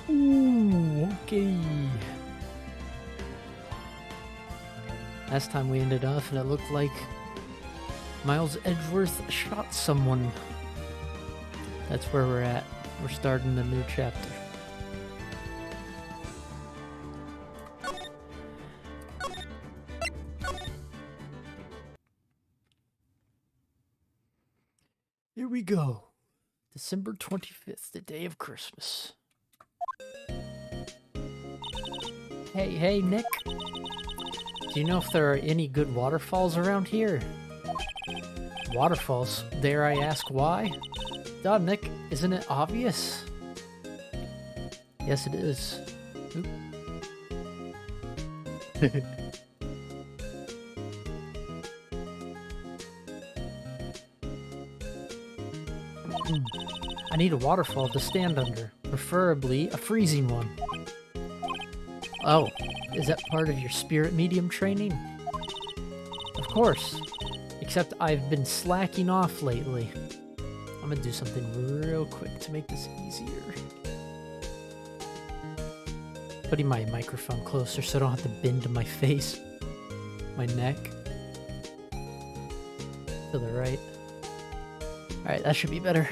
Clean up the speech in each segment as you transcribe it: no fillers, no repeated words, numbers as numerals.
Ooh, okay. Last time we ended off and it looked like Miles Edgeworth shot someone. That's where we're at. We're starting a new chapter. Here we go. December 25th, the day of Christmas. Hey, Nick. Do you know if there are any good waterfalls around here? Waterfalls? Dare I ask why? Duh, Nick, isn't it obvious? Yes, it is. Oop. I need a waterfall to stand under, preferably a freezing one. Oh, is that part of your spirit medium training? Of course, except I've been slacking off lately. I'm gonna do something real quick to make this easier. Putting my microphone closer so I don't have to bend to my face, my neck. To the right. Alright, that should be better.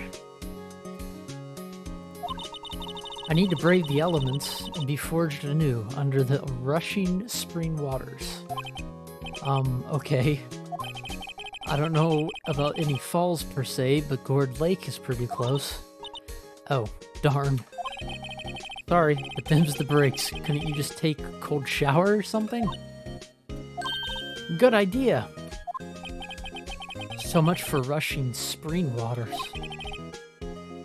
I need to brave the elements and be forged anew under the rushing spring waters. Okay. I don't know about any falls per se, but Gourd Lake is pretty close. Oh, darn. Sorry, but them's the breaks. Couldn't you just take a cold shower or something? Good idea! So much for rushing spring waters.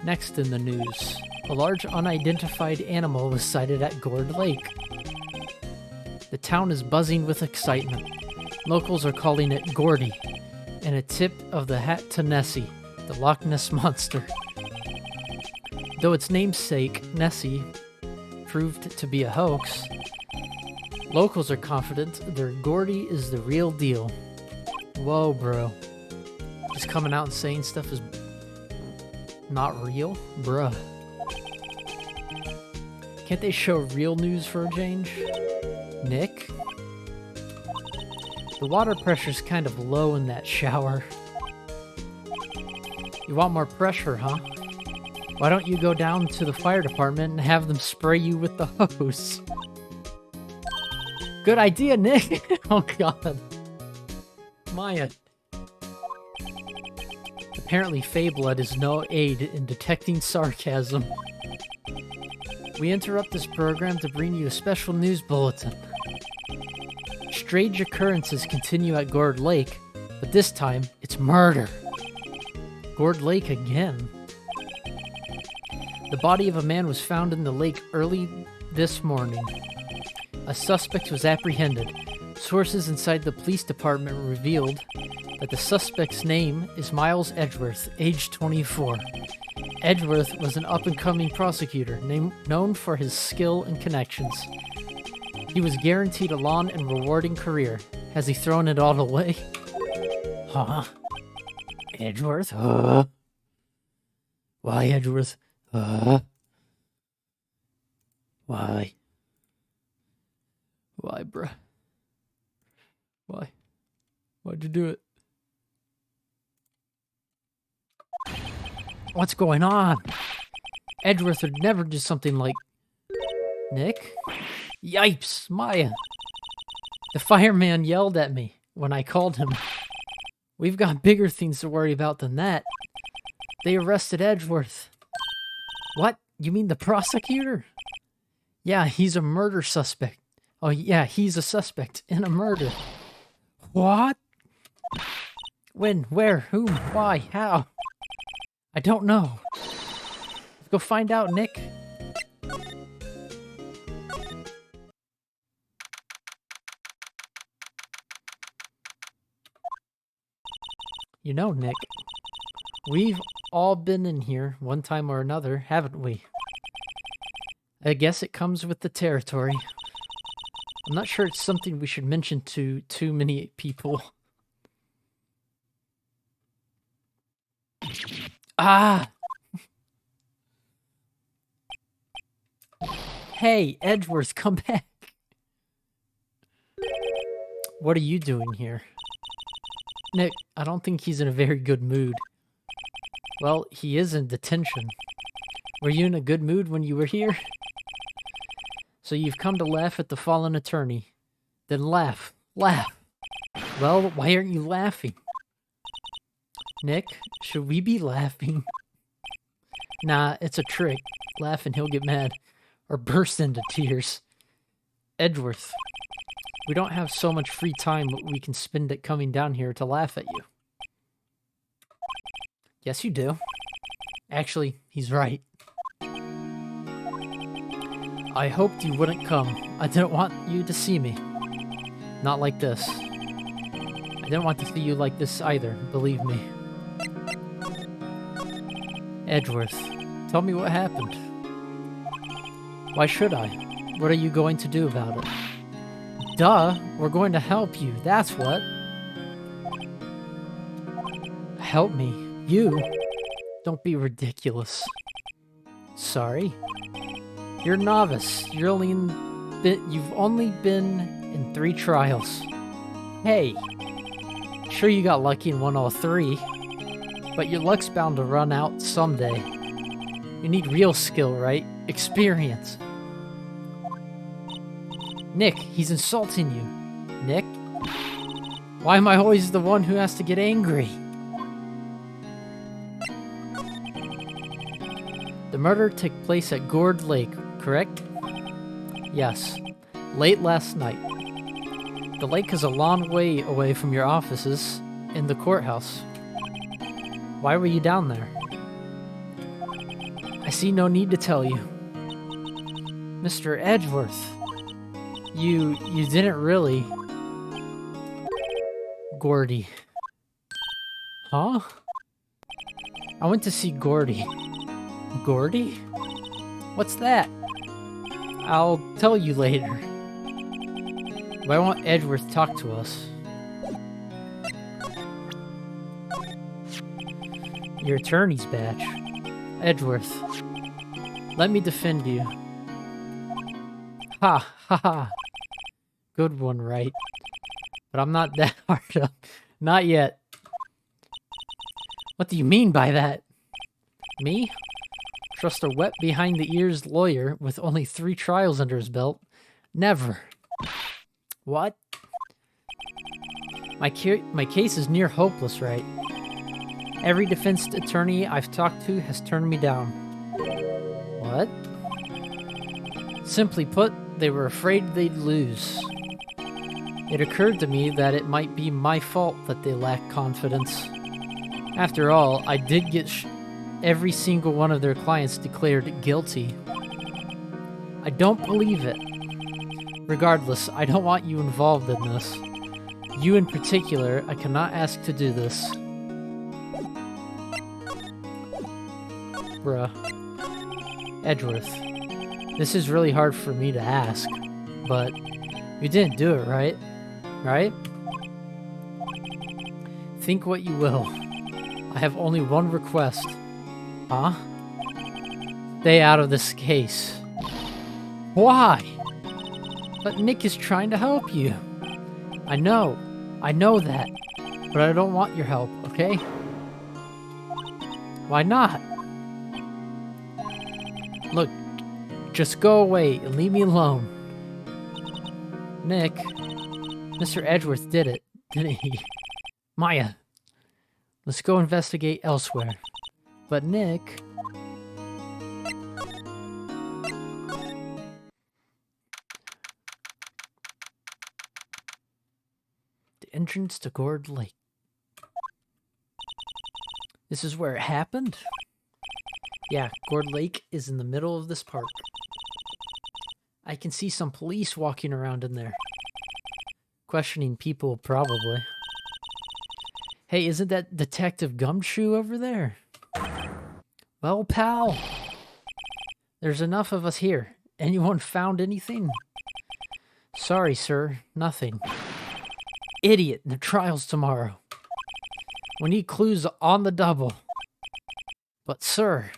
Next in the news, a large unidentified animal was sighted at Gourd Lake. The town is buzzing with excitement. Locals are calling it Gordy, and a tip of the hat to Nessie, the Loch Ness Monster. Though its namesake, Nessie, proved to be a hoax, locals are confident their Gordy is the real deal. Whoa, bro. Just coming out and saying stuff is not real? Bruh. Can't they show real news for a change? Nick? The water pressure's kind of low in that shower. You want more pressure, huh? Why don't you go down to the fire department and have them spray you with the hose? Good idea, Nick! Oh god. Maya. Apparently Fayblood is no aid in detecting sarcasm. We interrupt this program to bring you a special news bulletin. Strange occurrences continue at Gourd Lake, but this time it's murder. Gourd Lake again. The body of a man was found in the lake early this morning. A suspect was apprehended. Sources inside the police department revealed that the suspect's name is Miles Edgeworth, age 24. Edgeworth was an up-and-coming prosecutor, known for his skill and connections. He was guaranteed a long and rewarding career. Has he thrown it all away? Huh? Edgeworth? Why, Edgeworth? Why? Why, bruh? Why? Why'd you do it? What's going on? Edgeworth would never do something like... Nick? Yipes, Maya. The fireman yelled at me when I called him. We've got bigger things to worry about than that. They arrested Edgeworth. What? You mean the prosecutor? Yeah, he's a murder suspect. Oh yeah, he's a suspect in a murder. What? When? Where? Whom? Why? How? I don't know. Let's go find out, Nick. You know, Nick, we've all been in here one time or another, haven't we? I guess it comes with the territory. I'm not sure it's something we should mention to too many people. Ah! Hey, Edgeworth, come back. What are you doing here? Nick, I don't think he's in a very good mood. Well, he is in detention. Were you in a good mood when you were here? So you've come to laugh at the fallen attorney. Then laugh. Laugh. Well, why aren't you laughing? Nick, should we be laughing? Nah, it's a trick. Laugh and he'll get mad. Or burst into tears. Edgeworth, we don't have so much free time we can spend it coming down here to laugh at you. Yes, you do. Actually, he's right. I hoped you wouldn't come. I didn't want you to see me. Not like this. I didn't want to see you like this either, believe me. Edgeworth, tell me what happened. Why should I? What are you going to do about it? Duh, we're going to help you, that's what. Help me? You? Don't be ridiculous. Sorry? You're a novice. You've only been in 3 trials. Hey, sure you got lucky and won all 3, but your luck's bound to run out someday. You need real skill, right? Experience. Nick, he's insulting you. Nick? Why am I always the one who has to get angry? The murder took place at Gourd Lake, correct? Yes. Late last night. The lake is a long way away from your offices in the courthouse. Why were you down there? I see no need to tell you. Mr. Edgeworth, you didn't really... Gordy. Huh? I went to see Gordy. Gordy? What's that? I'll tell you later. Why won't Edgeworth talk to us? Your attorney's badge. Edgeworth, let me defend you. Ha, ha, ha. Good one, Wright. But I'm not that hard up. Not yet. What do you mean by that? Me? Trust a wet behind-the-ears lawyer with only 3 trials under his belt? Never. What? My case is near hopeless, Wright. Every defense attorney I've talked to has turned me down. What? Simply put, they were afraid they'd lose. It occurred to me that it might be my fault that they lacked confidence. After all, I did get every single one of their clients declared guilty. I don't believe it. Regardless, I don't want you involved in this. You in particular, I cannot ask to do this. Bruh. Edgeworth, this is really hard for me to ask, but you didn't do it, right? Right? Think what you will. I have only one request. Huh? Stay out of this case. Why? But Nick is trying to help you. I know that, but I don't want your help, okay? Why not? Look, just go away and leave me alone. Nick, Mr. Edgeworth did it, didn't he? Maya, let's go investigate elsewhere. But Nick... The entrance to Gourd Lake. This is where it happened? Yeah, Gourd Lake is in the middle of this park. I can see some police walking around in there. Questioning people, probably. Hey, isn't that Detective Gumshoe over there? Well, pal. There's enough of us here. Anyone found anything? Sorry, sir. Nothing. Idiot, the trial's tomorrow. We need clues on the double. But, sir,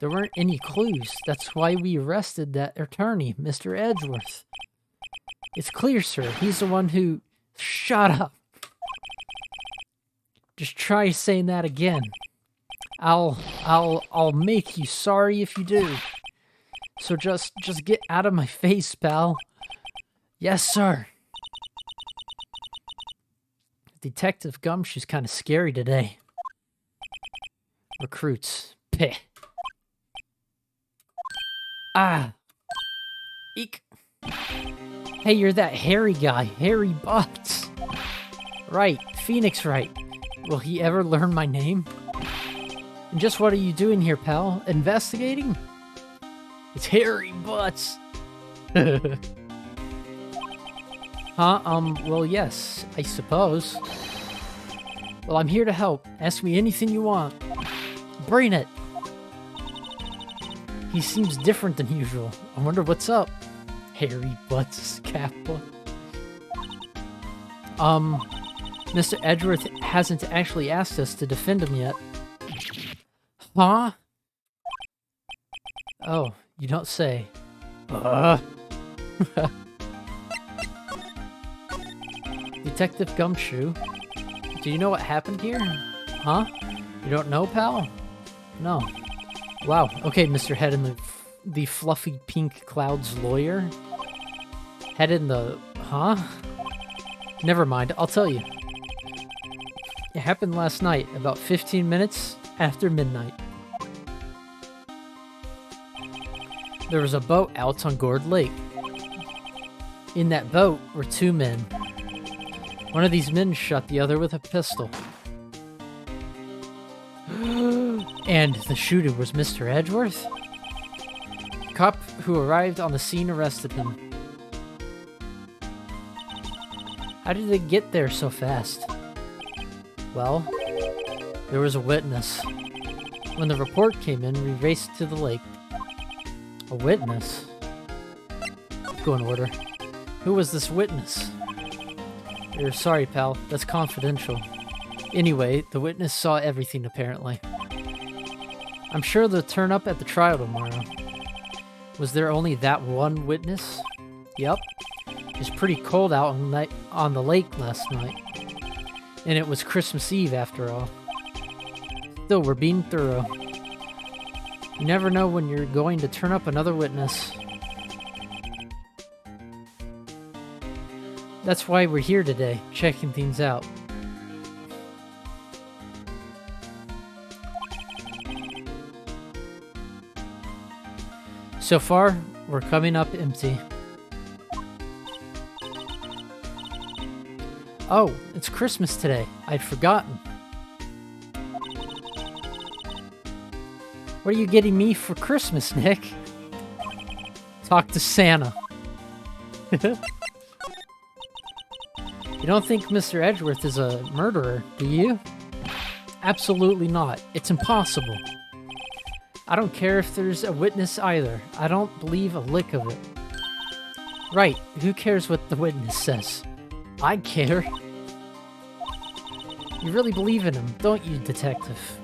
There weren't any clues. That's why we arrested that attorney, Mr. Edgeworth. It's clear, sir. He's the one who... Shut up. Just try saying that again. I'll make you sorry if you do. So just get out of my face, pal. Yes, sir. Detective Gumshoe's kind of scary today. Recruits. Peh. Ah. Eek. Hey, you're that hairy guy. Hairy Butts. Right. Phoenix Wright. Will he ever learn my name? And just what are you doing here, pal? Investigating? It's Hairy Butts. Huh? Well, yes, I suppose. Well, I'm here to help. Ask me anything you want. Bring it. He seems different than usual. I wonder what's up. Hairy Butts Kappa. Mr. Edgeworth hasn't actually asked us to defend him yet. Huh? Oh, you don't say. Detective Gumshoe, do you know what happened here? Huh? You don't know, pal? No. Wow. Okay, Mr. Head in the fluffy pink clouds lawyer. Head in the... Huh? Never mind, I'll tell you. It happened last night, about 15 minutes after midnight. There was a boat out on Gourd Lake. In that boat were two men. One of these men shot the other with a pistol. And the shooter was Mr. Edgeworth? The cop who arrived on the scene arrested him. How did they get there so fast? Well, there was a witness. When the report came in, we raced to the lake. A witness? Go in order. Who was this witness? You're sorry, pal. That's confidential. Anyway, the witness saw everything, apparently. I'm sure they'll turn up at the trial tomorrow. Was there only that one witness? Yep. It was pretty cold out on the lake last night. And it was Christmas Eve, after all. Still, we're being thorough. You never know when you're going to turn up another witness. That's why we're here today, checking things out. So far, we're coming up empty. Oh, it's Christmas today. I'd forgotten. What are you getting me for Christmas, Nick? Talk to Santa. You don't think Mr. Edgeworth is a murderer, do you? Absolutely not. It's impossible. I don't care if there's a witness either. I don't believe a lick of it. Right, who cares what the witness says? I care. You really believe in him, don't you, detective?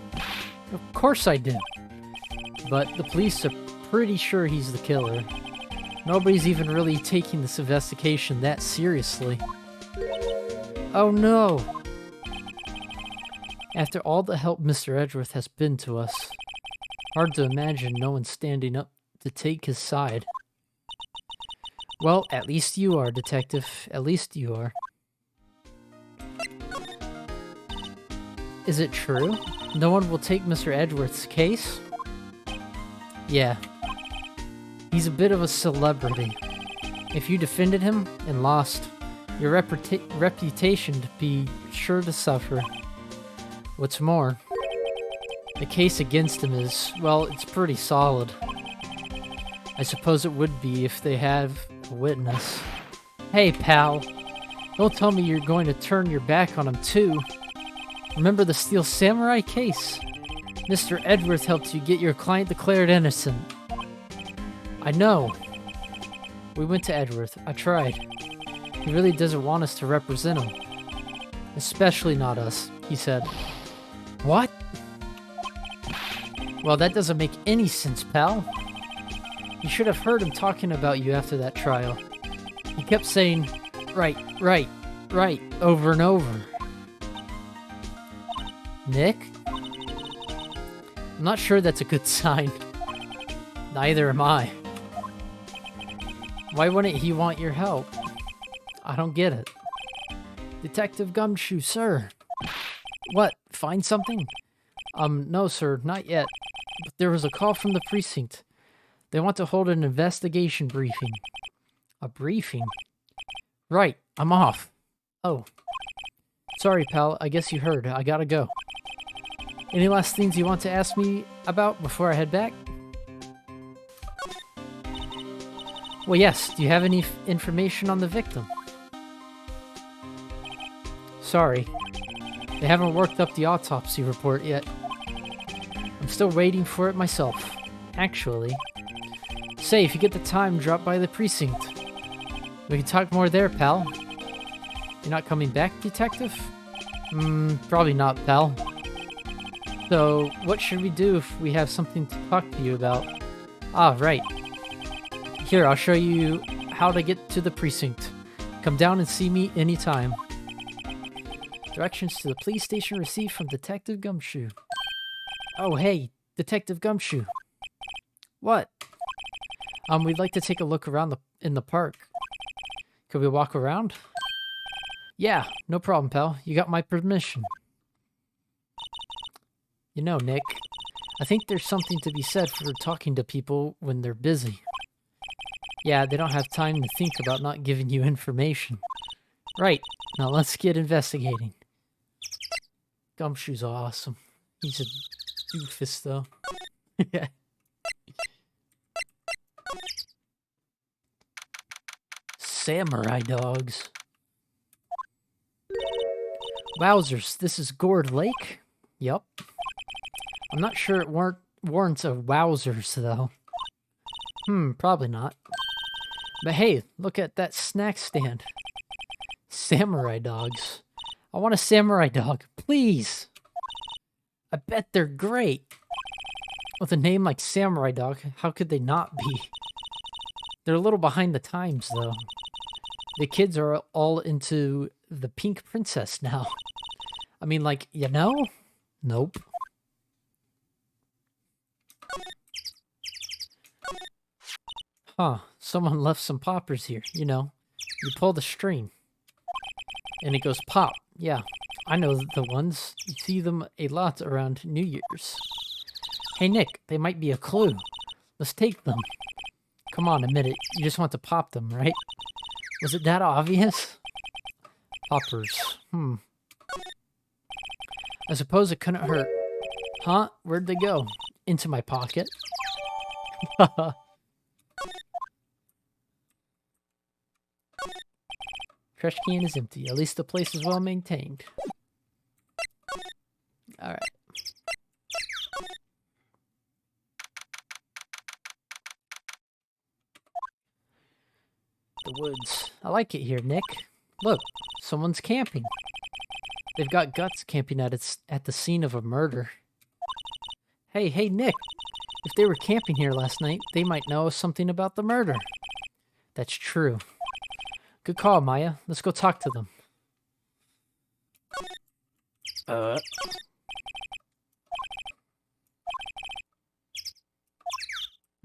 Of course I do. But the police are pretty sure he's the killer. Nobody's even really taking this investigation that seriously. Oh no! After all the help Mr. Edgeworth has been to us, hard to imagine no one standing up to take his side. Well, at least you are, detective. At least you are. Is it true? No one will take Mr. Edgeworth's case? Yeah. He's a bit of a celebrity. If you defended him and lost, your reputation to be sure to suffer. What's more, the case against him is, well, it's pretty solid. I suppose it would be if they have a witness. Hey, pal. Don't tell me you're going to turn your back on him, too. Remember the Steel Samurai case? Mr. Edgeworth helped you get your client declared innocent. I know. We went to Edgeworth. I tried. He really doesn't want us to represent him. Especially not us, he said. What? Well, that doesn't make any sense, pal. You should have heard him talking about you after that trial. He kept saying, right, right, right, over and over. Nick? I'm not sure that's a good sign. Neither am I. Why wouldn't he want your help? I don't get it. Detective Gumshoe, sir. What? Find something? No, sir, not yet. But there was a call from the precinct. They want to hold an investigation briefing. A briefing? Right, I'm off. Oh. Sorry, pal, I guess you heard. I gotta go. Any last things you want to ask me about before I head back? Well, yes. Do you have any information on the victim? Sorry. They haven't worked up the autopsy report yet. I'm still waiting for it myself. Actually. Say, if you get the time, drop by the precinct. We can talk more there, pal. You're not coming back, detective? Probably not, pal. So, what should we do if we have something to talk to you about? Ah, right. Here, I'll show you how to get to the precinct. Come down and see me anytime. Directions to the police station received from Detective Gumshoe. Oh, hey, Detective Gumshoe. What? We'd like to take a look around in the park. Could we walk around? Yeah, no problem, pal. You got my permission. You know, Nick, I think there's something to be said for talking to people when they're busy. Yeah, they don't have time to think about not giving you information. Right, now let's get investigating. Gumshoe's awesome. He's a doofus, though. Samurai dogs. Wowzers, this is Gourd Lake? Yup. I'm not sure it warrants a wowzers, though. Probably not. But hey, look at that snack stand. Samurai dogs. I want a samurai dog, please. I bet they're great. With a name like Samurai Dog, how could they not be? They're a little behind the times, though. The kids are all into the pink princess now. I mean, like, you know? Nope. Huh, someone left some poppers here, you know. You pull the string. And it goes pop. Yeah, I know the ones. You see them a lot around New Year's. Hey, Nick, they might be a clue. Let's take them. Come on, admit it. You just want to pop them, right? Was it that obvious? Poppers. I suppose it couldn't hurt. Huh? Where'd they go? Into my pocket. Trash can is empty. At least the place is well maintained. Alright. The woods. I like it here, Nick. Look, someone's camping. They've got guts camping at the scene of a murder. Hey, Nick. If they were camping here last night, they might know something about the murder. That's true. Good call, Maya. Let's go talk to them.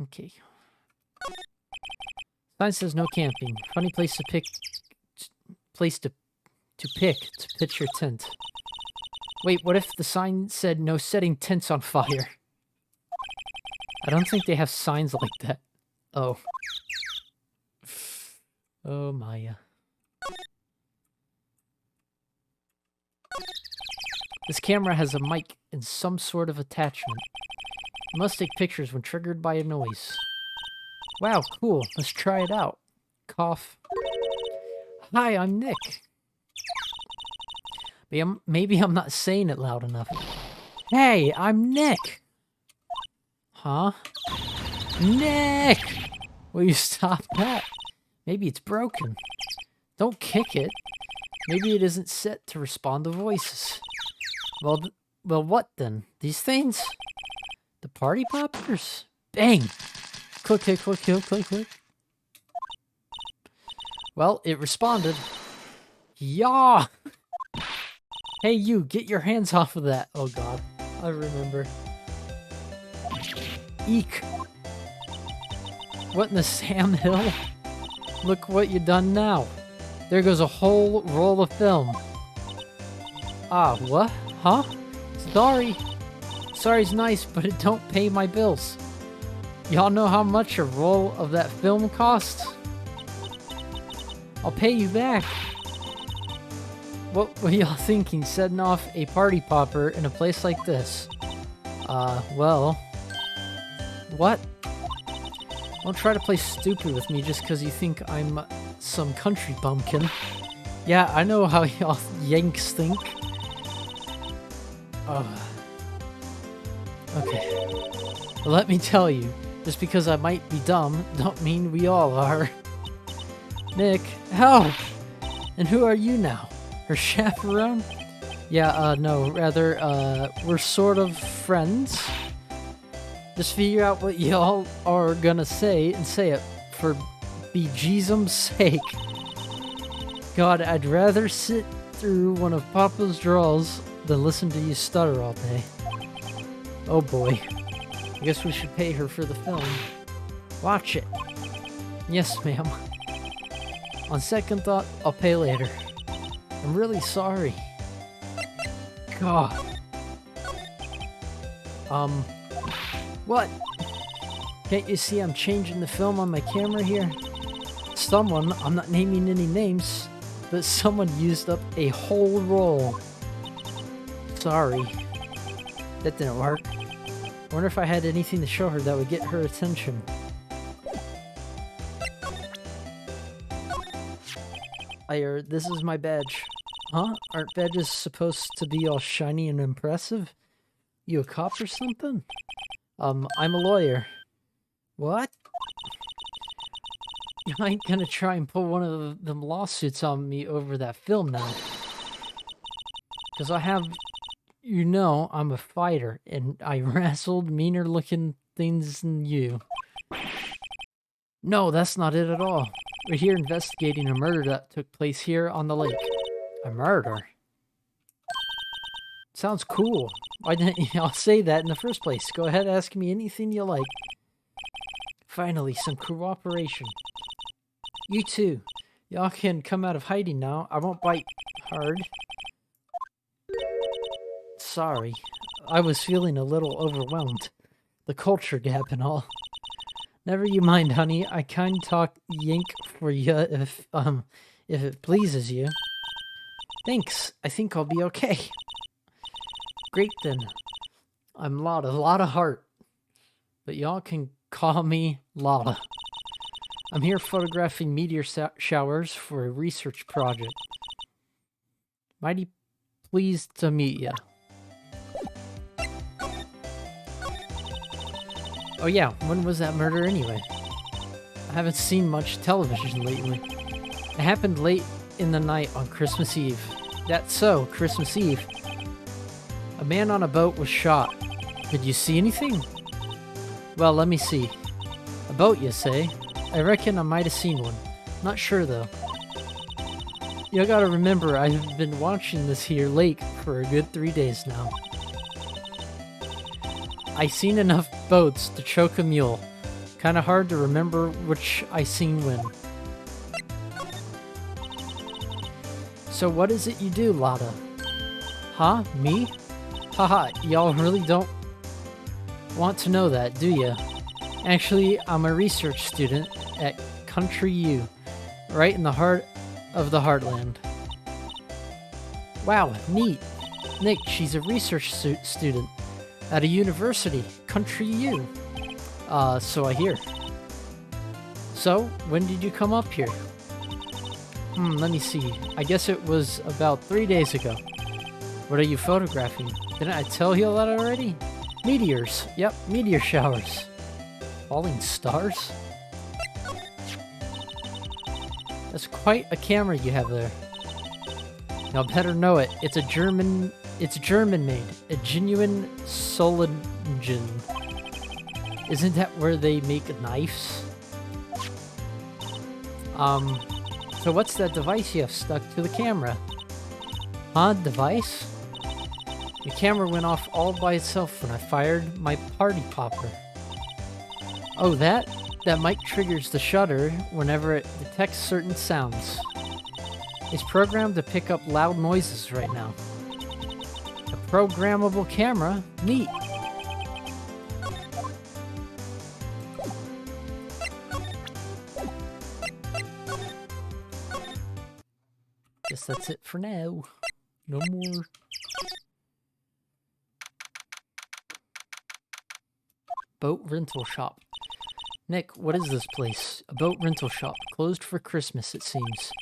Okay. Sign says no camping. Funny place to pick. Place to pitch your tent. Wait, what if the sign said no setting tents on fire? I don't think they have signs like that. Oh. Oh, Maya. This camera has a mic and some sort of attachment. It must take pictures when triggered by a noise. Wow, cool. Let's try it out. Cough. Hi, I'm Nick. Maybe I'm not saying it loud enough. Hey, I'm Nick. Huh? Nick! Will you stop that? Maybe it's broken. Don't kick it. Maybe it isn't set to respond to voices. Well, what then? These things? The party poppers? Bang! Click, click, click, click, click, click. Well, it responded. Yeah! Hey, you, get your hands off of that. Oh, God. I remember. Eek. What in the Sam Hill? Look what you done now. There goes a whole roll of film. Ah, what? Huh? Sorry. Sorry's nice, but it don't pay my bills. Y'all know how much a roll of that film costs? I'll pay you back. What were y'all thinking, setting off a party popper in a place like this? Well... What? Don't try to play stupid with me just because you think I'm some country bumpkin. Yeah, I know how y'all Yanks think. Okay. Well, let me tell you, just because I might be dumb, don't mean we all are. Nick, help! And who are you now? Her chaperone? Yeah, no, rather, we're sort of friends. Just figure out what y'all are gonna say and say it, for bejesus's sake. God, I'd rather sit through one of Papa's draws than listen to you stutter all day. Oh boy. I guess we should pay her for the film. Watch it. Yes, ma'am. On second thought, I'll pay later. I'm really sorry. God. What? Can't you see I'm changing the film on my camera here? Someone, I'm not naming any names, but someone used up a whole roll. Sorry. That didn't work. I wonder if I had anything to show her that would get her attention. This is my badge. Huh? Aren't badges supposed to be all shiny and impressive? You a cop or something? I'm a lawyer. What? You ain't gonna try and pull one of them lawsuits on me over that film now. Because I have... You know, I'm a fighter, and I wrestled meaner looking things than you. No, that's not it at all. We're here investigating a murder that took place here on the lake. A murder? Sounds cool. Why didn't y'all say that in the first place? Go ahead, ask me anything you like. Finally, some cooperation. You too. Y'all can come out of hiding now. I won't bite hard. Sorry. I was feeling a little overwhelmed. The culture gap and all. Never you mind, honey. I can talk yank for you if it pleases you. Thanks. I think I'll be okay. Great then. I'm Lotta Hart. But y'all can call me Lotta. I'm here photographing meteor showers for a research project. Mighty pleased to meet ya. Oh yeah, when was that murder anyway? I haven't seen much television lately. It happened late in the night on Christmas Eve. That's so, Christmas Eve. A man on a boat was shot. Did you see anything? Well, let me see. A boat, you say? I reckon I might have seen one. Not sure, though. You gotta remember, I've been watching this here lake for a good 3 days now. I seen enough boats to choke a mule. Kinda hard to remember which I seen when. So what is it you do, Lotta? Huh? Me? Haha, y'all really don't want to know that, do ya? Actually, I'm a research student at Country U, right in the heart of the Heartland. Wow, neat. Nick, she's a research student at a university, Country U. So I hear. So, when did you come up here? Let me see. I guess it was about 3 days ago. What are you photographing? Didn't I tell you that already? Meteors. Yep, meteor showers. Falling stars? That's quite a camera you have there. Y'all better know it. It's German made. A genuine Solingen. Isn't that where they make knives? So what's that device you have stuck to the camera? Huh? Device? The camera went off all by itself when I fired my party popper. Oh, that? That mic triggers the shutter whenever it detects certain sounds. It's programmed to pick up loud noises right now. A programmable camera? Neat. Guess that's it for now. No more. Boat rental shop. Nick, what is this place? A boat rental shop. Closed for Christmas, it seems.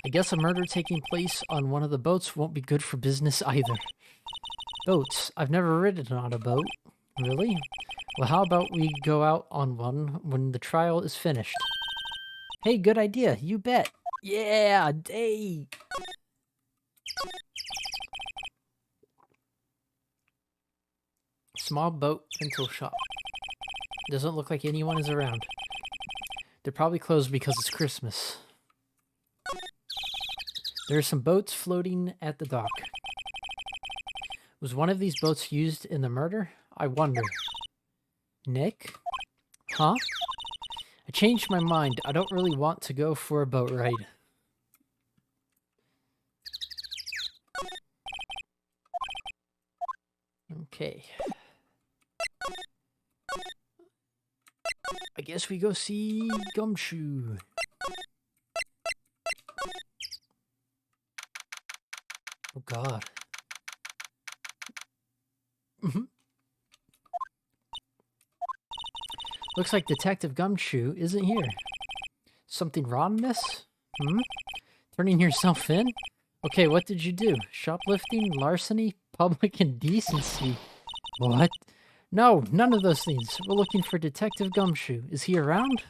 I guess a murder taking place on one of the boats won't be good for business either. Boats? I've never ridden on a boat. Really? Well, how about we go out on one when the trial is finished? Hey, good idea. You bet. Yeah, day. Small boat rental shop. Doesn't look like anyone is around. They're probably closed because it's Christmas. There are some boats floating at the dock. Was one of these boats used in the murder? I wonder. Nick? Huh? I changed my mind. I don't really want to go for a boat ride. Okay. I guess we go see Gumshoe. Oh God. Looks like Detective Gumshoe isn't here. Something wrong, miss? Turning yourself in? Okay, what did you do? Shoplifting, larceny, public indecency. What? No, none of those things. We're looking for Detective Gumshoe. Is he around?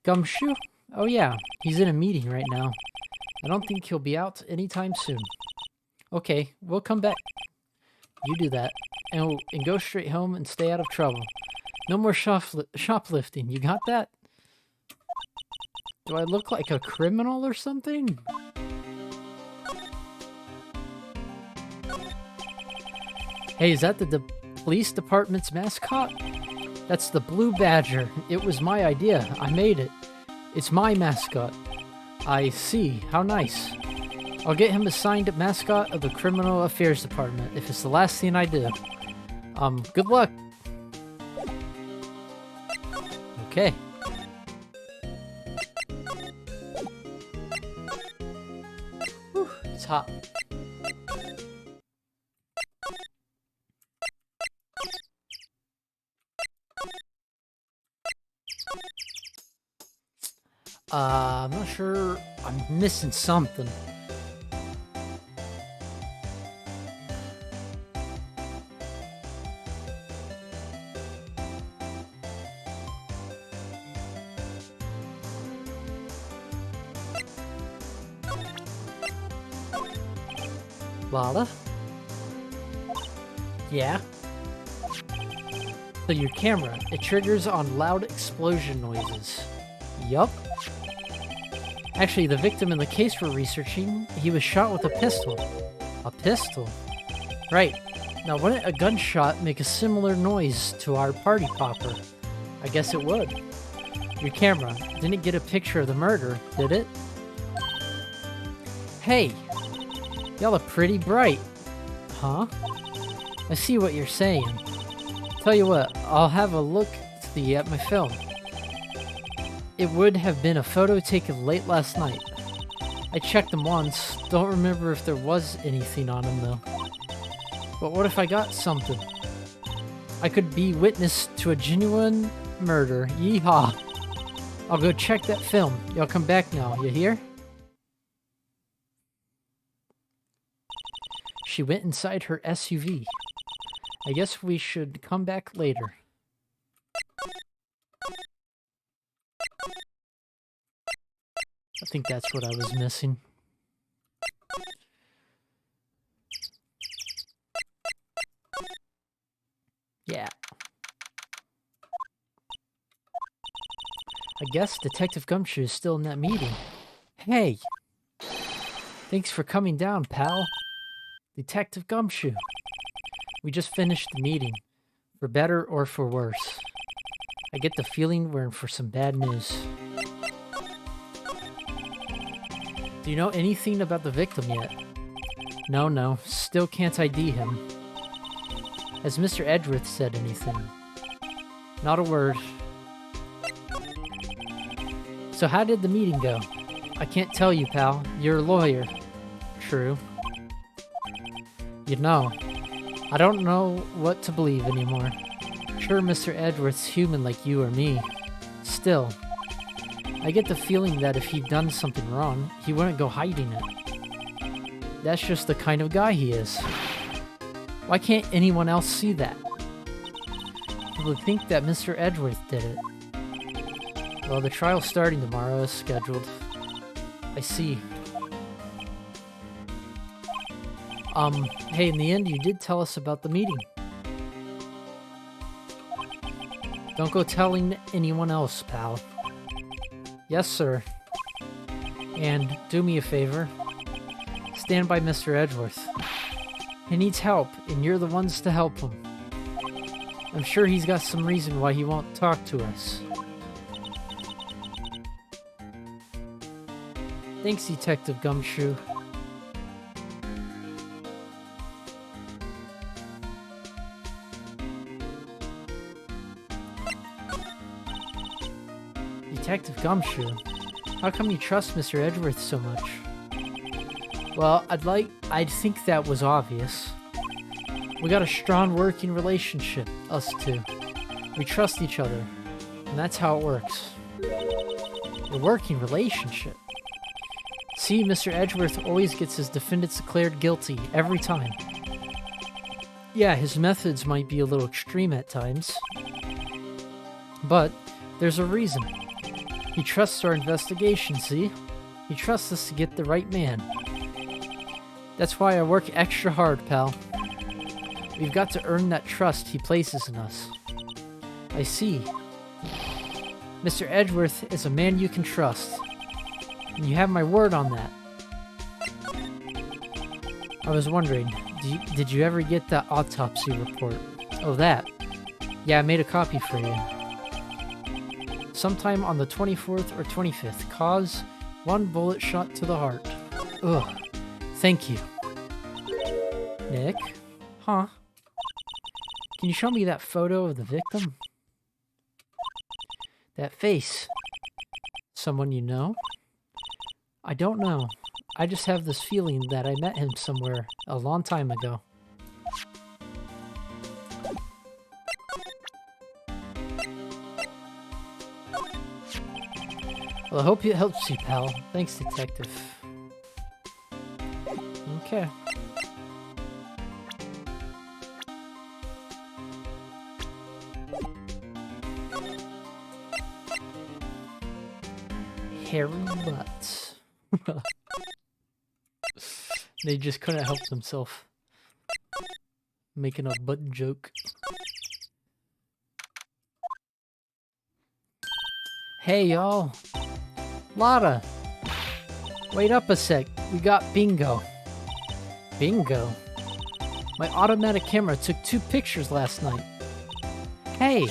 Gumshoe? Oh yeah, he's in a meeting right now. I don't think he'll be out anytime soon. Okay, we'll come back. You do that. And go straight home and stay out of trouble. No more shoplifting. You got that? Do I look like a criminal or something? Hey, is that the police department's mascot? That's the Blue Badger. It was my idea. I made it. It's my mascot. I see. How nice. I'll get him assigned mascot of the Criminal Affairs Department if it's the last thing I do. Good luck. Okay. Whew, it's hot. I'm not sure. I'm missing something. Lala? Yeah? So your camera, it triggers on loud explosion noises. Yup. Actually, the victim in the case we're researching, he was shot with a pistol. A pistol? Right. Now, wouldn't a gunshot make a similar noise to our party popper? I guess it would. Your camera didn't get a picture of the murder, did it? Hey! Y'all are pretty bright. Huh? I see what you're saying. Tell you what, I'll have a look at my film. It would have been a photo taken late last night. I checked them once. Don't remember if there was anything on them though. But what if I got something? I could be witness to a genuine murder. Yeehaw! I'll go check that film. Y'all come back now, you hear? She went inside her SUV. I guess we should come back later. I think that's what I was missing. Yeah. guess Detective Gumshoe is still in that meeting. Hey! Thanks for coming down, pal. Detective Gumshoe. We just finished the meeting. For better or for worse. I get the feeling we're in for some bad news. Do you know anything about the victim yet? No. Still can't ID him. Has Mr. Edgeworth said anything? Not a word. So how did the meeting go? I can't tell you, pal. You're a lawyer. True. You know, I don't know what to believe anymore. Sure, Mr. Edgeworth's human like you or me. Still, I get the feeling that if he'd done something wrong, he wouldn't go hiding it. That's just the kind of guy he is. Why can't anyone else see that? People would think that Mr. Edgeworth did it. Well, the trial's starting tomorrow as scheduled. I see. Hey, in the end, you did tell us about the meeting. Don't go telling anyone else, pal. Yes, sir. And do me a favor. Stand by Mr. Edgeworth. He needs help, and you're the ones to help him. I'm sure he's got some reason why he won't talk to us. Thanks, Detective Gumshoe. Detective Gumshoe? How come you trust Mr. Edgeworth so much? Well, I'd think that was obvious. We got a strong working relationship, us two. We trust each other, and that's how it works. A working relationship? See, Mr. Edgeworth always gets his defendants declared guilty, every time. Yeah, his methods might be a little extreme at times. But, there's a reason. He trusts our investigation, see? He trusts us to get the right man. That's why I work extra hard, pal. We've got to earn that trust he places in us. I see. Mr. Edgeworth is a man you can trust. And you have my word on that. I was wondering, did you ever get that autopsy report? Oh, that. Yeah, I made a copy for you. Sometime on the 24th or 25th. Cause, 1 bullet shot to the heart. Ugh. Thank you. Nick? Huh? Can you show me that photo of the victim? That face. Someone you know? I don't know. I just have this feeling that I met him somewhere a long time ago. Well, I hope it helps you, pal. Thanks, Detective. Okay. Hairy butts. They just couldn't help themselves. Making a butt joke. Hey, y'all. Lotta. Wait up a sec. We got bingo. Bingo? My automatic camera took 2 pictures last night. Hey.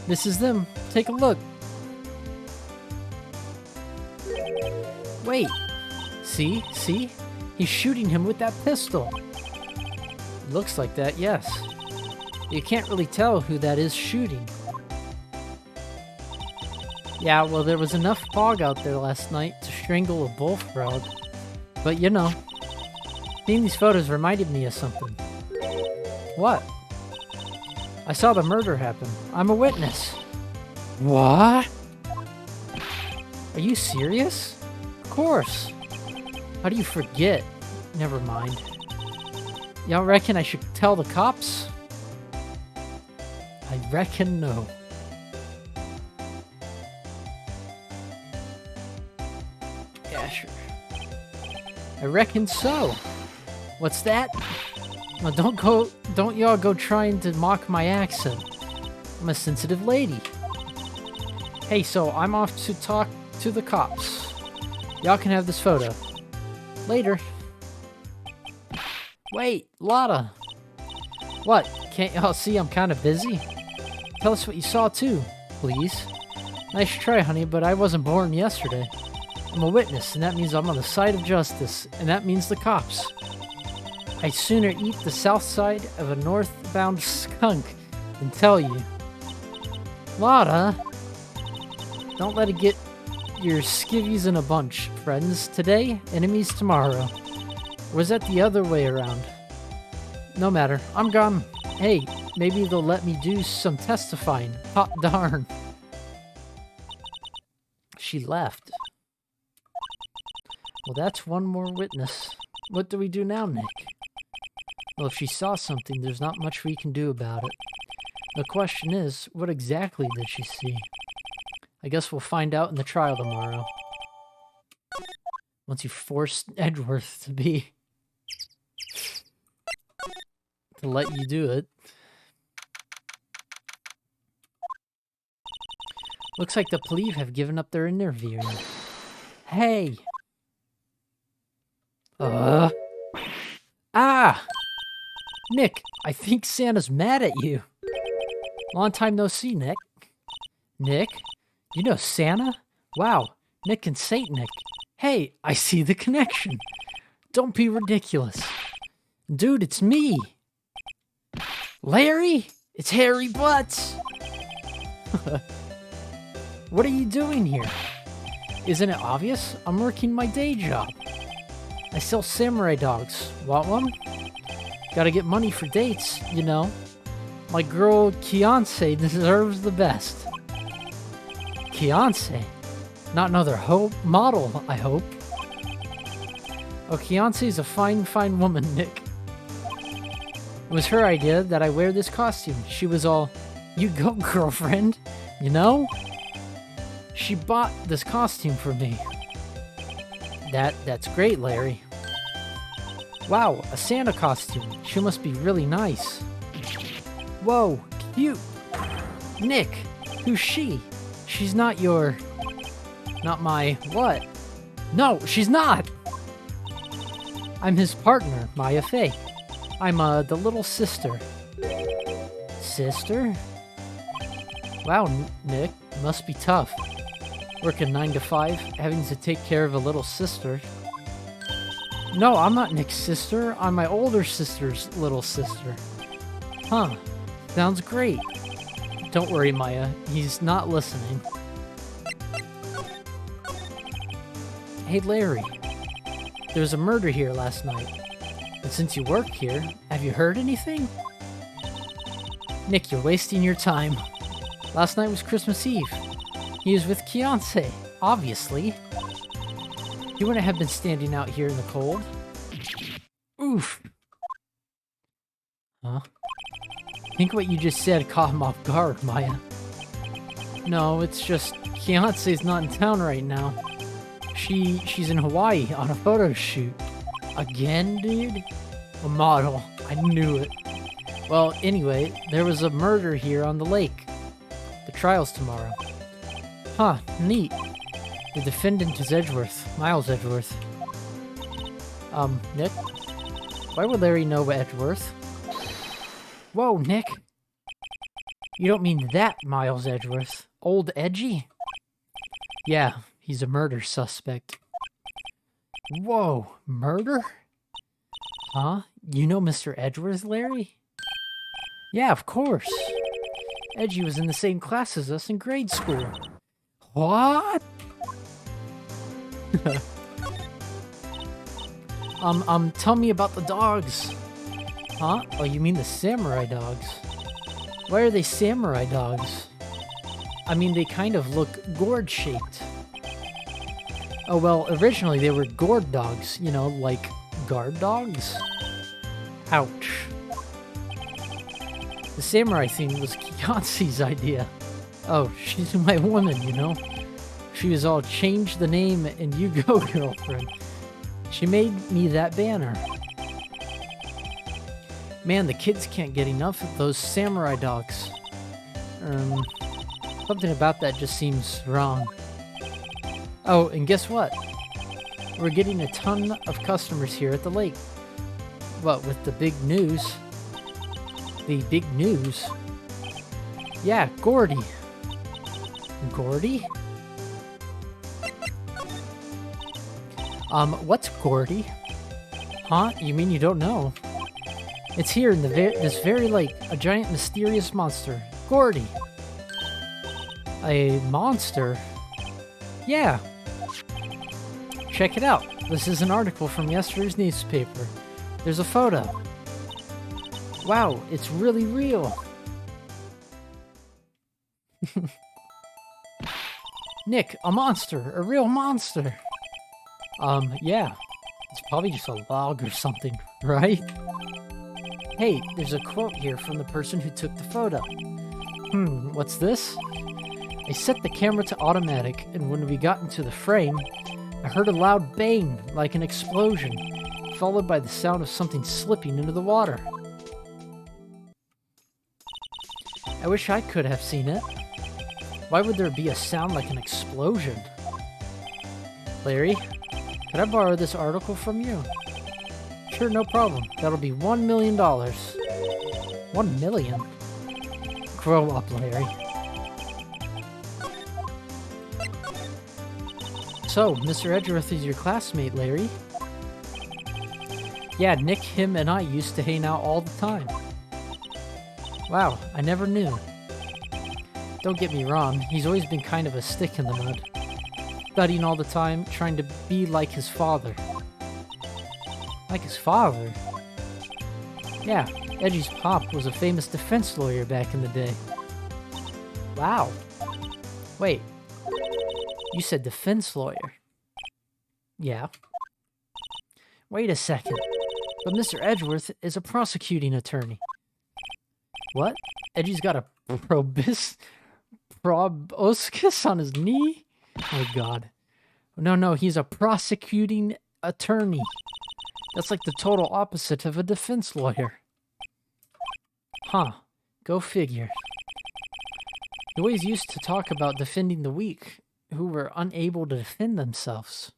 This is them. Take a look. Wait. See? See? He's shooting him with that pistol. Looks like that, yes. You can't really tell who that is shooting. Yeah, well, there was enough fog out there last night to strangle a bullfrog. But you know, seeing these photos reminded me of something. What? I saw the murder happen. I'm a witness. What? Are you serious? Of course. How do you forget? Never mind. Y'all reckon I should tell the cops? I reckon no. Yeah, sure. I reckon so. What's that? Well, don't y'all go trying to mock my accent. I'm a sensitive lady. Hey, so I'm off to talk to the cops. Y'all can have this photo. Later. Wait, Lotta. What? Can't y'all see I'm kind of busy? Tell us what you saw too, please. Nice try, honey, but I wasn't born yesterday. I'm a witness, and that means I'm on the side of justice, and that means the cops. I'd sooner eat the south side of a northbound skunk than tell you. Lotta, don't let it get your skivvies in a bunch, friends today, enemies tomorrow. Or was that the other way around? No matter, I'm gone. Hey, maybe they'll let me do some testifying. Hot darn. She left. Well, that's one more witness. What do we do now, Nick? Well, if she saw something, there's not much we can do about it. The question is, what exactly did she see? I guess we'll find out in the trial tomorrow. Once you force Edgeworth to let you do it. Looks like the police have given up their interviewing. Hey! Ah! Nick, I think Santa's mad at you. Long time no see, Nick. Nick? You know Santa? Wow, Nick and Saint Nick. Hey, I see the connection. Don't be ridiculous. Dude, it's me. Larry? It's Harry Butts. What are you doing here? Isn't it obvious? I'm working my day job. I sell samurai dogs. Want one? Gotta get money for dates, you know. My girl, Kiance, deserves the best. Kiance? Not another model, I hope. Oh, Kiance's a fine, fine woman, Nick. It was her idea that I wear this costume. She was all, you go, girlfriend, you know? She bought this costume for me. That's great, Larry. Wow, a Santa costume. She must be really nice. Whoa, cute. Nick, who's she? She's not your... Not my... What? No, she's not! I'm his partner, Maya Fey. I'm, the little sister. Sister? Wow, Nick, must be tough. Working 9 to 5, having to take care of a little sister. No, I'm not Nick's sister. I'm my older sister's little sister. Huh. Sounds great. Don't worry, Maya. He's not listening. Hey, Larry. There was a murder here last night. And since you work here, have you heard anything? Nick, you're wasting your time. Last night was Christmas Eve. He was with Kiance, obviously. He wouldn't have been standing out here in the cold. Oof. Huh? I think what you just said caught him off guard, Maya. No, it's just Kiance's not in town right now. She's in Hawaii on a photo shoot. Again, dude? A model. I knew it. Well, anyway, there was a murder here on the lake. The trial's tomorrow. Huh, neat. The defendant is Edgeworth. Miles Edgeworth. Nick? Why would Larry know Edgeworth? Whoa, Nick. You don't mean that Miles Edgeworth. Old Edgy? Yeah, he's a murder suspect. Whoa, murder? Huh? You know Mr. Edgeworth, Larry? Yeah, of course. Edgy was in the same class as us in grade school. What? Tell me about the dogs. Huh? Oh, you mean the samurai dogs? Why are they samurai dogs? I mean, they kind of look gourd-shaped. Oh, well, originally they were gourd dogs, you know, like guard dogs? Ouch. The samurai theme was Kiance's idea. Oh, she's my woman, you know? She was all, change the name and you go, girlfriend. She made me that banner. Man, the kids can't get enough of those samurai dogs. Something about that just seems wrong. Oh, and guess what? We're getting a ton of customers here at the lake. What, with the big news? The big news? Yeah, Gordy. Gordy? What's Gordy? Huh? You mean you don't know? It's here in this very lake, a giant mysterious monster. Gordy. A monster? Yeah. Check it out. This is an article from yesterday's newspaper. There's a photo. Wow, it's really real. Nick, a monster. A real monster. Yeah. It's probably just a log or something, right? Hey, there's a quote here from the person who took the photo. What's this? I set the camera to automatic, and when we got into the frame, I heard a loud bang, like an explosion, followed by the sound of something slipping into the water. I wish I could have seen it. Why would there be a sound like an explosion? Larry, could I borrow this article from you? Sure, no problem. That'll be $1 million. $1 million? Grow up, Larry. So, Mr. Edgeworth is your classmate, Larry? Yeah, Nick, him, and I used to hang out all the time. Wow, I never knew. Don't get me wrong, he's always been kind of a stick in the mud. Studying all the time, trying to be like his father. Like his father? Yeah, Edgy's pop was a famous defense lawyer back in the day. Wow. Wait. You said defense lawyer. Yeah. Wait a second. But Mr. Edgeworth is a prosecuting attorney. What? Edgy's got a proboscis on his knee? Oh god. No, he's a prosecuting attorney. That's like the total opposite of a defense lawyer. Huh. Go figure. He always used to talk about defending the weak, who were unable to defend themselves.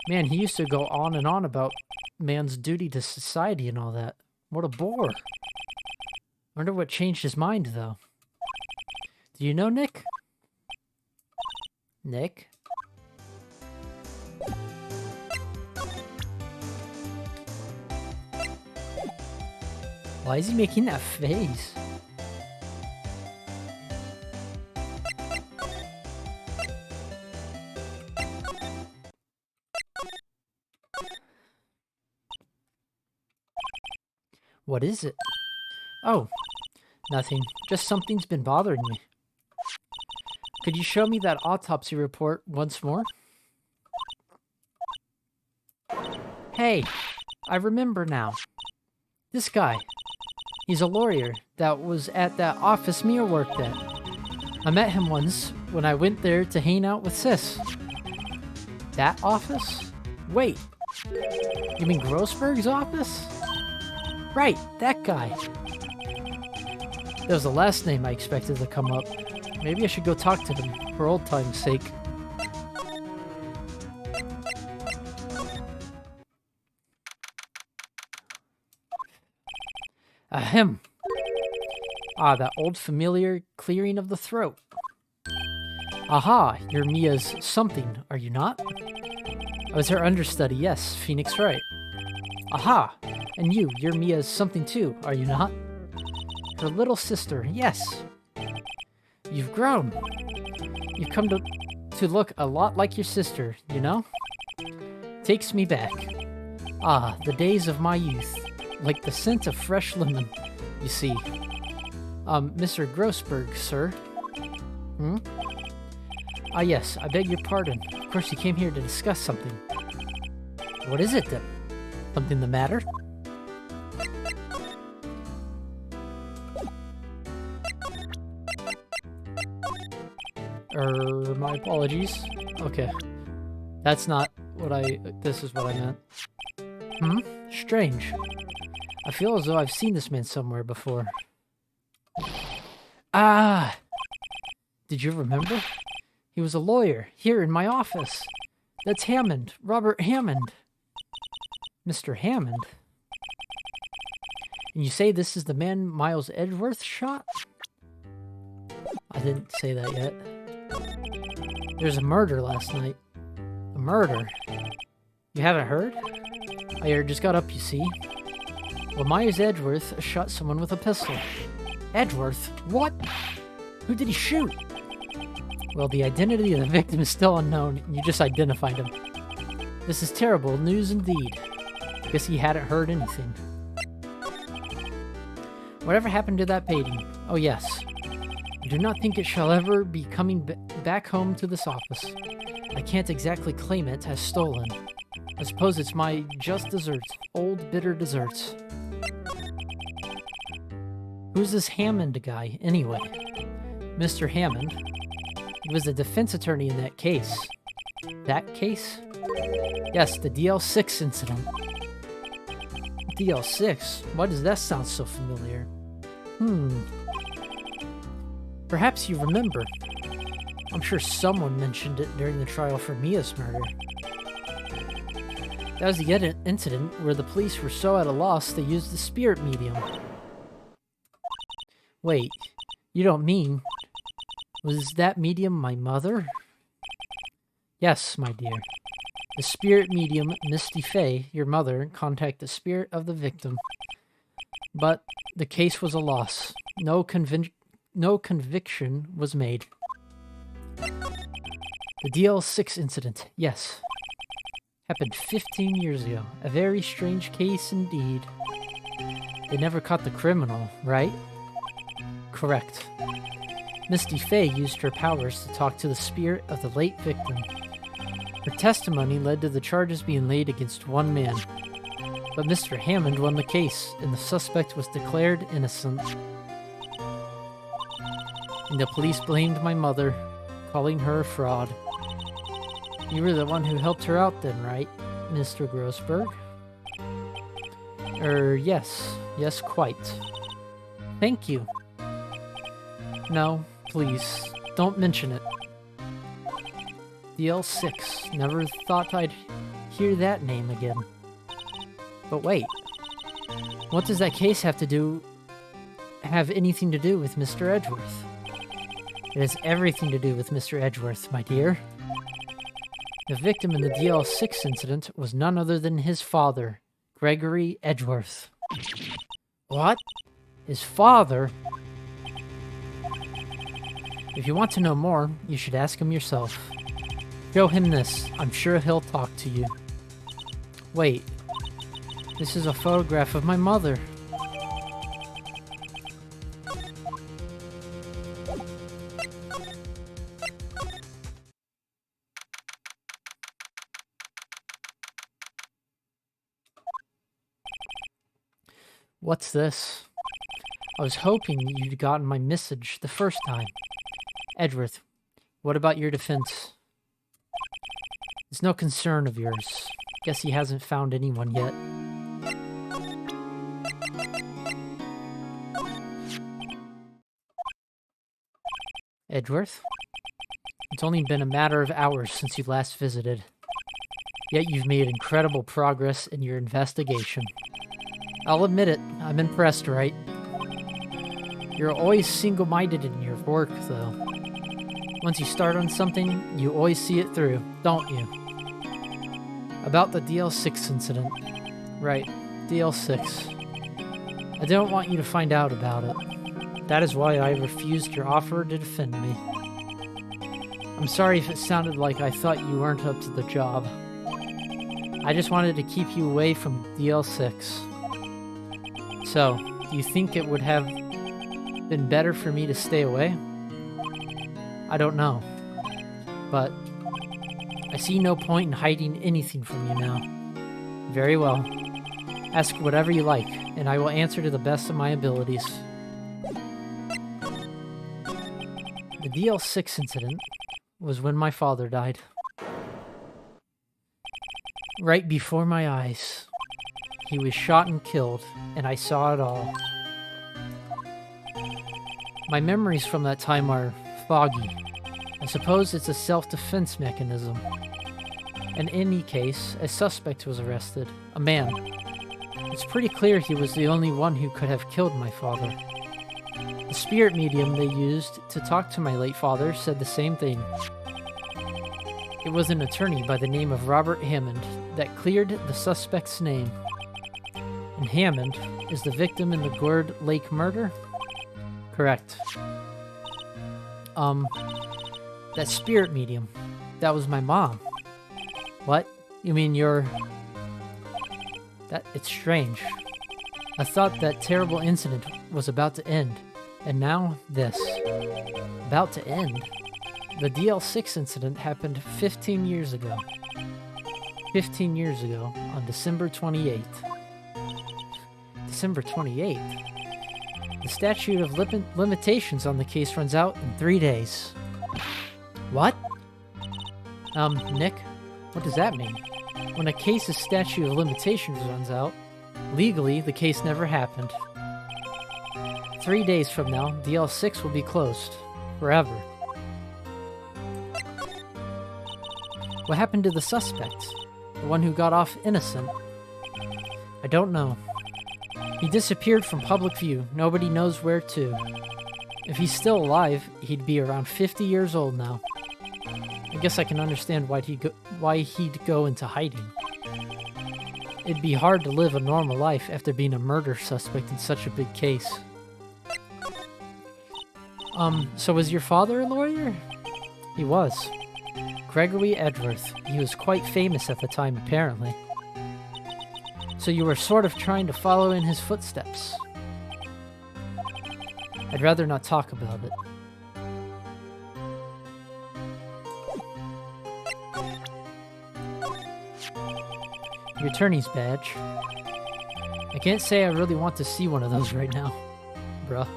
Man, he used to go on and on about man's duty to society and all that. What a bore. Wonder what changed his mind, though. Do you know Nick? Nick? Why is he making that face? What is it? Oh, nothing. Just something's been bothering me. Could you show me that autopsy report once more? Hey, I remember now. This guy. He's a lawyer that was at that office Mia worked at. I met him once when I went there to hang out with Sis. That office? Wait, you mean Grossberg's office? Right, that guy. That was the last name I expected to come up. Maybe I should go talk to him, for old time's sake. Ahem. Ah, that old familiar clearing of the throat. Aha, you're Mia's something, are you not? I was her understudy, yes, Phoenix Wright. Aha, and you're Mia's something too, are you not? Her little sister, yes. You've grown. You've come to look a lot like your sister, you know? Takes me back. Ah, the days of my youth. Like the scent of fresh lemon, you see. Mr. Grossberg, sir. Ah, yes, I beg your pardon. Of course, you came here to discuss something. What is it, then? Something the matter? My apologies. Okay. That's not what this is what I meant. Strange. I feel as though I've seen this man somewhere before. Ah! Did you remember? He was a lawyer here in my office. That's Hammond, Robert Hammond. Mr. Hammond? And you say this is the man Miles Edgeworth shot? I didn't say that yet. There's a murder last night. A murder? You haven't heard? I just got up, you see. Well, Miles Edgeworth shot someone with a pistol. Edgeworth? What? Who did he shoot? Well, the identity of the victim is still unknown, and you just identified him. This is terrible news indeed. Guess he hadn't heard anything. Whatever happened to that painting? Oh yes. I do not think it shall ever be coming back home to this office. I can't exactly claim it as stolen. I suppose it's my just desserts, old bitter desserts. Who's this Hammond guy, anyway? Mr. Hammond? He was the defense attorney in that case. That case? Yes, the DL6 incident. DL6? Why does that sound so familiar? Perhaps you remember. I'm sure someone mentioned it during the trial for Mia's murder. That was the incident where the police were so at a loss they used the spirit medium. Wait, you don't mean... Was that medium my mother? Yes, my dear. The spirit medium, Misty Fey, your mother, contacted the spirit of the victim. But the case was a loss. No conviction was made. The DL6 incident, yes. Happened 15 years ago. A very strange case indeed. They never caught the criminal, right? Correct. Misty Fey used her powers to talk to the spirit of the late victim. Her testimony led to the charges being laid against one man. But Mr. Hammond won the case, and the suspect was declared innocent. And the police blamed my mother, calling her a fraud. You were the one who helped her out then, right, Mr. Grossberg? Yes. Yes, quite. Thank you. No, please, don't mention it. DL6. Never thought I'd hear that name again. But wait. What does that case have anything to do with Mr. Edgeworth? It has everything to do with Mr. Edgeworth, my dear. The victim in the DL6 incident was none other than his father, Gregory Edgeworth. What? His father? If you want to know more, you should ask him yourself. Show him this. I'm sure he'll talk to you. Wait. This is a photograph of my mother. What's this? I was hoping you'd gotten my message the first time. Edgeworth, what about your defense? It's no concern of yours. Guess he hasn't found anyone yet. Edgeworth? It's only been a matter of hours since you last visited. Yet you've made incredible progress in your investigation. I'll admit it, I'm impressed, Wright. You're always single-minded in your work, though. Once you start on something, you always see it through, don't you? About the DL6 incident. Right, DL6. I don't want you to find out about it. That is why I refused your offer to defend me. I'm sorry if it sounded like I thought you weren't up to the job. I just wanted to keep you away from DL6. So, do you think it would have been better for me to stay away? I don't know. But I see no point in hiding anything from you now. Very well. Ask whatever you like, and I will answer to the best of my abilities. The DL6 incident was when my father died. Right before my eyes. He was shot and killed, and I saw it all. My memories from that time are Foggy. I suppose it's a self-defense mechanism. In any case, a suspect was arrested. A man. It's pretty clear he was the only one who could have killed my father. The spirit medium they used to talk to my late father said the same thing. It was an attorney by the name of Robert Hammond that cleared the suspect's name. And Hammond is the victim in the Gourd Lake murder? Correct. That spirit medium. That was my mom. What? You mean you're... It's strange. I thought that terrible incident was about to end. And now, this. About to end? The DL6 incident happened 15 years ago. 15 years ago, on December 28th. December 28th? The statute of limitations on the case runs out in 3 days. What? Nick, what does that mean? When a case's statute of limitations runs out, legally, the case never happened. 3 days from now, DL6 will be closed. Forever. What happened to the suspect? The one who got off innocent? I don't know. He disappeared from public view. Nobody knows where to. If he's still alive, he'd be around 50 years old now. I guess I can understand why he'd go into hiding. It'd be hard to live a normal life after being a murder suspect in such a big case. So was your father a lawyer? He was. Gregory Edgeworth. He was quite famous at the time, apparently. So you were sort of trying to follow in his footsteps. I'd rather not talk about it. Your attorney's badge. I can't say I really want to see one of those right now, bruh.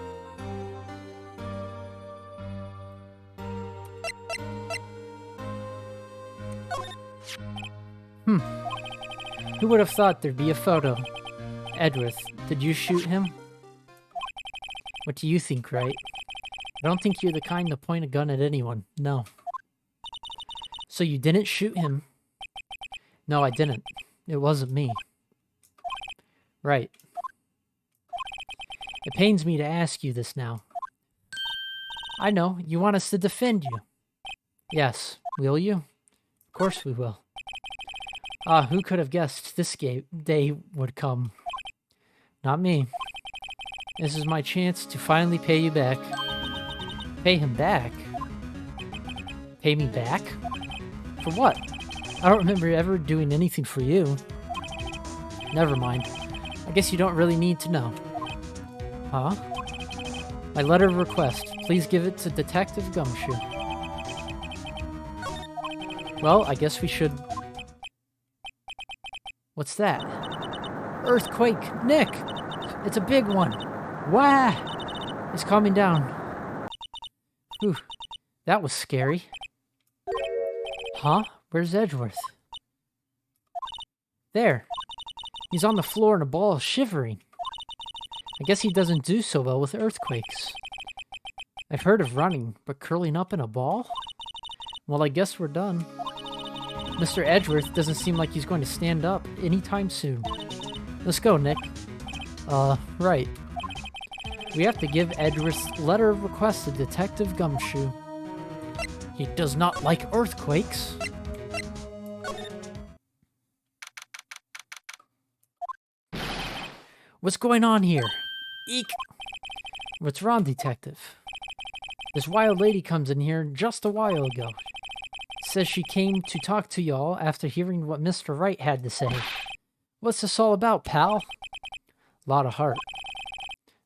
Who would have thought there'd be a photo? Edgeworth, did you shoot him? What do you think, Wright? I don't think you're the kind to point a gun at anyone. No. So you didn't shoot him? No, I didn't. It wasn't me. Right. It pains me to ask you this now. I know, you want us to defend you. Yes, will you? Of course we will. Ah, who could have guessed this day would come? Not me. This is my chance to finally pay you back. Pay him back? Pay me back? For what? I don't remember ever doing anything for you. Never mind. I guess you don't really need to know. Huh? My letter of request. Please give it to Detective Gumshoe. Well, I guess we should... What's that? Earthquake! Nick! It's a big one! Wah! It's calming down. Whew. That was scary. Huh? Where's Edgeworth? There. He's on the floor in a ball, shivering. I guess he doesn't do so well with earthquakes. I've heard of running, but curling up in a ball? Well, I guess we're done. Mr. Edgeworth doesn't seem like he's going to stand up anytime soon. Let's go, Nick. Right. We have to give Edgeworth's letter of request to Detective Gumshoe. He does not like earthquakes. What's going on here? Eek! What's wrong, Detective? This wild lady comes in here just a while ago. Says she came to talk to y'all after hearing what Mr. Wright had to say. What's this all about, pal? Lot of heart.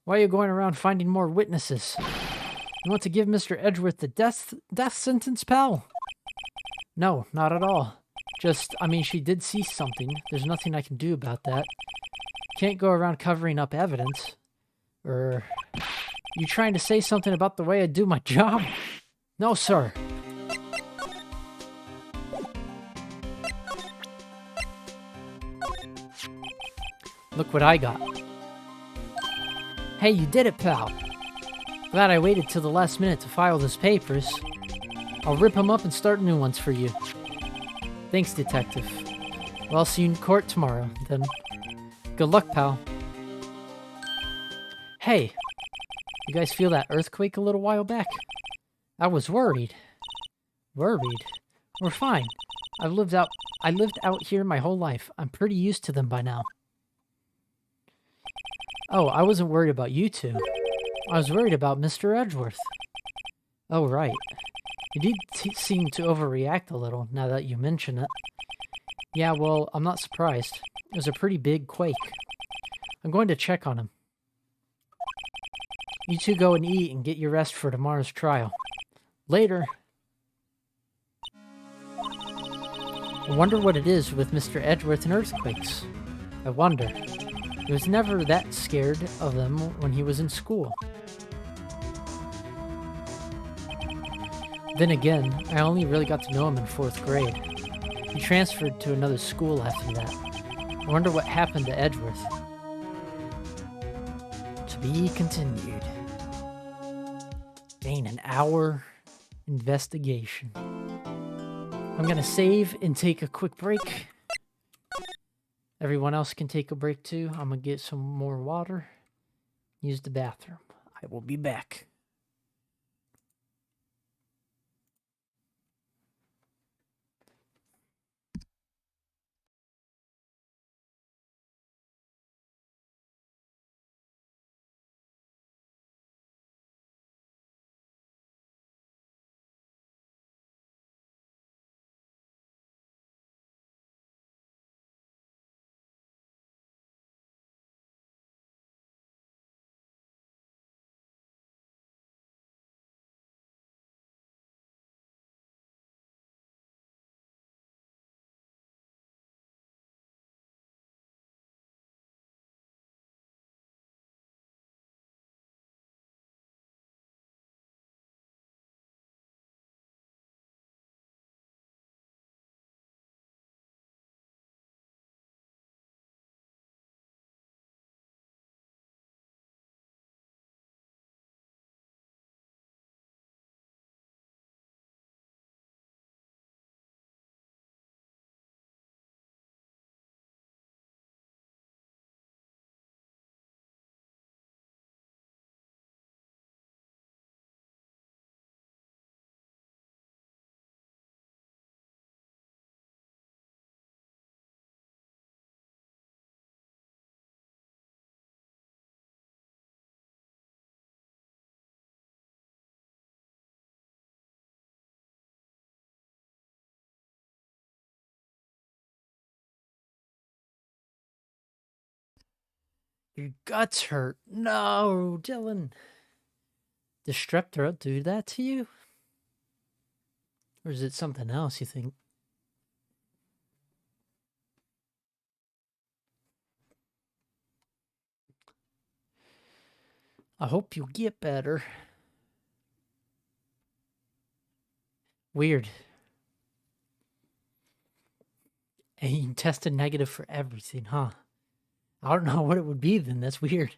Why are you going around finding more witnesses? You want to give Mr. Edgeworth the death sentence, pal? No, not at all. Just, I mean, she did see something. There's nothing I can do about that. Can't go around covering up evidence. You trying to say something about the way I do my job? No, sir. Look what I got. Hey, you did it, pal. Glad I waited till the last minute to file those papers. I'll rip them up and start new ones for you. Thanks, Detective. Well, I'll see you in court tomorrow, then. Good luck, pal. Hey, you guys feel that earthquake a little while back? I was worried. Worried? We're fine. I lived out here my whole life. I'm pretty used to them by now. Oh, I wasn't worried about you two. I was worried about Mr. Edgeworth. Oh, right. You did seem to overreact a little, now that you mention it. Yeah, well, I'm not surprised. It was a pretty big quake. I'm going to check on him. You two go and eat and get your rest for tomorrow's trial. Later. I wonder what it is with Mr. Edgeworth and earthquakes. I wonder. He was never that scared of them when he was in school. Then again, I only really got to know him in 4th grade. He transferred to another school after that. I wonder what happened to Edgeworth. To be continued. Dang, an hour investigation. I'm gonna save and take a quick break. Everyone else can take a break too. I'm gonna get some more water. Use the bathroom. I will be back. Your guts hurt. No, Dylan. Does strep throat do that to you? Or is it something else you think? I hope you'll get better. Weird. And you tested negative for everything, huh? I don't know what it would be then. That's weird.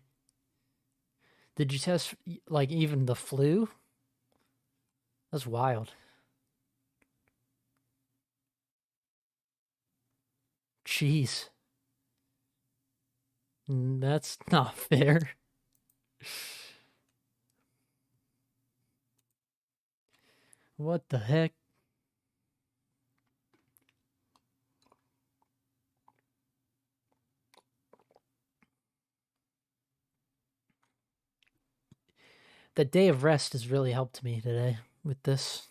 Did you test, like, even the flu? That's wild. Jeez. That's not fair. What the heck? The day of rest has really helped me today with this.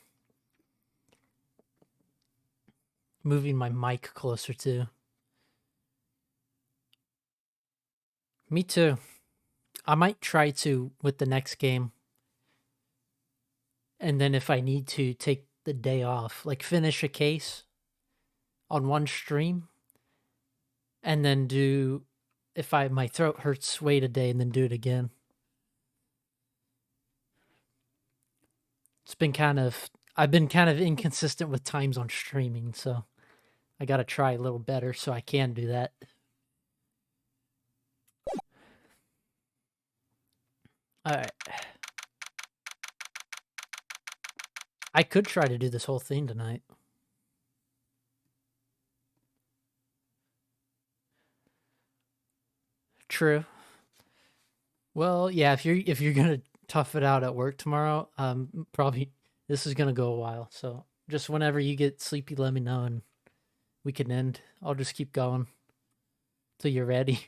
Moving my mic closer too. Me too. I might try to with the next game. And then if I need to take the day off, like finish a case on one stream and then do, if my throat hurts, wait a day and then do it again. I've been kind of inconsistent with times on streaming, so I gotta try a little better so I can do that. Alright. I could try to do this whole thing tonight. True. Well, yeah, if you're gonna tough it out at work tomorrow, probably this is gonna go a while. So just whenever you get sleepy, let me know and we can end. I'll just keep going till you're ready.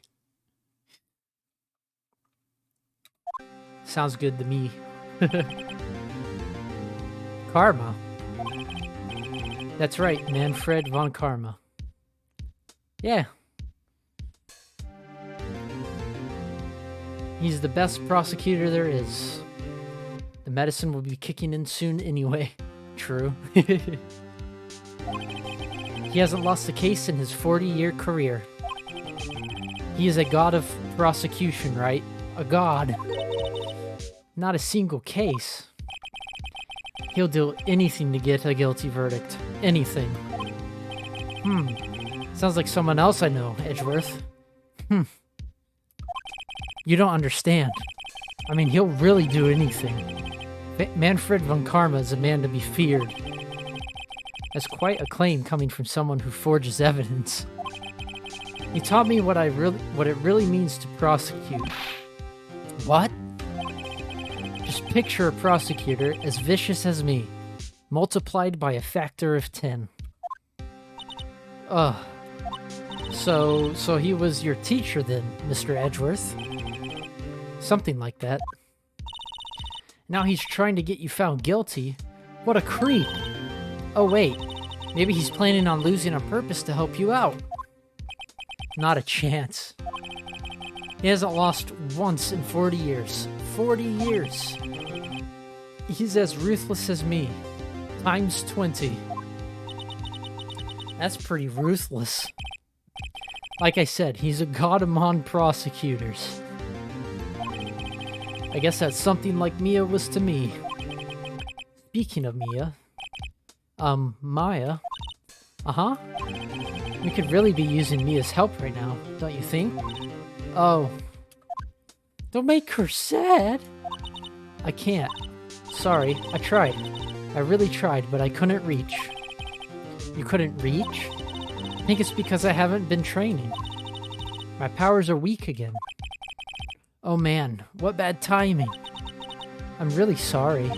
Sounds good to me. Karma. That's right, Manfred von Karma. Yeah. He's the best prosecutor there is. The medicine will be kicking in soon anyway. True. He hasn't lost a case in his 40-year career. He is a god of prosecution, right? A god. Not a single case. He'll do anything to get a guilty verdict. Anything. Sounds like someone else I know, Edgeworth. You don't understand. I mean, he'll really do anything. Manfred von Karma is a man to be feared. That's quite a claim coming from someone who forges evidence. He taught me what it really means to prosecute. What? Just picture a prosecutor as vicious as me, multiplied by a factor of 10. Ugh. So he was your teacher then, Mr. Edgeworth? Something like that. Now he's trying to get you found guilty? What a creep! Oh wait, maybe he's planning on losing on purpose to help you out. Not a chance. He hasn't lost once in 40 years. 40 years! He's as ruthless as me. Times 20. That's pretty ruthless. Like I said, he's a god among prosecutors. I guess that's something like Mia was to me. Speaking of Mia... Maya? Uh-huh? We could really be using Mia's help right now, don't you think? Oh. Don't make her sad! I can't. Sorry, I tried. I really tried, but I couldn't reach. You couldn't reach? I think it's because I haven't been training. My powers are weak again. Oh man, what bad timing. I'm really sorry.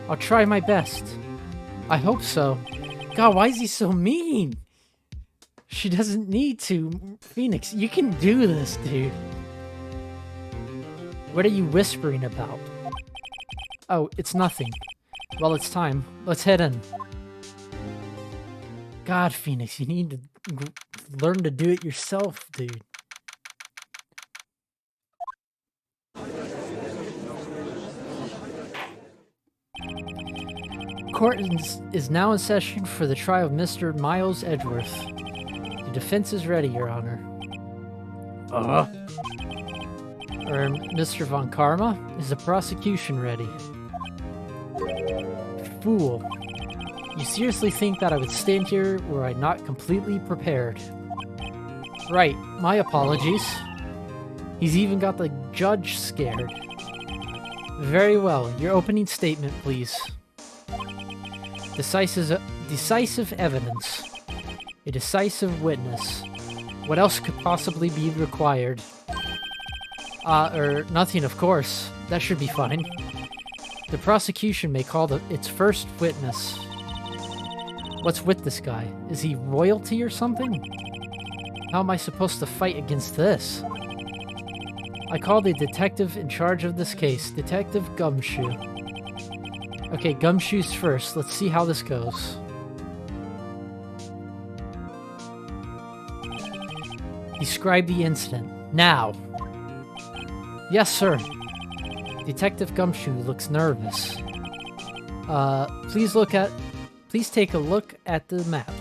I'll try my best. I hope so. God, why is he so mean? She doesn't need to. Phoenix, you can do this, dude. What are you whispering about? Oh, it's nothing. Well, it's time. Let's head in. God, Phoenix, you need to learn to do it yourself, dude. Court is now in session for the trial of Mr. Miles Edgeworth. The defense is ready, Your Honor. Or Mr. Von Karma? Is the prosecution ready? Fool. You seriously think that I would stand here were I not completely prepared? Right, my apologies. He's even got the judge scared. Very well, your opening statement, please. Decisive evidence. A decisive witness. What else could possibly be required? Nothing, of course. That should be fine. The prosecution may call its first witness. What's with this guy? Is he royalty or something? How am I supposed to fight against this? I call the detective in charge of this case, Detective Gumshoe. Okay, Gumshoe's first. Let's see how this goes. Describe the incident. Now. Yes, sir. Detective Gumshoe looks nervous. Please take a look at the map.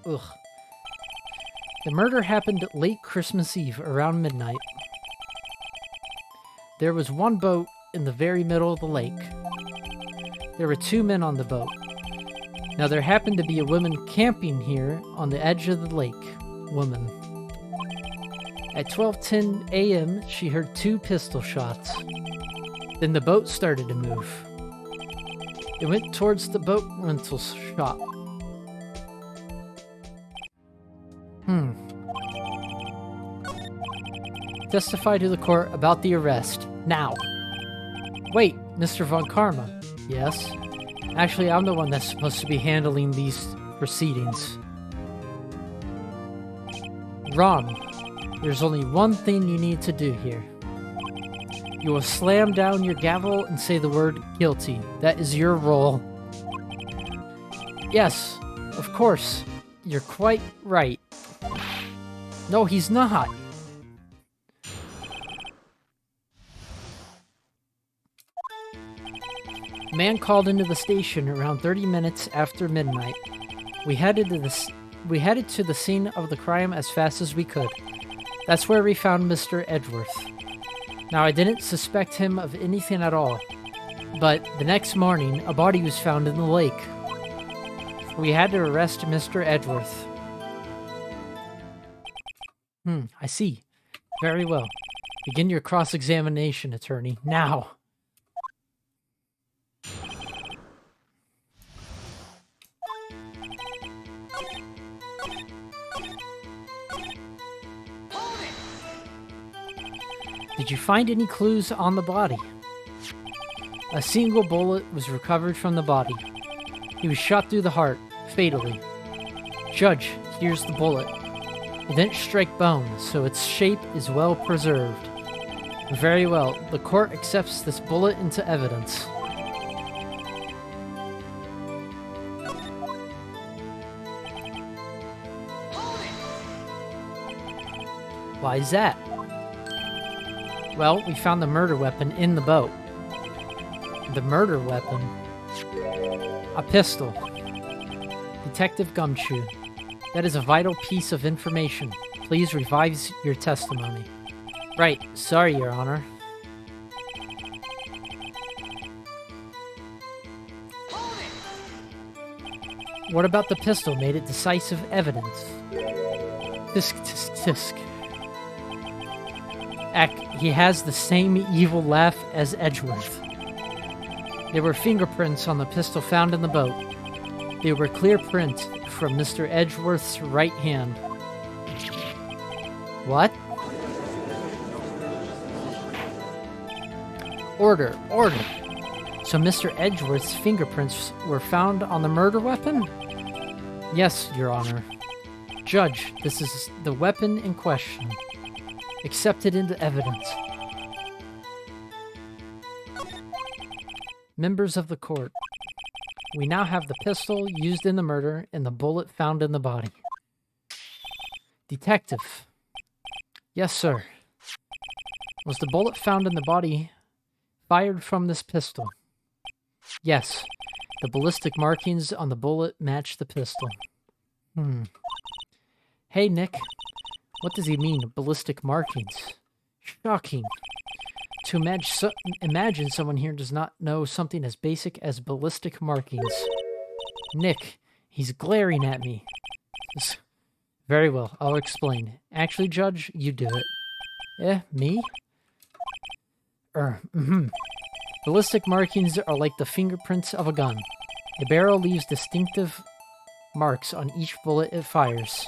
Ugh. The murder happened late Christmas Eve, around midnight. There was one boat in the very middle of the lake. There were 2 men on the boat. Now there happened to be a woman camping here on the edge of the lake. Woman. At 12:10 a.m., she heard 2 pistol shots. Then the boat started to move. It went towards the boat rental shop. Testify to the court about the arrest. Now. Wait, Mr. Von Karma. Yes? Actually, I'm the one that's supposed to be handling these proceedings. Wrong. There's only one thing you need to do here. You will slam down your gavel and say the word guilty. That is your role. Yes, of course. You're quite right. No, he's not. A man called into the station around 30 minutes after midnight. We headed to the scene of the crime as fast as we could. That's where we found Mr. Edgeworth. Now, I didn't suspect him of anything at all, but the next morning, a body was found in the lake. We had to arrest Mr. Edgeworth. I see. Very well. Begin your cross-examination, attorney. Now! Did you find any clues on the body? A single bullet was recovered from the body. He was shot through the heart, fatally. Judge, here's the bullet. It didn't strike bone, so its shape is well preserved. Very well. The court accepts this bullet into evidence. Why is that? Well, we found the murder weapon in the boat. The murder weapon? A pistol. Detective Gumshoe. That is a vital piece of information. Please revise your testimony. Right. Sorry, Your Honor. What about the pistol made it decisive evidence? Tisk, tisk, tisk. He has the same evil laugh as Edgeworth. There were fingerprints on the pistol found in the boat. They were clear prints from Mr. Edgeworth's right hand. What? Order, order. So Mr. Edgeworth's fingerprints were found on the murder weapon? Yes, Your Honor. Judge, this is the weapon in question. Accepted into evidence. Members of the court, we now have the pistol used in the murder and the bullet found in the body. Detective. Yes, sir. Was the bullet found in the body fired from this pistol? Yes. The ballistic markings on the bullet match the pistol. Hey, Nick. What does he mean, ballistic markings? Shocking. To imagine someone here does not know something as basic as ballistic markings. Nick, he's glaring at me. Very well, I'll explain. Actually, Judge, you do it. Me? Ballistic markings are like the fingerprints of a gun. A barrel leaves distinctive marks on each bullet it fires.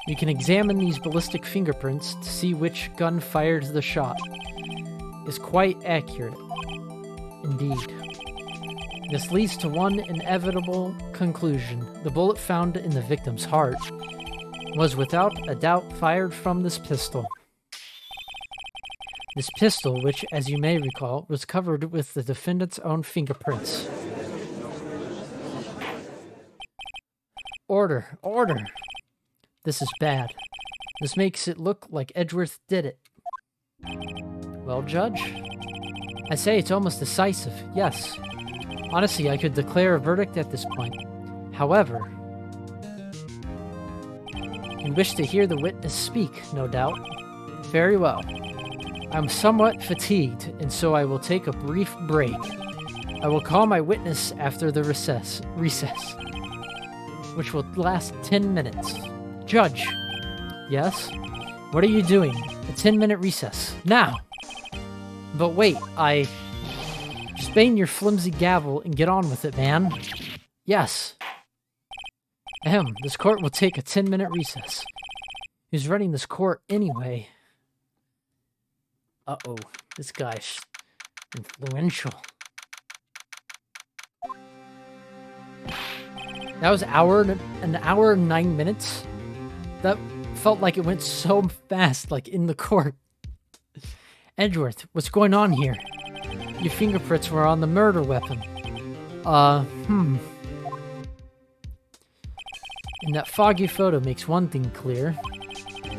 We can examine these ballistic fingerprints to see which gun fired the shot. It's quite accurate. Indeed. This leads to one inevitable conclusion. The bullet found in the victim's heart was without a doubt fired from this pistol. This pistol, which, as you may recall, was covered with the defendant's own fingerprints. Order! Order! This is bad. This makes it look like Edgeworth did it. Well, Judge? I say it's almost decisive, yes. Honestly, I could declare a verdict at this point. However, you wish to hear the witness speak, no doubt. Very well. I'm somewhat fatigued, and so I will take a brief break. I will call my witness after the recess, which will last 10 minutes. Judge! Yes? What are you doing? A 10-minute recess. Now! But wait, just Bang your flimsy gavel and get on with it, man. Yes. Ahem, this court will take a 10-minute recess. Who's running this court anyway? Uh-oh, this guy's influential. That was an hour and 9 minutes. That felt like it went so fast, like in the court. Edgeworth, what's going on here? Your fingerprints were on the murder weapon. And that foggy photo makes one thing clear.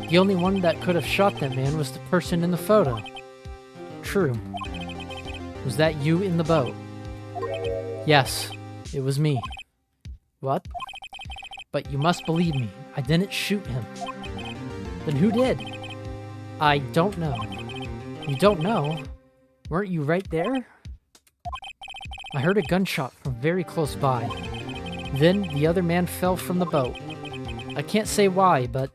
The only one that could have shot that man was the person in the photo. True. Was that you in the boat? Yes, it was me. What? But you must believe me. I didn't shoot him. Then who did? I don't know. You don't know? Weren't you right there? I heard a gunshot from very close by. Then the other man fell from the boat. I can't say why, but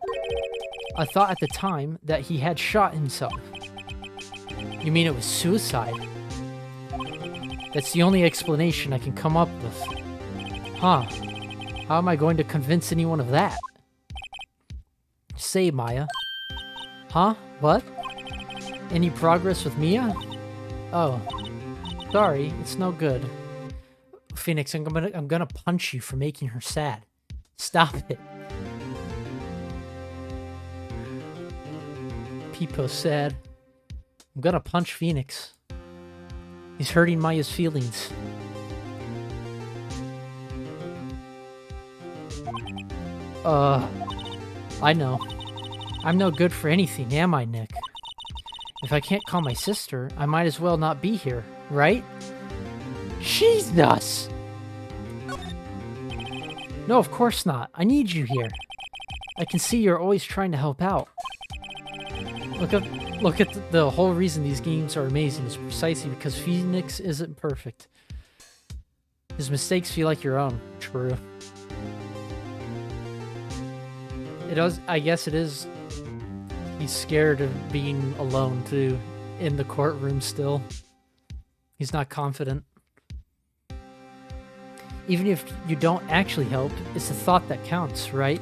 I thought at the time that he had shot himself. You mean it was suicide? That's the only explanation I can come up with. Huh. How am I going to convince anyone of that? Say, Maya. Huh? What? Any progress with Mia? Oh. Sorry, it's no good. Phoenix, I'm gonna punch you for making her sad. Stop it. Peepo's sad. I'm gonna punch Phoenix. He's hurting Maya's feelings. I know. I'm no good for anything, am I, Nick? If I can't call my sister, I might as well not be here, right? Jesus! No, of course not. I need you here. I can see you're always trying to help out. Look at the whole reason these games are amazing is precisely because Phoenix isn't perfect. His mistakes feel like your own. True. It does. I guess it is. He's scared of being alone too, in the courtroom still. He's not confident. Even if you don't actually help, it's the thought that counts, right?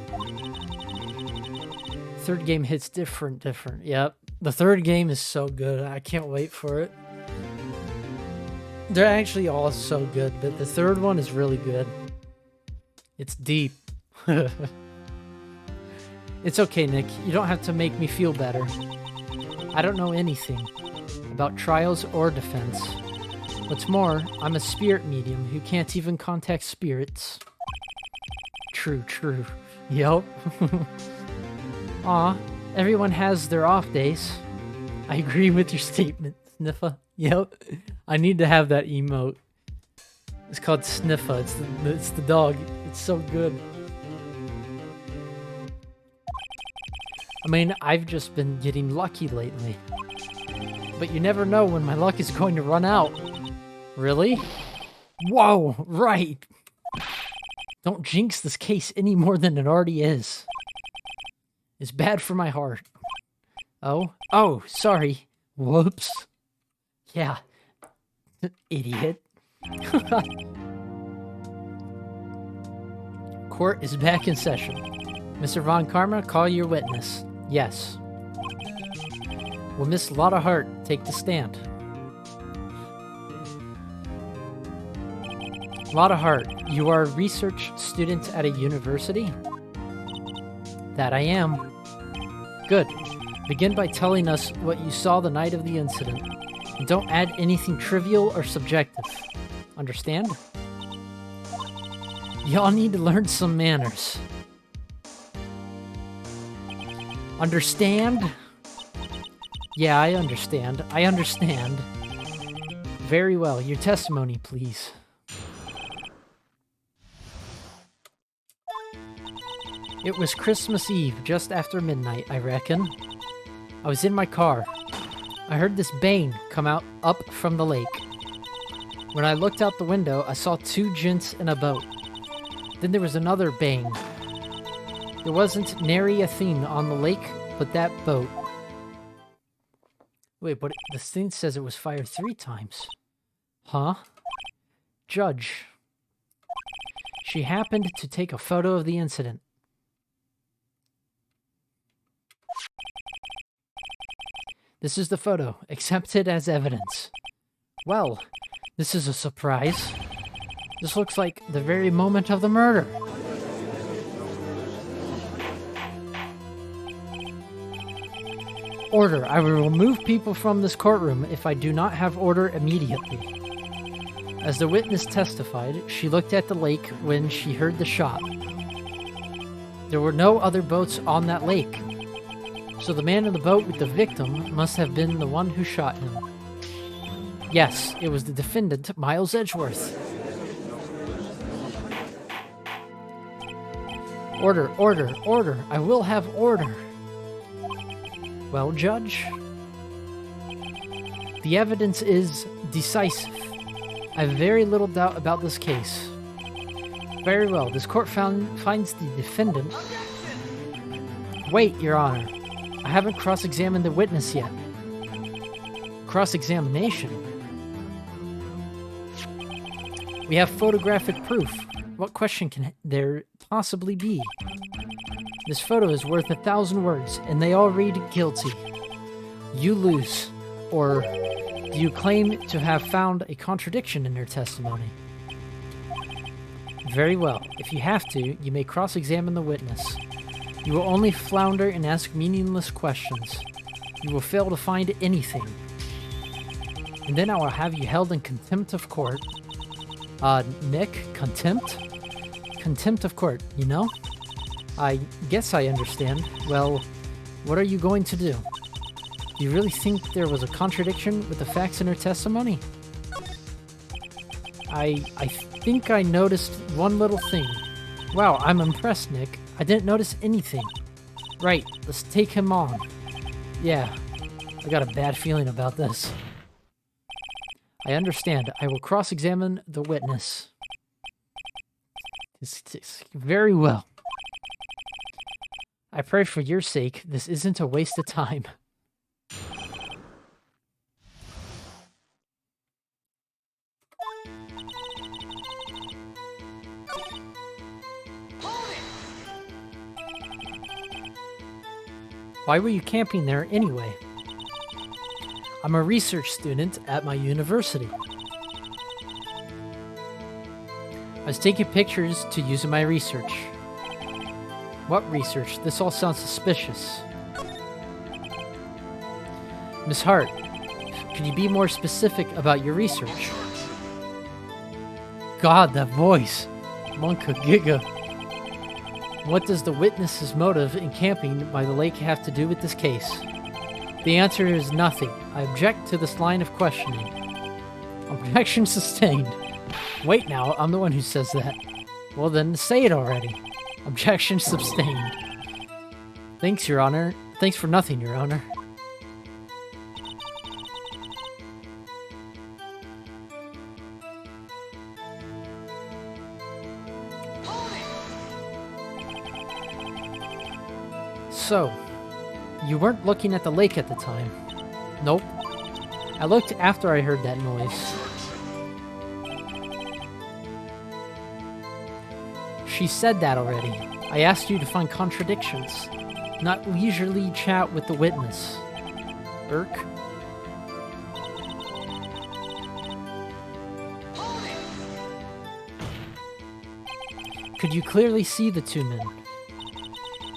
Third game hits different. Yep. The third game is so good. I can't wait for it. They're actually all so good, but the third one is really good. It's deep. It's okay, Nick. You don't have to make me feel better. I don't know anything about trials or defense. What's more, I'm a spirit medium who can't even contact spirits. True. Yep. Aw, everyone has their off days. I agree with your statement, Sniffa. Yep. I need to have that emote. It's called Sniffa. It's the dog. It's so good. I mean, I've just been getting lucky lately. But you never know when my luck is going to run out. Really? Whoa, right. Don't jinx this case any more than it already is. It's bad for my heart. Oh, sorry. Whoops. Yeah. Idiot. Court is back in session. Mr. Von Karma, call your witness. Yes. Will Miss Lotta Hart take the stand? Lotta Hart, you are a research student at a university? That I am. Good. Begin by telling us what you saw the night of the incident. And don't add anything trivial or subjective. Understand? Y'all need to learn some manners. Understand? Yeah, I understand. I understand. Very well. Your testimony, please. It was Christmas Eve, just after midnight, I reckon. I was in my car. I heard this bang come up from the lake. When I looked out the window, I saw two gents in a boat. Then there was another bang. There wasn't nary a thing on the lake but that boat. Wait, but this thing says it was fired 3 times. Huh? Judge. She happened to take a photo of the incident. This is the photo, accepted as evidence. Well, this is a surprise. This looks like the very moment of the murder. Order. I will remove people from this courtroom if I do not have order immediately. As the witness testified, she looked at the lake when she heard the shot. There were no other boats on that lake, so the man in the boat with the victim must have been the one who shot him. Yes, it was the defendant, Miles Edgeworth. Order, order, order. I will have order. Well, Judge, the evidence is decisive. I have very little doubt about this case. Very well, this court finds the defendant... Wait, Your Honor. I haven't cross-examined the witness yet. Cross-examination? We have photographic proof. What question can there possibly be? This photo is worth 1,000 words, and they all read guilty. You lose. Or do you claim to have found a contradiction in her testimony? Very well. If you have to, you may cross-examine the witness. You will only flounder and ask meaningless questions. You will fail to find anything. And then I will have you held in contempt of court. Nick? Contempt? Contempt of court, you know? I guess I understand. Well, what are you going to do? Do you really think there was a contradiction with the facts in her testimony? I think I noticed one little thing. Wow, I'm impressed, Nick. I didn't notice anything. Right, let's take him on. Yeah, I got a bad feeling about this. I understand. I will cross-examine the witness. Very well. I pray for your sake, this isn't a waste of time. Why were you camping there anyway? I'm a research student at my university. I was taking pictures to use in my research. What research? This all sounds suspicious. Miss Hart, can you be more specific about your research? God, that voice. Monka Giga. What does the witness's motive in camping by the lake have to do with this case? The answer is nothing. I object to this line of questioning. Objection sustained. Wait now, I'm the one who says that. Well then, say it already. Objection sustained. Thanks, Your Honor. Thanks for nothing, Your Honor. So, you weren't looking at the lake at the time? Nope. I looked after I heard that noise. She said that already. I asked you to find contradictions, not leisurely chat with the witness. Irk? Could you clearly see the two men?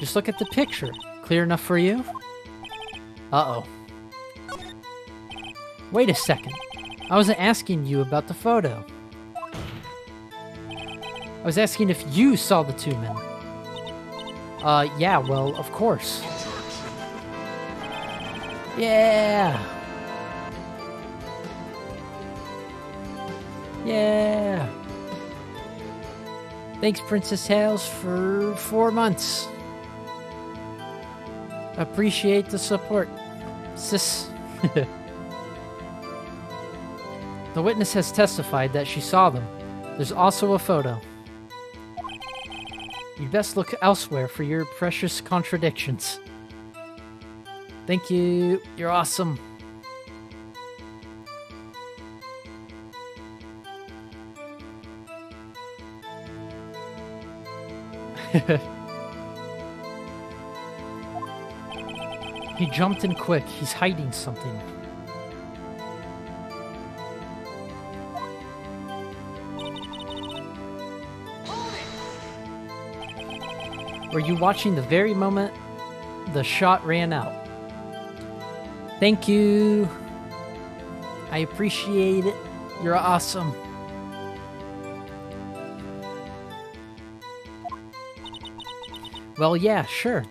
Just look at the picture. Clear enough for you? Uh-oh. Wait a second. I wasn't asking you about the photo. I was asking if you saw the two men. Yeah, well, of course. Yeah! Yeah! Thanks, Princess Hales, for 4 months. Appreciate the support, sis. The witness has testified that she saw them. There's also a photo. You'd best look elsewhere for your precious contradictions. Thank you. You're awesome. He jumped in quick. He's hiding something. Were you watching the very moment the shot ran out? Thank you. I appreciate it. You're awesome. Well, yeah, sure.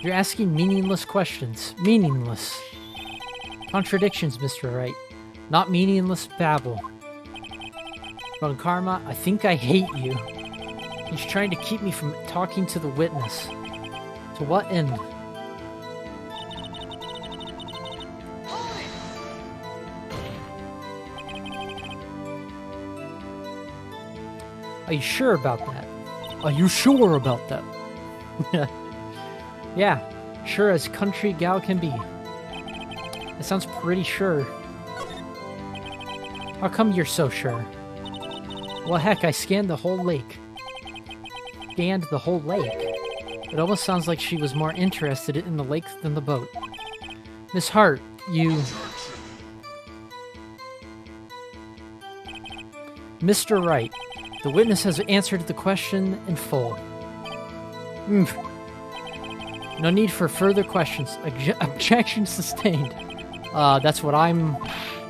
You're asking meaningless questions. Meaningless. Contradictions, Mr. Wright. Not meaningless babble. Von Karma, I think I hate you. He's trying to keep me from talking to the witness. To what end? Are you sure about that? Are you sure about that? Yeah, sure as country gal can be. That sounds pretty sure. How come you're so sure? Well, heck, I scanned the whole lake. Scanned the whole lake? It almost sounds like she was more interested in the lake than the boat. Miss Hart, you... Mr. Wright, the witness has answered the question in full. No need for further questions. Objection sustained. That's what I'm...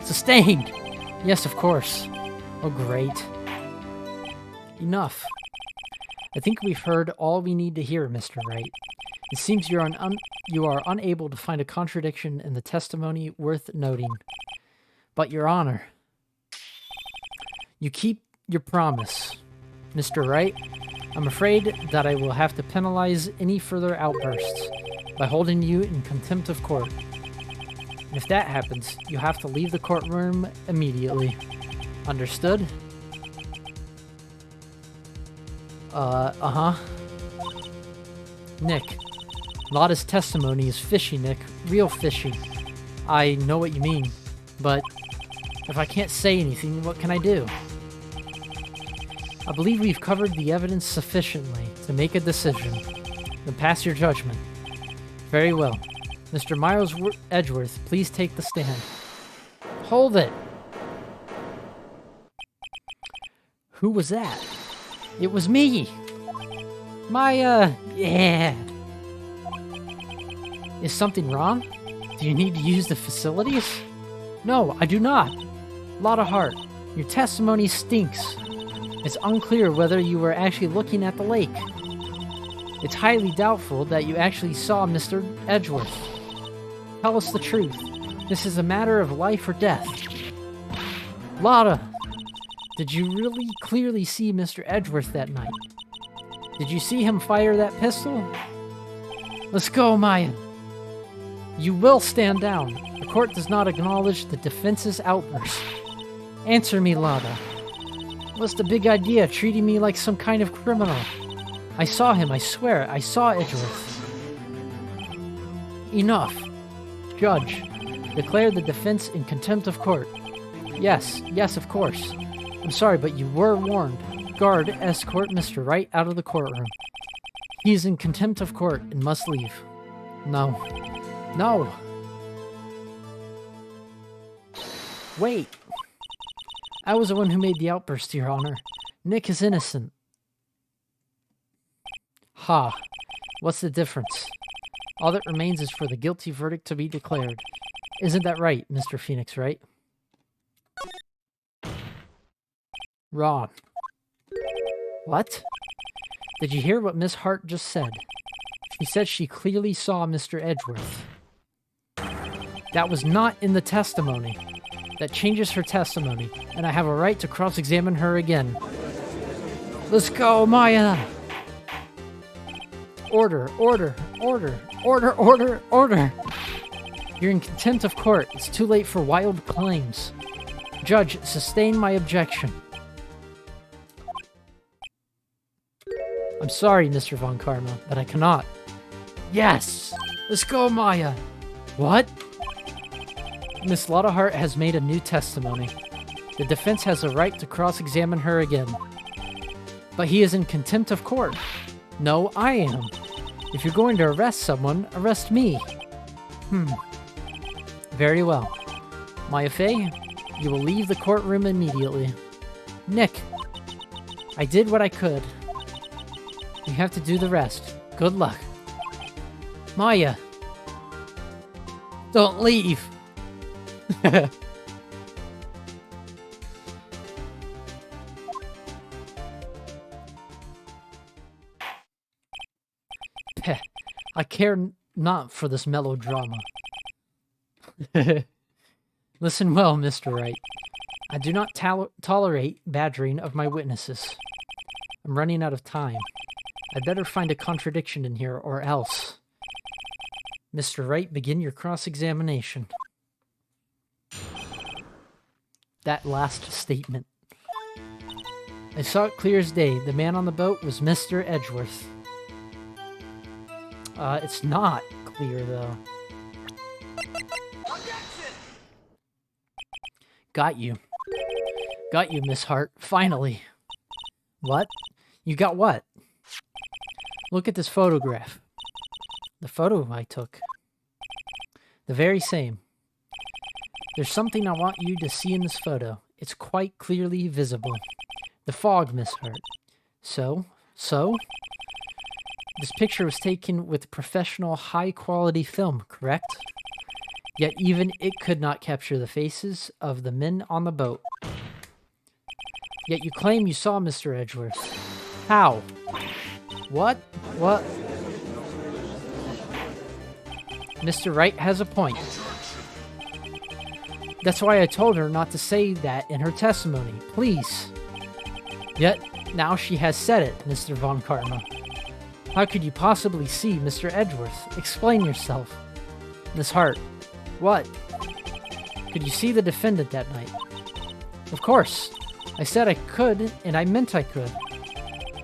Sustained! Yes, of course. Oh, great. Enough. I think we've heard all we need to hear, Mr. Wright. It seems you are unable to find a contradiction in the testimony worth noting. But, Your Honor, you keep your promise. Mr. Wright, I'm afraid that I will have to penalize any further outbursts by holding you in contempt of court. And if that happens, you have to leave the courtroom immediately. Understood? Uh-huh. Nick, Lotta's testimony is fishy, Nick. Real fishy. I know what you mean, but if I can't say anything, what can I do? I believe we've covered the evidence sufficiently to make a decision. Then pass your judgment. Very well. Mr. Miles Edgeworth, please take the stand. Hold it! Who was that? It was me! Yeah! Is something wrong? Do you need to use the facilities? No, I do not. Lotta Hart, your testimony stinks. It's unclear whether you were actually looking at the lake. It's highly doubtful that you actually saw Mr. Edgeworth. Tell us the truth. This is a matter of life or death. Lotta, did you really clearly see Mr. Edgeworth that night? Did you see him fire that pistol? Let's go, Maya. You will stand down. The court does not acknowledge the defense's outburst. Answer me, Lotta. What's the big idea, treating me like some kind of criminal? I saw him, I swear. I saw Edgeworth. Enough. Judge, declare the defense in contempt of court. Yes, of course. I'm sorry, but you were warned. Guard, escort Mr. Wright out of the courtroom. He is in contempt of court and must leave. No. No! Wait! I was the one who made the outburst, Your Honor. Nick is innocent. Ha. What's the difference? All that remains is for the guilty verdict to be declared. Isn't that right, Mr. Phoenix, right? Wrong. What? Did you hear what Miss Hart just said? She said she clearly saw Mr. Edgeworth. That was not in the testimony. That changes her testimony, and I have a right to cross-examine her again. Let's go, Maya! Order, order, order, order, order, order! You're in contempt of court. It's too late for wild claims. Judge, sustain my objection. I'm sorry, Mr. Von Karma, but I cannot. Yes! Let's go, Maya! What? Miss Lotta Hart has made a new testimony. The defense has a right to cross-examine her again. But he is in contempt of court. No, I am. If you're going to arrest someone, arrest me. Very well. Maya Fey, you will leave the courtroom immediately. Nick, I did what I could. You have to do the rest. Good luck. Maya, don't leave. Peh, I care not for this melodrama. Listen well, Mr. Wright. I do not tolerate badgering of my witnesses. I'm running out of time. I'd better find a contradiction in here, or else. Mr. Wright, begin your cross-examination. That last statement. I saw it clear as day. The man on the boat was Mr. Edgeworth. It's not clear, though. Got you. Got you, Miss Hart. Finally. What? You got what? Look at this photograph. The photo I took. The very same. There's something I want you to see in this photo. It's quite clearly visible. The fog, Miss Hart. So? This picture was taken with professional, high-quality film, correct? Yet even it could not capture the faces of the men on the boat. Yet you claim you saw Mr. Edgeworth. How? What? What? Mr. Wright has a point. That's why I told her not to say that in her testimony. Please. Yet, now she has said it, Mr. Von Karma. How could you possibly see Mr. Edgeworth? Explain yourself. Miss Hart. What? Could you see the defendant that night? Of course. I said I could, and I meant I could.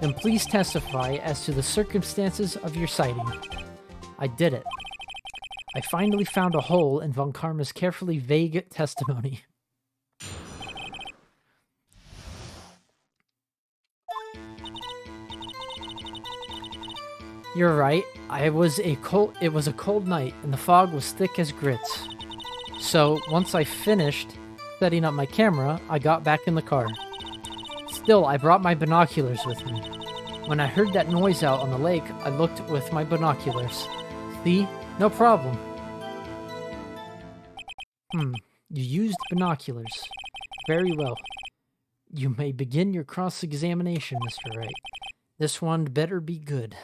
Then please testify as to the circumstances of your sighting. I did it. I finally found a hole in Von Karma's carefully vague testimony. You're right. It was a cold night, and the fog was thick as grits. So, once I finished setting up my camera, I got back in the car. Still, I brought my binoculars with me. When I heard that noise out on the lake, I looked with my binoculars. See? No problem. You used binoculars. Very well. You may begin your cross-examination, Mr. Wright. This one better be good.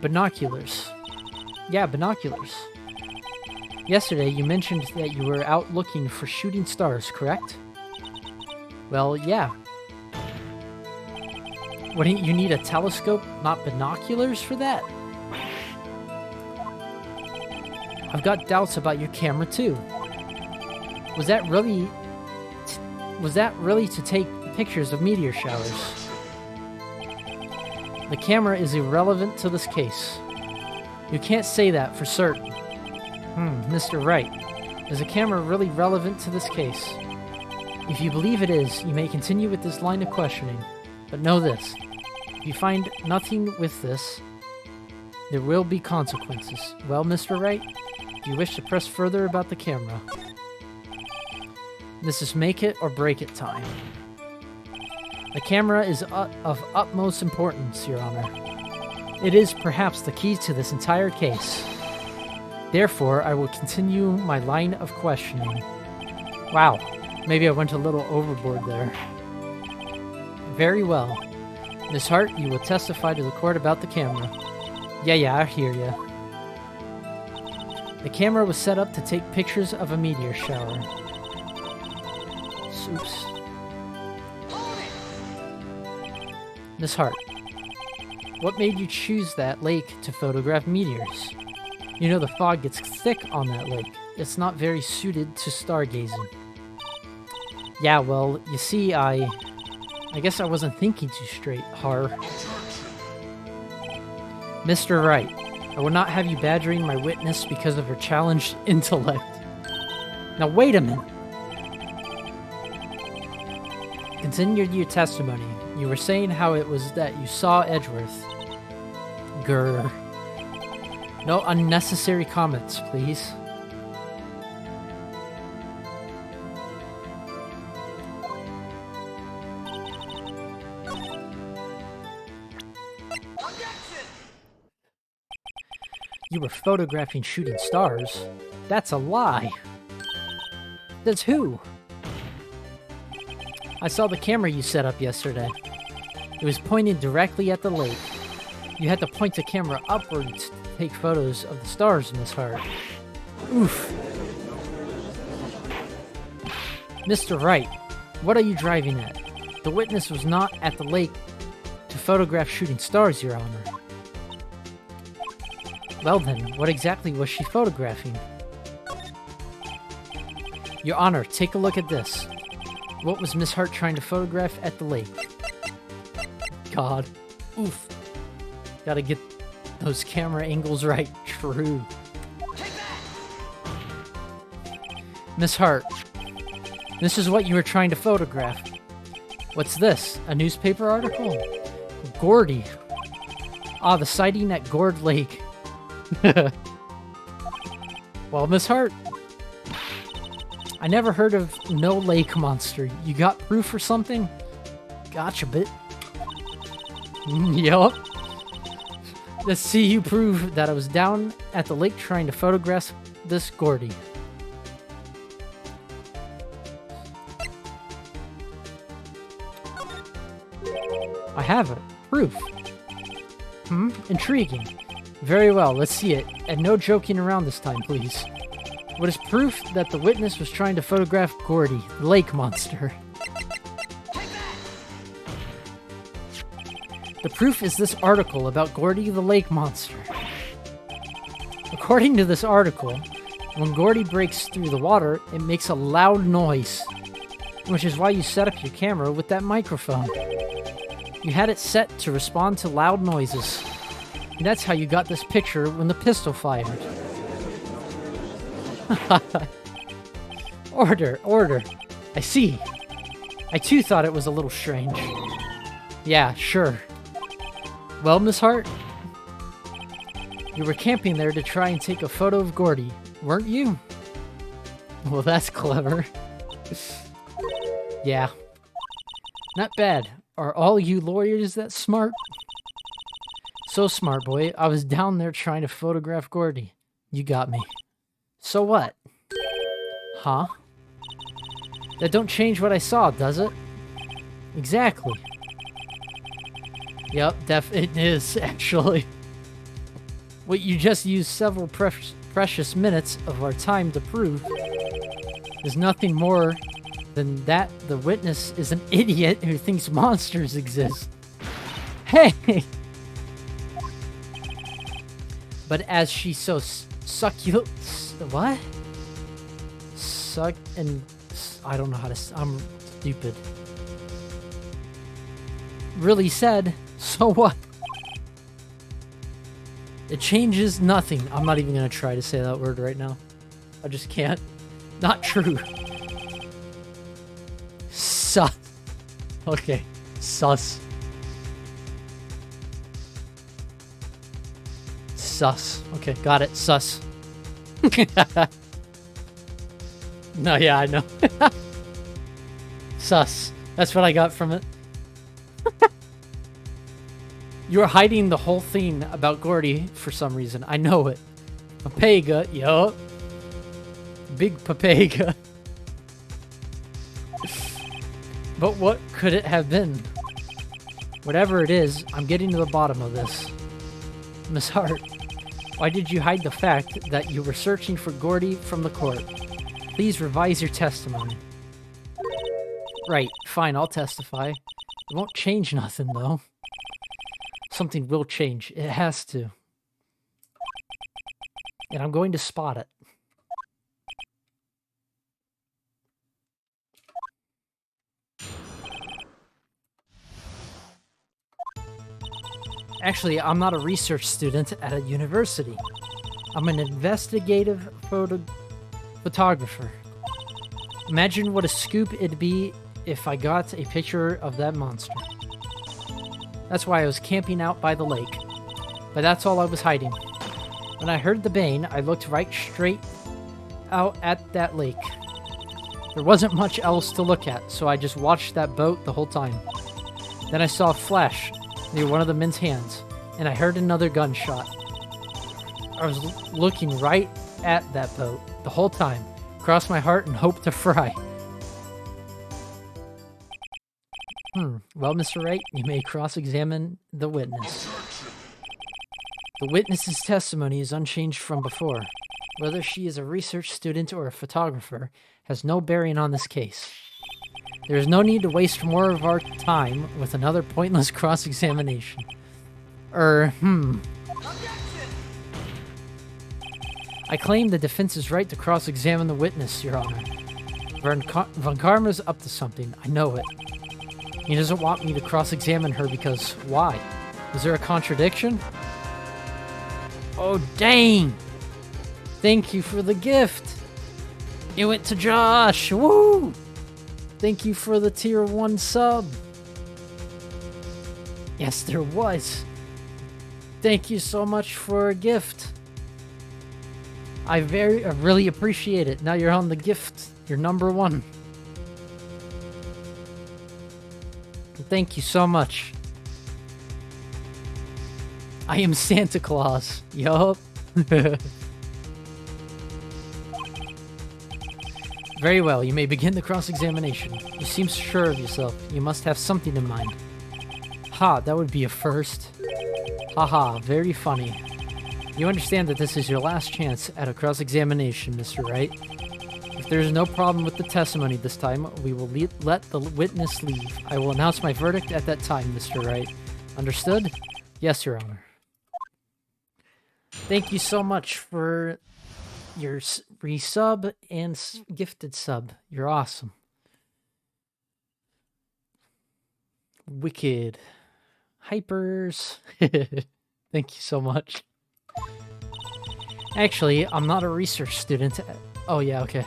Binoculars. Yeah, binoculars. Yesterday, you mentioned that you were out looking for shooting stars, correct? Well, yeah. Wouldn't you need a telescope, not binoculars, for that? I've got doubts about your camera, too. Was that really to take pictures of meteor showers? The camera is irrelevant to this case. You can't say that for certain. Mr. Wright, is the camera really relevant to this case? If you believe it is, you may continue with this line of questioning. But know this, if you find nothing with this, there will be consequences. Well, Mr. Wright, do you wish to press further about the camera? This is make it or break it time. The camera is of utmost importance, Your Honor. It is perhaps the key to this entire case. Therefore, I will continue my line of questioning. Wow, maybe I went a little overboard there. Very well. Miss Hart, you will testify to the court about the camera. Yeah, I hear ya. The camera was set up to take pictures of a meteor shower. Oops. Miss Hart, what made you choose that lake to photograph meteors? You know the fog gets thick on that lake. It's not very suited to stargazing. Yeah, well, you see, I guess I wasn't thinking too straight, Har. Mr. Wright, I will not have you badgering my witness because of her challenged intellect. Now wait a minute. Continue your testimony. You were saying how it was that you saw Edgeworth. Grr. No unnecessary comments, please. You were photographing shooting stars? That's a lie. That's who? I saw the camera you set up yesterday. It was pointed directly at the lake. You had to point the camera upwards to take photos of the stars, Miss Hart. Oof. Mr. Wright, what are you driving at? The witness was not at the lake to photograph shooting stars, Your Honor. Well then, what exactly was she photographing? Your Honor, take a look at this. What was Miss Hart trying to photograph at the lake? God. Oof. Gotta get those camera angles right. True. Miss Hart, this is what you were trying to photograph. What's this? A newspaper article? Gordy. Ah, the sighting at Gord Lake. Well, Miss Hart, I never heard of no lake monster. You got proof or something? Gotcha, bit. Yup. Let's see you prove that I was down at the lake trying to photograph this Gordy. I have it. Proof. Intriguing. Very well, let's see it. And no joking around this time, please. What is proof that the witness was trying to photograph Gordy, the lake monster? The proof is this article about Gordy the lake monster. According to this article, when Gordy breaks through the water, it makes a loud noise, which is why you set up your camera with that microphone. You had it set to respond to loud noises. And that's how you got this picture when the pistol fired. Order. I see. I too thought it was a little strange. Yeah, sure. Well, Miss Hart, you were camping there to try and take a photo of Gordy, weren't you? Well, that's clever. Yeah. Not bad. Are all you lawyers that smart? So smart, boy. I was down there trying to photograph Gordy. You got me. So what? Huh? That don't change what I saw, does it? Exactly. Yep, it is, actually. What you just used several precious minutes of our time to prove is nothing more than that the witness is an idiot who thinks monsters exist. Hey! But as she's so succulent... What? I don't know how to... I'm stupid. Really said, so what? It changes nothing. I'm not even going to try to say that word right now. I just can't. Not true. Sus. Okay. Sus. Sus. Okay, got it. Sus. No, yeah, I know. Sus. That's what I got from it. You were hiding the whole thing about Gordy for some reason. I know it. Papega, yup. Big Papega. But what could it have been? Whatever it is, I'm getting to the bottom of this. Miss Hart, why did you hide the fact that you were searching for Gordy from the court? Please revise your testimony. Right, fine, I'll testify. It won't change nothing, though. Something will change. It has to. And I'm going to spot it. Actually, I'm not a research student at a university. I'm an investigative photographer. Imagine what a scoop it'd be if I got a picture of that monster. That's why I was camping out by the lake. But that's all I was hiding. When I heard the bane, I looked right straight out at that lake. There wasn't much else to look at, so I just watched that boat the whole time. Then I saw a flash near one of the men's hands, and I heard another gunshot. I was looking right at that boat the whole time, crossed my heart and hoped to fry. Well, Mr. Wright, you may cross-examine the witness. The witness's testimony is unchanged from before. Whether she is a research student or a photographer has no bearing on this case. There is no need to waste more of our time with another pointless cross-examination. I claim the defense's right to cross-examine the witness, Your Honor. Von Karma's up to something. I know it. He doesn't want me to cross-examine her because why? Is there a contradiction? Oh, dang! Thank you for the gift! It went to Josh! Woo! Thank you for the tier 1 sub. Yes, there was. Thank you so much for a gift. I really appreciate it. Now you're on the gift. You're number 1. Thank you so much. I am Santa Claus. Yup. Very well, you may begin the cross-examination. You seem sure of yourself. You must have something in mind. Ha, that would be a first. Haha, very funny. You understand that this is your last chance at a cross-examination, Mr. Wright. If there is no problem with the testimony this time, we will let the witness leave. I will announce my verdict at that time, Mr. Wright. Understood? Yes, Your Honor. Thank you so much for your resub and gifted sub. You're awesome. Wicked. Hypers. Thank you so much. Actually, I'm not a research student. Oh, yeah, okay.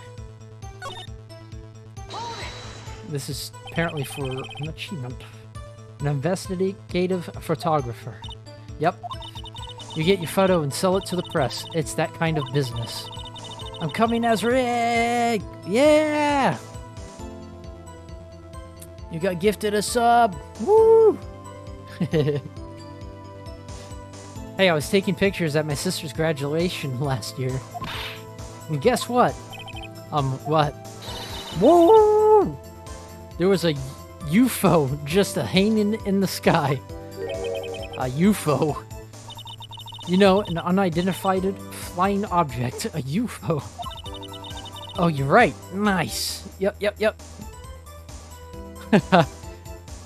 This is apparently for an achievement. An investigative photographer. Yep. You get your photo and sell it to the press. It's that kind of business. I'm coming as Rick! Yeah! You got gifted a sub! Woo! Hey, I was taking pictures at my sister's graduation last year. And guess what? What? Woo! There was a UFO just hanging in the sky. A UFO. You know, an unidentified flying object. A UFO. Oh, you're right. Nice. Yep.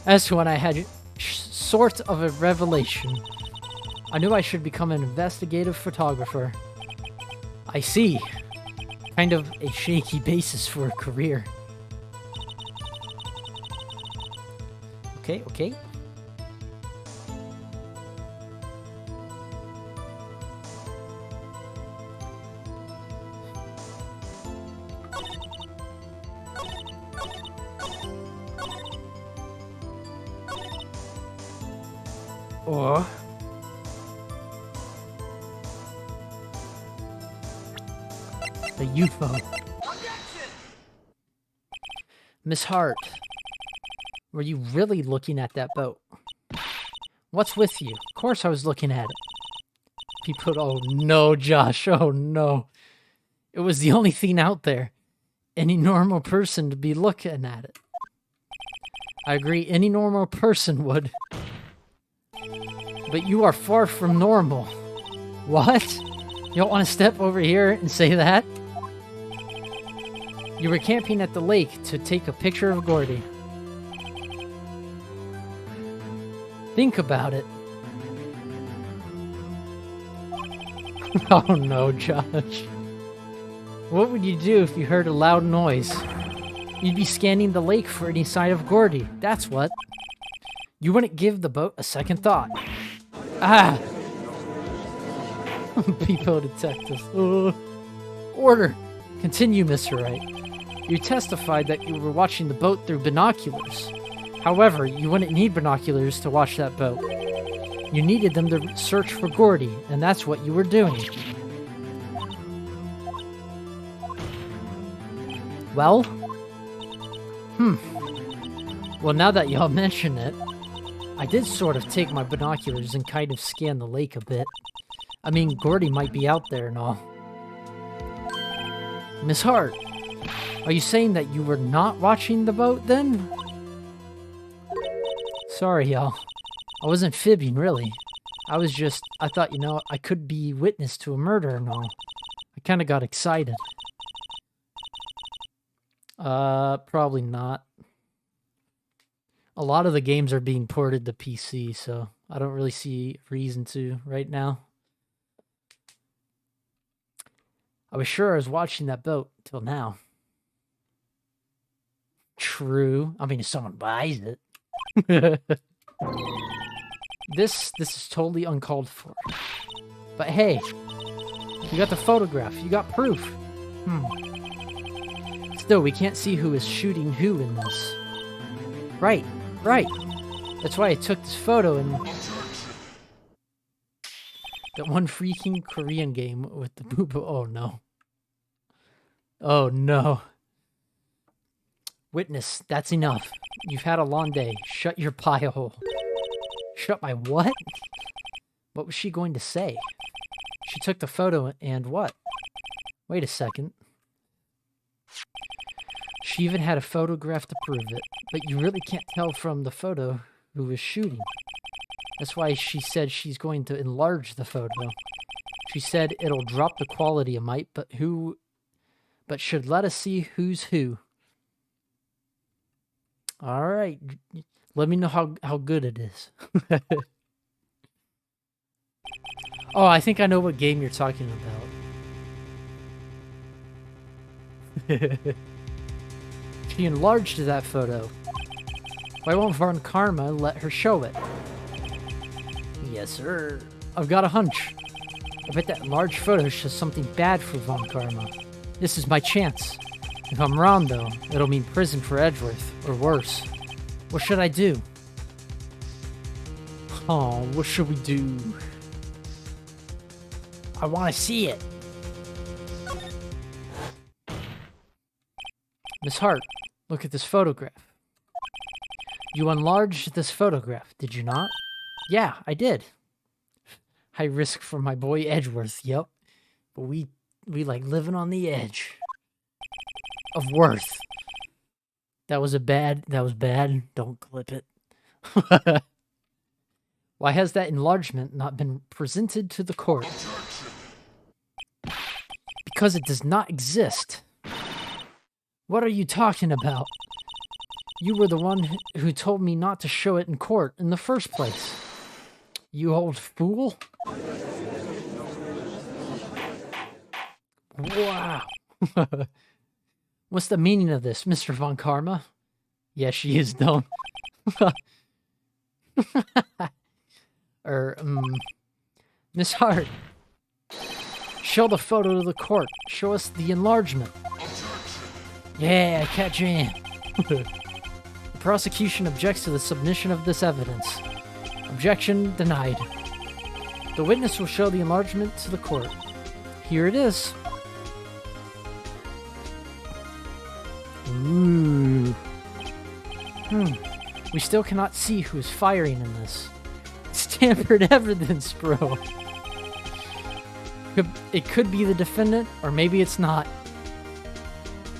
That's when I had sort of a revelation. I knew I should become an investigative photographer. I see. Kind of a shaky basis for a career. Okay. Or the UFO. Miss Hart, were you really looking at that boat? What's with you? Of course I was looking at it. People, oh no, Josh, oh no. It was the only thing out there. Any normal person to be looking at it. I agree, any normal person would. But you are far from normal. What? You don't want to step over here and say that? You were camping at the lake to take a picture of Gordy. Think about it. Oh no, Josh. What would you do if you heard a loud noise? You'd be scanning the lake for any sign of Gordy. That's what. You wouldn't give the boat a second thought. Ah! Peepo detective. Order! Continue, Mr. Wright. You testified that you were watching the boat through binoculars. However, you wouldn't need binoculars to watch that boat. You needed them to search for Gordy, and that's what you were doing. Well? Well, now that y'all mention it, I did sort of take my binoculars and kind of scan the lake a bit. I mean, Gordy might be out there and all. Miss Hart, are you saying that you were not watching the boat then? Sorry, y'all. I wasn't fibbing, really. I thought, I could be witness to a murder and all. I kind of got excited. Probably not. A lot of the games are being ported to PC, so I don't really see a reason to right now. I was sure I was watching that boat till now. True. I mean, if someone buys it. This is totally uncalled for. But hey, you got the photograph. You got proof. Still, we can't see who is shooting who in this. Right. That's why I took this photo and... That one freaking Korean game with the boo-boo. Oh, no. Oh, no. Witness, that's enough. You've had a long day. Shut your pie hole. Shut my what? What was she going to say? She took the photo and what? Wait a second. She even had a photograph to prove it, but you really can't tell from the photo who was shooting. That's why she said she's going to enlarge the photo. She said it'll drop the quality a mite, but should let us see who's who. All right. Let me know how good it is. Oh, I think I know what game you're talking about. She enlarged that photo. Why won't Von Karma let her show it? Yes, sir. I've got a hunch. I bet that enlarged photo shows something bad for Von Karma. This is my chance. If I'm wrong, though, it'll mean prison for Edgeworth, or worse. What should I do? Oh, what should we do? I want to see it. Miss Hart, look at this photograph. You enlarged this photograph, did you not? Yeah, I did. High risk for my boy Edgeworth, yep. But we like living on the edge of worth. That was bad. Don't clip it. Why has that enlargement not been presented to the court? Because it does not exist. What are you talking about? You were the one who told me not to show it in court in the first place. You old fool. Wow. What's the meaning of this, Mr. Von Karma? Yeah, she is dumb. Miss Hart. Show the photo to the court. Show us the enlargement. Yeah, catch in. The prosecution objects to the submission of this evidence. Objection denied. The witness will show the enlargement to the court. Here it is. Ooh. We still cannot see who is firing in this. It's tampered evidence, bro. It could be the defendant, or maybe it's not.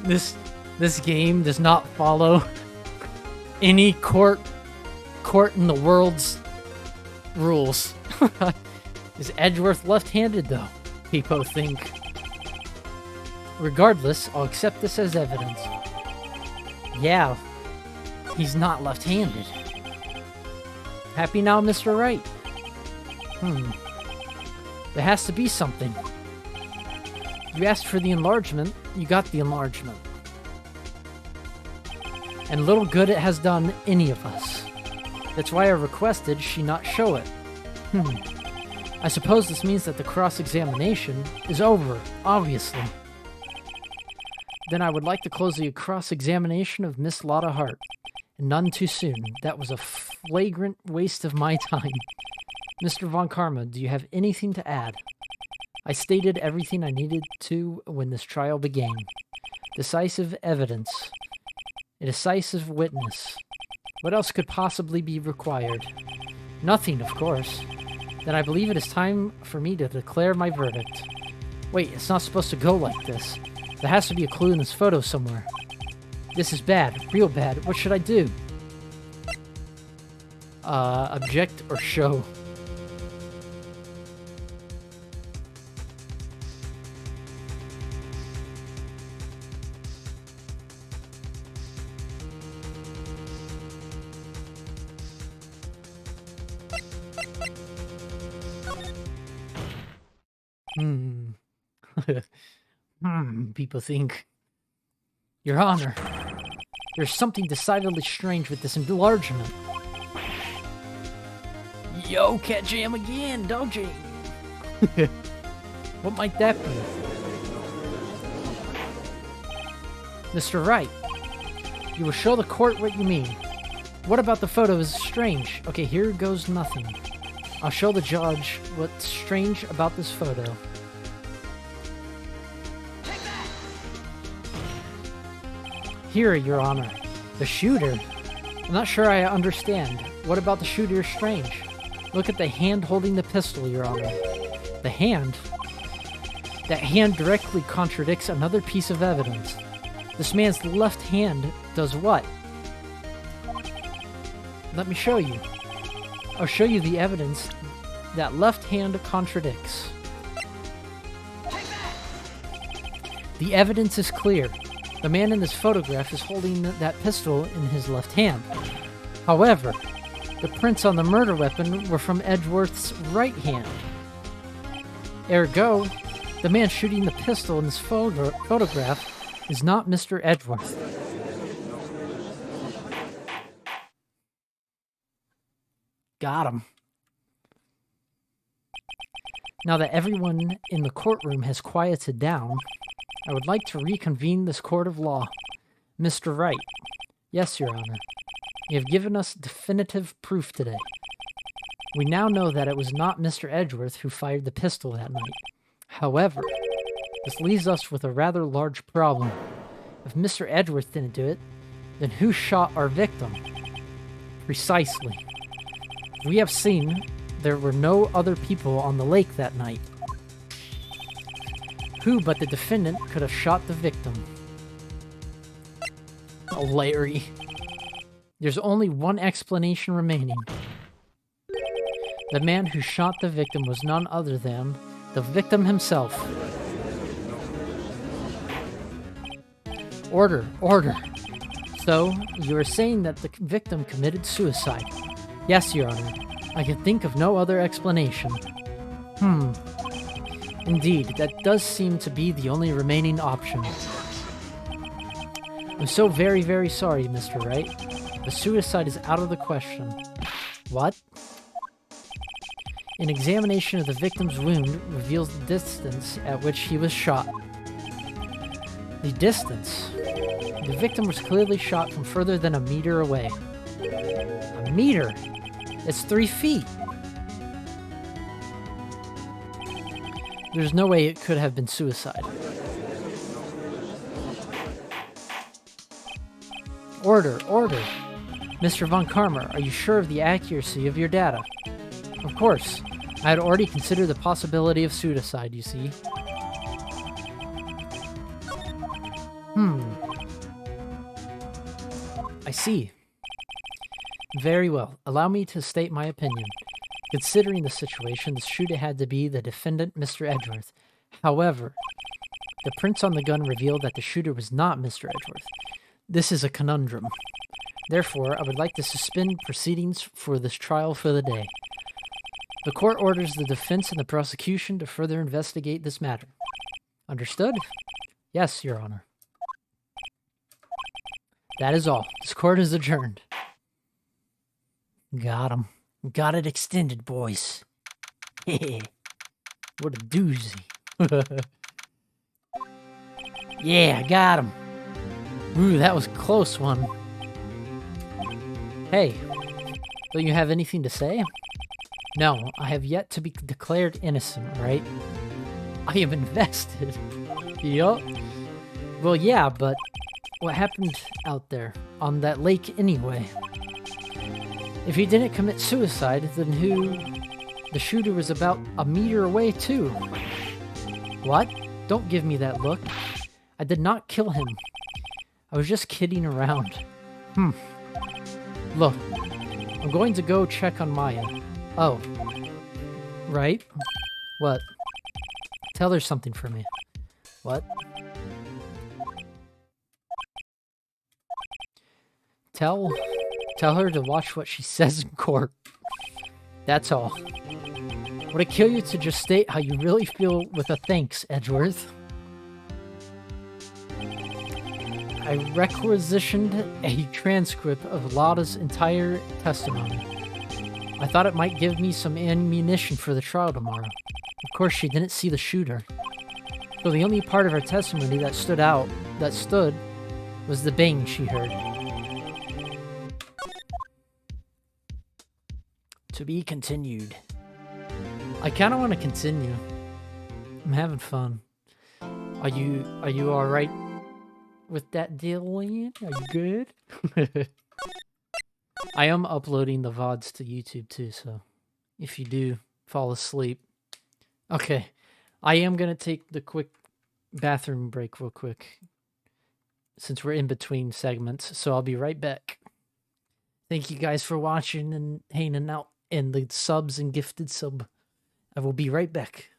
This game does not follow any court in the world's rules. Is Edgeworth left-handed, though? People think. Regardless, I'll accept this as evidence. Yeah, he's not left-handed. Happy now, Mr. Wright? There has to be something. You asked for the enlargement, you got the enlargement. And little good it has done any of us. That's why I requested she not show it. I suppose this means that the cross-examination is over, obviously. Then I would like to close the cross-examination of Miss Lotta Hart. And none too soon. That was a flagrant waste of my time. Mr. Von Karma, do you have anything to add? I stated everything I needed to when this trial began. Decisive evidence. A decisive witness. What else could possibly be required? Nothing, of course. Then I believe it is time for me to declare my verdict. Wait, it's not supposed to go like this. There has to be a clue in this photo somewhere. This is bad. Real bad. What should I do? Object or show? People think. Your Honor, there's something decidedly strange with this enlargement. Yo, catch him again, don't you? What might that be? Mr. Wright, you will show the court what you mean. What about the photo is strange? Okay, here goes nothing. I'll show the judge what's strange about this photo. Here, Your Honor. The shooter? I'm not sure I understand. What about the shooter is strange? Look at the hand holding the pistol, Your Honor. The hand? That hand directly contradicts another piece of evidence. This man's left hand does what? Let me show you. I'll show you the evidence that left hand contradicts. The evidence is clear. The man in this photograph is holding that pistol in his left hand. However, the prints on the murder weapon were from Edgeworth's right hand. Ergo, the man shooting the pistol in this photograph is not Mr. Edgeworth. Got him. Now that everyone in the courtroom has quieted down, I would like to reconvene this court of law. Mr. Wright. Yes, Your Honor. You have given us definitive proof today. We now know that it was not Mr. Edgeworth who fired the pistol that night. However, this leaves us with a rather large problem. If Mr. Edgeworth didn't do it, then who shot our victim? Precisely. We have seen there were no other people on the lake that night. Who but the defendant could have shot the victim? Oh, Larry. There's only one explanation remaining. The man who shot the victim was none other than the victim himself. Order, order. So, you are saying that the victim committed suicide? Yes, Your Honor. I can think of no other explanation. Indeed, that does seem to be the only remaining option. I'm so very, very sorry, Mr. Wright. The suicide is out of the question. What? An examination of the victim's wound reveals the distance at which he was shot. The distance? The victim was clearly shot from further than a meter away. A meter? It's 3 feet! There's no way it could have been suicide. Order, order! Mr. Von Karma, are you sure of the accuracy of your data? Of course. I had already considered the possibility of suicide, you see. I see. Very well. Allow me to state my opinion. Considering the situation, the shooter had to be the defendant, Mr. Edgeworth. However, the prints on the gun reveal that the shooter was not Mr. Edgeworth. This is a conundrum. Therefore, I would like to suspend proceedings for this trial for the day. The court orders the defense and the prosecution to further investigate this matter. Understood? Yes, Your Honor. That is all. This court is adjourned. Got him. Got it extended, boys. What a doozy. Yeah, I got him. Ooh, that was a close one. Hey, don't you have anything to say? No, I have yet to be declared innocent, right? I am invested. Yup. Well, yeah, but what happened out there on that lake anyway? If he didn't commit suicide, then who? The shooter was about a meter away too. What? Don't give me that look. I did not kill him. I was just kidding around. Look, I'm going to go check on Maya. Oh. Right? What? Tell her something for me. What? Tell her to watch what she says in court. That's all. Would it kill you to just state how you really feel with a thanks, Edgeworth? I requisitioned a transcript of Lada's entire testimony. I thought it might give me some ammunition for the trial tomorrow. Of course, she didn't see the shooter. So the only part of her testimony that stood, was the bang she heard. To be continued. I kind of want to continue. I'm having fun. Are you all right with that deal, Ian? Are you good? I am uploading the VODs to YouTube too, so if you do fall asleep. Okay, I am going to take the quick bathroom break real quick since we're in between segments, so I'll be right back. Thank you guys for watching and hanging out, and the subs and gifted sub. I will be right back.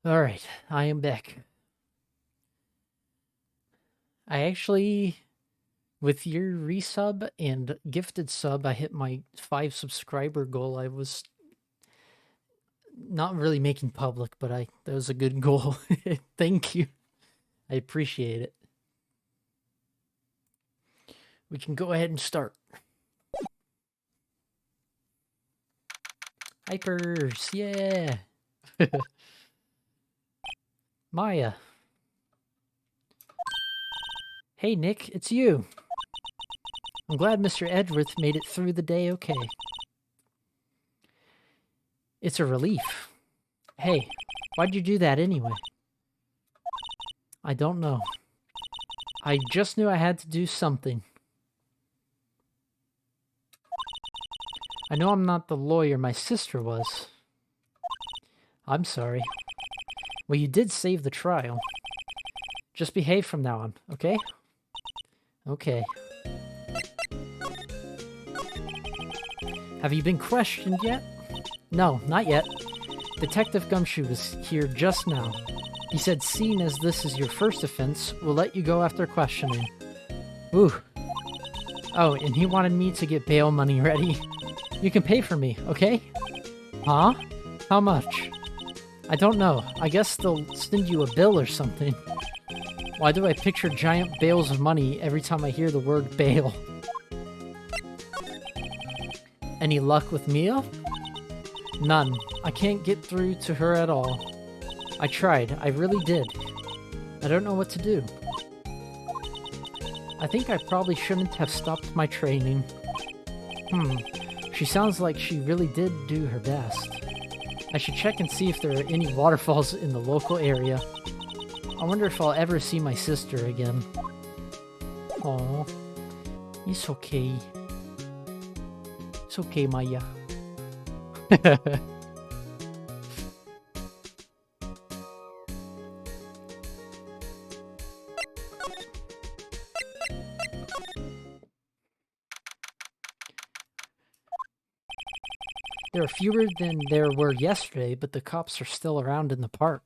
All right, I am back. I actually, with your resub and gifted sub, I hit my 5 subscriber goal. I was not really making public, but that was a good goal. Thank you. I appreciate it. We can go ahead and start. Hypers, yeah. Maya. Hey, Nick, it's you. I'm glad Mr. Edgeworth made it through the day okay. It's a relief. Hey, why'd you do that anyway? I don't know. I just knew I had to do something. I know I'm not the lawyer my sister was. I'm sorry. Well, you did save the trial. Just behave from now on, okay? Okay. Have you been questioned yet? No, not yet. Detective Gumshoe was here just now. He said seeing as this is your first offense, we'll let you go after questioning. Ooh. Oh, and he wanted me to get bail money ready. You can pay for me, okay? Huh? How much? I don't know. I guess they'll send you a bill or something. Why do I picture giant bales of money every time I hear the word bail? Any luck with Mia? None. I can't get through to her at all. I tried. I really did. I don't know what to do. I think I probably shouldn't have stopped my training. She sounds like she really did do her best. I should check and see if there are any waterfalls in the local area. I wonder if I'll ever see my sister again. Aw. It's okay. It's okay, Maya. There are fewer than there were yesterday, but the cops are still around in the park.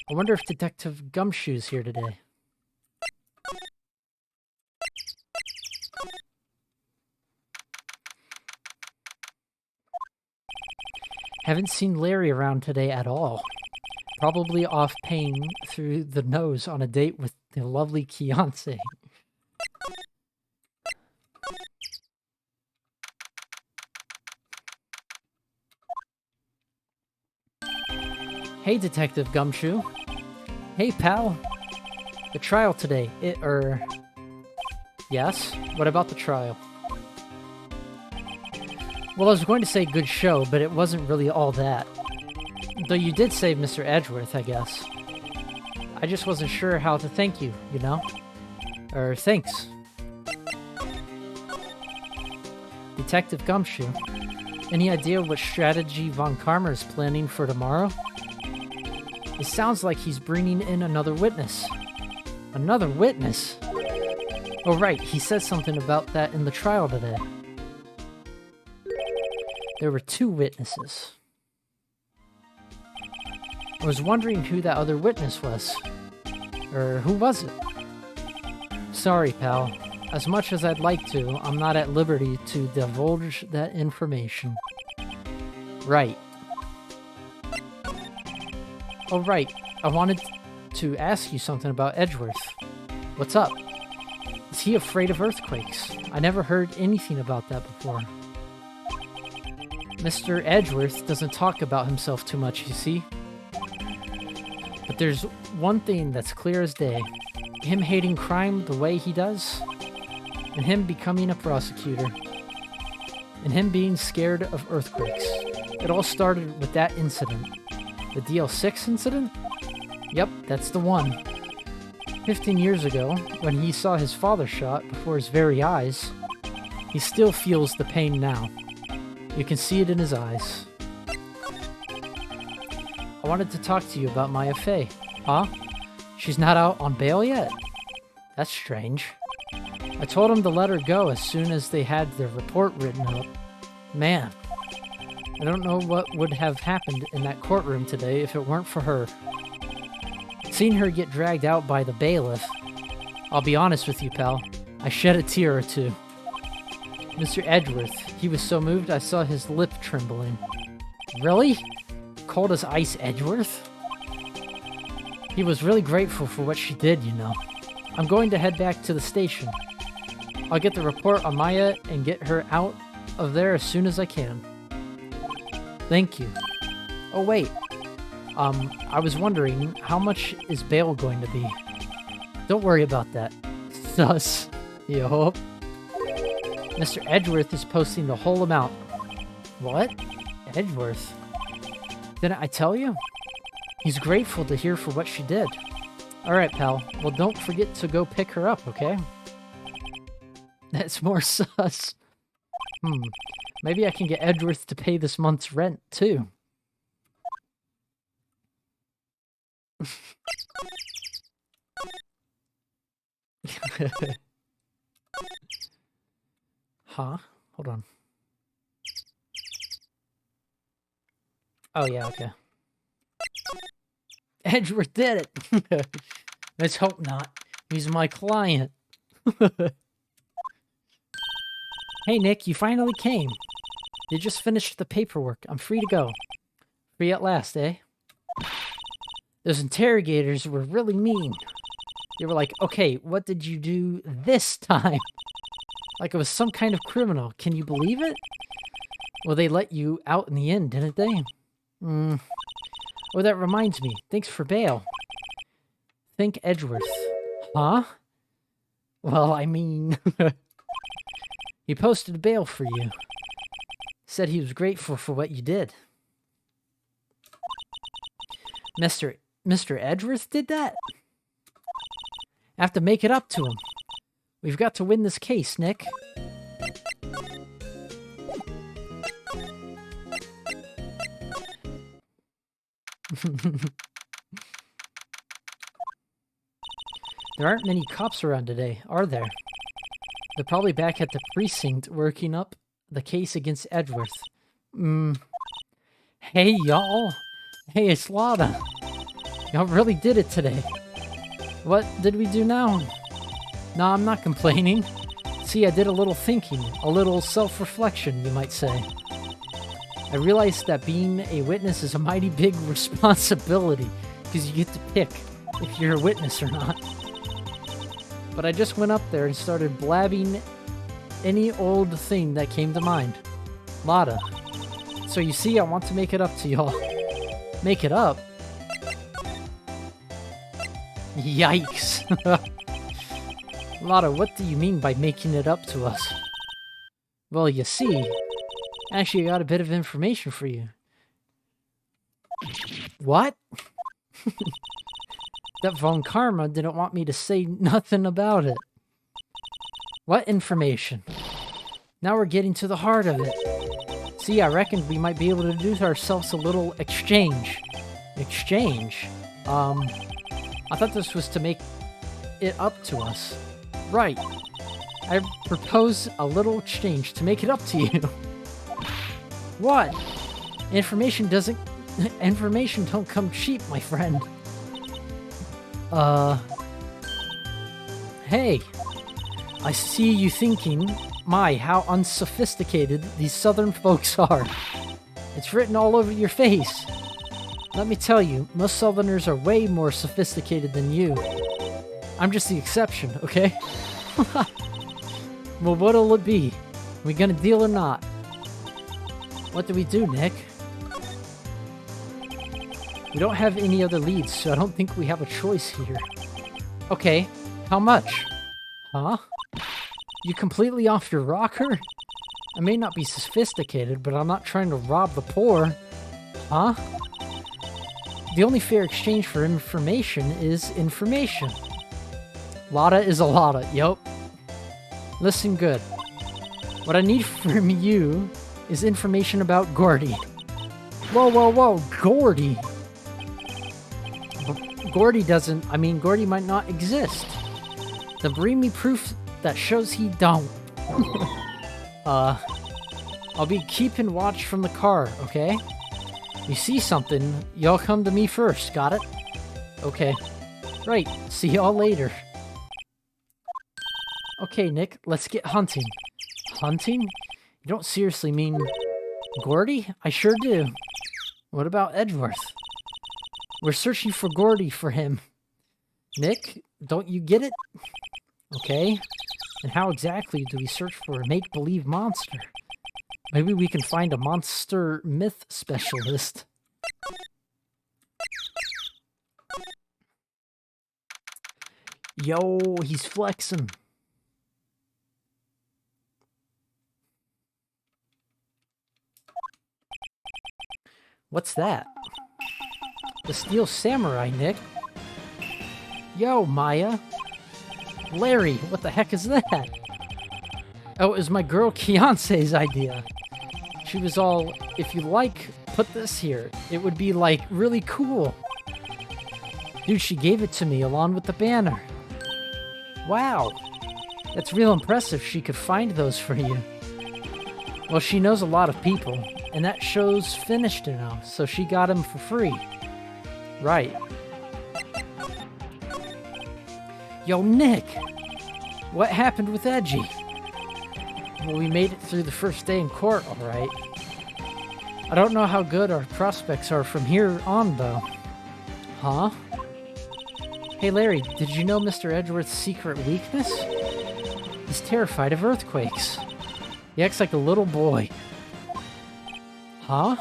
I wonder if Detective Gumshoe's here today. Haven't seen Larry around today at all. Probably off paying through the nose on a date with the lovely Kiance. Hey, Detective Gumshoe. Hey, pal. The trial today, Yes? What about the trial? Well, I was going to say good show, but it wasn't really all that. Though you did save Mr. Edgeworth, I guess. I just wasn't sure how to thank you, you know? Thanks. Detective Gumshoe. Any idea what strategy Von Karma is planning for tomorrow? It sounds like he's bringing in another witness. Another witness? Oh, right, he said something about that in the trial today. There were 2 witnesses. I was wondering who that other witness was. Who was it? Sorry, pal. As much as I'd like to, I'm not at liberty to divulge that information. Right. Oh, right. I wanted to ask you something about Edgeworth. What's up? Is he afraid of earthquakes? I never heard anything about that before. Mr. Edgeworth doesn't talk about himself too much, you see? But there's one thing that's clear as day. Him hating crime the way he does, and him becoming a prosecutor, and him being scared of earthquakes. It all started with that incident. The DL6 incident? Yep, that's the one. 15 years ago, when he saw his father shot before his very eyes, he still feels the pain now. You can see it in his eyes. I wanted to talk to you about Maya Fey. Huh? She's not out on bail yet? That's strange. I told him to let her go as soon as they had their report written up. Man, I don't know what would have happened in that courtroom today if it weren't for her. Seeing her get dragged out by the bailiff, I'll be honest with you, pal, I shed a tear or two. Mr. Edgeworth, he was so moved I saw his lip trembling. Really? Cold as ice Edgeworth? He was really grateful for what she did, you know. I'm going to head back to the station. I'll get the report on Maya and get her out of there as soon as I can. Thank you. Oh, wait. I was wondering, how much is bail going to be? Don't worry about that. Sus. Yup. Mr. Edgeworth is posting the whole amount. What? Edgeworth? Didn't I tell you? He's grateful to hear for what she did. Alright, pal. Well, don't forget to go pick her up, okay? That's more sus. Maybe I can get Edgeworth to pay this month's rent, too. Huh? Hold on. Oh, yeah, okay. Edgeworth did it! Let's hope not. He's my client. Hey, Nick, you finally came. You just finished the paperwork. I'm free to go. Free at last, eh? Those interrogators were really mean. They were like, okay, what did you do this time? Like it was some kind of criminal. Can you believe it? Well, they let you out in the end, didn't they? Oh, that reminds me. Thanks for bail. Thank Edgeworth. Huh? Well, I mean... He posted bail for you. Said he was grateful for what you did. Mr. Edgeworth did that? I have to make it up to him. We've got to win this case, Nick. There aren't many cops around today, are there? They're probably back at the precinct working up the case against Edgeworth. Hey, y'all. Hey, it's Lotta. Y'all really did it today. What did we do now? Nah, I'm not complaining. See, I did a little thinking, a little self-reflection, you might say. I realized that being a witness is a mighty big responsibility, because you get to pick if you're a witness or not. But I just went up there and started blabbing any old thing that came to mind. Lotta. So you see, I want to make it up to y'all. Make it up? Yikes. Lotta, what do you mean by making it up to us? Well, you see, actually I got a bit of information for you. What? That Von Karma didn't want me to say nothing about it. What information? Now we're getting to the heart of it. See, I reckon we might be able to do ourselves a little exchange. Exchange? I thought this was to make it up to us. Right. I propose a little exchange to make it up to you. What? Information don't come cheap, my friend. Hey. I see you thinking, my, how unsophisticated these southern folks are. It's written all over your face. Let me tell you, most southerners are way more sophisticated than you. I'm just the exception, okay? Well, what'll it be? We gonna deal or not? What do we do, Nick? We don't have any other leads, so I don't think we have a choice here. Okay, how much? Huh? You completely off your rocker? I may not be sophisticated, but I'm not trying to rob the poor. Huh? The only fair exchange for information is information. Lotta is a lotta, yup. Listen good. What I need from you is information about Gordy. Whoa, whoa, whoa, Gordy! Gordy might not exist. Then bring me proof that shows he don't. I'll be keeping watch from the car, okay? You see something, y'all come to me first, got it? Okay. Right, see y'all later. Okay, Nick, let's get hunting. Hunting? You don't seriously mean Gordy? I sure do. What about Edgeworth? We're searching for Gordy for him. Nick, don't you get it? Okay. And how exactly do we search for a make-believe monster? Maybe we can find a monster myth specialist. Yo, he's flexing. What's that? The Steel Samurai, Nick. Yo, Maya. Larry, what the heck is that? Oh, it was my girl Kiance's idea. She was all, if you like, put this here. It would be, like, really cool. Dude, she gave it to me along with the banner. Wow. That's real impressive she could find those for you. Well, she knows a lot of people, and that show's finished now, so she got them for free. Right. Yo, Nick! What happened with Edgy? Well, we made it through the first day in court, alright. I don't know how good our prospects are from here on, though. Huh? Hey, Larry, did you know Mr. Edgeworth's secret weakness? He's terrified of earthquakes. He acts like a little boy. Huh?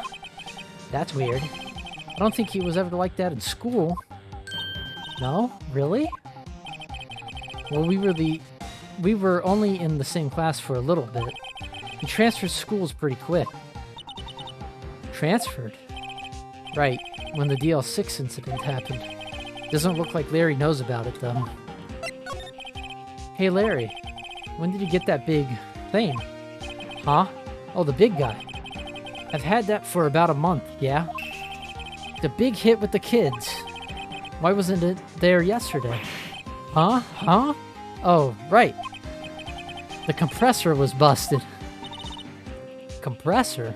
That's weird. I don't think he was ever like that in school. No? Really? Well, we were only in the same class for a little bit. He transferred schools pretty quick. Transferred? Right, when the DL6 incident happened. Doesn't look like Larry knows about it, though. Hey, Larry, when did you get that big thing? Huh? Oh, the big guy. I've had that for about a month, yeah? The big hit with the kids. Why wasn't it there yesterday? Huh? Huh? Oh, right. The compressor was busted. Compressor?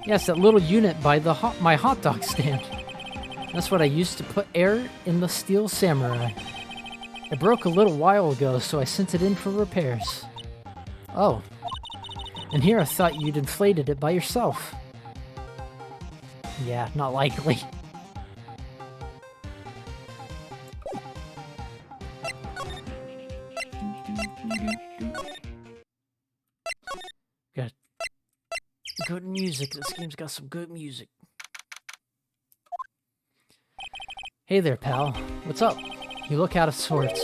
Yes, that little unit by the my hot dog stand. That's what I used to put air in the Steel Samurai. It broke a little while ago, so I sent it in for repairs. Oh. And here I thought you'd inflated it by yourself. Yeah, not likely. Got good music. This game's got some good music. Hey there, pal. What's up? You look out of sorts.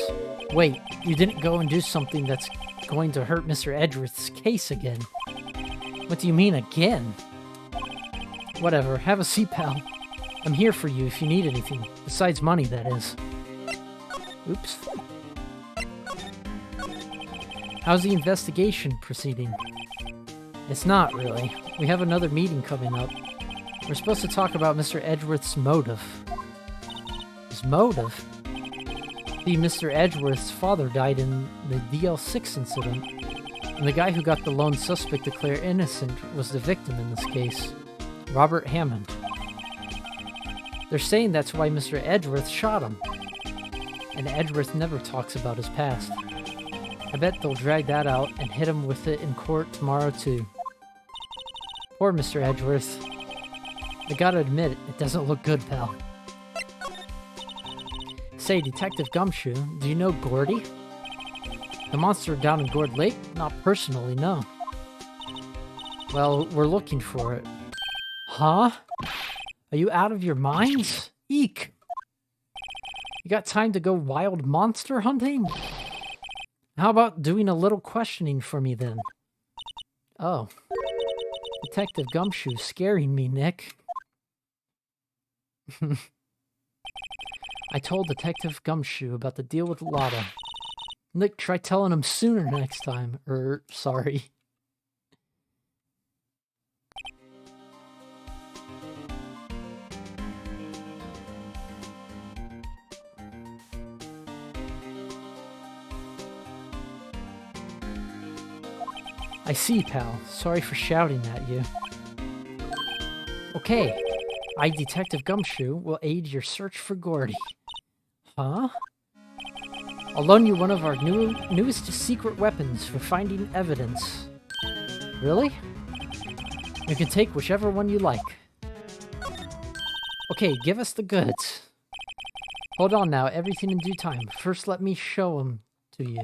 Wait, you didn't go and do something that's going to hurt Mr. Edgeworth's case again. What do you mean, again? Whatever, have a seat, pal. I'm here for you if you need anything. Besides money, that is. Oops. How's the investigation proceeding? It's not, really. We have another meeting coming up. We're supposed to talk about Mr. Edgeworth's motive. His motive? See, Mr. Edgeworth's father died in the DL6 incident, and the guy who got the lone suspect declared innocent was the victim in this case, Robert Hammond. They're saying that's why Mr. Edgeworth shot him, and Edgeworth never talks about his past. I bet they'll drag that out and hit him with it in court tomorrow too. Poor Mr. Edgeworth. I gotta admit, it doesn't look good, pal. Say, Detective Gumshoe, do you know Gordy? The monster down in Gourd Lake? Not personally, no. Well, we're looking for it. Huh? Are you out of your minds? Eek! You got time to go wild monster hunting? How about doing a little questioning for me then? Oh. Detective Gumshoe scaring me, Nick. I told Detective Gumshoe about the deal with Lotta. Nick, try telling him sooner next time. Sorry. I see, pal. Sorry for shouting at you. Okay. I, Detective Gumshoe, will aid your search for Gordy. Huh? I'll loan you one of our newest secret weapons for finding evidence. Really? You can take whichever one you like. Okay, give us the goods. Hold on now, everything in due time. First, let me show them to you.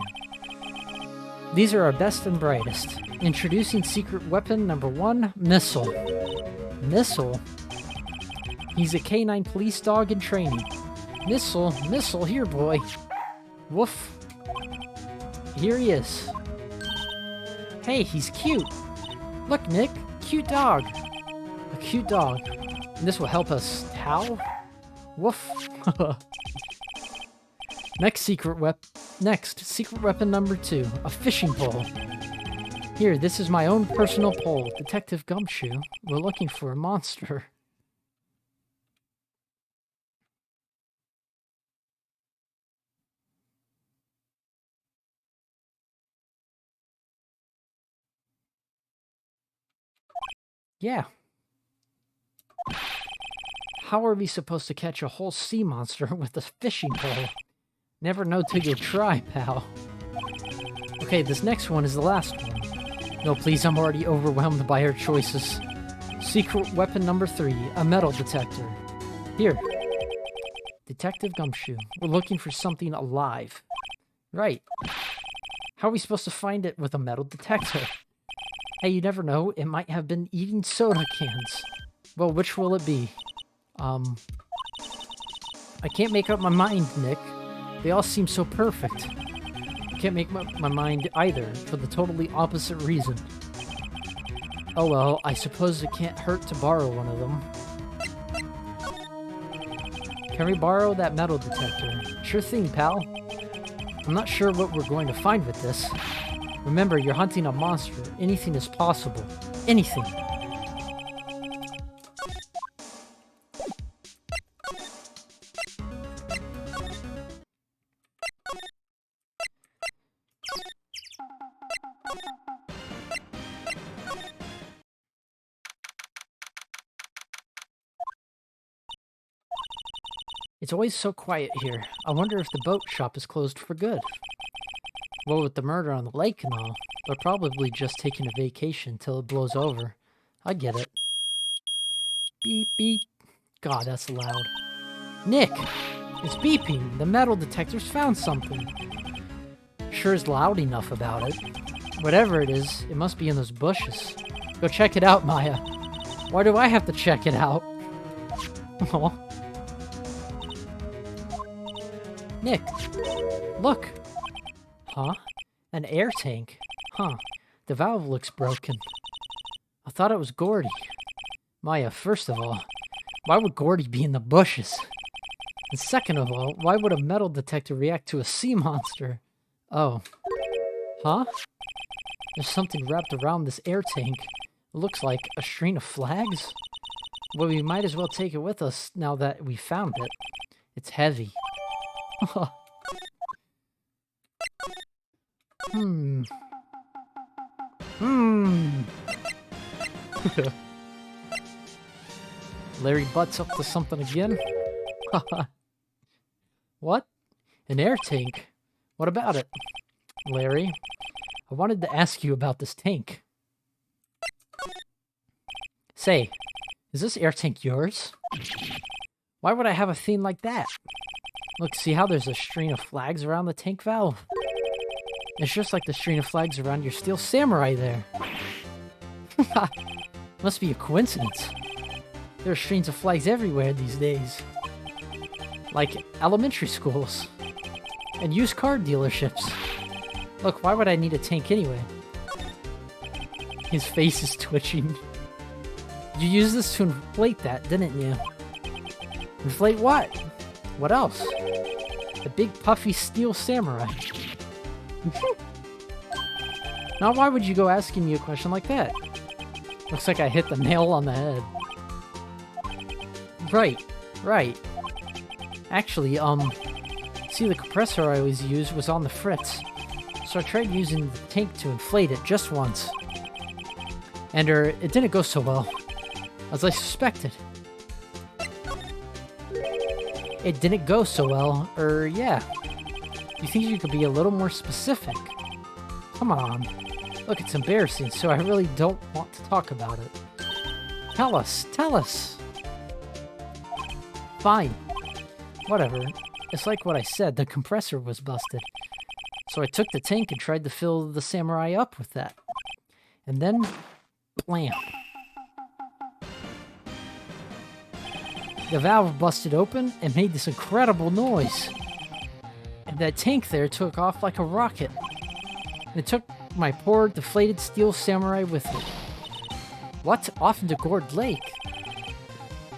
These are our best and brightest. Introducing secret weapon number 1, Missile. Missile? He's a canine police dog in training. Missile, here, boy. Woof. Here he is. Hey, he's cute. Look, Nick, cute dog. A cute dog. And this will help us how? Woof. Next, secret weapon number 2, a fishing pole. Here, this is my own personal pole. Detective Gumshoe, we're looking for a monster. Yeah. How are we supposed to catch a whole sea monster with a fishing pole? Never know till you try, pal. Okay, this next one is the last one. No, please, I'm already overwhelmed by our choices. Secret weapon number 3, a metal detector. Here. Detective Gumshoe. We're looking for something alive. Right. How are we supposed to find it with a metal detector? Hey, you never know. It might have been eating soda cans. Well, which will it be? I can't make up my mind, Nick. They all seem so perfect. Can't make my mind either, for the totally opposite reason. Oh well, I suppose it can't hurt to borrow one of them. Can we borrow that metal detector? Sure thing, pal. I'm not sure what we're going to find with this. Remember, you're hunting a monster. Anything is possible. Anything. It's always so quiet here. I wonder if the boat shop is closed for good. Well, with the murder on the lake and all, they're probably just taking a vacation till it blows over. I get it. Beep, beep. God, that's loud. Nick! It's beeping! The metal detector's found something. Sure is loud enough about it. Whatever it is, it must be in those bushes. Go check it out, Maya. Why do I have to check it out? Oh. Nick! Look! Huh? An air tank? Huh. The valve looks broken. I thought it was Gordy. Maya, first of all, why would Gordy be in the bushes? And second of all, why would a metal detector react to a sea monster? Oh. Huh? There's something wrapped around this air tank. It looks like a string of flags? Well, we might as well take it with us now that we found it. It's heavy. Larry butts up to something again? What? An air tank? What about it? Larry, I wanted to ask you about this tank. Say, is this air tank yours? Why would I have a thing like that? Look, see how there's a string of flags around the tank valve? It's just like the string of flags around your steel samurai there. Must be a coincidence. There are strings of flags everywhere these days. Like elementary schools. And used car dealerships. Look, why would I need a tank anyway? His face is twitching. You used this to inflate that, didn't you? Inflate what? What else? The big puffy steel samurai. Now why would you go asking me a question like that? Looks like I hit the nail on the head. Right. Actually, see, the compressor I always use was on the fritz. So I tried using the tank to inflate it just once. And it didn't go so well, as I suspected. It didn't go so well, yeah. You think you could be a little more specific? Come on. Look, it's embarrassing, so I really don't want to talk about it. Tell us! Fine. Whatever. It's like what I said, the compressor was busted. So I took the tank and tried to fill the samurai up with that. And then, blam. The valve busted open and made this incredible noise. And that tank there took off like a rocket. And it took my poor deflated steel samurai with it. What? Off into Gourd Lake?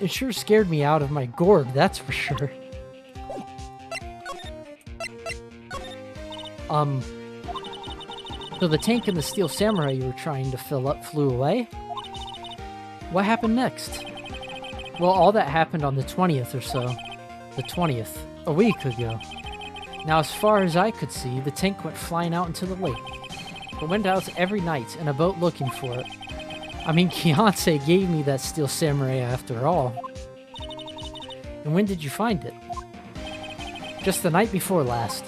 It sure scared me out of my gourd, that's for sure. So the tank and the steel samurai you were trying to fill up flew away? What happened next? Well, all that happened on the 20th or so. The 20th. A week ago. Now, as far as I could see, the tank went flying out into the lake. It went out every night in a boat looking for it. I mean, Beyonce gave me that steel samurai after all. And when did you find it? Just the night before last.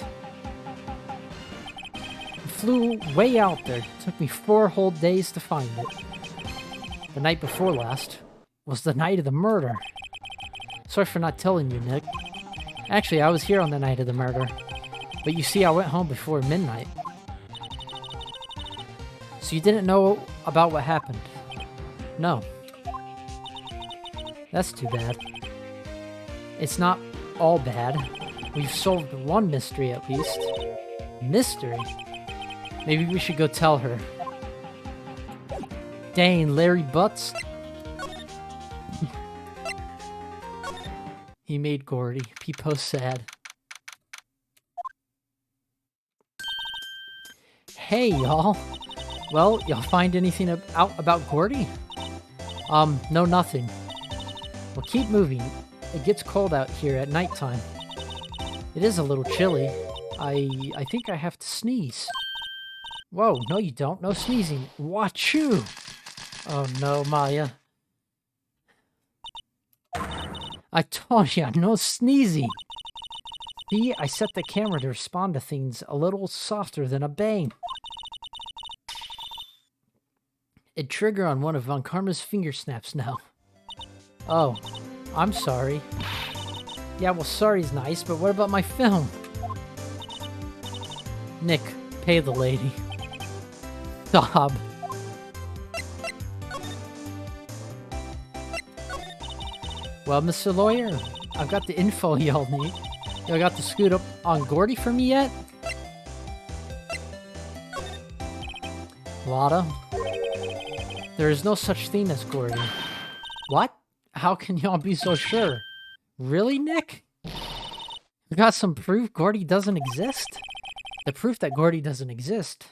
It flew way out there. It took me 4 whole days to find it. The night before last was the night of the murder. Sorry for not telling you, Nick. Actually, I was here on the night of the murder. But you see, I went home before midnight. So you didn't know about what happened? No. That's too bad. It's not all bad. We've solved one mystery at least. Mystery? Maybe we should go tell her. Dang, Larry Butts. He made Gordy. Peepo sad. Hey, y'all. Well, y'all find anything out about Gordy? No, nothing. Well, keep moving. It gets cold out here at nighttime. It is a little chilly. I think I have to sneeze. Whoa, no you don't. No sneezing. Wachoo! Oh no, Maya. I told ya, no sneezing. See, I set the camera to respond to things a little softer than a bang. It trigger on one of Von Karma's finger snaps now. Oh, I'm sorry. Yeah, well, sorry's nice, but what about my film? Nick, pay the lady. Stop. Well, Mr. Lawyer, I've got the info y'all need. Y'all got the scoot up on Gordy for me yet? Lotta? There is no such thing as Gordy. What? How can y'all be so sure? Really, Nick? You got some proof Gordy doesn't exist? The proof that Gordy doesn't exist?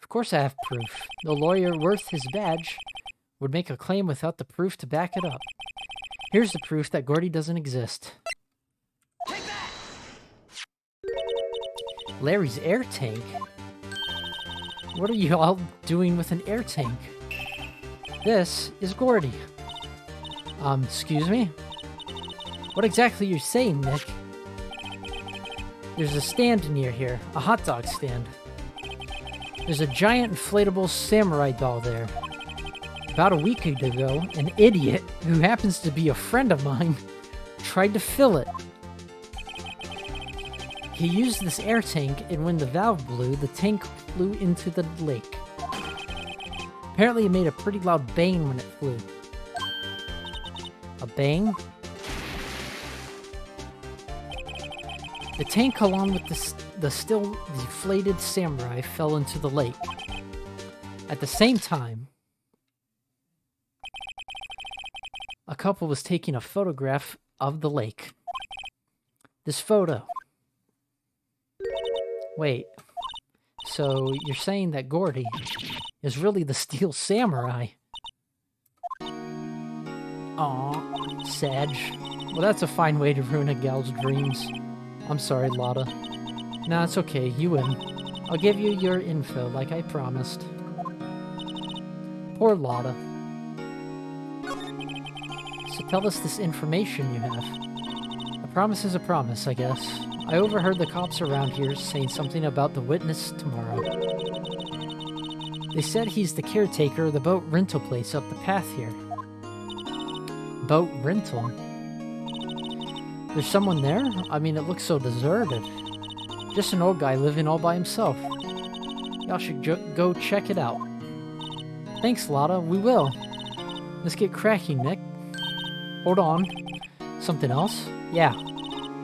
Of course I have proof. No lawyer worth his badge would make a claim without the proof to back it up. Here's the proof that Gordy doesn't exist. Larry's air tank? What are you all doing with an air tank? This is Gordy. Excuse me? What exactly are you saying, Nick? There's a stand near here, a hot dog stand. There's a giant inflatable samurai doll there. About a week ago, an idiot, who happens to be a friend of mine, tried to fill it. He used this air tank, and when the valve blew, the tank flew into the lake. Apparently it made a pretty loud bang when it flew. A bang? The tank, along with the still deflated samurai, fell into the lake. At the same time, a couple was taking a photograph of the lake. This photo. Wait, so you're saying that Gordy is really the Steel Samurai? Aw, Sag. Well, that's a fine way to ruin a gal's dreams. I'm sorry, Lotta. Nah, it's okay, you win. I'll give you your info like I promised. Poor Lotta. So tell us this information you have. A promise is a promise, I guess. I overheard the cops around here saying something about the witness tomorrow. They said he's the caretaker of the boat rental place up the path here. Boat rental? There's someone there? I mean, it looks so deserted. Just an old guy living all by himself. Y'all should go check it out. Thanks, Lotta. We will. Let's get cracking, Nick. Hold on. Something else? Yeah.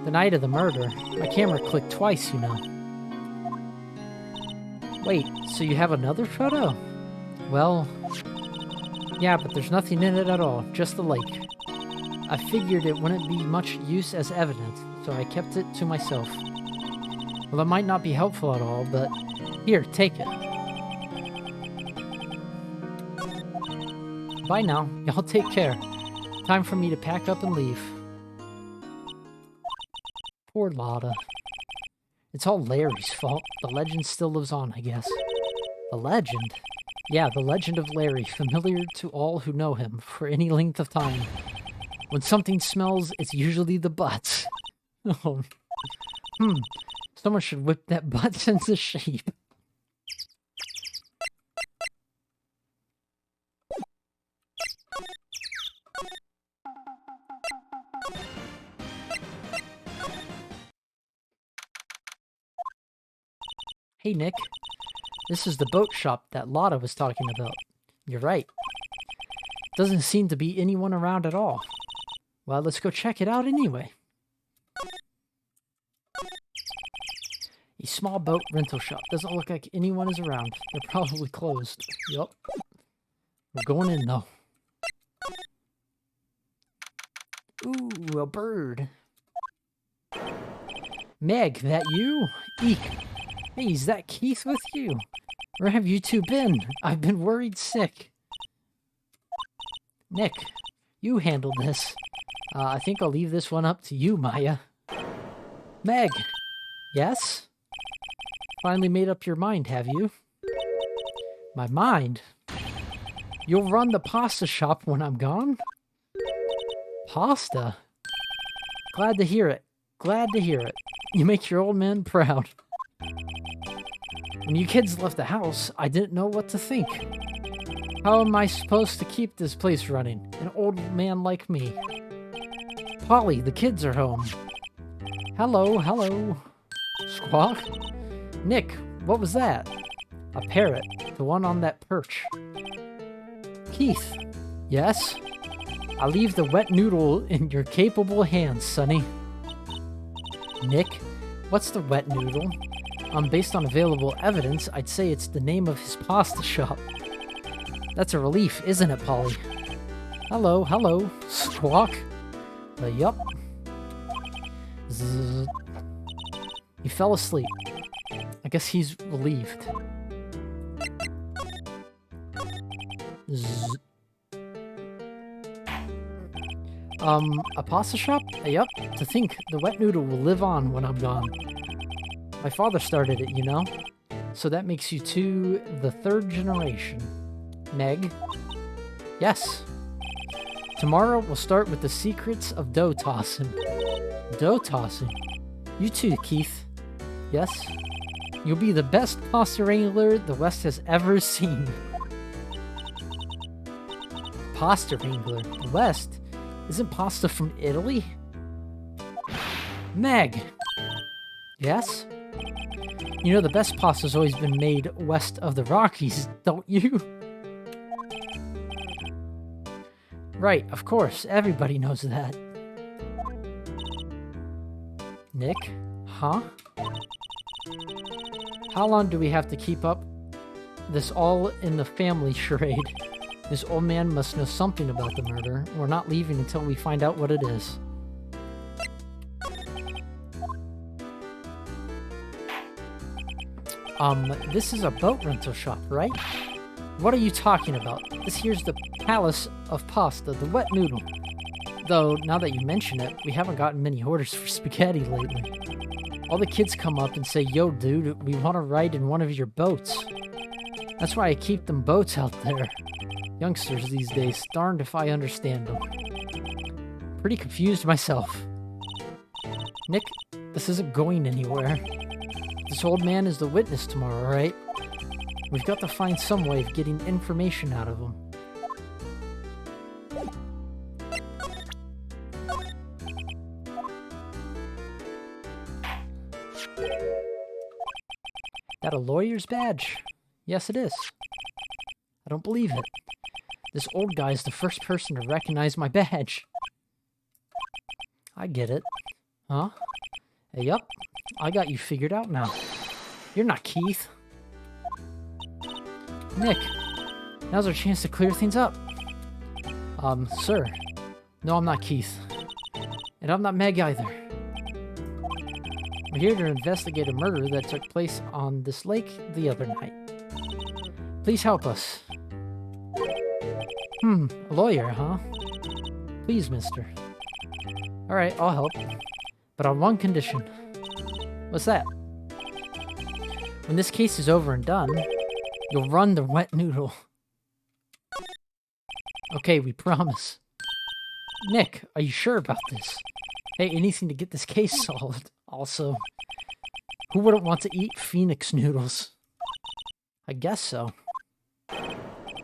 The night of the murder. My camera clicked twice, you know. Wait, so you have another photo? Well, yeah, but there's nothing in it at all. Just the lake. I figured it wouldn't be much use as evidence, so I kept it to myself. Well, it might not be helpful at all, but here, take it. Bye now. Y'all take care. Time for me to pack up and leave. Poor Lotta. It's all Larry's fault. The legend still lives on, I guess. The legend? Yeah, the legend of Larry, familiar to all who know him for any length of time. When something smells, it's usually the butts. Oh. Someone should whip that butt into shape. Hey, Nick. This is the boat shop that Lotta was talking about. You're right. Doesn't seem to be anyone around at all. Well, let's go check it out anyway. A small boat rental shop. Doesn't look like anyone is around. They're probably closed. Yup. We're going in, though. Ooh, a bird. Meg, that you? Eek. Hey, is that Keith with you? Where have you two been? I've been worried sick. Nick, you handled this. I think I'll leave this one up to you, Maya. Meg. Yes? Finally made up your mind, have you? My mind? You'll run the pasta shop when I'm gone? Pasta? Glad to hear it. Glad to hear it. You make your old man proud. When you kids left the house, I didn't know what to think. How am I supposed to keep this place running? An old man like me. Polly, the kids are home. Hello, hello. Squawk? Nick, what was that? A parrot. The one on that perch. Keith. Yes? I'll leave the wet noodle in your capable hands, Sonny. Nick, what's the wet noodle? Based on available evidence, I'd say it's the name of his pasta shop. That's a relief, isn't it, Polly? Hello, hello. Squawk. Yup. Zzz. He fell asleep. I guess he's relieved. Zzz. A pasta shop? Yup. To think the wet noodle will live on when I'm gone. My father started it, you know? So that makes you two the third generation. Meg? Yes. Tomorrow we'll start with the secrets of dough tossing. Dough tossing? You too, Keith. Yes? You'll be the best pasta wrangler the West has ever seen. Pasta wrangler? The West? Isn't pasta from Italy? Meg! Yes? You know the best pasta's always been made west of the Rockies, don't you? Right, of course. Everybody knows that. Nick? Huh? How long do we have to keep up this all-in-the-family charade? This old man must know something about the murder. We're not leaving until we find out what it is. This is a boat rental shop, right? What are you talking about? This here's the Palace of Pasta, the wet noodle. Though, now that you mention it, we haven't gotten many orders for spaghetti lately. All the kids come up and say, yo, dude, we want to ride in one of your boats. That's why I keep them boats out there. Youngsters these days, darned if I understand them. Pretty confused myself. Nick, this isn't going anywhere. This old man is the witness tomorrow, right? We've got to find some way of getting information out of him. That a lawyer's badge? Yes, it is. I don't believe it. This old guy's the first person to recognize my badge. I get it. Huh? Hey, yup. I got you figured out now. You're not Keith. Nick, now's our chance to clear things up. Sir. No, I'm not Keith. And I'm not Meg either. We're here to investigate a murder that took place on this lake the other night. Please help us. A lawyer, huh? Please, mister. Alright, I'll help. But on one condition. What's that? When this case is over and done, You'll run the wet noodle. Okay, we promise. Nick, are you sure about this? Hey, anything to get this case solved. Also, who wouldn't want to eat Phoenix noodles? I guess so.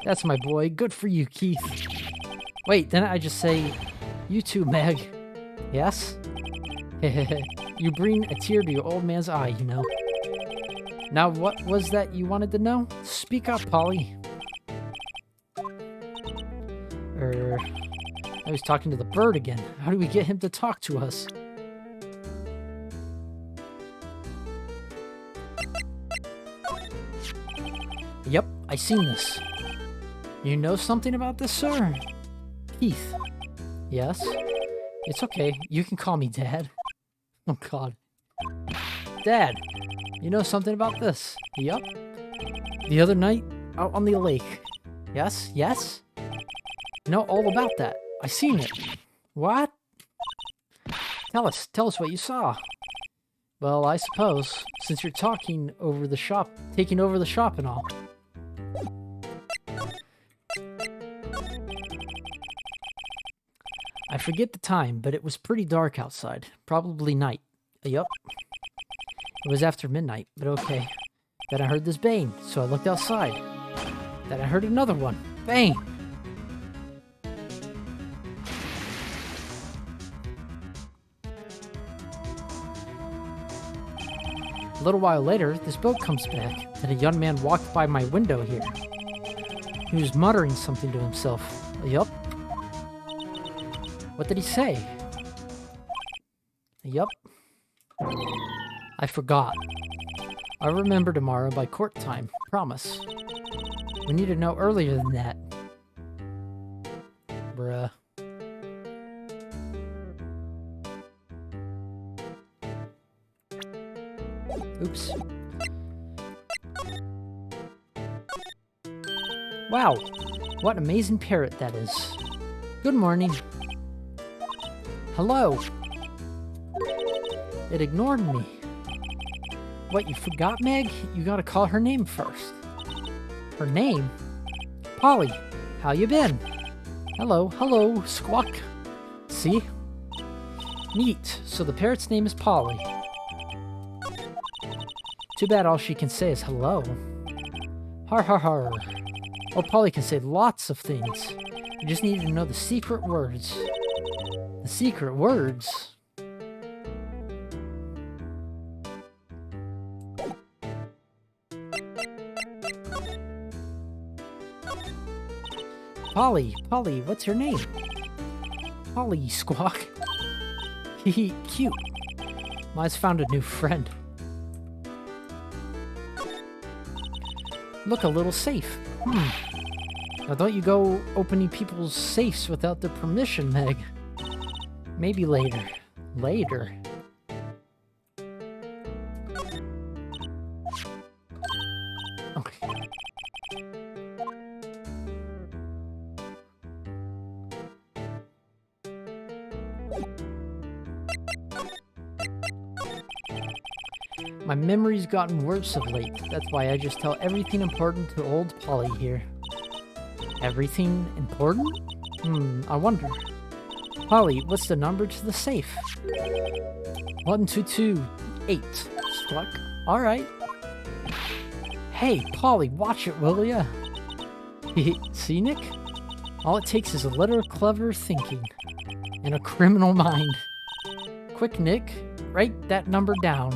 That's my boy. Good for you, Keith. Wait, didn't I just say, you too, Meg? Yes? You bring a tear to your old man's eye, you know. Now, what was that you wanted to know? Speak up, Polly. I was talking to the bird again. How do we get him to talk to us? Yep, I seen this. You know something about this, sir? Keith. Yes? It's okay. You can call me Dad. Oh, God. Dad, you know something about this? Yup. The other night, out on the lake. Yes? Yes? I know all about that. I seen it. What? Tell us what you saw. Well, I suppose, since you're taking over the shop and all. I forget the time, but it was pretty dark outside. Probably night. Yup. It was after midnight, but okay. Then I heard this bang, so I looked outside. Then I heard another one. Bang! A little while later, this boat comes back, and a young man walked by my window here. He was muttering something to himself. Yup. What did he say? Yup. I forgot. I'll remember tomorrow by court time. Promise. We need to know earlier than that. Bruh. Oops. Wow, what an amazing parrot that is. Good morning. Hello. It ignored me. What, you forgot, Meg? You gotta call her name first. Her name? Polly, how you been? Hello, squawk. See? Neat, so the parrot's name is Polly. Too bad all she can say is hello. Har har har. Oh, Polly can say lots of things. You just need to know the secret words. The secret words? Polly, what's your name? Polly, squawk. Hee, cute. Mine's found a new friend. Look, a little safe. Now don't you go opening people's safes without their permission, Meg. Maybe later. Later. Okay. My memory's gotten worse of late. That's why I just tell everything important to old Polly here. Everything important? I wonder. Polly, what's the number to the safe? 1228. Squawk. Alright. Hey, Polly, watch it, will ya? See, Nick? All it takes is a little clever thinking. And a criminal mind. Quick, Nick. Write that number down.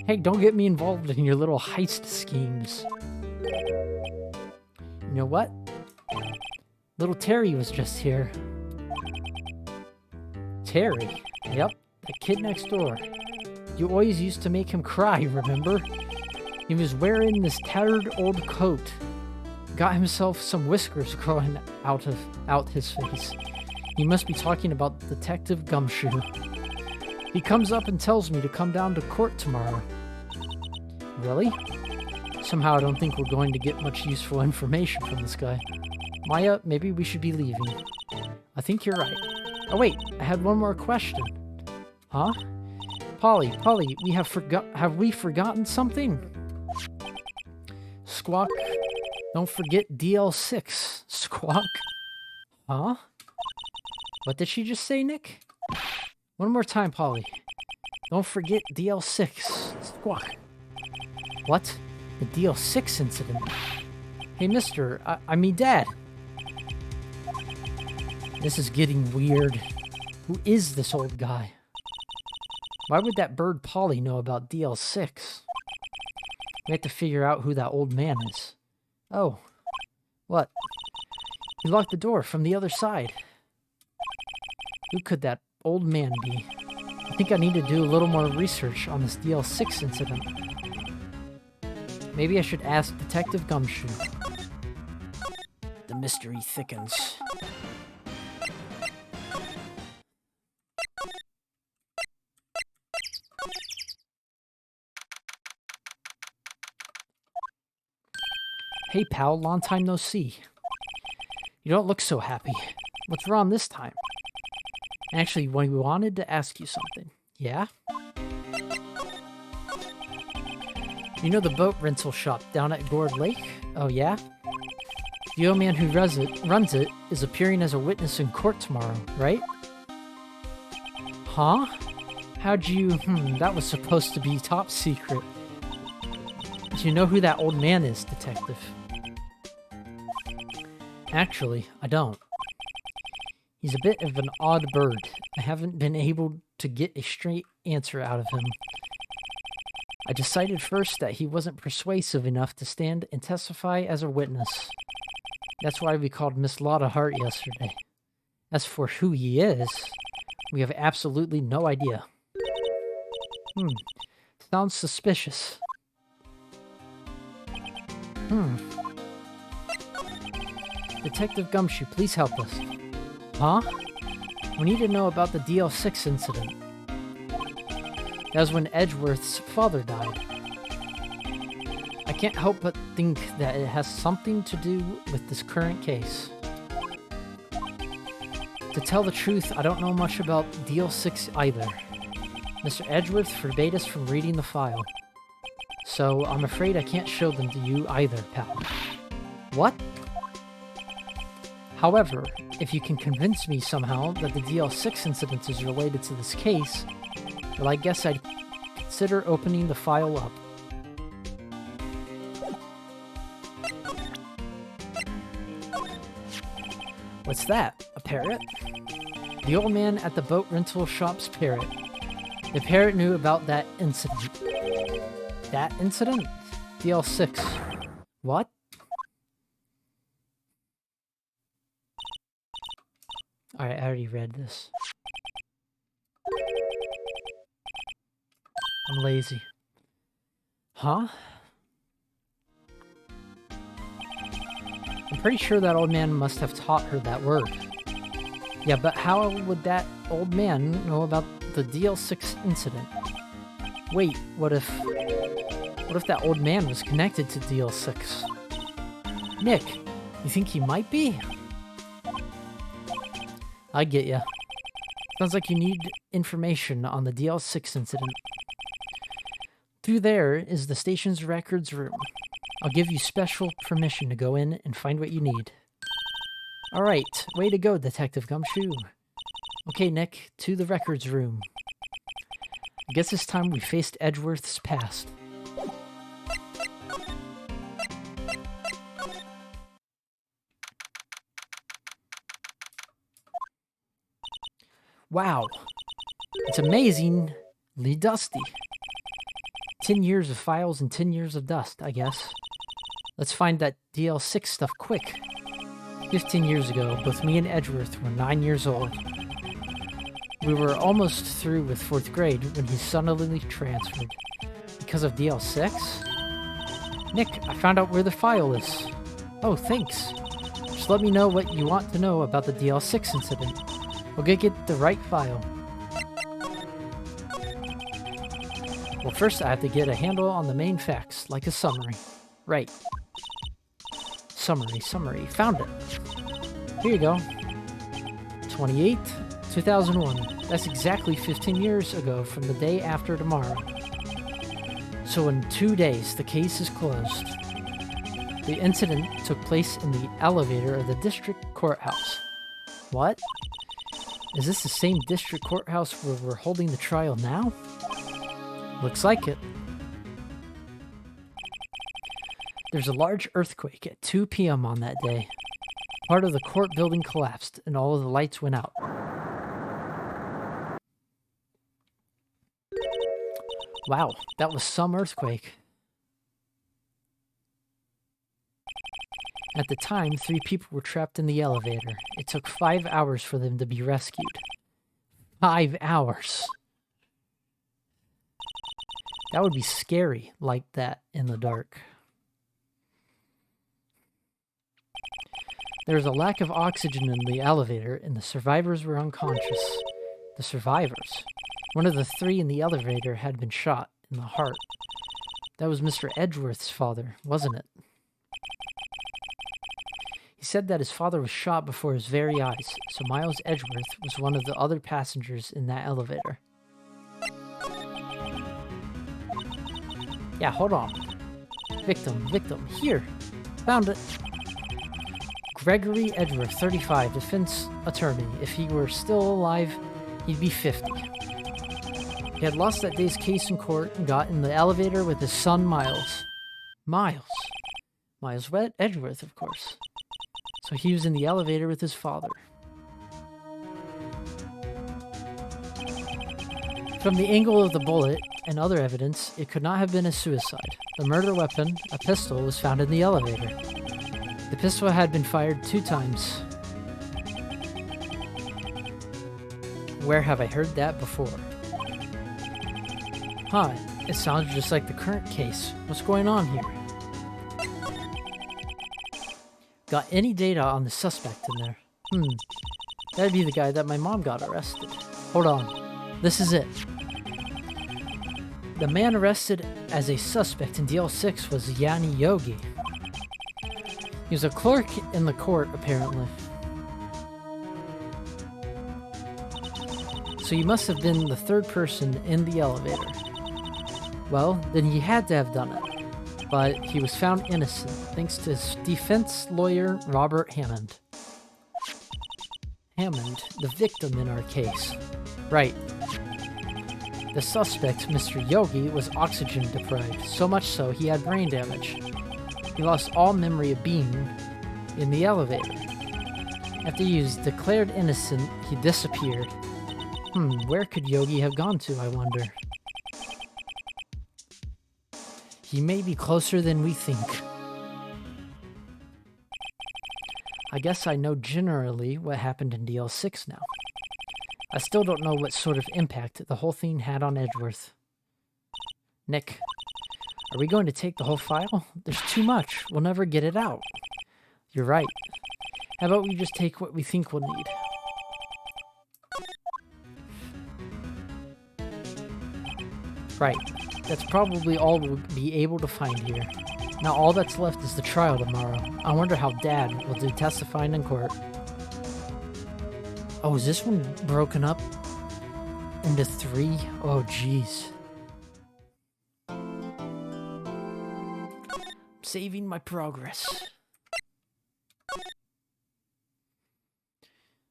Hey, don't get me involved in your little heist schemes. You know what? Little Terry was just here. Terry? Yep, the kid next door. You always used to make him cry, remember? He was wearing this tattered old coat. Got himself some whiskers growing out his face. He must be talking about Detective Gumshoe. He comes up and tells me to come down to court tomorrow. Really? Somehow I don't think we're going to get much useful information from this guy. Maya, maybe we should be leaving. I think you're right. Oh wait, I had one more question. Huh? Polly, we have we forgotten something? Squawk. Don't forget DL6. Squawk. Huh? What did she just say, Nick? One more time, Polly. Don't forget DL6. Squawk. What? The DL6 incident? Hey, mister. I mean, Dad. This is getting weird. Who is this old guy? Why would that bird Polly know about DL6? We have to figure out who that old man is. Oh. What? He locked the door from the other side. Who could that old man be? I think I need to do a little more research on this DL6 incident. Maybe I should ask Detective Gumshoe. The mystery thickens. Hey pal, long time no see. You don't look so happy. What's wrong this time? Actually, we wanted to ask you something. Yeah? You know the boat rental shop down at Gourd Lake? Oh yeah? The old man who runs it is appearing as a witness in court tomorrow, right? Huh? How'd you... that was supposed to be top secret. Do you know who that old man is, Detective? Actually, I don't. He's a bit of an odd bird. I haven't been able to get a straight answer out of him. I decided first that he wasn't persuasive enough to stand and testify as a witness. That's why we called Miss Lotta Hart yesterday. As for who he is, we have absolutely no idea. Sounds suspicious. Detective Gumshoe, please help us. Huh? We need to know about the DL6 incident. That was when Edgeworth's father died. I can't help but think that it has something to do with this current case. To tell the truth, I don't know much about DL6 either. Mr. Edgeworth forbade us from reading the file. So I'm afraid I can't show them to you either, pal. What? However, if you can convince me somehow that the DL6 incident is related to this case, well, I guess I'd consider opening the file up. What's that? A parrot? The old man at the boat rental shop's parrot. The parrot knew about that incident. That incident? DL6. What? Alright, I already read this. I'm lazy. Huh? I'm pretty sure that old man must have taught her that word. Yeah, but how would that old man know about the DL6 incident? Wait, what if that old man was connected to DL6? Nick, you think he might be? I get ya. Sounds like you need information on the DL6 incident. Through there is the station's records room. I'll give you special permission to go in and find what you need. Alright, way to go, Detective Gumshoe. Okay, Nick, to the records room. I guess it's time we faced Edgeworth's past. Wow, it's amazingly dusty. 10 years of files and 10 years of dust, I guess. Let's find that DL6 stuff quick. 15 years ago, both me and Edgeworth were 9 years old. We were almost through with 4th grade when he suddenly transferred. Because of DL6? Nick, I found out where the file is. Oh, thanks. Just let me know what you want to know about the DL6 incident. We'll get the right file. Well, first I have to get a handle on the main facts, like a summary. Right. Summary. Found it. Here you go. 28, 2001. That's exactly 15 years ago from the day after tomorrow. So in 2 days, the case is closed. The incident took place in the elevator of the district courthouse. What? Is this the same district courthouse where we're holding the trial now? Looks like it. There's a large earthquake at 2 p.m. on that day. Part of the court building collapsed and all of the lights went out. Wow, that was some earthquake. At the time, 3 people were trapped in the elevator. It took 5 hours for them to be rescued. 5 hours. That would be scary, like that, in the dark. There was a lack of oxygen in the elevator, and the survivors were unconscious. The survivors? One of the 3 in the elevator had been shot in the heart. That was Mr. Edgeworth's father, wasn't it? He said that his father was shot before his very eyes, so Miles Edgeworth was one of the other passengers in that elevator. Yeah, hold on. Victim, here. Found it. Gregory Edgeworth, 35, defense attorney. If he were still alive, he'd be 50. He had lost that day's case in court and got in the elevator with his son, Miles. Miles Edgeworth, of course. So he was in the elevator with his father. From the angle of the bullet and other evidence, it could not have been a suicide. The murder weapon, a pistol, was found in the elevator. The pistol had been fired 2 times. Where have I heard that before? Huh, it sounds just like the current case. What's going on here? Got any data on the suspect in there? That'd be the guy that my mom got arrested. Hold on. This is it. The man arrested as a suspect in DL6 was Yanni Yogi. He was a clerk in the court, apparently. So he must have been the 3rd person in the elevator. Well, then he had to have done it. But he was found innocent, thanks to his defense lawyer, Robert Hammond. Hammond, the victim in our case. Right. The suspect, Mr. Yogi, was oxygen deprived, so much so he had brain damage. He lost all memory of being in the elevator. After he was declared innocent, he disappeared. Where could Yogi have gone to, I wonder? He may be closer than we think. I guess I know generally what happened in DL6 now. I still don't know what sort of impact the whole thing had on Edgeworth. Nick, are we going to take the whole file? There's too much. We'll never get it out. You're right. How about we just take what we think we'll need? Right. That's probably all we'll be able to find here. Now all that's left is the trial tomorrow. I wonder how Dad will do testifying in court. Oh, is this one broken up into 3? Oh, jeez. Saving my progress.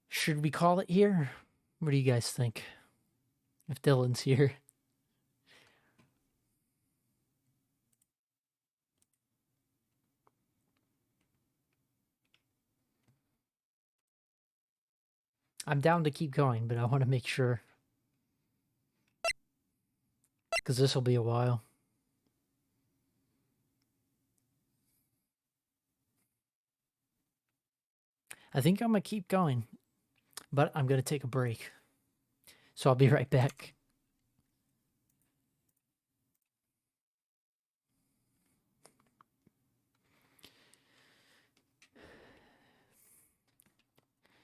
Should we call it here? What do you guys think? If Dylan's here. I'm down to keep going, but I want to make sure. Because this will be a while. I think I'm going to keep going. But I'm going to take a break. So I'll be right back.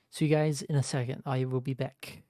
See you guys in a second. I will be back.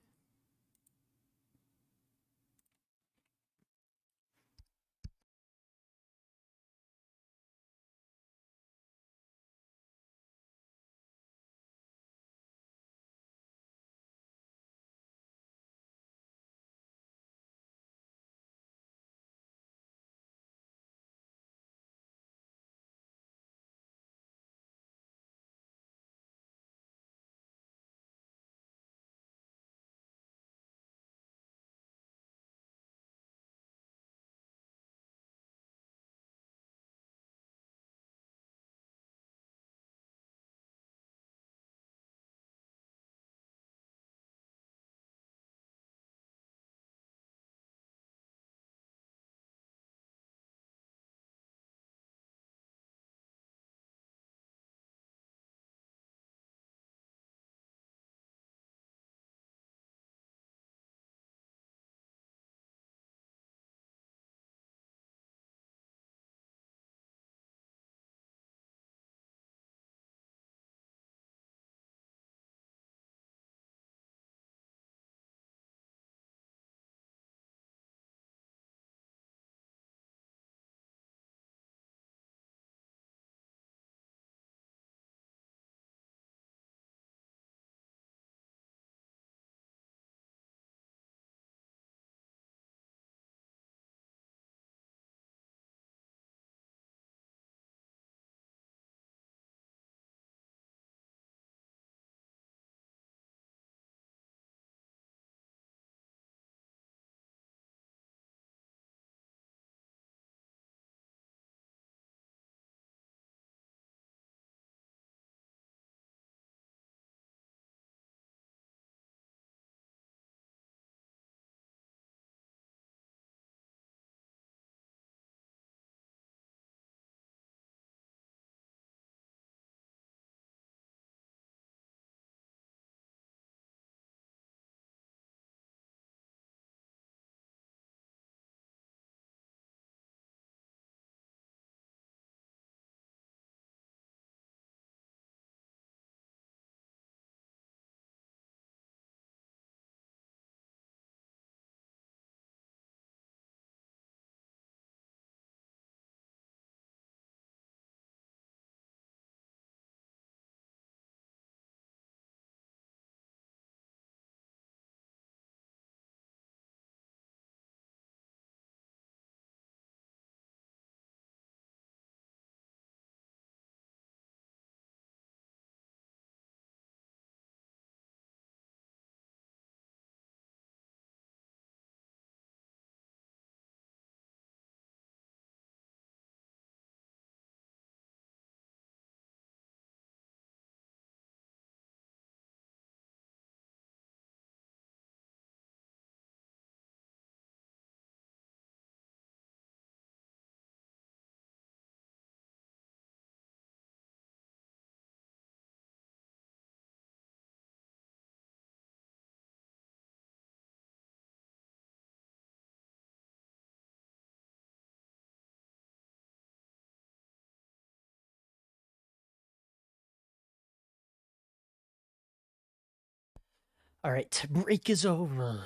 Alright, break is over.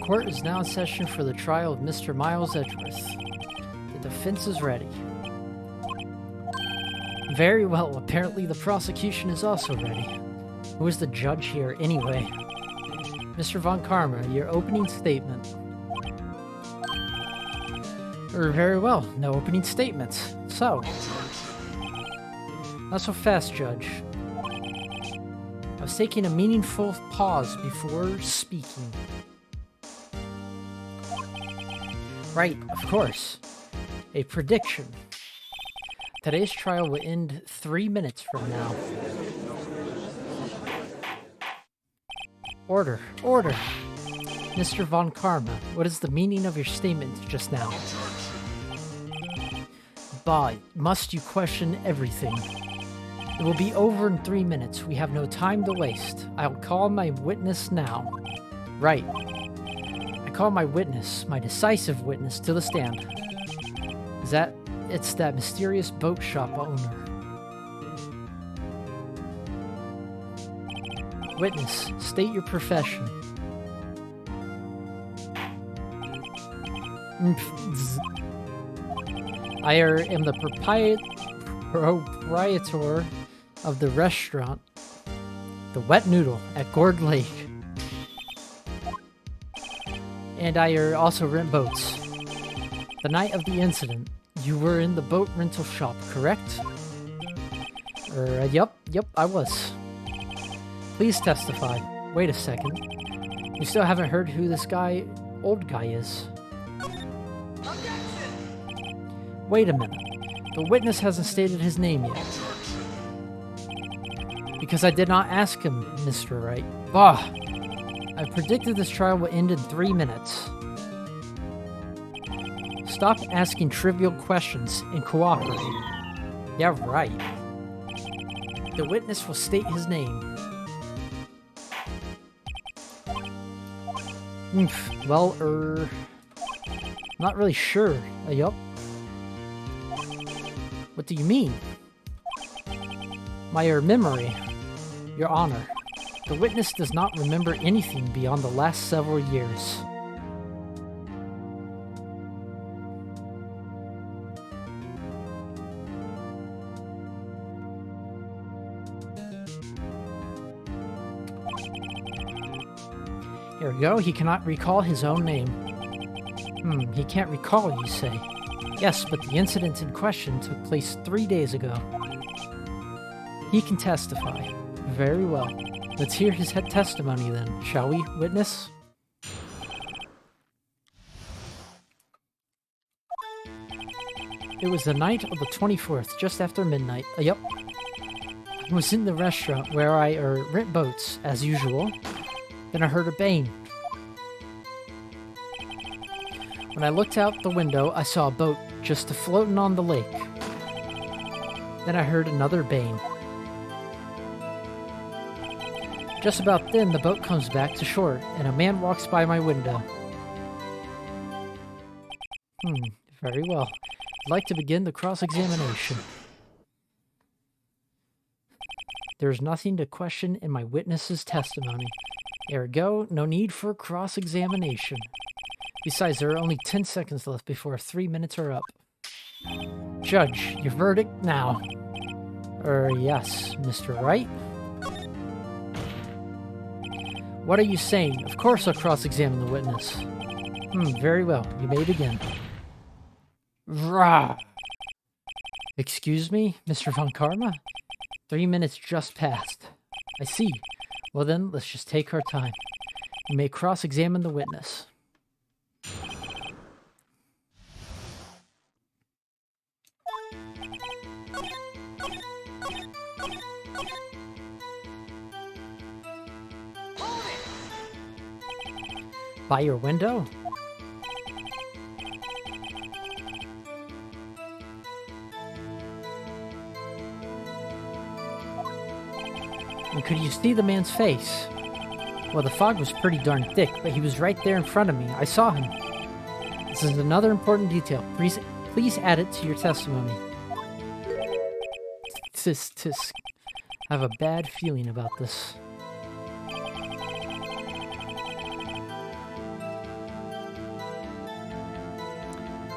Court is now in session for the trial of Mr. Miles Edgeworth. The defense is ready. Very well, apparently the prosecution is also ready. Who is the judge here, anyway? Mr. Von Karma, your opening statement. Very well, no opening statements. So. Not so fast, Judge. I was taking a meaningful pause before speaking. Right, of course. A prediction. Today's trial will end 3 minutes from now. Order, order. Mr. Von Karma, what is the meaning of your statement just now? Bah, must you question everything? It will be over in 3 minutes. We have no time to waste. I'll call my witness now. Right. I call my witness, my decisive witness, to the stand. It's that mysterious boat shop owner. Witness, state your profession. I am the proprietor of the restaurant, the Wet Noodle at Gourd Lake. And I also rent boats. The night of the incident, you were in the boat rental shop, correct? Yep, I was. Please testify. Wait a second. You still haven't heard who this old guy is. Wait a minute. The witness hasn't stated his name yet. Because I did not ask him, Mr. Wright. Bah! I predicted this trial will end in 3 minutes. Stop asking trivial questions and cooperate. Yeah, right. The witness will state his name. Well, not really sure. Yup. What do you mean? My memory. Your Honor. The witness does not remember anything beyond the last several years. Here we go. He cannot recall his own name. He can't recall, you say? Yes, but the incident in question took place 3 days ago. He can testify. Very well. Let's hear his testimony then, shall we, witness? It was the night of the 24th, just after midnight. Yep. I was in the restaurant where I rent boats, as usual. Then I heard a bang. When I looked out the window, I saw a boat just floating on the lake. Then I heard another bang. Just about then, the boat comes back to shore, and a man walks by my window. Very well. I'd like to begin the cross-examination. There's nothing to question in my witness's testimony. Ergo, no need for cross-examination. Besides, there are only 10 seconds left before 3 minutes are up. Judge, your verdict now. Yes, Mr. Wright? What are you saying? Of course I'll cross-examine the witness. Very well. You may begin. Rah! Excuse me, Mr. Von Karma? 3 minutes just passed. I see. Well then, let's just take our time. You may cross-examine the witness. By your window? And could you see the man's face? Well, the fog was pretty darn thick, but he was right there in front of me. I saw him. This is another important detail. Please add it to your testimony. Tisk. I have a bad feeling about this.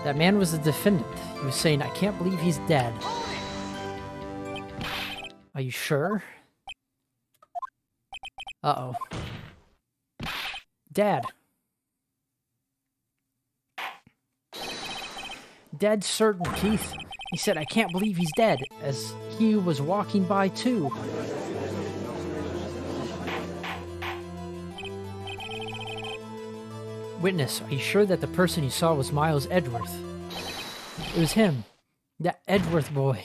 That man was the defendant. He was saying, I can't believe he's dead. Are you sure? Uh-oh. Dad. Dead certain, Keith. He said, I can't believe he's dead, as he was walking by too. Witness, are you sure that the person you saw was Miles Edgeworth? It was him. That Edgeworth boy.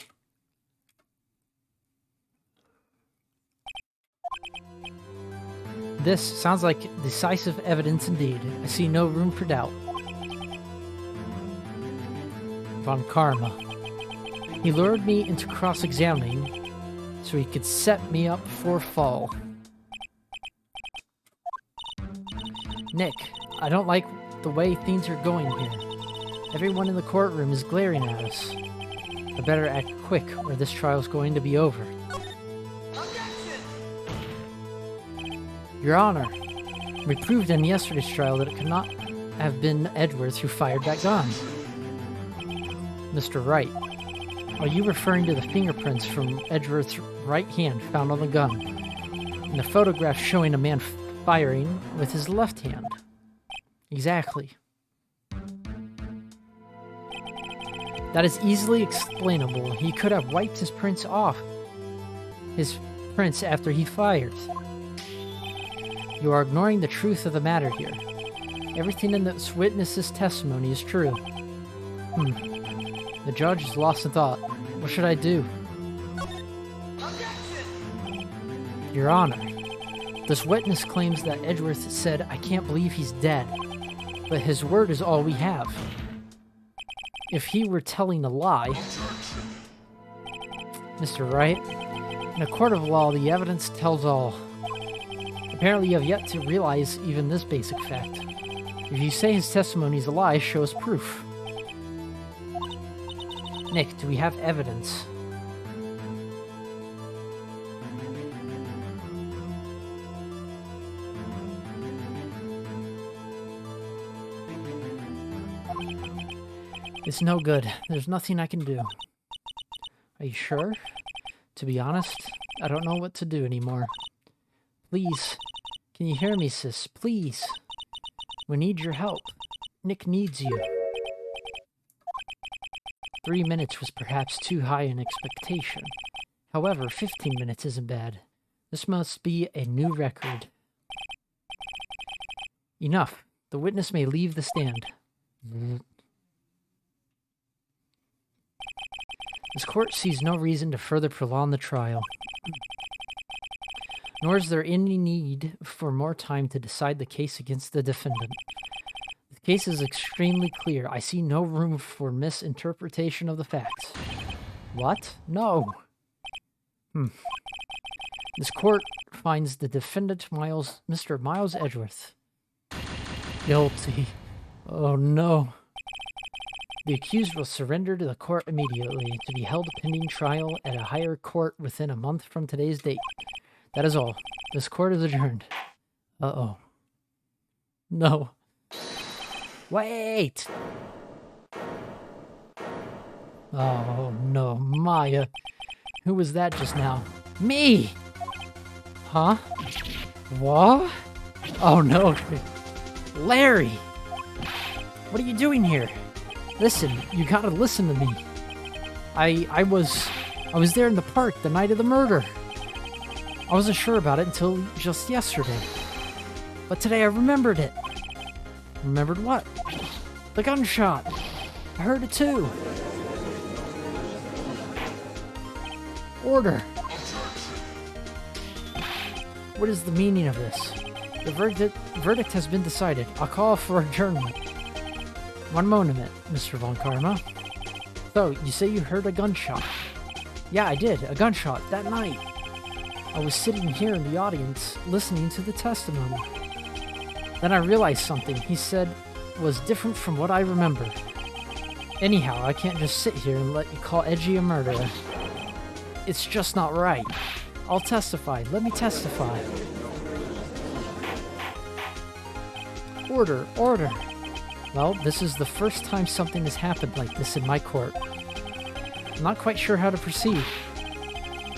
This sounds like decisive evidence indeed. I see no room for doubt. Von Karma. He lured me into cross-examining so he could set me up for fall. Nick, I don't like the way things are going here. Everyone in the courtroom is glaring at us. I better act quick or this trial's going to be over. Your Honor, we proved in yesterday's trial that it could not have been Edgeworth who fired that gun. Mr. Wright, are you referring to the fingerprints from Edgeworth's right hand found on the gun, and the photograph showing a man firing with his left hand? Exactly. That is easily explainable. He could have wiped his prints off. His prints after he fired. You are ignoring the truth of the matter here. Everything in this witness's testimony is true. The judge is lost in thought. What should I do? Your Honor, this witness claims that Edgeworth said, I can't believe he's dead. But his word is all we have. If he were telling a lie... Mr. Wright, in a court of law, the evidence tells all. Apparently you have yet to realize even this basic fact. If you say his testimony is a lie, show us proof. Nick, do we have evidence? It's no good. There's nothing I can do. Are you sure? To be honest, I don't know what to do anymore. Please. Can you hear me, sis? Please. We need your help. Nick needs you. 3 minutes was perhaps too high an expectation. However, 15 minutes isn't bad. This must be a new record. Enough. The witness may leave the stand. This court sees no reason to further prolong the trial. Nor is there any need for more time to decide the case against the defendant. The case is extremely clear. I see no room for misinterpretation of the facts. What? No. This court finds the defendant, Mr. Miles Edgeworth, guilty. Oh no. The accused will surrender to the court immediately, to be held pending trial at a higher court within a month from today's date. That is all. This court is adjourned. Uh-oh. No. Wait! Oh, no. Maya. Who was that just now? Me! Huh? What? Oh, no. Larry! What are you doing here? Listen, you gotta listen to me. I was there in the park the night of the murder. I wasn't sure about it until just yesterday. But today I remembered it. Remembered what? The gunshot. I heard it too. Order. What is the meaning of this? The verdict has been decided. I'll call for adjournment. One moment, Mr. Von Karma. So, you say you heard a gunshot? Yeah, I did. A gunshot that night. I was sitting here in the audience, listening to the testimony. Then I realized something he said was different from what I remember. Anyhow, I can't just sit here and let you call Edgy a murderer. It's just not right. I'll testify. Let me testify. Order, order. Well, this is the first time something has happened like this in my court. I'm not quite sure how to proceed.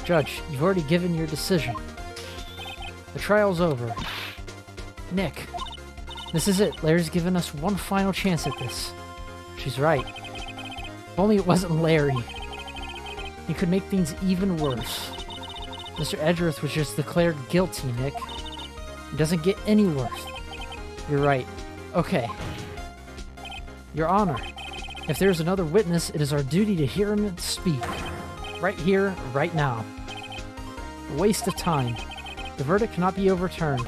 Judge, you've already given your decision. The trial's over. Nick, this is it. Larry's given us one final chance at this. She's right. If only it wasn't Larry. He could make things even worse. Mr. Edgeworth was just declared guilty, Nick. It doesn't get any worse. You're right. Okay. Your Honor, if there's another witness, it is our duty to hear him speak. Right here, right now. A waste of time. The verdict cannot be overturned.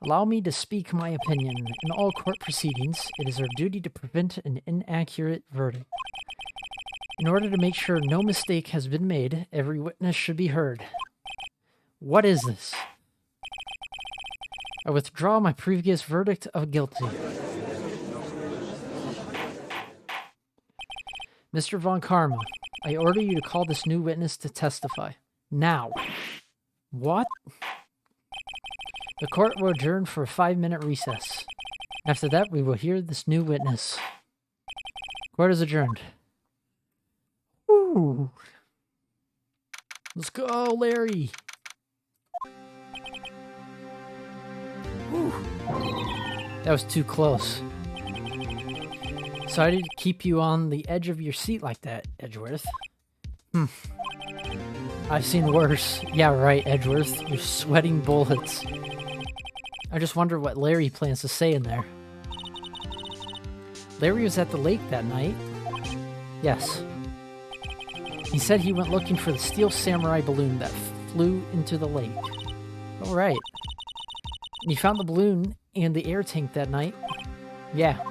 Allow me to speak my opinion. In all court proceedings, it is our duty to prevent an inaccurate verdict. In order to make sure no mistake has been made, every witness should be heard. What is this? I withdraw my previous verdict of guilty. Mr. Von Karma, I order you to call this new witness to testify. Now. What? The court will adjourn for a 5-minute recess. After that, we will hear this new witness. Court is adjourned. Woo! Let's go, Larry! Whew. That was too close. Sorry to keep you on the edge of your seat like that, Edgeworth. I've seen worse. Yeah, right, Edgeworth. You're sweating bullets. I just wonder what Larry plans to say in there. Larry was at the lake that night. Yes. He said he went looking for the steel samurai balloon that flew into the lake. All right. And he found the balloon and the air tank that night. Yeah.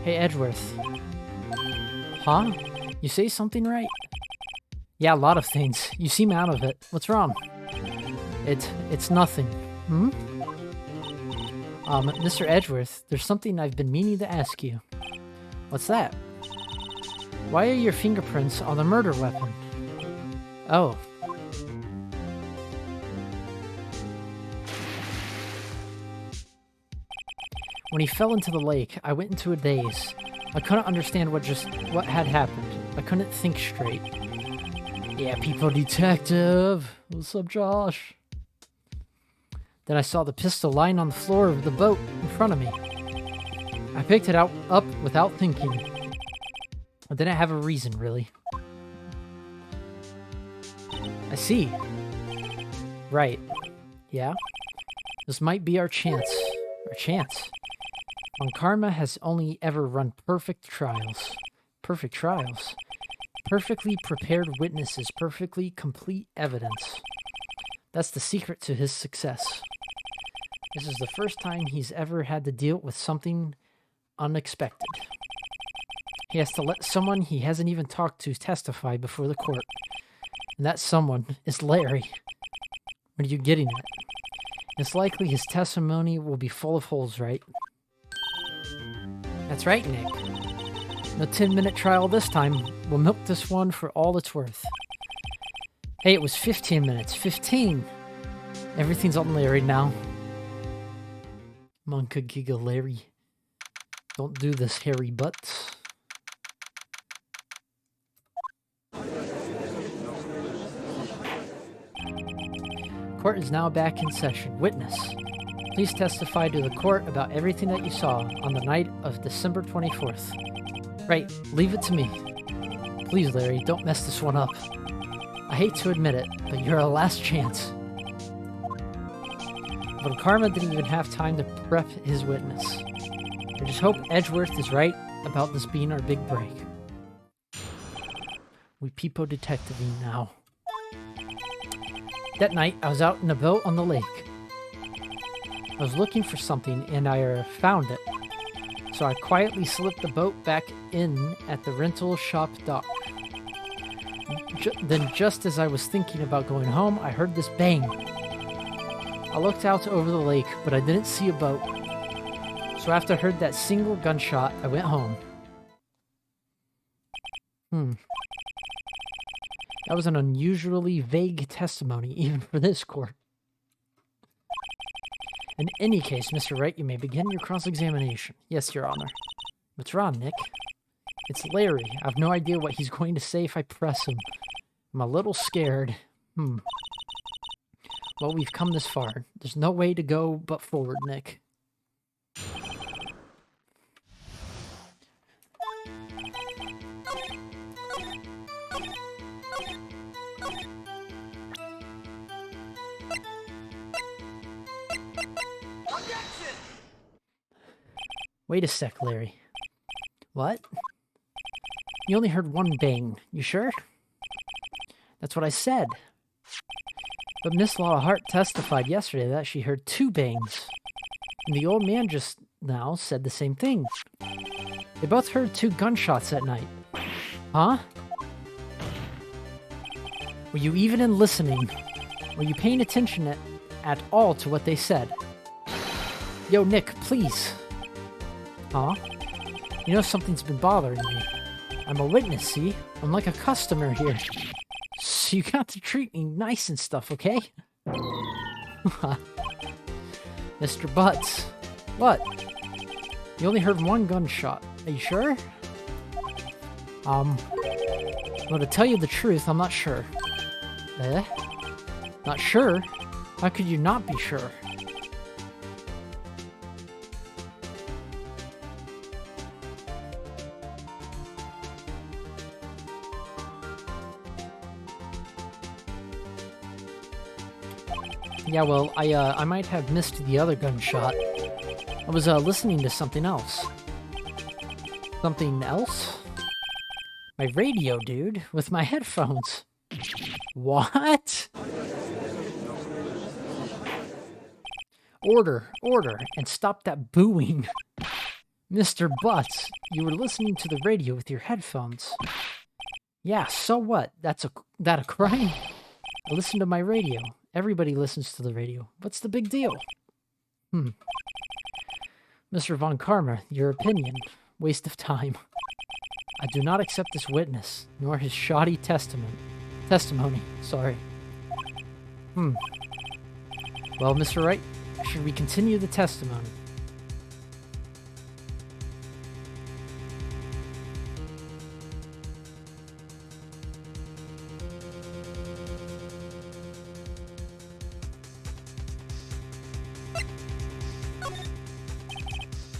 Hey, Edgeworth. Huh? You say something right? Yeah, a lot of things. You seem out of it. What's wrong? It's nothing. Mr. Edgeworth, there's something I've been meaning to ask you. What's that? Why are your fingerprints on the murder weapon? Oh. When he fell into the lake, I went into a daze. I couldn't understand what had happened. I couldn't think straight. Yeah, people detective. What's up, Josh? Then I saw the pistol lying on the floor of the boat in front of me. I picked it up without thinking. I didn't have a reason, really. I see. Right. Yeah? This might be our chance. Our chance. Von Karma has only ever run perfect trials. Perfect trials? Perfectly prepared witnesses, perfectly complete evidence. That's the secret to his success. This is the first time he's ever had to deal with something unexpected. He has to let someone he hasn't even talked to testify before the court. And that someone is Larry. What are you getting at? It's likely his testimony will be full of holes, right? That's right, Nick. No 10-minute trial this time. We'll milk this one for all it's worth. Hey, it was 15 minutes. 15! Everything's on Larry now. Monka Giga Larry. Don't do this, hairy butts. Court is now back in session. Witness, please testify to the court about everything that you saw on the night of December 24th. Right, leave it to me. Please, Larry, don't mess this one up. I hate to admit it, but you're our last chance. But Karma didn't even have time to prep his witness. I just hope Edgeworth is right about this being our big break. We peepo detective-y now. That night, I was out in a boat on the lake. I was looking for something, and I found it. So I quietly slipped the boat back in at the rental shop dock. Then just as I was thinking about going home, I heard this bang. I looked out over the lake, but I didn't see a boat. So after I heard that single gunshot, I went home. That was an unusually vague testimony, even for this court. In any case, Mr. Wright, you may begin your cross-examination. Yes, Your Honor. What's wrong, Nick? It's Larry. I have no idea what he's going to say if I press him. I'm a little scared. Well, we've come this far. There's no way to go but forward, Nick. Wait a sec, Larry. What? You only heard one bang. You sure? That's what I said. But Miss Laura Hart testified yesterday that she heard 2 bangs. And the old man just now said the same thing. They both heard 2 gunshots that night. Huh? Were you even in listening? Were you paying attention at all to what they said? Yo, Nick, please. Huh? You know something's been bothering me. I'm a witness, see? I'm like a customer here. So you got to treat me nice and stuff, okay? Mr. Butts. What? You only heard 1 gunshot. Are you sure? Well, to tell you the truth, I'm not sure. Not sure? How could you not be sure? Yeah, well, I might have missed the other gunshot. I was, listening to something else. Something else? My radio, dude, with my headphones. What? Order, and stop that booing. Mr. Butts, you were listening to the radio with your headphones. Yeah, so what? That a crime? I listen to my radio. Everybody listens to the radio. What's the big deal? Mr. Von Karma, your opinion. Waste of time. I do not accept this witness, nor his shoddy testimony. Sorry. Well, Mr. Wright, should we continue the testimony?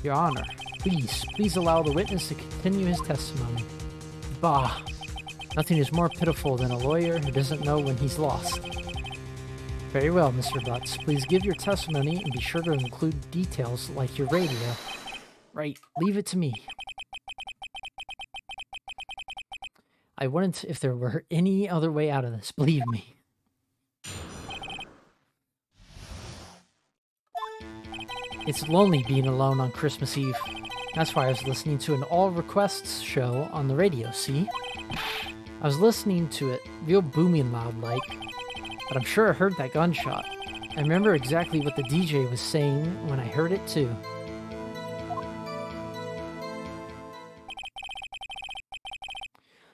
Your Honor, please allow the witness to continue his testimony. Bah! Nothing is more pitiful than a lawyer who doesn't know when he's lost. Very well, Mr. Butts. Please give your testimony and be sure to include details like your radio. Right, leave it to me. I wouldn't if there were any other way out of this, believe me. It's lonely being alone on Christmas Eve. That's why I was listening to an all requests show on the radio, see? I was listening to it real booming loud like, but I'm sure I heard that gunshot. I remember exactly what the DJ was saying when I heard it too.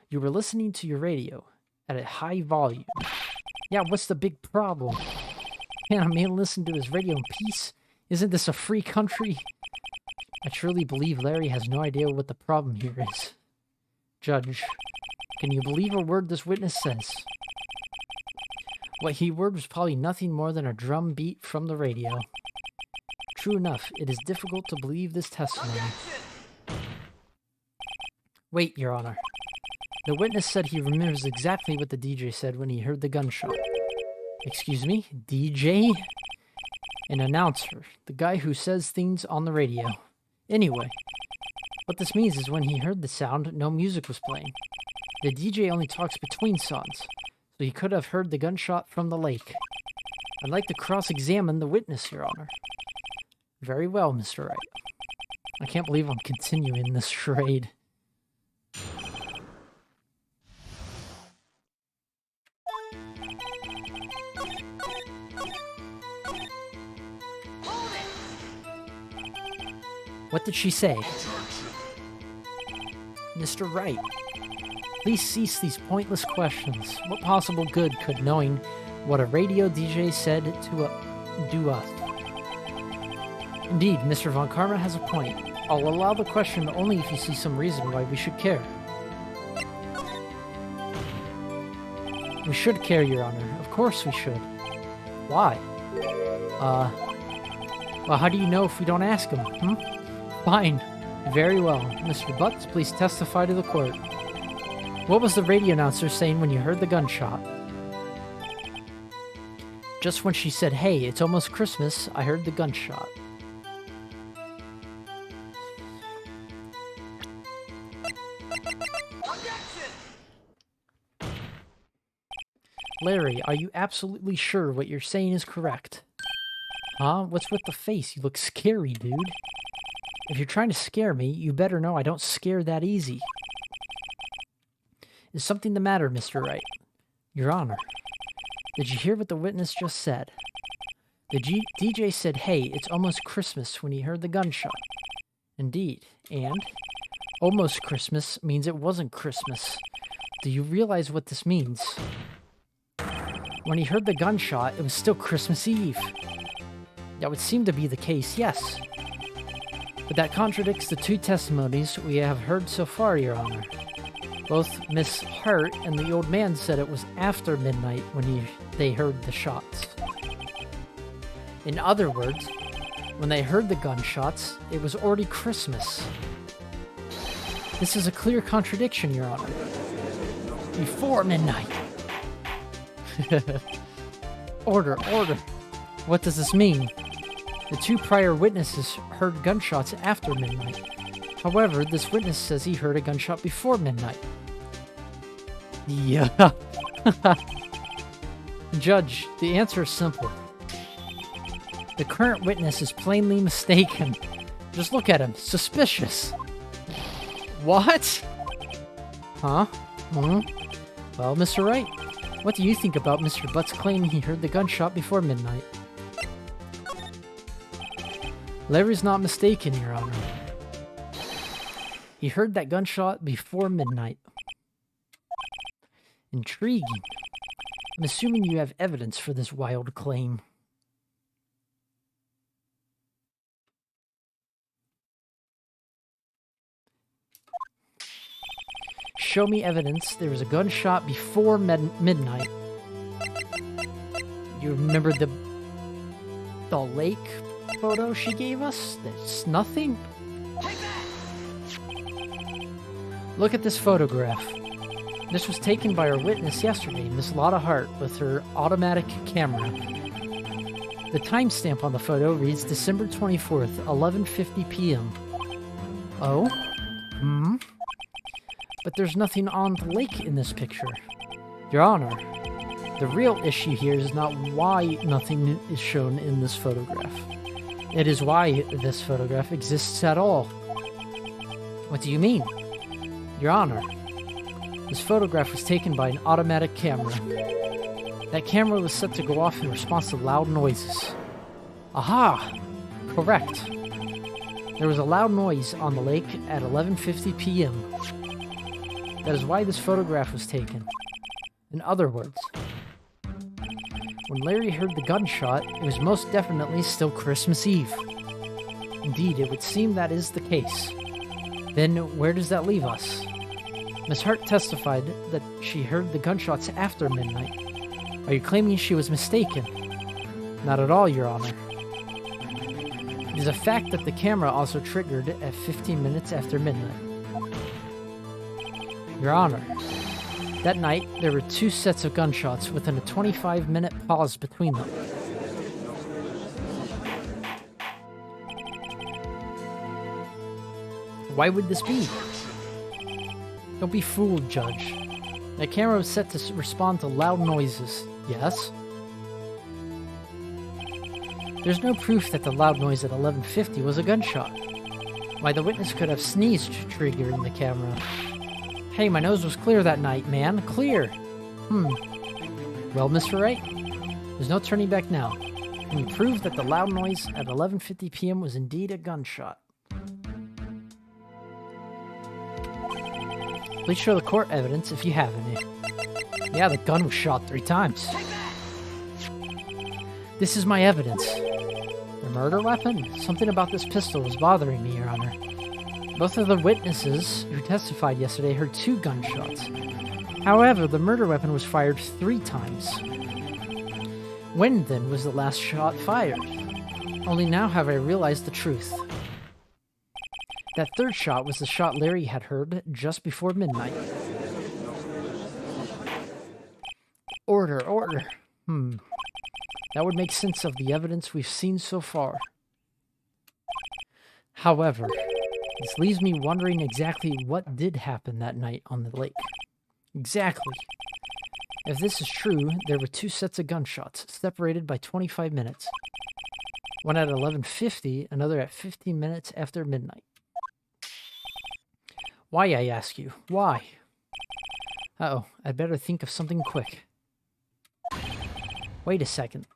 You were listening to your radio at a high volume. Yeah, what's the big problem? Can't a man listen to his radio in peace? Isn't this a free country? I truly believe Larry has no idea what the problem here is. Judge, can you believe a word this witness says? What he heard was probably nothing more than a drum beat from the radio. True enough, it is difficult to believe this testimony. Wait, Your Honor. The witness said he remembers exactly what the DJ said when he heard the gunshot. Excuse me? DJ? An announcer. The guy who says things on the radio. Anyway, what this means is when he heard the sound, no music was playing. The DJ only talks between songs, so he could have heard the gunshot from the lake. I'd like to cross-examine the witness, Your Honor. Very well, Mr. Wright. I can't believe I'm continuing this charade. What did she say? Mr. Wright, please cease these pointless questions. What possible good could knowing what a radio DJ said to do us? Indeed, Mr. Von Karma has a point. I'll allow the question only if you see some reason why we should care. We should care, Your Honor. Of course we should. Why? Well, how do you know if we don't ask him, Fine. Very well. Mr. Butts, please testify to the court. What was the radio announcer saying when you heard the gunshot? Just when she said, "Hey, it's almost Christmas," I heard the gunshot. Larry, are you absolutely sure what you're saying is correct? Huh? What's with the face? You look scary, dude. If you're trying to scare me, you better know I don't scare that easy. Is something the matter, Mr. Wright? Your Honor, did you hear what the witness just said? The DJ said, "Hey, it's almost Christmas," when he heard the gunshot. Indeed, and almost Christmas means it wasn't Christmas. Do you realize what this means? When he heard the gunshot, it was still Christmas Eve. That would seem to be the case, yes. But that contradicts the two testimonies we have heard so far, Your Honor. Both Miss Hart and the old man said it was after midnight when they heard the shots. In other words, when they heard the gunshots, it was already Christmas. This is a clear contradiction, Your Honor. Before midnight. Order, order. What does this mean? The two prior witnesses heard gunshots after midnight. However, this witness says he heard a gunshot before midnight. Yeah. Judge, the answer is simple. The current witness is plainly mistaken. Just look at him. Suspicious. What? Huh? Well, Mr. Wright, what do you think about Mr. Butt's claiming he heard the gunshot before midnight? Larry's not mistaken, Your Honor. He heard that gunshot before midnight. Intriguing. I'm assuming you have evidence for this wild claim. Show me evidence there was a gunshot before midnight. You remember the lake photo she gave us? There's nothing? Look at this photograph. This was taken by our witness yesterday, Miss Lotta Hart, with her automatic camera. The timestamp on the photo reads December 24th, 11:50 p.m. Oh? But there's nothing on the lake in this picture. Your Honor, the real issue here is not why nothing is shown in this photograph. It is why this photograph exists at all. What do you mean? Your Honor, this photograph was taken by an automatic camera. That camera was set to go off in response to loud noises. Aha! Correct. There was a loud noise on the lake at 11:50 p.m. That is why this photograph was taken. In other words, when Larry heard the gunshot, it was most definitely still Christmas Eve. Indeed, it would seem that is the case. Then where does that leave us? Miss Hart testified that she heard the gunshots after midnight. Are you claiming she was mistaken? Not at all, Your Honor. It is a fact that the camera also triggered at 15 minutes after midnight. Your Honor, that night there were two sets of gunshots within a 25-minute pause between them. Why would this be? Don't be fooled, Judge. That camera was set to respond to loud noises, yes? There's no proof that the loud noise at 11:50 was a gunshot. Why, the witness could have sneezed, triggering the camera. Hey, my nose was clear that night, man. Clear! Well, Mr. Wright, there's no turning back now. Can you prove that the loud noise at 11:50 p.m. was indeed a gunshot? Please show the court evidence if you have any. Yeah, the gun was shot 3 times. This is my evidence. The murder weapon? Something about this pistol was bothering me, Your Honor. Both of the witnesses who testified yesterday heard 2 gunshots. However, the murder weapon was fired 3 times. When, then, was the last shot fired? Only now have I realized the truth. That 3rd shot was the shot Larry had heard just before midnight. Order, order. That would make sense of the evidence we've seen so far. However, this leaves me wondering exactly what did happen that night on the lake. Exactly. If this is true, there were 2 sets of gunshots, separated by 25 minutes. One at 11:50, another at 15 minutes after midnight. Why, I ask you? Why? Uh-oh, I'd better think of something quick. Wait a second.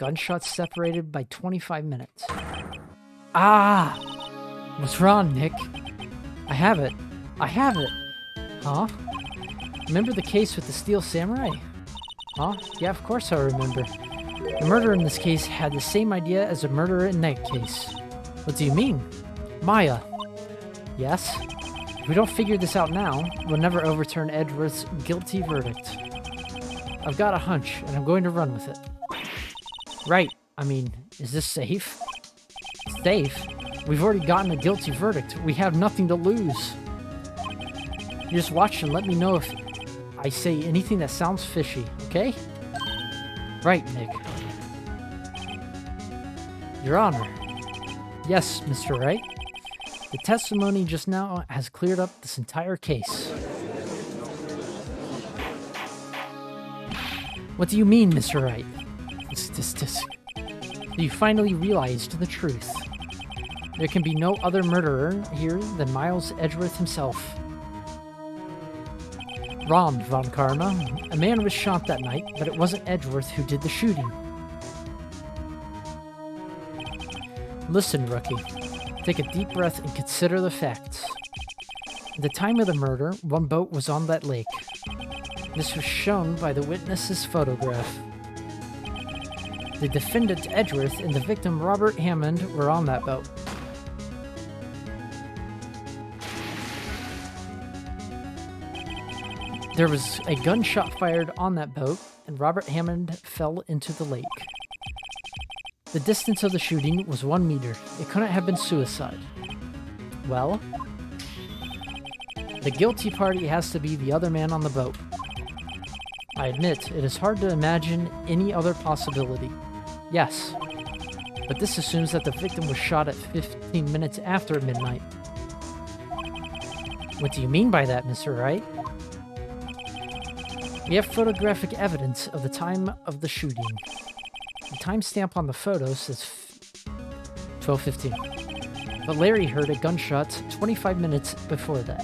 Gunshots separated by 25 minutes. Ah! What's wrong, Nick? I have it. I have it! Huh? Remember the case with the Steel Samurai? Huh? Yeah, of course I remember. The murderer in this case had the same idea as the murderer in that case. What do you mean? Maya. Yes? If we don't figure this out now, we'll never overturn Edgeworth's guilty verdict. I've got a hunch, and I'm going to run with it. Right. I mean, is this safe? Safe? We've already gotten a guilty verdict. We have nothing to lose. You just watch and let me know if I say anything that sounds fishy, okay? Right, Nick. Your Honor. Yes, Mr. Wright. The testimony just now has cleared up this entire case. What do you mean, Mr. Wright? You finally realized the truth. There can be no other murderer here than Miles Edgeworth himself. Wrong, Von Karma. A man was shot that night, but it wasn't Edgeworth who did the shooting. Listen, rookie. Take a deep breath and consider the facts. At the time of the murder, 1 boat was on that lake. This was shown by the witness's photograph. The defendant Edgeworth and the victim Robert Hammond were on that boat. There was a gunshot fired on that boat, and Robert Hammond fell into the lake. The distance of the shooting was 1 meter. It couldn't have been suicide. Well, the guilty party has to be the other man on the boat. I admit, it is hard to imagine any other possibility. Yes, but this assumes that the victim was shot at 15 minutes after midnight. What do you mean by that, Mr. Wright? We have photographic evidence of the time of the shooting. The timestamp on the photo says 12:15. But Larry heard a gunshot 25 minutes before that.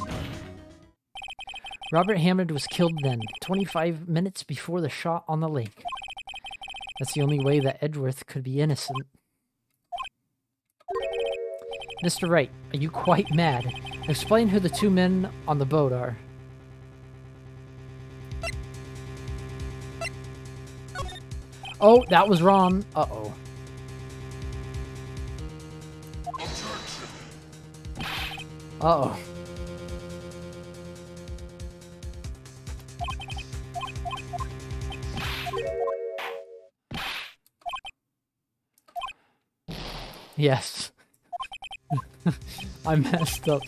Robert Hammond was killed then, 25 minutes before the shot on the lake. That's the only way that Edgeworth could be innocent. Mr. Wright, are you quite mad? Explain who the 2 men on the boat are. Oh, that was wrong. Uh-oh. Uh-oh. Yes. I messed up.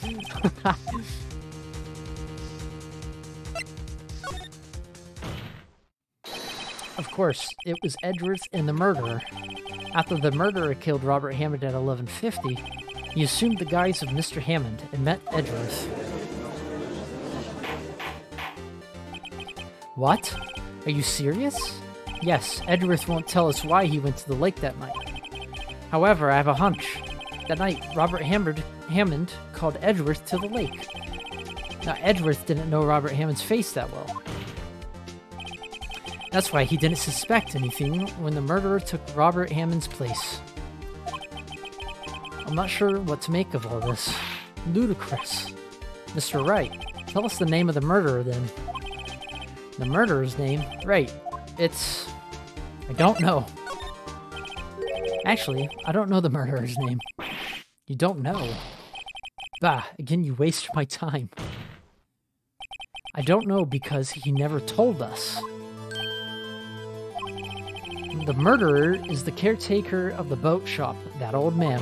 Of course, it was Edgeworth and the murderer. After the murderer killed Robert Hammond at 11:50, he assumed the guise of Mr. Hammond and met Edgeworth. What? Are you serious? Yes, Edgeworth won't tell us why he went to the lake that night. However, I have a hunch. That night, Robert Hammond called Edgeworth to the lake. Now, Edgeworth didn't know Robert Hammond's face that well. That's why he didn't suspect anything when the murderer took Robert Hammond's place. I'm not sure what to make of all this. Ludicrous. Mr. Wright, tell us the name of the murderer then. The murderer's name? Right. It's... I don't know. Actually, I don't know the murderer's name. You don't know? Bah, again you waste my time. I don't know because he never told us. The murderer is the caretaker of the boat shop, that old man.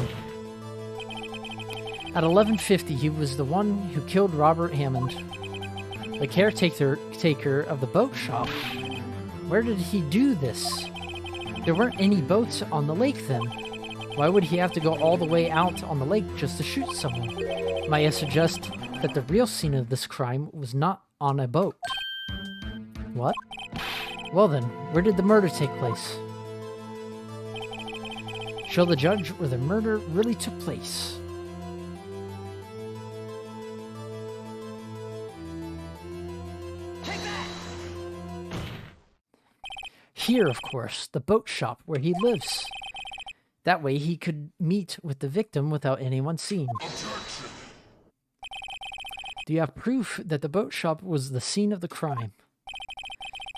At 11:50, he was the one who killed Robert Hammond. The caretaker of the boat shop. Where did he do this? There weren't any boats on the lake then. Why would he have to go all the way out on the lake just to shoot someone? Might I suggest that the real scene of this crime was not on a boat? What? Well then, where did the murder take place? Show the judge where the murder really took place. Here, of course, the boat shop where he lives. That way he could meet with the victim without anyone seeing. Do you have proof that the boat shop was the scene of the crime?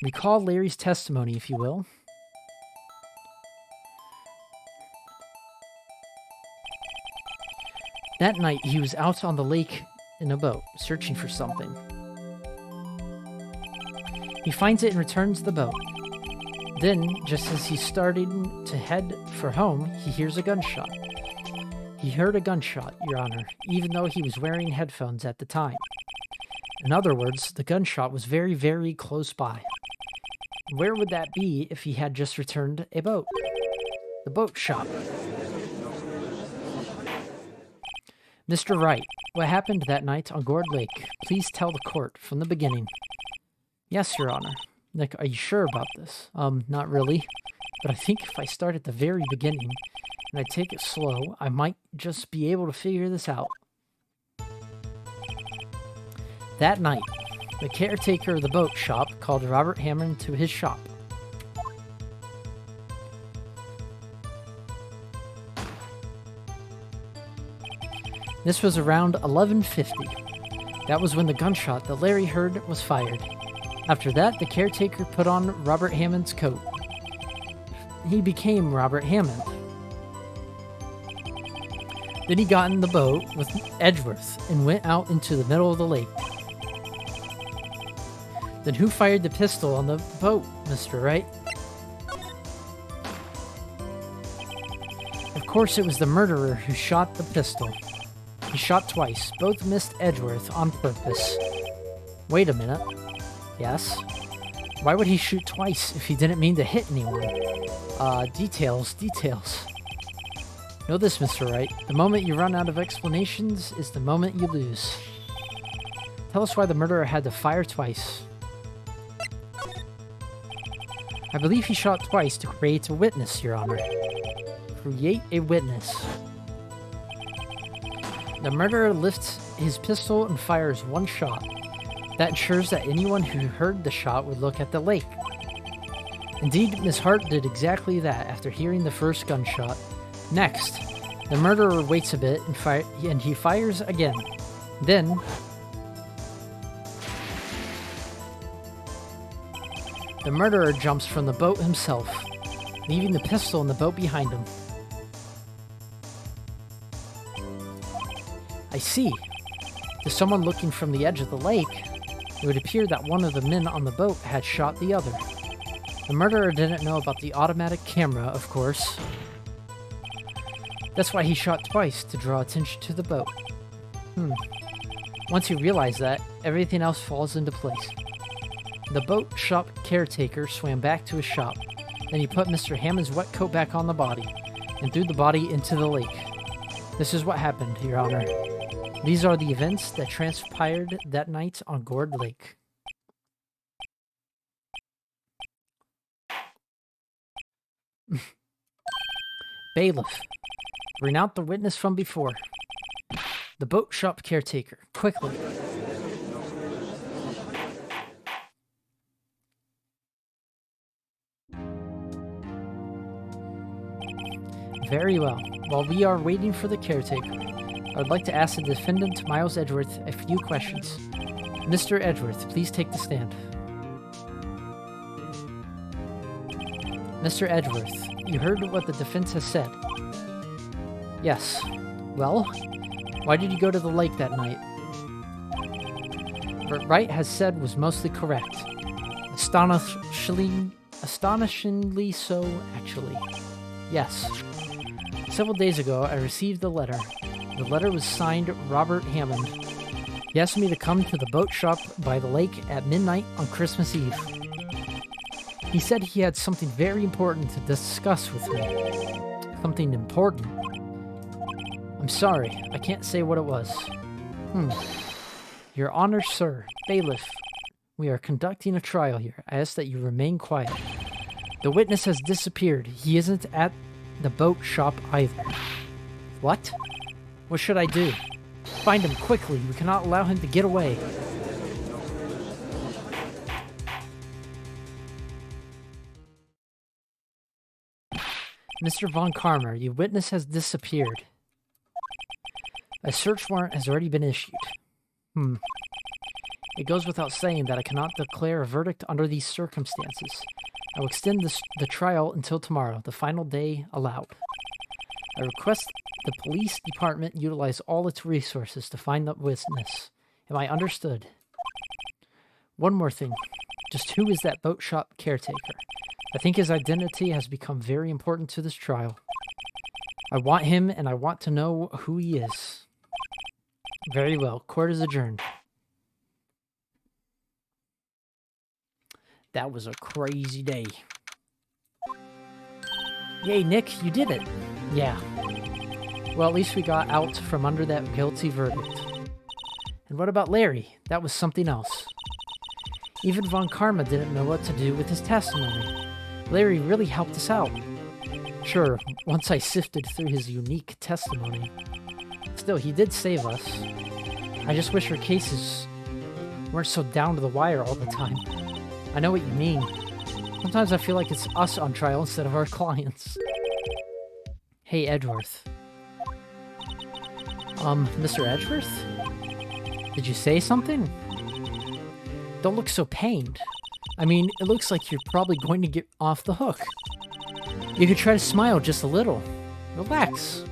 Recall Larry's testimony, if you will. That night, he was out on the lake in a boat, searching for something. He finds it and returns the boat. Then, just as he's starting to head for home, he hears a gunshot. He heard a gunshot, Your Honor, even though he was wearing headphones at the time. In other words, the gunshot was very, very close by. Where would that be if he had just returned a boat? The boat shop. Mr. Wright, what happened that night on Gourd Lake? Please tell the court from the beginning. Yes, Your Honor. Nick, are you sure about this? Not really. But I think if I start at the very beginning and I take it slow, I might just be able to figure this out. That night, the caretaker of the boat shop called Robert Hammond to his shop. This was around 11:50. That was when the gunshot that Larry heard was fired. After that, the caretaker put on Robert Hammond's coat. He became Robert Hammond. Then he got in the boat with Edgeworth and went out into the middle of the lake. Then who fired the pistol on the boat, Mr. Wright? Of course it was the murderer who shot the pistol. He shot twice. Both missed Edgeworth on purpose. Wait a minute. Yes? Why would he shoot twice if he didn't mean to hit anyone? Details. Know this, Mr. Wright. The moment you run out of explanations is the moment you lose. Tell us why the murderer had to fire twice. I believe he shot twice to create a witness, Your Honor. Create a witness. The murderer lifts his pistol and fires one shot. That ensures that anyone who heard the shot would look at the lake. Indeed, Miss Hart did exactly that after hearing the first gunshot. Next, the murderer waits a bit and he fires again. Then, the murderer jumps from the boat himself, leaving the pistol in the boat behind him. I see. To someone looking from the edge of the lake, it would appear that one of the men on the boat had shot the other. The murderer didn't know about the automatic camera, of course. That's why he shot twice, to draw attention to the boat. Once he realized that, everything else falls into place. The boat shop caretaker swam back to his shop. Then he put Mr. Hammond's wet coat back on the body, and threw the body into the lake. This is what happened, Your Honor. These are the events that transpired that night on Gourd Lake. Bailiff. Bring out the witness from before. The boat shop caretaker. Quickly. Very well. While we are waiting for the caretaker, I would like to ask the defendant, Miles Edgeworth, a few questions. Mr. Edgeworth, please take the stand. Mr. Edgeworth, you heard what the defense has said. Yes. Well, why did you go to the lake that night? What Wright has said was mostly correct. Astonishingly so, actually. Yes. Several days ago, I received a letter. The letter was signed Robert Hammond. He asked me to come to the boat shop by the lake at midnight on Christmas Eve. He said he had something very important to discuss with me. Something important? I'm sorry, I can't say what it was. Your Honor, sir, bailiff, we are conducting a trial here. I ask that you remain quiet. The witness has disappeared. He isn't at the boat shop either. What? What should I do? Find him quickly. We cannot allow him to get away. Mr. Von Karmer, your witness has disappeared. A search warrant has already been issued. It goes without saying that I cannot declare a verdict under these circumstances. I will extend the trial until tomorrow, the final day allowed. I request the police department utilize all its resources to find the witness. Am I understood? One more thing. Just who is that boat shop caretaker? I think his identity has become very important to this trial. I want him, and I want to know who he is. Very well. Court is adjourned. That was a crazy day. Yay, Nick, you did it. Yeah. Well, at least we got out from under that guilty verdict. And what about Larry? That was something else. Even Von Karma didn't know what to do with his testimony. Larry really helped us out. Sure, once I sifted through his unique testimony. Still, he did save us. I just wish our cases weren't so down to the wire all the time. I know what you mean. Sometimes I feel like it's us on trial instead of our clients. Hey, Edgeworth. Mr. Edgeworth? Did you say something? Don't look so pained. I mean, it looks like you're probably going to get off the hook. You could try to smile just a little. Relax.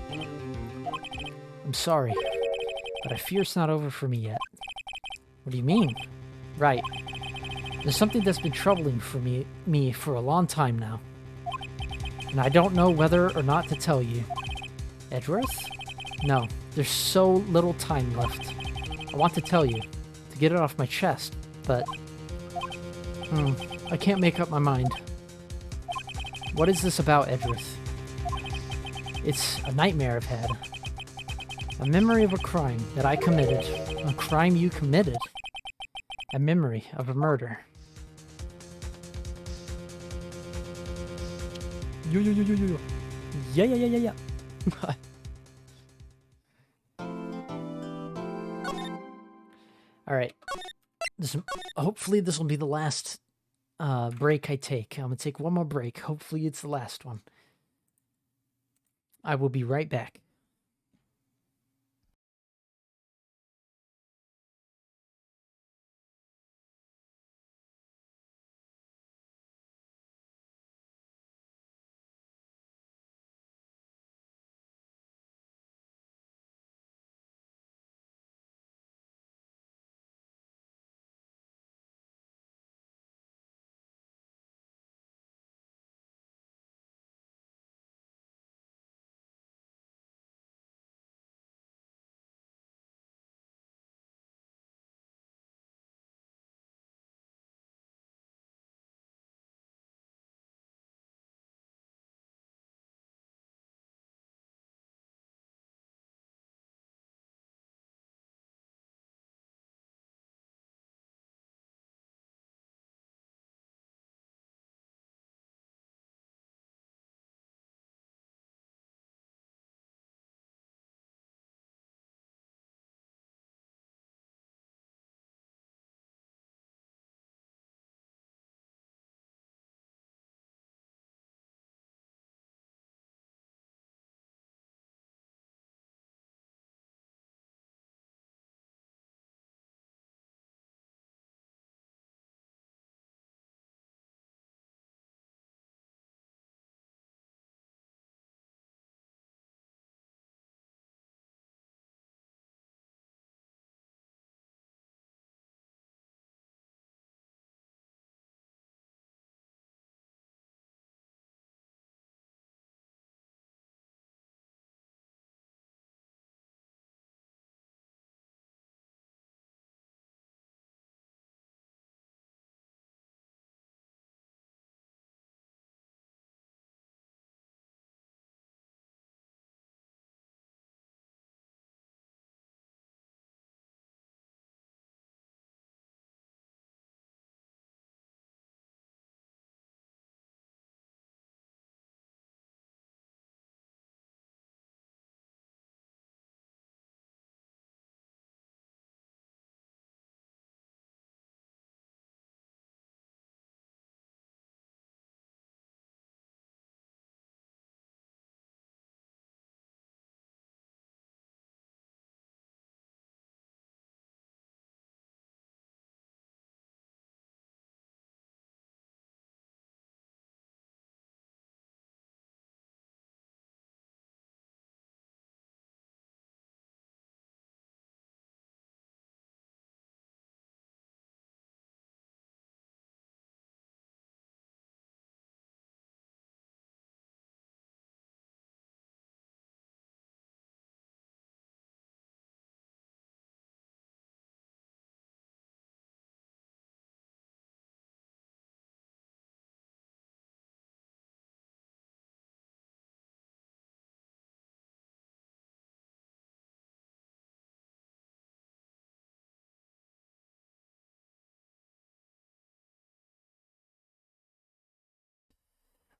I'm sorry, but I fear it's not over for me yet. What do you mean? Right. There's something that's been troubling for me for a long time now. And I don't know whether or not to tell you. Edgeworth? No, there's so little time left. I want to tell you, to get it off my chest, but... I can't make up my mind. What is this about, Edgeworth? It's a nightmare I've had. A memory of a crime that I committed. A crime you committed. A memory of a murder. Yo. Yeah. All right. Hopefully this will be the last break I take. I'm gonna take one more break. Hopefully it's the last one. I will be right back.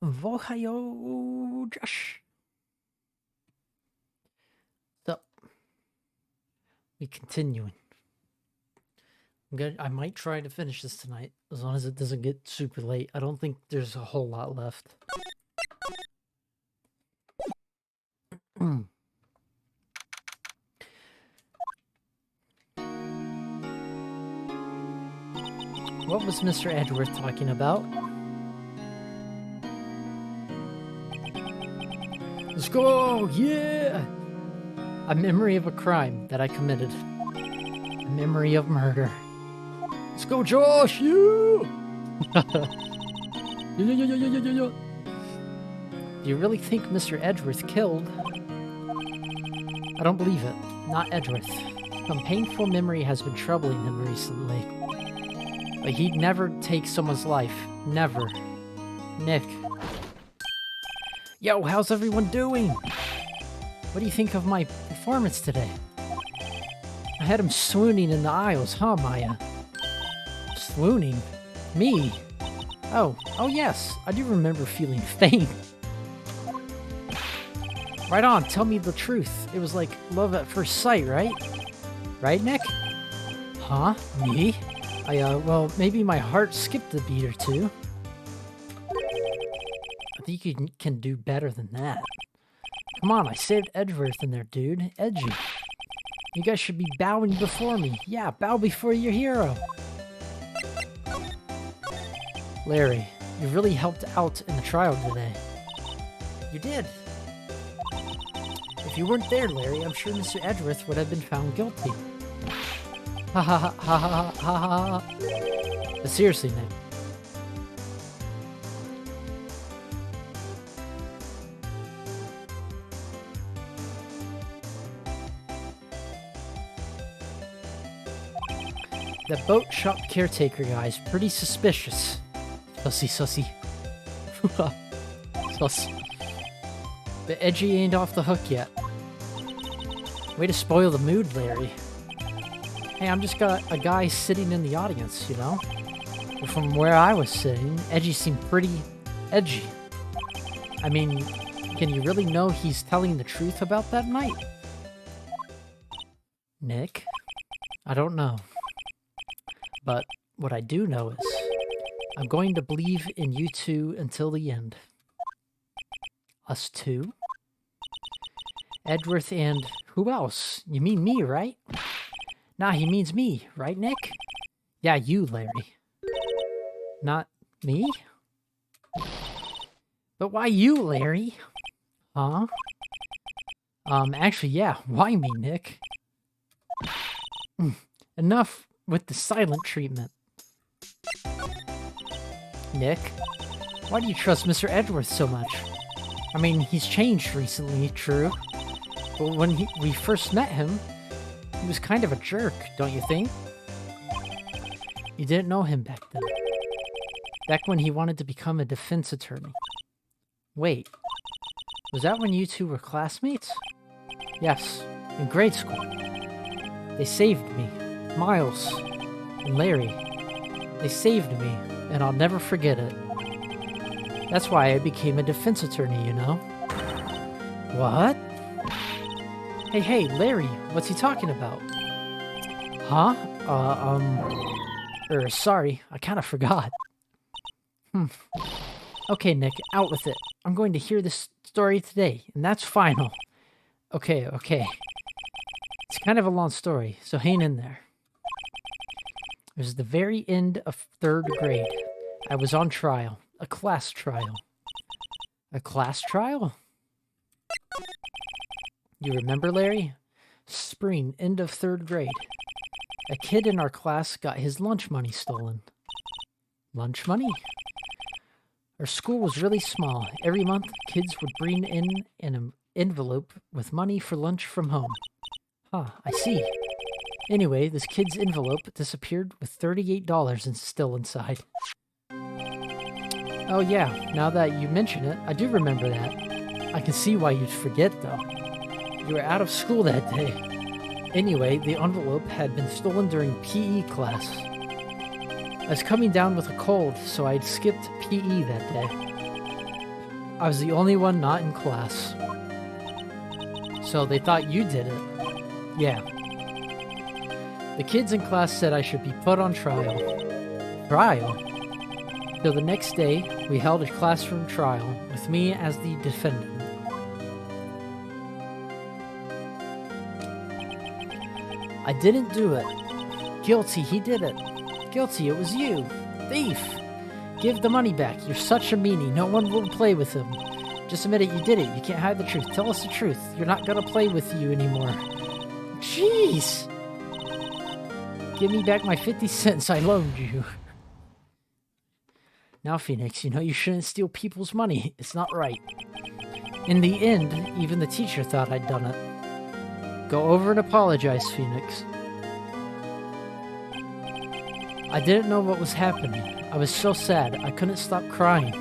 Vohayo Josh. So, we continuing. I might try to finish this tonight, as long as it doesn't get super late. I don't think there's a whole lot left. What was Mr. Edgeworth talking about? Let's go! Yeah! A memory of a crime that I committed. A memory of murder. Let's go, Josh! Yeah! Yeah. Do you really think Mr. Edgeworth killed? I don't believe it. Not Edgeworth. Some painful memory has been troubling him recently. But he'd never take someone's life. Never. Nick. Yo, how's everyone doing? What do you think of my performance today? I had him swooning in the aisles, huh, Maya? Swooning? Me? Oh yes, I do remember feeling faint. Right on, tell me the truth. It was like love at first sight, right? Right, Nick? Huh? Me? Well, maybe my heart skipped a beat or two. I think you can do better than that. Come on, I saved Edgeworth in there, dude. Edgy. You guys should be bowing before me. Yeah, bow before your hero. Larry, you really helped out in the trial today. You did. If you weren't there, Larry, I'm sure Mr. Edgeworth would have been found guilty. Ha ha ha ha ha ha ha. But seriously, Nick. The boat shop caretaker guy's pretty suspicious. Sussy. Sus. But Edgy ain't off the hook yet. Way to spoil the mood, Larry. Hey, I'm just got a guy sitting in the audience, you know? But from where I was sitting, Edgy seemed pretty edgy. I mean, can you really know he's telling the truth about that night? Nick? I don't know. But what I do know is, I'm going to believe in you two until the end. Us two? Edgeworth and who else? You mean me, right? Nah, he means me, right, Nick? Yeah, you, Larry. Not me? But why you, Larry? Huh? Actually, yeah, why me, Nick? Enough with the silent treatment. Nick, why do you trust Mr. Edgeworth so much? I mean, he's changed recently, true. But when we first met him, he was kind of a jerk, don't you think? You didn't know him back then. Back when he wanted to become a defense attorney. Wait, was that when you two were classmates? Yes, in grade school. They saved me. Miles and Larry. They saved me, and I'll never forget it. That's why I became a defense attorney, you know? What? Hey, Larry, what's he talking about? Huh? Sorry, I kind of forgot. Okay, Nick, out with it. I'm going to hear this story today, and that's final. Okay. It's kind of a long story, so hang in there. It was the very end of 3rd grade. I was on trial. A class trial. A class trial? You remember, Larry? Spring, end of 3rd grade. A kid in our class got his lunch money stolen. Lunch money? Our school was really small. Every month, kids would bring in an envelope with money for lunch from home. Huh, I see. Anyway, this kid's envelope disappeared with $38 still inside. Oh yeah, now that you mention it, I do remember that. I can see why you'd forget, though. You were out of school that day. Anyway, the envelope had been stolen during PE class. I was coming down with a cold, so I'd skipped PE that day. I was the only one not in class. So they thought you did it. Yeah. The kids in class said I should be put on trial. Trial? So the next day, we held a classroom trial with me as the defendant. I didn't do it. Guilty, he did it. Guilty, it was you. Thief! Give the money back. You're such a meanie. No one will play with him. Just admit it, you did it. You can't hide the truth. Tell us the truth. You're not gonna play with you anymore. Jeez! Give me back my 50 cents I loaned you. Now, Phoenix, you know you shouldn't steal people's money. It's not right. In the end, even the teacher thought I'd done it. Go over and apologize, Phoenix. I didn't know what was happening. I was so sad, I couldn't stop crying.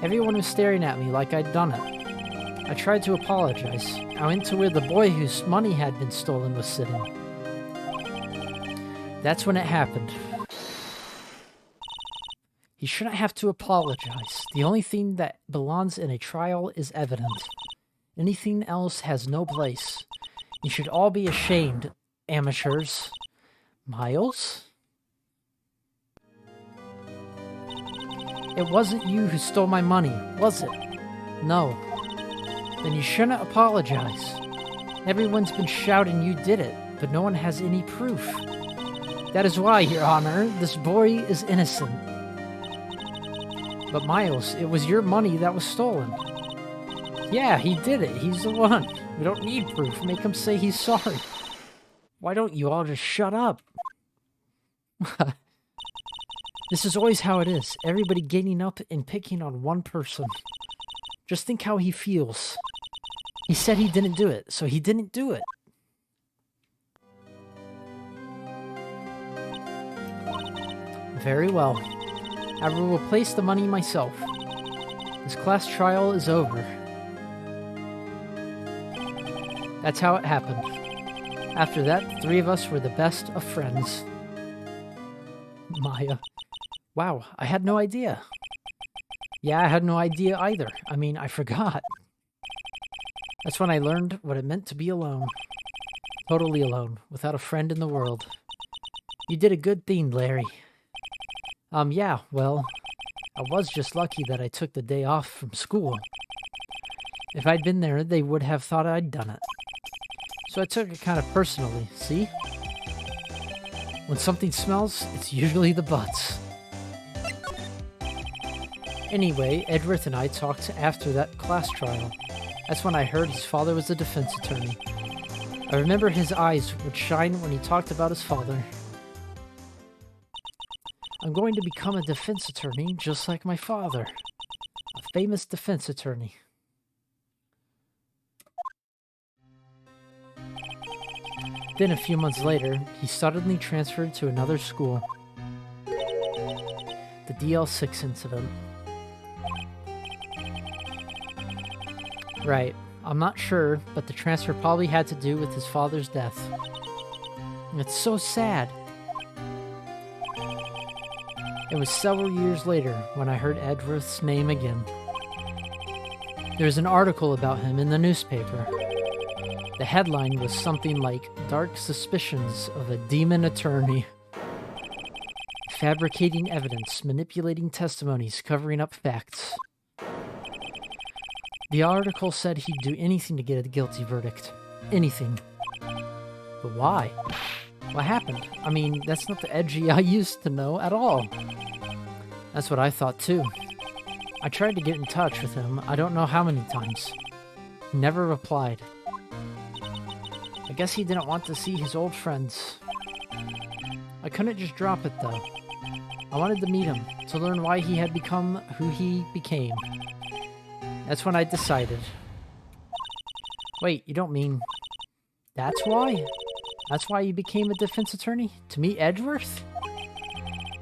Everyone was staring at me like I'd done it. I tried to apologize. I went to where the boy whose money had been stolen was sitting. That's when it happened. He shouldn't have to apologize. The only thing that belongs in a trial is evidence. Anything else has no place. You should all be ashamed, amateurs. Miles? It wasn't you who stole my money, was it? No. Then you shouldn't apologize. Everyone's been shouting you did it, but no one has any proof. That is why, Your Honor, this boy is innocent. But Miles, it was your money that was stolen. Yeah, he did it. He's the one. We don't need proof. Make him say he's sorry. Why don't you all just shut up? This is always how it is. Everybody gaining up and picking on one person. Just think how he feels. He said he didn't do it, so he didn't do it. Very well. I will replace the money myself. This class trial is over. That's how it happened. After that, the three of us were the best of friends. Maya. Wow, I had no idea. Yeah, I had no idea either. I mean, I forgot. That's when I learned what it meant to be alone. Totally alone, without a friend in the world. You did a good thing, Larry. Yeah, well, I was just lucky that I took the day off from school. If I'd been there, they would have thought I'd done it. So I took it kind of personally, see? When something smells, it's usually the butts. Anyway, Edworth and I talked after that class trial. That's when I heard his father was a defense attorney. I remember his eyes would shine when he talked about his father. I'm going to become a defense attorney just like my father. A famous defense attorney. Then a few months later, he suddenly transferred to another school. The DL6 incident. Right. I'm not sure, but the transfer probably had to do with his father's death. It's so sad. It was several years later when I heard Edworth's name again. There's an article about him in the newspaper. The headline was something like, "Dark Suspicions of a Demon Attorney. Fabricating evidence, manipulating testimonies, covering up facts." The article said he'd do anything to get a guilty verdict. Anything. But why? What happened? I mean, that's not the Edgy I used to know at all. That's what I thought too. I tried to get in touch with him, I don't know how many times. He never replied. I guess he didn't want to see his old friends. I couldn't just drop it though. I wanted to meet him, to learn why he had become who he became. That's when I decided. Wait, you don't mean... That's why? That's why you became a defense attorney? To meet Edworth?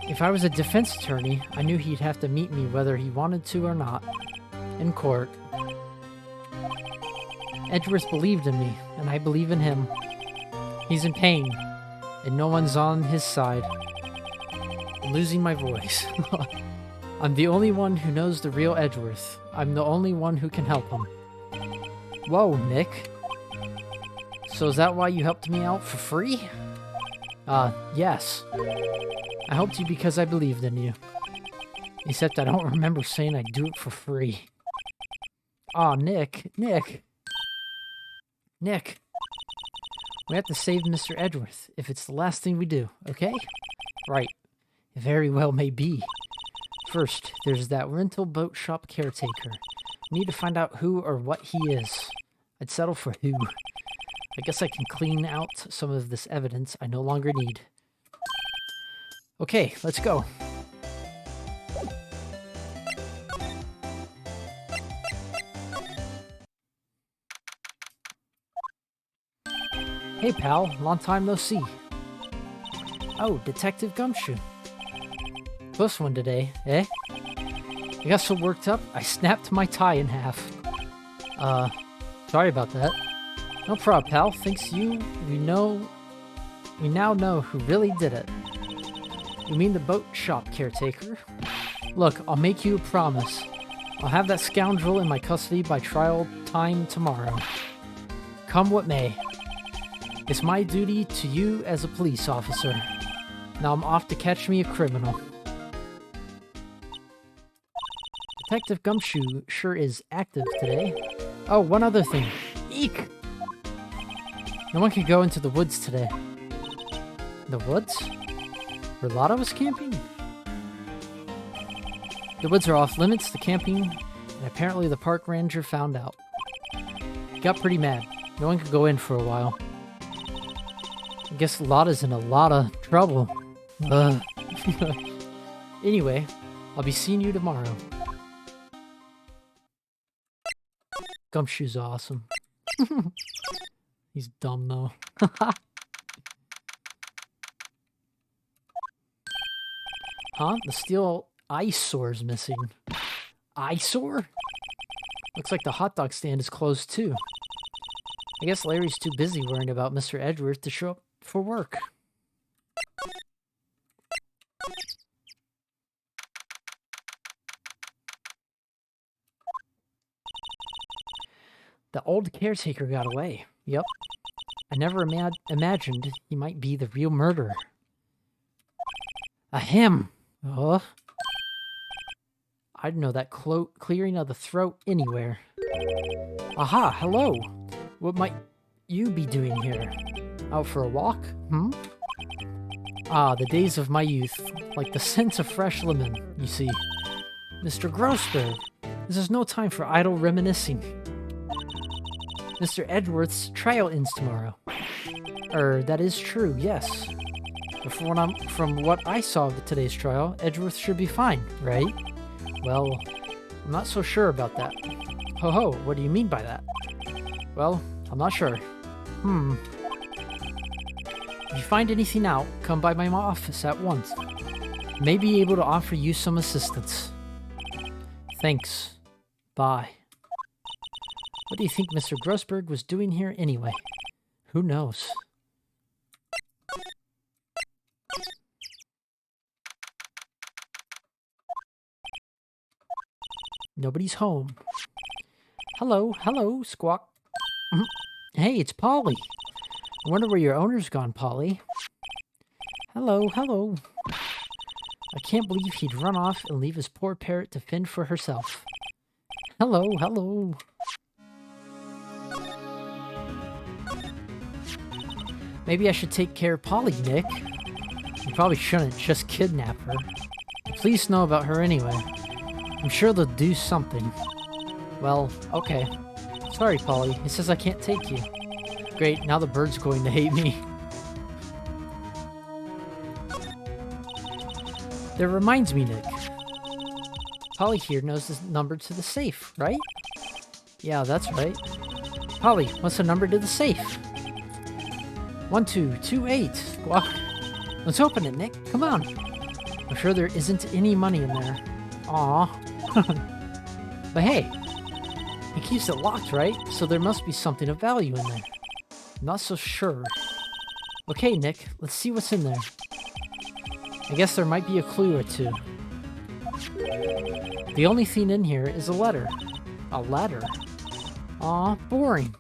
If I was a defense attorney, I knew he'd have to meet me whether he wanted to or not. In court. Edworth believed in me, and I believe in him. He's in pain, and no one's on his side. I'm losing my voice. I'm the only one who knows the real Edworth. I'm the only one who can help him. Whoa, Nick. So is that why you helped me out for free? Yes. I helped you because I believed in you. Except I don't remember saying I'd do it for free. Aw, Nick. We have to save Mr. Edgeworth, if it's the last thing we do, okay? Right. It very well may be. First, there's that rental boat shop caretaker. We need to find out who or what he is. I'd settle for who. I guess I can clean out some of this evidence I no longer need. Okay, let's go. Hey pal, long time no see. Oh, Detective Gumshoe. Close one today, eh? I got so worked up, I snapped my tie in half. Sorry about that. No problem, pal. Thanks to you, we now know who really did it. You mean the boat shop caretaker? Look, I'll make you a promise. I'll have that scoundrel in my custody by trial time tomorrow. Come what may. It's my duty to you as a police officer. Now I'm off to catch me a criminal. Detective Gumshoe sure is active today. Oh, one other thing. Eek! No one can go into the woods today. The woods? Where Lotta was camping? The woods are off limits to camping, and apparently the park ranger found out. He got pretty mad. No one could go in for a while. I guess Lotta's in a lot of trouble. Anyway, I'll be seeing you tomorrow. Gumshoe's awesome. He's dumb though. Huh? The steel eyesore's missing. Eyesore? Looks like the hot dog stand is closed too. I guess Larry's too busy worrying about Mr. Edgeworth to show up for work. The old caretaker got away. Yep. I never imagined he might be the real murderer. A him! Oh. I'd know that clearing of the throat anywhere. Aha, hello! What might you be doing here? Out for a walk? Ah, the days of my youth. Like the scent of fresh lemon, you see. Mr. Grossberg, this is no time for idle reminiscing. Mr. Edgeworth's trial ends tomorrow. That is true, yes. But from what I saw of today's trial, Edgeworth should be fine, right? Well, I'm not so sure about that. Ho, what do you mean by that? Well, I'm not sure. If you find anything out, come by my office at once. May be able to offer you some assistance. Thanks. Bye. What do you think Mr. Grossberg was doing here anyway? Who knows? Nobody's home. Hello, Squawk. Hey, it's Polly. I wonder where your owner's gone, Polly. Hello. I can't believe he'd run off and leave his poor parrot to fend for herself. Hello. Maybe I should take care of Polly, Nick. You probably shouldn't just kidnap her. The police know about her anyway. I'm sure they'll do something. Well, okay. Sorry, Polly. It says I can't take you. Great, now the bird's going to hate me. That reminds me, Nick. Polly here knows the number to the safe, right? Yeah, that's right. Polly, what's the number to the safe? 1228. Squawk. Let's open it, Nick. Come on. I'm sure there isn't any money in there. Aw. But hey, it keeps it locked, right? So there must be something of value in there. I'm not so sure. Okay, Nick, let's see what's in there. I guess there might be a clue or two. The only thing in here is a letter. A letter? Aw, boring.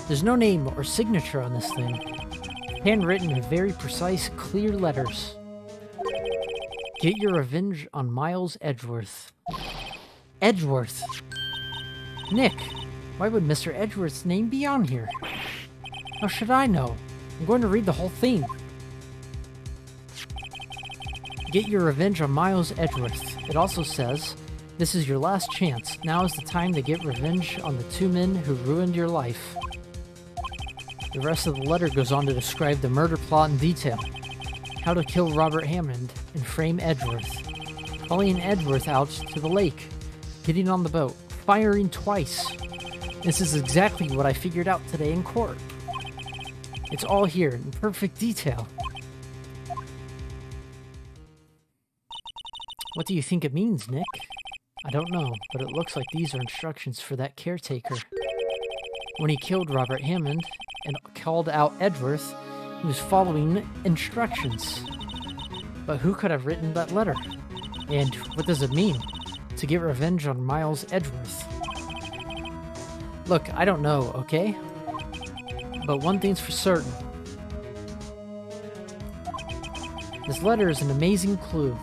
There's no name or signature on this thing. Handwritten in very precise, clear letters. Get your revenge on Miles Edgeworth. Edgeworth? Nick, why would Mr. Edgeworth's name be on here? How should I know? I'm going to read the whole thing. Get your revenge on Miles Edgeworth. It also says, this is your last chance. Now is the time to get revenge on the two men who ruined your life. The rest of the letter goes on to describe the murder plot in detail. How to kill Robert Hammond and frame Edgeworth. Calling Edgeworth out to the lake. Getting on the boat. Firing twice. This is exactly what I figured out today in court. It's all here in perfect detail. What do you think it means, Nick? I don't know, but it looks like these are instructions for that caretaker. When he killed Robert Hammond and called out Edgeworth, he was following instructions. But who could have written that letter? And what does it mean? To get revenge on Miles Edgeworth. Look, I don't know, okay? But one thing's for certain. This letter is an amazing clue.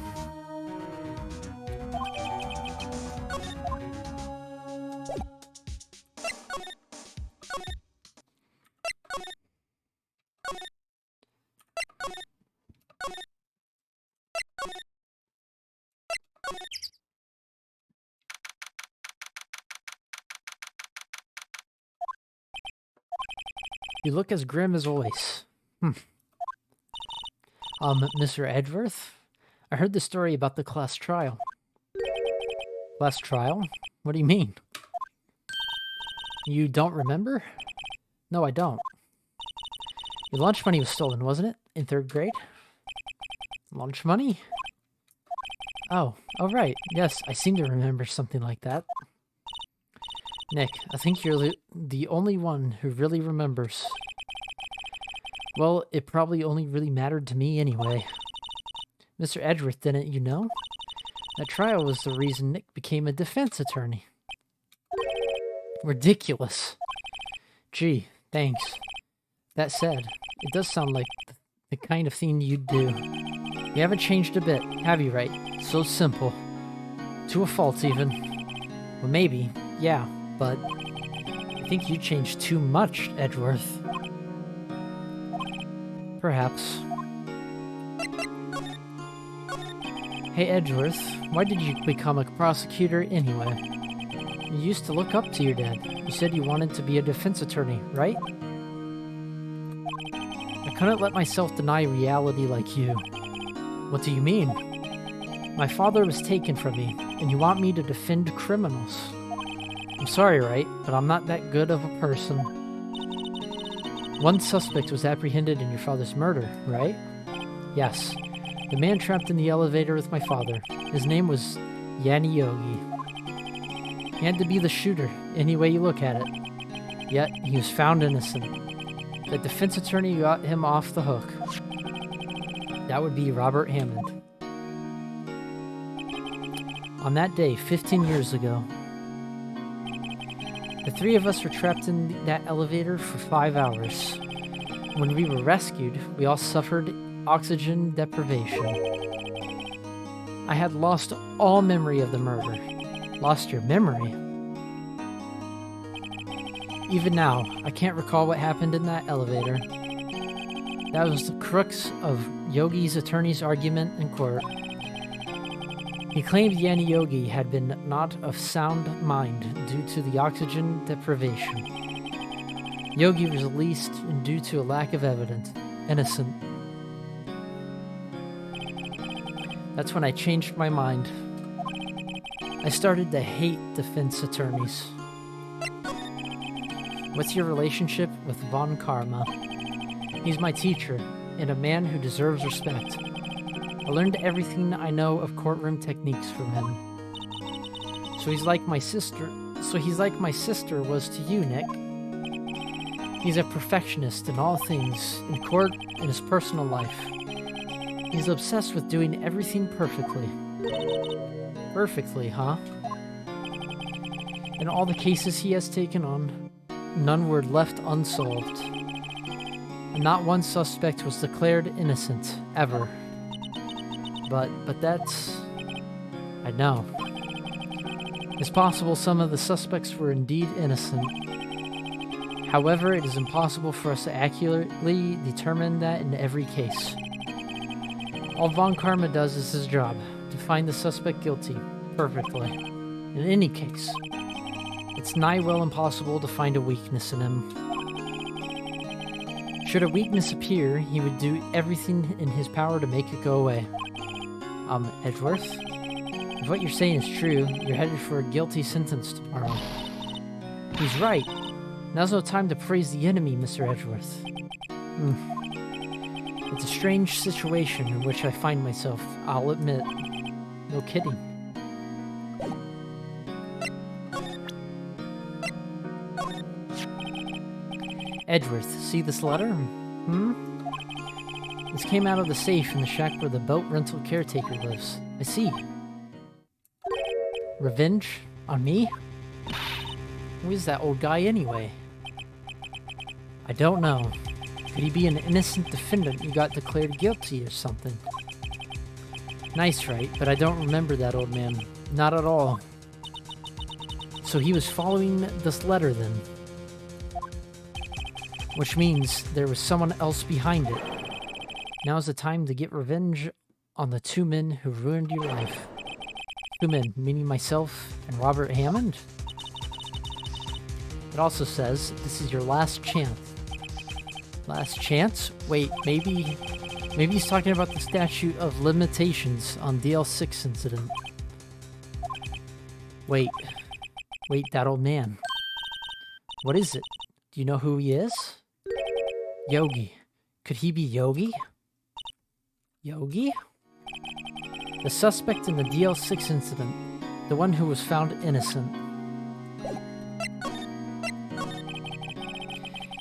You look as grim as always. Mr. Edgeworth? I heard the story about the class trial. Class trial? What do you mean? You don't remember? No, I don't. Your lunch money was stolen, wasn't it? In 3rd grade? Lunch money? Oh right. Yes, I seem to remember something like that. Nick, I think you're the only one who really remembers. Well, it probably only really mattered to me anyway. Mr. Edgeworth, didn't you know? That trial was the reason Nick became a defense attorney. Ridiculous. Gee, thanks. That said, it does sound like the kind of thing you'd do. You haven't changed a bit, have you, Wright? So simple. To a fault, even. Well, maybe, yeah. But I think you changed too much, Edgeworth. Perhaps. Hey, Edgeworth, why did you become a prosecutor anyway? You used to look up to your dad. You said you wanted to be a defense attorney, right? I couldn't let myself deny reality like you. What do you mean? My father was taken from me, and you want me to defend criminals. I'm sorry, Wright, but I'm not that good of a person. One suspect was apprehended in your father's murder, right? Yes. The man trapped in the elevator with my father. His name was Yanni Yogi. He had to be the shooter, any way you look at it. Yet, he was found innocent. The defense attorney got him off the hook. That would be Robert Hammond. On that day, 15 years ago, the 3 of us were trapped in that elevator for 5 hours. When we were rescued, we all suffered oxygen deprivation. I had lost all memory of the murder. Lost your memory? Even now, I can't recall what happened in that elevator. That was the crux of Yogi's attorney's argument in court. He claimed Yanni Yogi had been not of sound mind due to the oxygen deprivation. Yogi was released due to a lack of evidence. Innocent. That's when I changed my mind. I started to hate defense attorneys. What's your relationship with Von Karma? He's my teacher, and a man who deserves respect. I learned everything I know of courtroom techniques from him. So he's like my sister was to you, Nick. He's a perfectionist in all things, in court and his personal life. He's obsessed with doing everything perfectly. Perfectly, huh? In all the cases he has taken on, none were left unsolved. And not one suspect was declared innocent, ever. But that's... I know. It's possible some of the suspects were indeed innocent. However, it is impossible for us to accurately determine that in every case. All Von Karma does is his job, to find the suspect guilty, perfectly. In any case, it's nigh well impossible to find a weakness in him. Should a weakness appear, he would do everything in his power to make it go away. Edgeworth? If what you're saying is true, you're headed for a guilty sentence tomorrow. He's right. Now's no time to praise the enemy, Mr. Edgeworth. It's a strange situation in which I find myself, I'll admit. No kidding. Edgeworth, see this letter? This came out of the safe in the shack where the boat rental caretaker lives. I see. Revenge? On me? Who is that old guy anyway? I don't know. Could he be an innocent defendant who got declared guilty or something? Nice, Wright, but I don't remember that old man. Not at all. So he was following this letter then. Which means there was someone else behind it. Now's the time to get revenge on the two men who ruined your life. Two men, meaning myself and Robert Hammond? It also says this is your last chance. Last chance? Wait, maybe he's talking about the statute of limitations on DL6 incident. Wait, that old man. What is it? Do you know who he is? Yogi. Could he be Yogi? Yogi? The suspect in the DL6 incident. The one who was found innocent.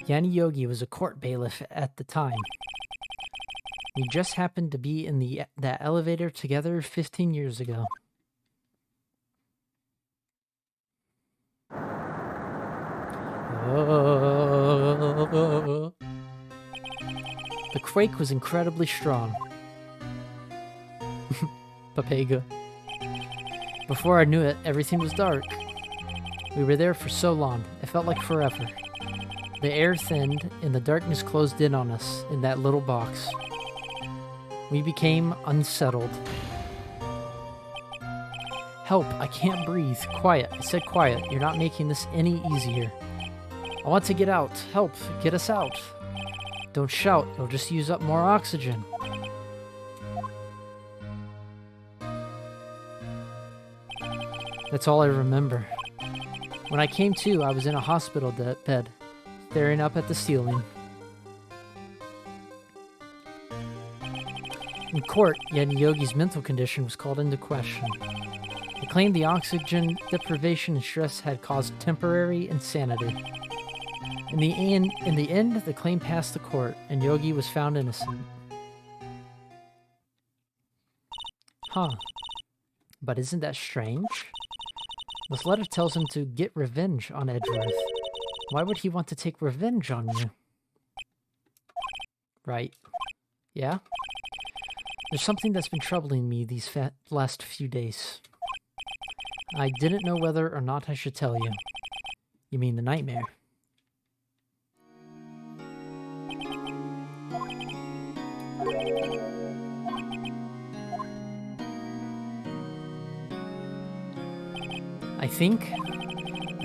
Yanni Yogi was a court bailiff at the time. We just happened to be in that elevator together 15 years ago. The quake was incredibly strong. Papega. Before I knew it, everything was dark. We were there for so long, it felt like forever. The air thinned, and the darkness closed in on us in that little box. We became unsettled. Help, I can't breathe. Quiet, I said quiet. You're not making this any easier. I want to get out. Help, get us out. Don't shout, you'll just use up more oxygen. That's all I remember. When I came to, I was in a hospital bed, staring up at the ceiling. In court, Yanni Yogi's mental condition was called into question. They claimed the oxygen deprivation and stress had caused temporary insanity. In the end, the claim passed the court, and Yogi was found innocent. Huh. But isn't that strange? This letter tells him to get revenge on Edgeworth. Why would he want to take revenge on you? Right. Yeah? There's something that's been troubling me these last few days. I didn't know whether or not I should tell you. You mean the nightmare? I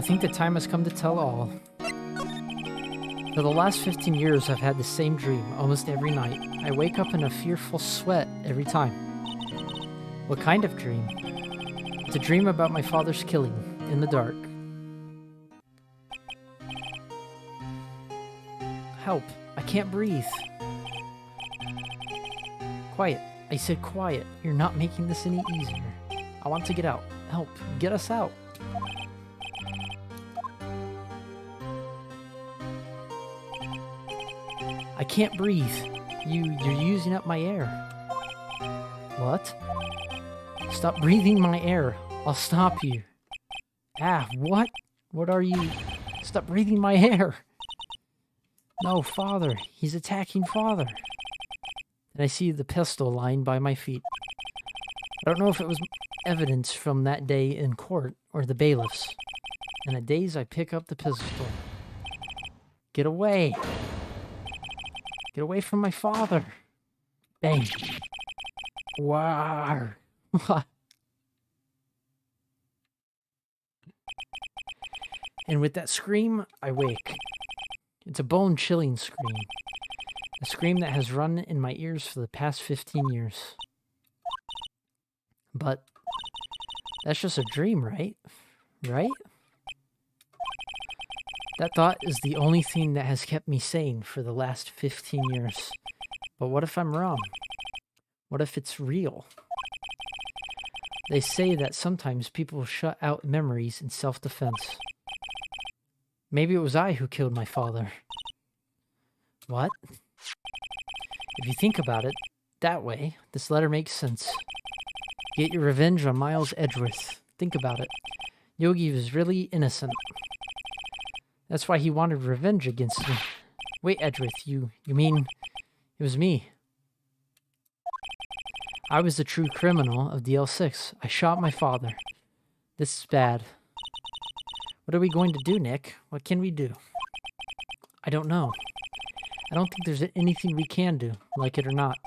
think the time has come to tell all. For the last 15 years, I've had the same dream almost every night. I wake up in a fearful sweat every time. What kind of dream? It's a dream about my father's killing, in the dark. Help, I can't breathe. Quiet, I said quiet. You're not making this any easier. I want to get out. Help, get us out. I can't breathe. You're using up my air. What? Stop breathing my air. I'll stop you. Ah, what? What are you? Stop breathing my hair. No, Father. He's attacking Father. And I see the pistol lying by my feet. I don't know if it was evidence from that day in court or the bailiffs. In a daze, I pick up the pistol. Get away. Get away from my father. Bang. Wow. And with that scream, I wake. It's a bone-chilling scream. A scream that has run in my ears for the past 15 years. But that's just a dream, right? Right? That thought is the only thing that has kept me sane for the last 15 years. But what if I'm wrong? What if it's real? They say that sometimes people shut out memories in self-defense. Maybe it was I who killed my father. What? If you think about it that way, this letter makes sense. Get your revenge on Miles Edgeworth. Think about it. Yogi was really innocent. That's why he wanted revenge against me. Wait, Edgeworth, you mean it was me? I was the true criminal of DL6. I shot my father. This is bad. What are we going to do, Nick? What can we do? I don't know. I don't think there's anything we can do, like it or not.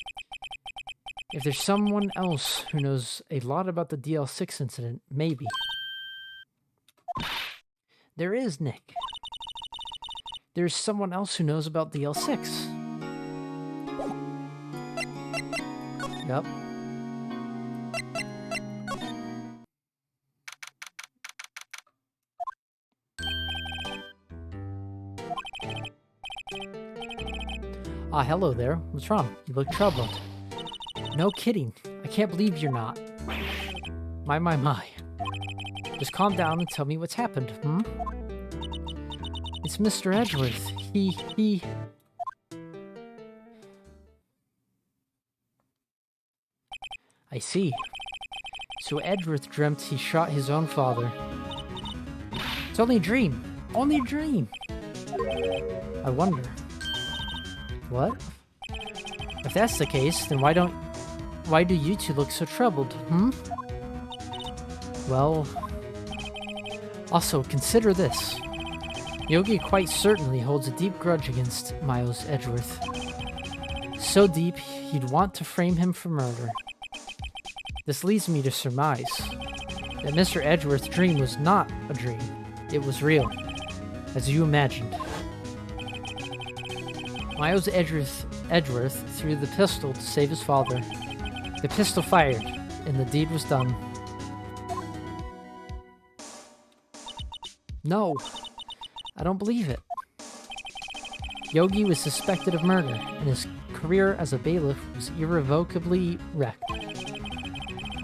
If there's someone else who knows a lot about the DL6 incident, maybe. There is, Nick. There's someone else who knows about DL6. Yep. Ah, hello there. What's wrong? You look troubled. No kidding. I can't believe you're not. My. Just calm down and tell me what's happened, hmm? It's Mr. Edgeworth. He... I see. So Edgeworth dreamt he shot his own father. It's only a dream. Only a dream. I wonder. What? If that's the case, then why do you two look so troubled, hmm? Well... Also, consider this. Yogi quite certainly holds a deep grudge against Miles Edgeworth. So deep, he'd want to frame him for murder. This leads me to surmise that Mr. Edgeworth's dream was not a dream. It was real, as you imagined. Miles Edgeworth threw the pistol to save his father. The pistol fired, and the deed was done. No, I don't believe it. Yogi was suspected of murder, and his career as a bailiff was irrevocably wrecked.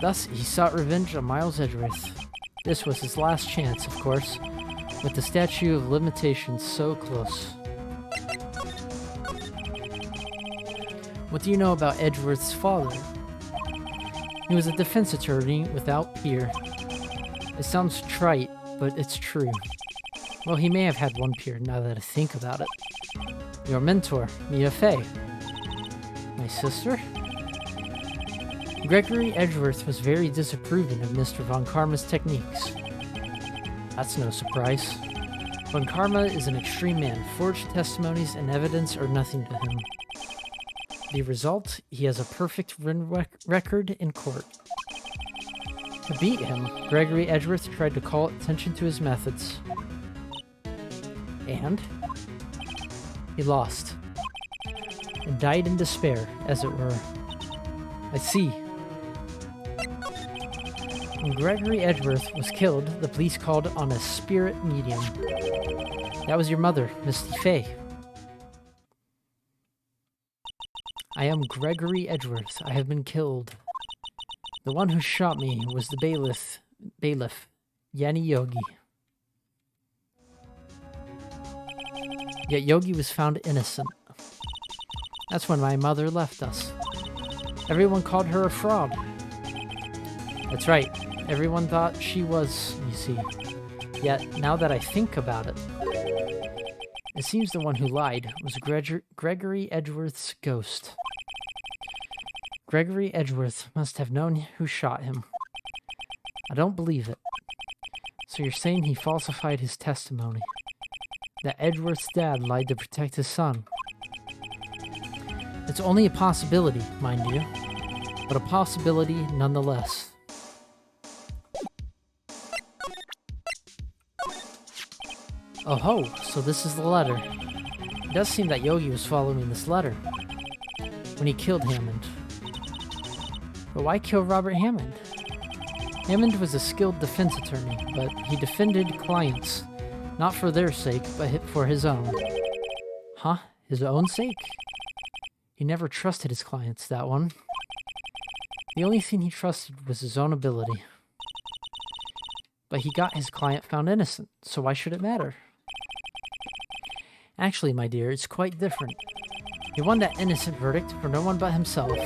Thus, he sought revenge on Miles Edgeworth. This was his last chance, of course, with the statute of limitations so close. What do you know about Edgeworth's father? He was a defense attorney without peer. It sounds trite, but it's true. Well, he may have had one peer now that I think about it. Your mentor, Mia Fey. My sister? Gregory Edgeworth was very disapproving of Mr. Von Karma's techniques. That's no surprise. Von Karma is an extreme man. Forged testimonies and evidence are nothing to him. The result, he has a perfect win record in court. To beat him, Gregory Edgeworth tried to call attention to his methods. And he lost. And died in despair, as it were. I see. When Gregory Edgeworth was killed, the police called on a spirit medium. That was your mother, Misty Fey. I am Gregory Edgeworth. I have been killed. The one who shot me was the bailiff, Yanni Yogi. Yet Yogi was found innocent. That's when my mother left us. Everyone called her a fraud. That's right. Everyone thought she was, you see. Yet, now that I think about it, it seems the one who lied was Gregory Edgeworth's ghost. Gregory Edgeworth must have known who shot him. I don't believe it. So you're saying he falsified his testimony? That Edgeworth's dad lied to protect his son? It's only a possibility, mind you, but a possibility nonetheless. Oh ho, so this is the letter. It does seem that Yogi was following this letter when he killed Hammond. But why kill Robert Hammond? Hammond was a skilled defense attorney, but he defended clients, not for their sake, but for his own. Huh? His own sake? He never trusted his clients, that one. The only thing he trusted was his own ability. But he got his client found innocent, so why should it matter? Actually, my dear, it's quite different. He won that innocent verdict for no one but himself.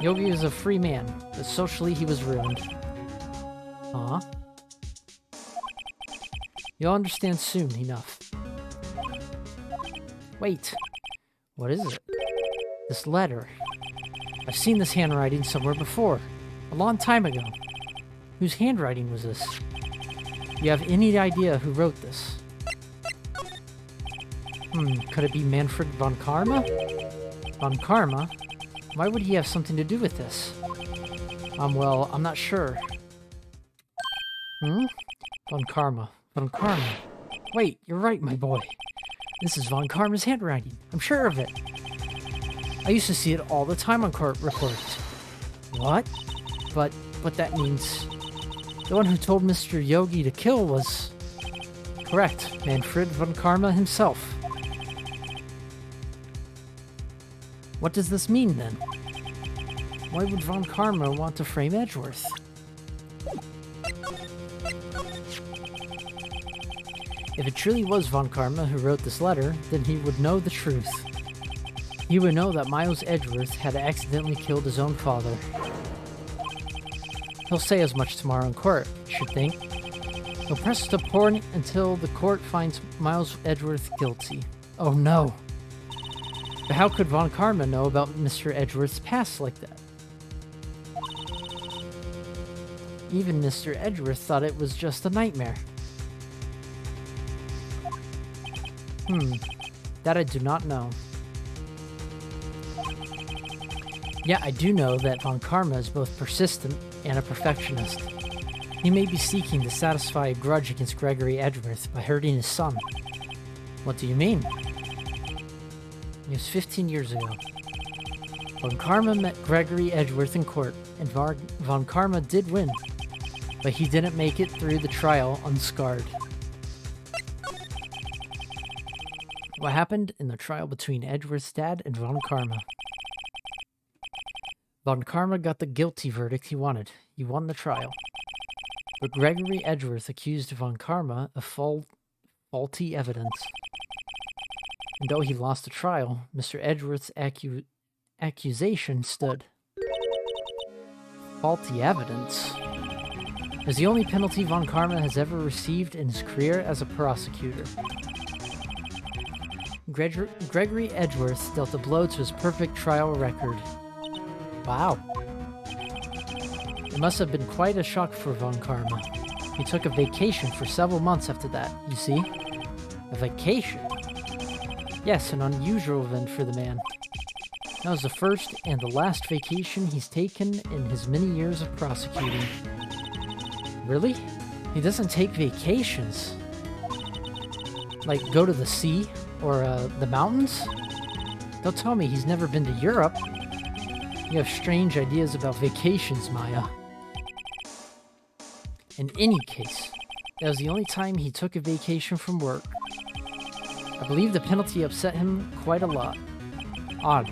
Yogi was a free man, but socially he was ruined. Huh? You'll understand soon enough. Wait, what is it? This letter. I've seen this handwriting somewhere before, a long time ago. Whose handwriting was this? Do you have any idea who wrote this? Could it be Manfred von Karma? Von Karma? Why would he have something to do with this? Well, I'm not sure. Von Karma. Von Karma. Wait, you're right, my boy. This is Von Karma's handwriting. I'm sure of it. I used to see it all the time on court reports. What? But that means... The one who told Mr. Yogi to kill was... Correct, Manfred von Karma himself. What does this mean, then? Why would von Karma want to frame Edgeworth? If it truly was von Karma who wrote this letter, then he would know the truth. He would know that Miles Edgeworth had accidentally killed his own father. He'll say as much tomorrow in court, I should think. He'll press the point until the court finds Miles Edgeworth guilty. Oh no! But how could von Karma know about Mr. Edgeworth's past like that? Even Mr. Edgeworth thought it was just a nightmare. That I do not know. Yeah, I do know that von Karma is both persistent and a perfectionist. He may be seeking to satisfy a grudge against Gregory Edgeworth by hurting his son. What do you mean? It was 15 years ago. Von Karma met Gregory Edgeworth in court, and von Karma did win, but he didn't make it through the trial unscarred. What happened in the trial between Edgeworth's dad and von Karma? Von Karma got the guilty verdict he wanted. He won the trial. But Gregory Edgeworth accused von Karma of faulty evidence. And though he lost the trial, Mr. Edgeworth's accusation stood. Faulty evidence is the only penalty von Karma has ever received in his career as a prosecutor. Gregory Edgeworth dealt a blow to his perfect trial record. Wow. It must have been quite a shock for von Karma. He took a vacation for several months after that, you see? A vacation? Yes, an unusual event for the man. That was the first and the last vacation he's taken in his many years of prosecuting. Really? He doesn't take vacations? Like go to the sea? Or the mountains? Don't tell me he's never been to Europe. You have strange ideas about vacations, Maya. In any case, that was the only time he took a vacation from work. I believe the penalty upset him quite a lot. Odd.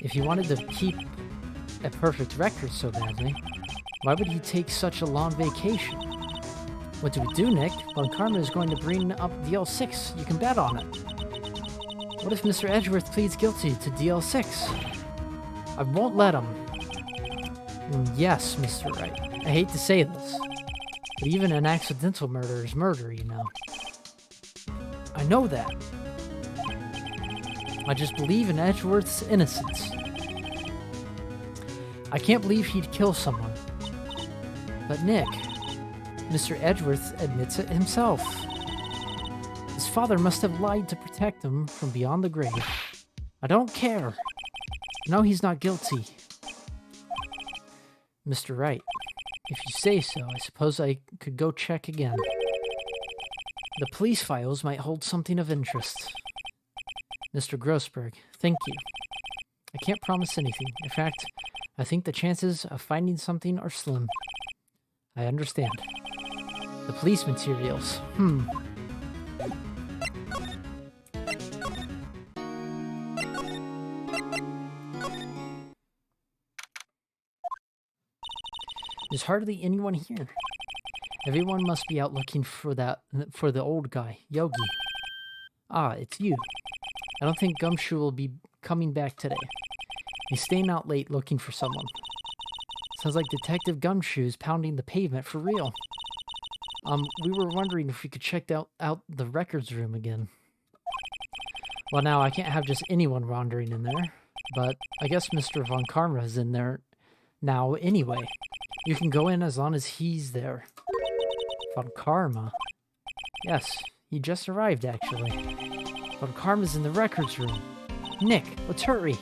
If he wanted to keep a perfect record so badly, why would he take such a long vacation? What do we do, Nick? Von Karma is going to bring up DL6. You can bet on it. What if Mr. Edgeworth pleads guilty to DL6? I won't let him. Yes, Mr. Wright. I hate to say this. But even an accidental murder is murder, you know. I know that. I just believe in Edgeworth's innocence. I can't believe he'd kill someone. But Nick, Mr. Edgeworth admits it himself. His father must have lied to protect him from beyond the grave. I don't care. No, he's not guilty. Mr. Wright, if you say so, I suppose I could go check again. The police files might hold something of interest. Mr. Grossberg, thank you. I can't promise anything. In fact, I think the chances of finding something are slim. I understand. The police materials. There's hardly anyone here. Everyone must be out looking for the old guy, Yogi. Ah, it's you. I don't think Gumshoe will be coming back today. He's staying out late looking for someone. Sounds like Detective Gumshoe's pounding the pavement for real. We were wondering if we could check out the records room again. Well, now I can't have just anyone wandering in there, but I guess Mr. Von Karma is in there now anyway. You can go in as long as he's there. Von Karma? Yes, he just arrived, actually. Von Karma's in the records room. Nick, let's hurry.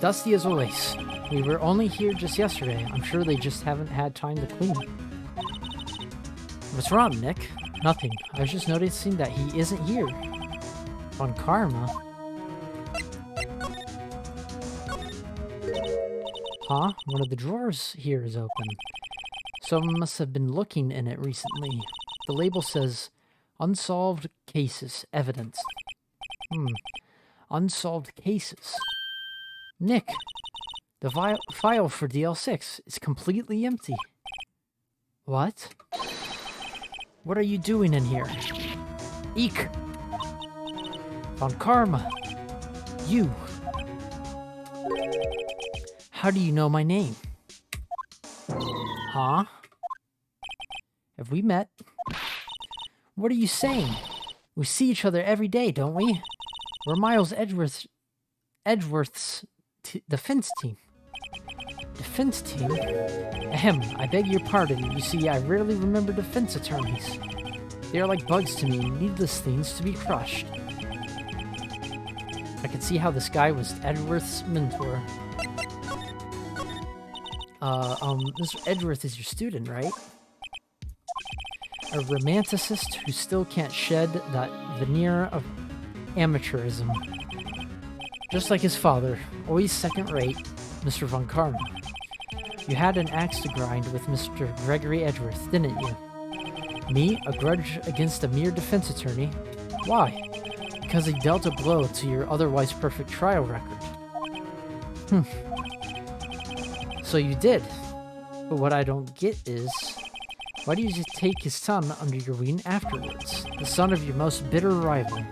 Dusty as always. We were only here just yesterday. I'm sure they just haven't had time to clean. What's wrong, Nick? Nothing. I was just noticing that he isn't here. Von Karma? Huh? One of the drawers here is open. Someone must have been looking in it recently. The label says, Unsolved Cases, Evidence. Unsolved Cases. Nick, the file for DL6 is completely empty. What? What are you doing in here? Eek! Von Karma! You! How do you know my name? Huh? Have we met? What are you saying? We see each other every day, don't we? We're Miles Edgeworth's defense team. Defense team? Ahem, I beg your pardon. You see, I rarely remember defense attorneys. They are like bugs to me, needless things to be crushed. I could see how this guy was Edgeworth's mentor. Mr. Edgeworth is your student, right? A romanticist who still can't shed that veneer of amateurism. Just like his father, always second-rate, Mr. Von Karma. You had an axe to grind with Mr. Gregory Edgeworth, didn't you? Me? A grudge against a mere defense attorney? Why? Because he dealt a blow to your otherwise perfect trial record. So you did. But what I don't get is, why do you just take his son under your wing afterwards? The son of your most bitter rival.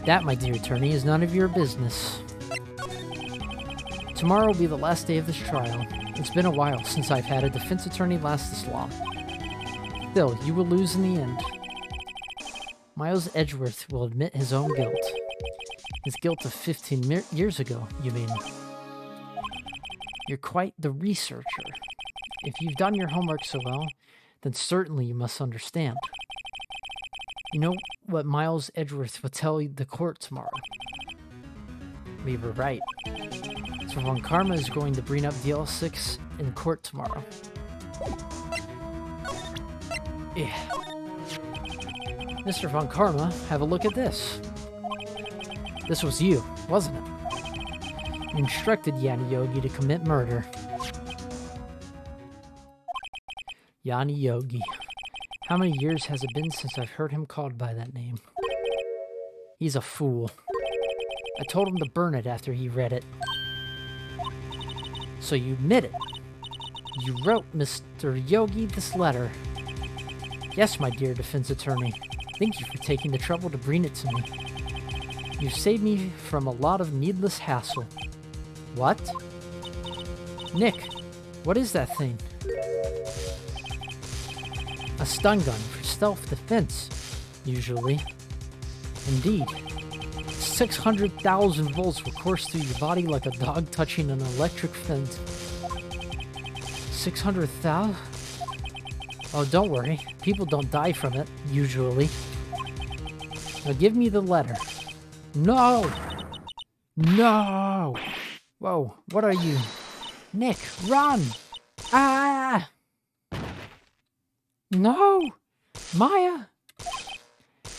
That, my dear attorney, is none of your business. Tomorrow will be the last day of this trial. It's been a while since I've had a defense attorney last this long. Still, you will lose in the end. Miles Edgeworth will admit his own guilt. His guilt of 15 years ago, you mean? You're quite the researcher. If you've done your homework so well, then certainly you must understand. You know what Miles Edgeworth will tell the court tomorrow? We were right. So Von Karma is going to bring up DL6 in court tomorrow. Yeah. Mr. Von Karma, have a look at this. This was you, wasn't it? You instructed Yanni Yogi to commit murder. Yanni Yogi. How many years has it been since I've heard him called by that name? He's a fool. I told him to burn it after he read it. So you admit it. You wrote Mr. Yogi this letter. Yes, my dear defense attorney. Thank you for taking the trouble to bring it to me. You saved me from a lot of needless hassle. What? Nick, what is that thing? A stun gun for self-defense, usually. Indeed. 600,000 volts will course through your body like a dog touching an electric fence. 600,000? Oh, don't worry. People don't die from it, usually. Now give me the letter. No! No! Whoa, what are you? Nick, run! Ah! No! Maya!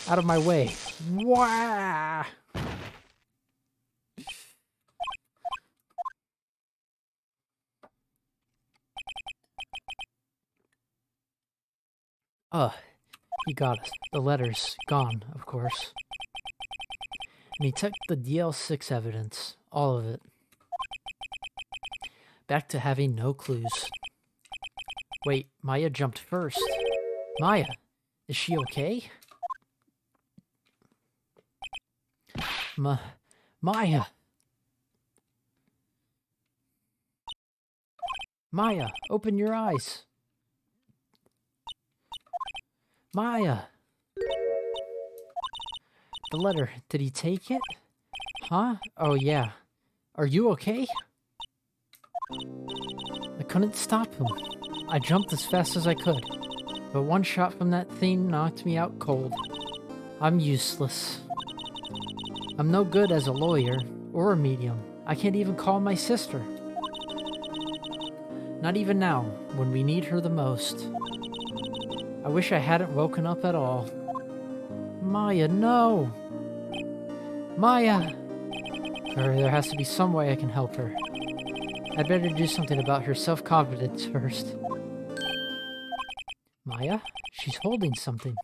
Out of my way. Wah! You got it. The letter's gone, of course. And he took the DL6 evidence. All of it. Back to having no clues. Wait, Maya jumped first. Maya, is she okay? Maya! Maya, open your eyes! Maya! The letter, did he take it? Huh? Oh yeah. Are you okay? I couldn't stop him. I jumped as fast as I could, but one shot from that thing knocked me out cold. I'm useless. I'm no good as a lawyer or a medium. I can't even call my sister. Not even now, when we need her the most. I wish I hadn't woken up at all. Maya, no! Maya! There has to be some way I can help her. I'd better do something about her self-confidence first. Maya? She's holding something.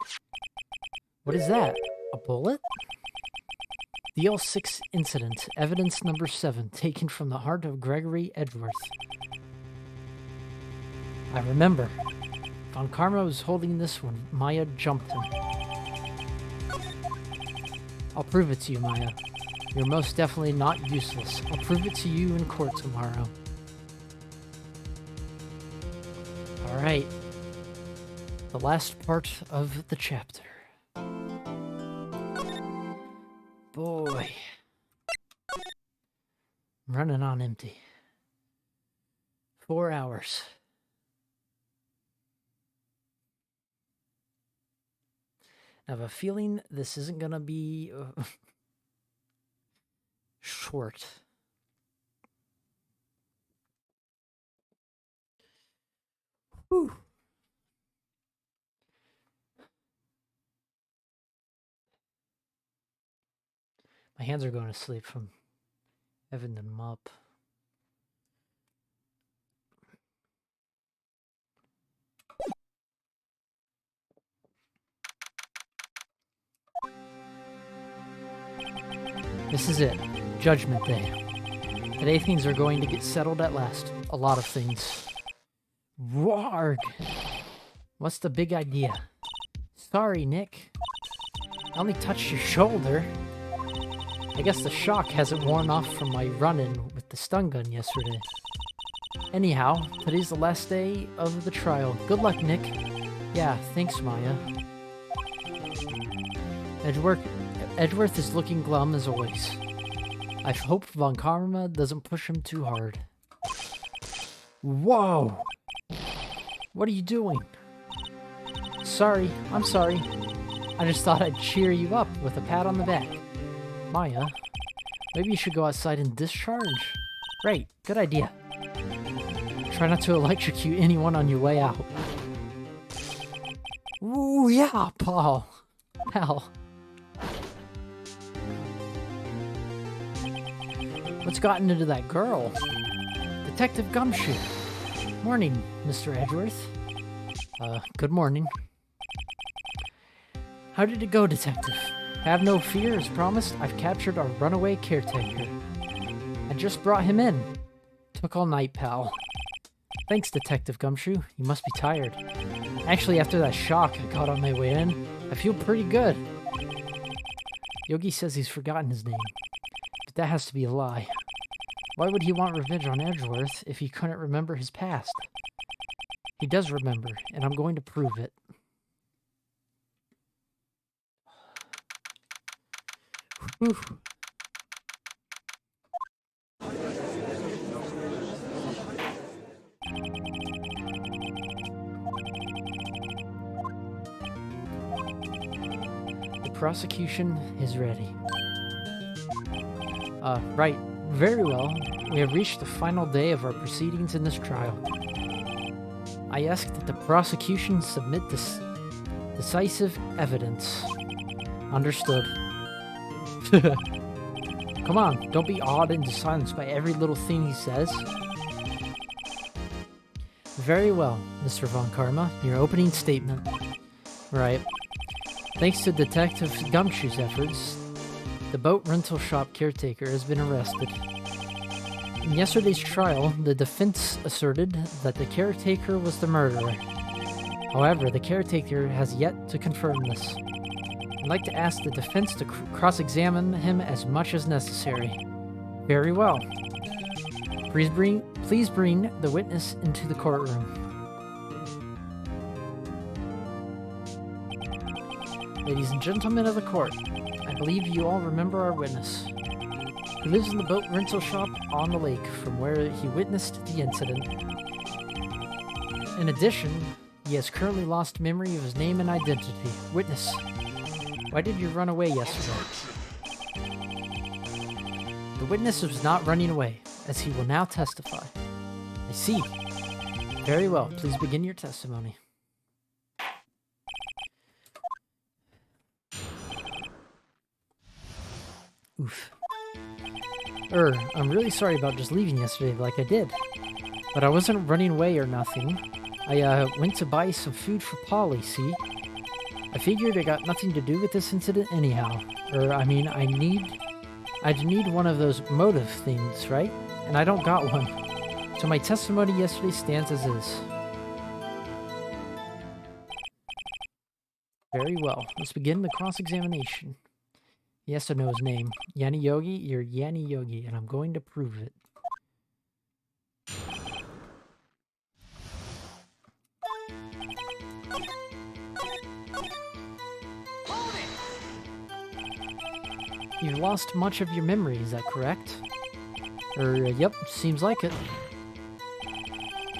What is that? A bullet? The L6 incident, evidence number 7, taken from the heart of Gregory Edgeworth. I remember. Von Karma was holding this when Maya jumped him. I'll prove it to you, Maya. You're most definitely not useless. I'll prove it to you in court tomorrow. Alright. The last part of the chapter. Boy. I'm running on empty. 4 hours. I have a feeling this isn't gonna be short. Whew. My hands are going to sleep from having them up. This is it. Judgment Day. Today things are going to get settled at last. A lot of things. Warg! What's the big idea? Sorry, Nick. I only touched your shoulder. I guess the shock hasn't worn off from my run-in with the stun gun yesterday. Anyhow, today's the last day of the trial. Good luck, Nick. Yeah, thanks, Maya. Edgeworth is looking glum as always. I hope Von Karma doesn't push him too hard. Whoa! What are you doing? Sorry, I'm sorry. I just thought I'd cheer you up with a pat on the back. Maya, maybe you should go outside and discharge. Right, good idea. Try not to electrocute anyone on your way out. Ooh, yeah, Paul. Hell. What's gotten into that girl? Detective Gumshoe. Morning, Mr. Edgeworth. Good morning. How did it go, Detective? Have no fear, as promised. I've captured our runaway caretaker. I just brought him in. Took all night, pal. Thanks, Detective Gumshoe. You must be tired. Actually, after that shock I got on my way in, I feel pretty good. Yogi says he's forgotten his name, but that has to be a lie. Why would he want revenge on Edgeworth if he couldn't remember his past? He does remember, and I'm going to prove it. Whew. The prosecution is ready. Right. Very well. We have reached the final day of our proceedings in this trial. I ask that the prosecution submit this decisive evidence. Understood. Come on, don't be awed into silence by every little thing he says. Very well, Mr. Von Karma. Your opening statement. Right. Thanks to Detective Gumshoe's efforts, the boat rental shop caretaker has been arrested. In yesterday's trial, the defense asserted that the caretaker was the murderer. However, the caretaker has yet to confirm this. I'd like to ask the defense to cross-examine him as much as necessary. Very well. Please bring the witness into the courtroom. Ladies and gentlemen of the court, I believe you all remember our witness. He lives in the boat rental shop on the lake from where he witnessed the incident. In addition, he has currently lost memory of his name and identity. Witness, why did you run away yesterday? The witness was not running away, as he will now testify. I see. Very well, please begin your testimony. Oof. I'm really sorry about just leaving yesterday like I did. But I wasn't running away or nothing. I went to buy some food for Polly, see? I figured it got nothing to do with this incident anyhow. I'd need one of those motive things, right? And I don't got one. So my testimony yesterday stands as is. Very well. Let's begin the cross-examination. He has to know his name. Yanni Yogi, you're Yanni Yogi, and I'm going to prove it. You've lost much of your memory, is that correct? Yep, seems like it.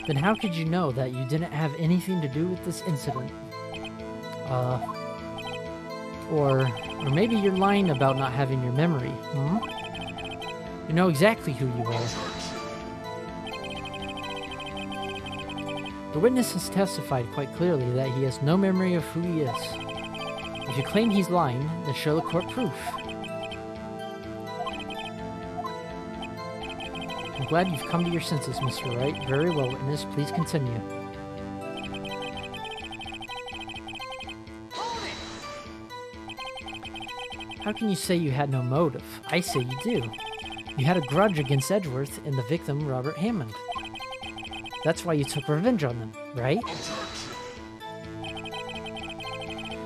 Then how could you know that you didn't have anything to do with this incident? Or maybe you're lying about not having your memory, hmm? You know exactly who you are. The witness has testified quite clearly that he has no memory of who he is. If you claim he's lying, then show the court proof. I'm glad you've come to your senses, Mr. Wright. Very well, witness. Please continue. How can you say you had no motive? I say you do. You had a grudge against Edgeworth and the victim, Robert Hammond. That's why you took revenge on them, right?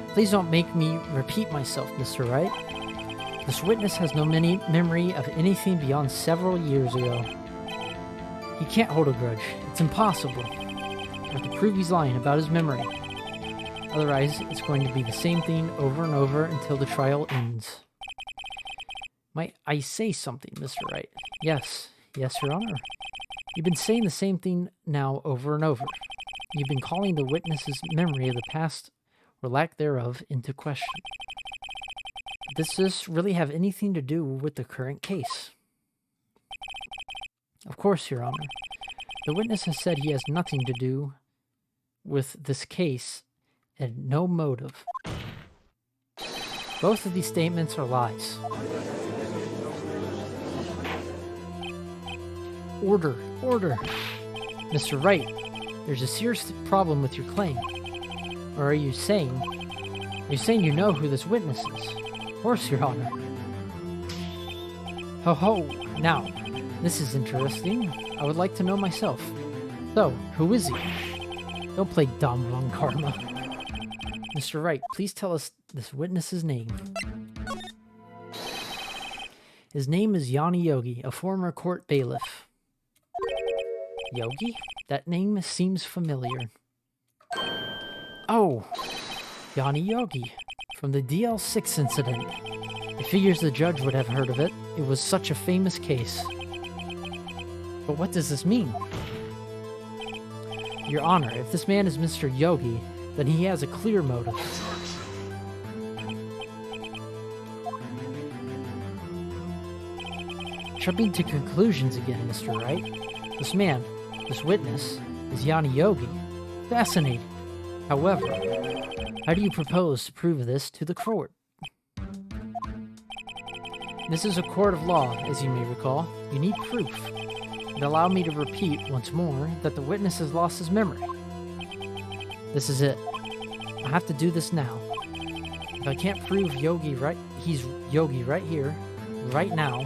Please don't make me repeat myself, Mr. Wright. This witness has no memory of anything beyond several years ago. He can't hold a grudge. It's impossible. I have to prove he's lying about his memory. Otherwise, it's going to be the same thing over and over until the trial ends. Might I say something, Mr. Wright? Yes. Yes, Your Honor. You've been saying the same thing now over and over. You've been calling the witness's memory of the past, or lack thereof, into question. Does this really have anything to do with the current case? Of course, Your Honor. The witness has said he has nothing to do with this case and no motive. Both of these statements are lies. Order, order. Mr. Wright, there's a serious problem with your claim. Or are you saying you know who this witness is? Of course, Your Honor. Ho ho, now, this is interesting. I would like to know myself. So, who is he? Don't play dumb, Von Karma. Mr. Wright, please tell us this witness's name. His name is Yanni Yogi, a former court bailiff. Yogi? That name seems familiar. Oh, Yanni Yogi, from the DL6 incident. It figures the judge would have heard of it. It was such a famous case. But what does this mean? Your Honor, if this man is Mr. Yogi, then he has a clear motive. Jumping to conclusions again, Mr. Wright. This man, this witness, is Yanni Yogi. Fascinating. However, how do you propose to prove this to the court? This is a court of law, as you may recall. You need proof. And allow me to repeat once more that the witness has lost his memory. This is it. I have to do this now. If I can't prove he's Yogi right here, right now,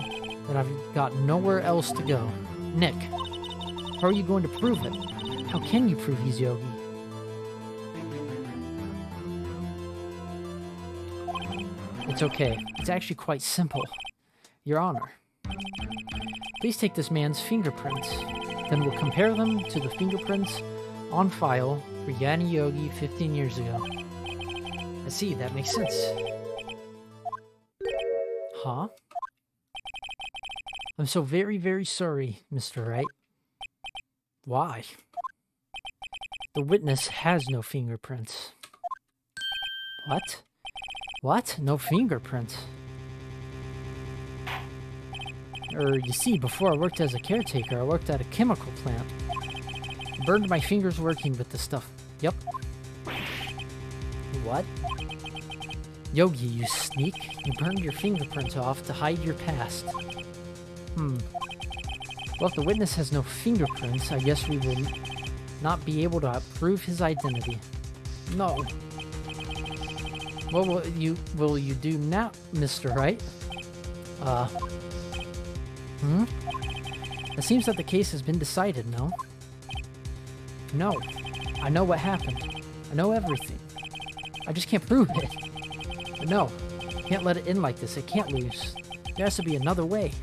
then I've got nowhere else to go. Nick, how are you going to prove it? How can you prove he's Yogi? It's okay. It's actually quite simple. Your Honor, please take this man's fingerprints. Then we'll compare them to the fingerprints on file for Yanni Yogi 15 years ago. I see, that makes sense. Huh? I'm so very, very sorry, Mr. Wright. Why? The witness has no fingerprints. What? What? No fingerprints? You see, before I worked as a caretaker, I worked at a chemical plant. I burned my fingers working with this stuff. Yep. What? Yogi, you sneak. You burned your fingerprints off to hide your past. Well, if the witness has no fingerprints, I guess we will not be able to prove his identity. No. What will you do now, Mr. Wright? It seems that the case has been decided, no? No. I know what happened. I know everything. I just can't prove it. But no, can't let it end like this. It can't lose. There has to be another way.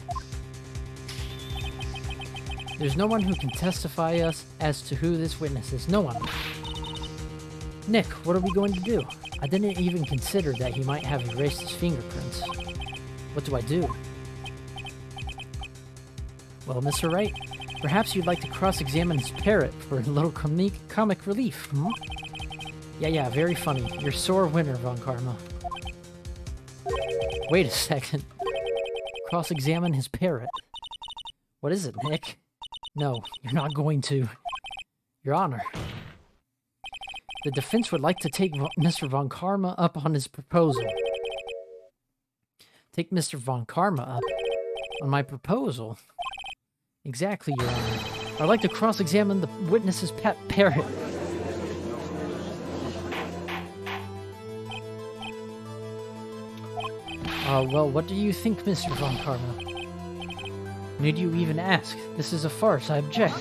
There's no one who can testify us as to who this witness is. No one. Nick, what are we going to do? I didn't even consider that he might have erased his fingerprints. What do I do? Well, Mr. Wright, perhaps you'd like to cross-examine his parrot for a little comic relief, hmm? Yeah, very funny. You're sore winner, Von Karma. Wait a second. Cross-examine his parrot. What is it, Nick? No, you're not going to. Your Honor. The defense would like to take Mr. Von Karma up on his proposal. Take Mr. Von Karma up on my proposal? Exactly, Your Honor. I'd like to cross-examine the witness's pet parrot. Well, what do you think, Mr. Von Karma? Need you even ask? This is a farce, I object.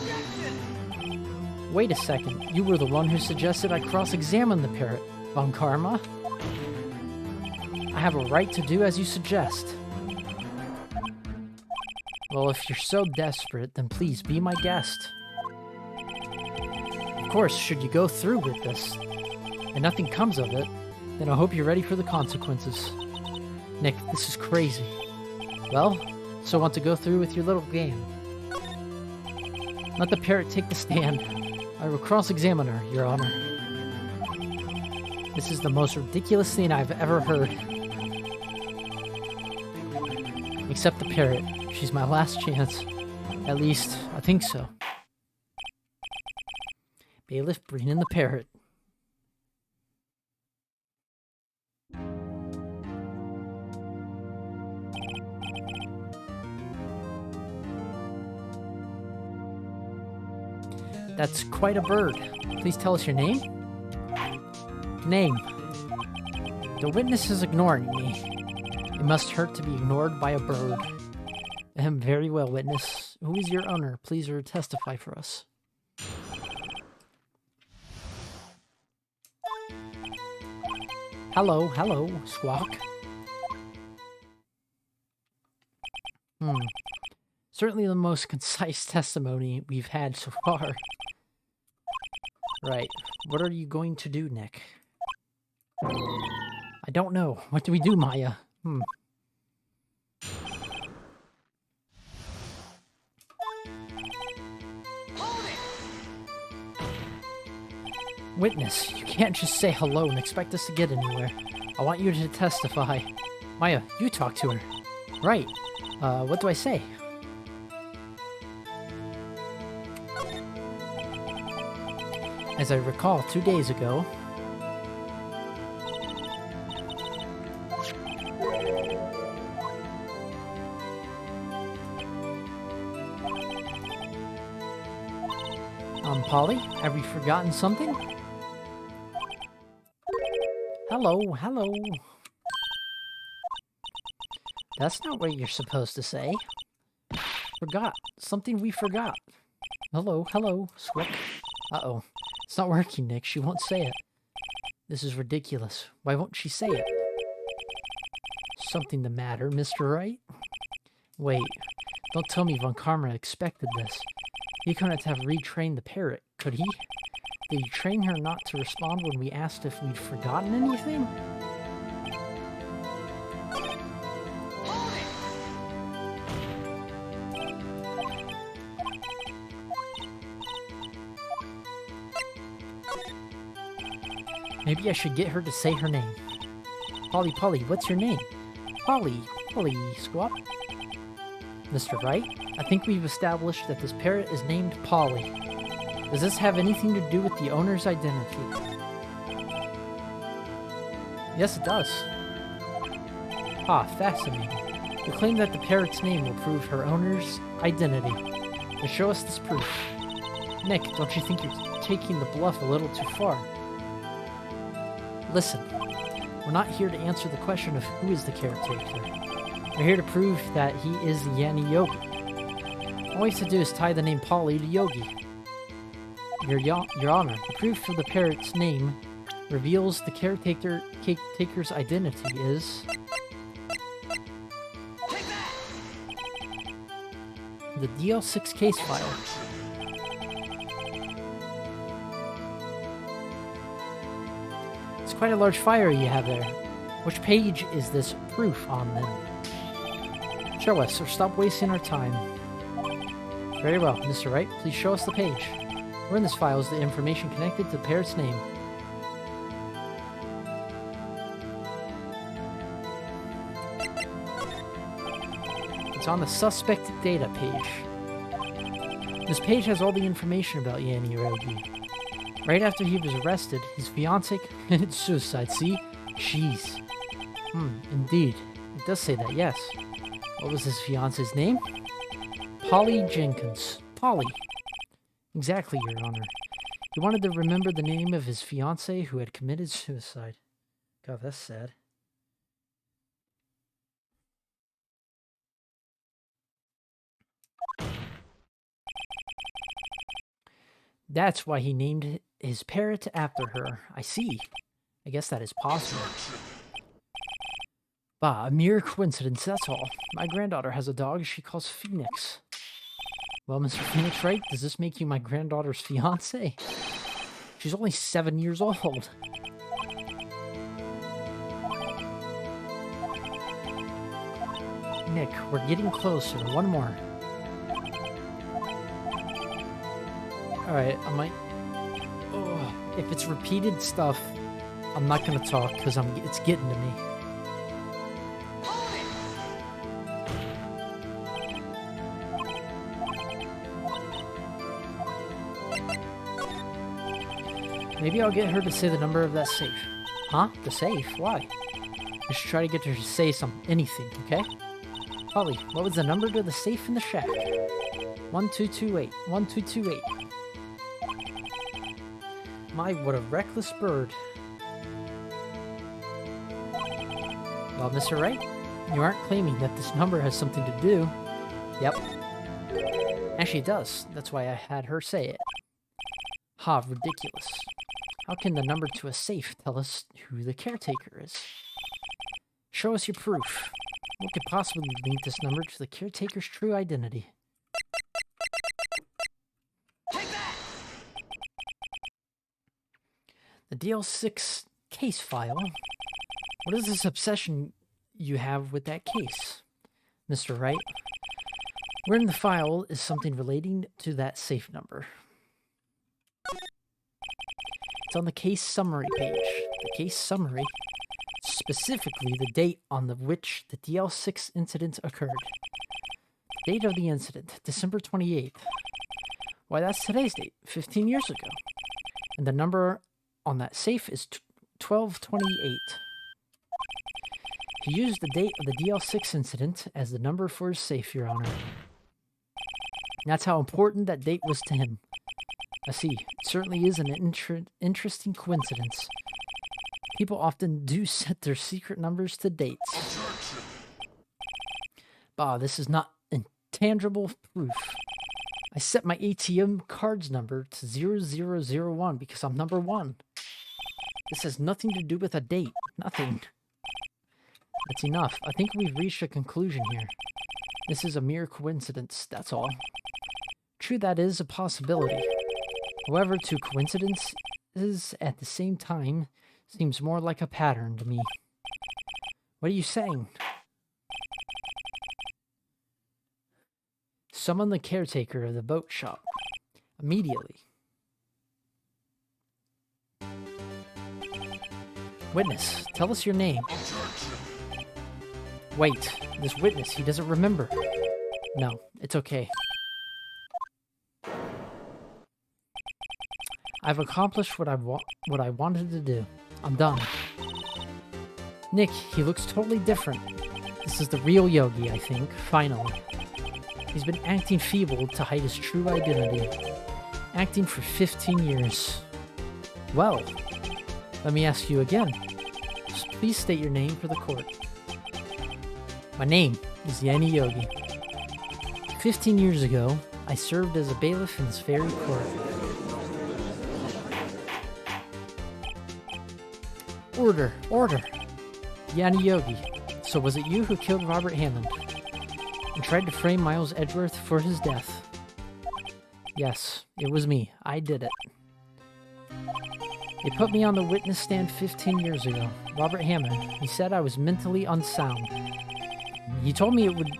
Wait a second, you were the one who suggested I cross-examine the parrot, Von Karma. I have a right to do as you suggest. Well, if you're so desperate, then please be my guest. Of course, should you go through with this, and nothing comes of it, then I hope you're ready for the consequences. Nick, this is crazy. Well, so want to go through with your little game. Let the parrot take the stand. I will cross-examine her, Your Honor. This is the most ridiculous thing I've ever heard. Except the parrot. She's my last chance. At least, I think so. Bailiff, bring in the parrot. That's quite a bird. Please tell us your name? Name. The witness is ignoring me. It must hurt to be ignored by a bird. Very well, witness. Who is your owner? Please testify for us. Hello, Squawk. Certainly the most concise testimony we've had so far. Right. What are you going to do, Nick? I don't know. What do we do, Maya? Witness, you can't just say hello and expect us to get anywhere. I want you to testify. Maya, you talk to her. Right. What do I say? As I recall, 2 days ago... Polly, have we forgotten something? Hello, hello. That's not what you're supposed to say. Forgot. Something we forgot. Hello, hello, Squick. Uh-oh. It's not working, Nick. She won't say it. This is ridiculous. Why won't she say it? Something the matter, Mr. Wright? Wait. Don't tell me Von Karma expected this. He couldn't have retrained the parrot, could he? Did he train her not to respond when we asked if we'd forgotten anything? Maybe I should get her to say her name. Polly, Polly, what's your name? Polly, Polly, Squawk. Mr. Wright, I think we've established that this parrot is named Polly. Does this have anything to do with the owner's identity? Yes, it does. Ah, fascinating. You claim that the parrot's name will prove her owner's identity. Then show us this proof. Nick, don't you think you're taking the bluff a little too far? Listen, we're not here to answer the question of who is the caretaker. We're here to prove that he is the Yanni Yogi. All we have to do is tie the name Polly to Yogi. Your Honor, the proof for the parrot's name reveals the caretaker's identity is... the DL6 case file. It's quite a large file you have there. Which page is this proof on, then? Show us, or stop wasting our time. Very well, Mr. Wright, please show us the page. Where in this file is the information connected to the parrot's name? It's on the suspect data page. This page has all the information about Yanni Yogi. Right after he was arrested, his fiancée committed suicide, see? Jeez. Indeed. It does say that, yes. What was his fiancée's name? Polly Jenkins. Polly. Exactly, Your Honor. He wanted to remember the name of his fiancée who had committed suicide. God, that's sad. That's why he named his parrot after her. I see. I guess that is possible. Bah, a mere coincidence, that's all. My granddaughter has a dog she calls Phoenix. Well, Mr. Phoenix Wright, does this make you my granddaughter's fiancé? She's only 7 years old. Nick, we're getting closer. One more. Alright, I might... Oh, if it's repeated stuff, I'm not gonna talk, because it's getting to me. Maybe I'll get her to say the number of that safe. Huh? The safe? Why? I should try to get her to say anything, okay? Polly, what was the number to the safe in the shack? 1228. 1228. My, what a reckless bird. Well, Mr. Wright, you aren't claiming that this number has something to do. Yep. Actually, it does. That's why I had her say it. Ha, ridiculous. How can the number to a safe tell us who the caretaker is? Show us your proof. What could possibly link this number to the caretaker's true identity? The DL6 case file. What is this obsession you have with that case, Mr. Wright? Where in the file is something relating to that safe number? It's on the case summary page. The case summary, specifically the date on which the DL6 incident occurred. The date of the incident, December 28th. Why, that's today's date, 15 years ago. And the number on that safe is 1228. He used the date of the DL6 incident as the number for his safe, Your Honor. That's how important that date was to him. I see. It certainly is an interesting coincidence. People often do set their secret numbers to dates. Bah, this is not intangible proof. I set my ATM card's number to 0001 because I'm number 1. This has nothing to do with a date. Nothing. That's enough. I think we've reached a conclusion here. This is a mere coincidence, that's all. True, that is a possibility. However, two coincidences at the same time seems more like a pattern to me. What are you saying? Summon the caretaker of the boat shop. Immediately. Witness, tell us your name. Wait, this witness, he doesn't remember. No, it's okay. I've accomplished what I wanted to do. I'm done. Nick, he looks totally different. This is the real Yogi, I think, finally. He's been acting feeble to hide his true identity. Acting for 15 years. Well, let me ask you again. Please state your name for the court. My name is Yanni Yogi. 15 years ago, I served as a bailiff in this very court. Order! Order! Yanni Yogi, so was it you who killed Robert Hammond and tried to frame Miles Edgeworth for his death? Yes, it was me. I did it. They put me on the witness stand 15 years ago. Robert Hammond, he said I was mentally unsound. He told me it would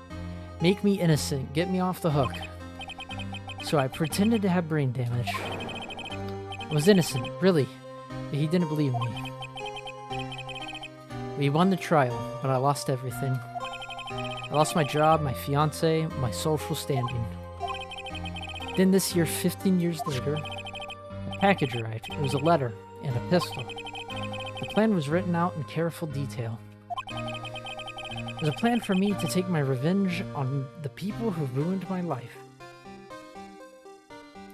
make me innocent, get me off the hook. So I pretended to have brain damage. I was innocent, really, but he didn't believe me. We won the trial, but I lost everything. I lost my job, my fiance, my social standing. Then this year, 15 years later, a package arrived. It was a letter and a pistol. The plan was written out in careful detail. It was a plan for me to take my revenge on the people who ruined my life.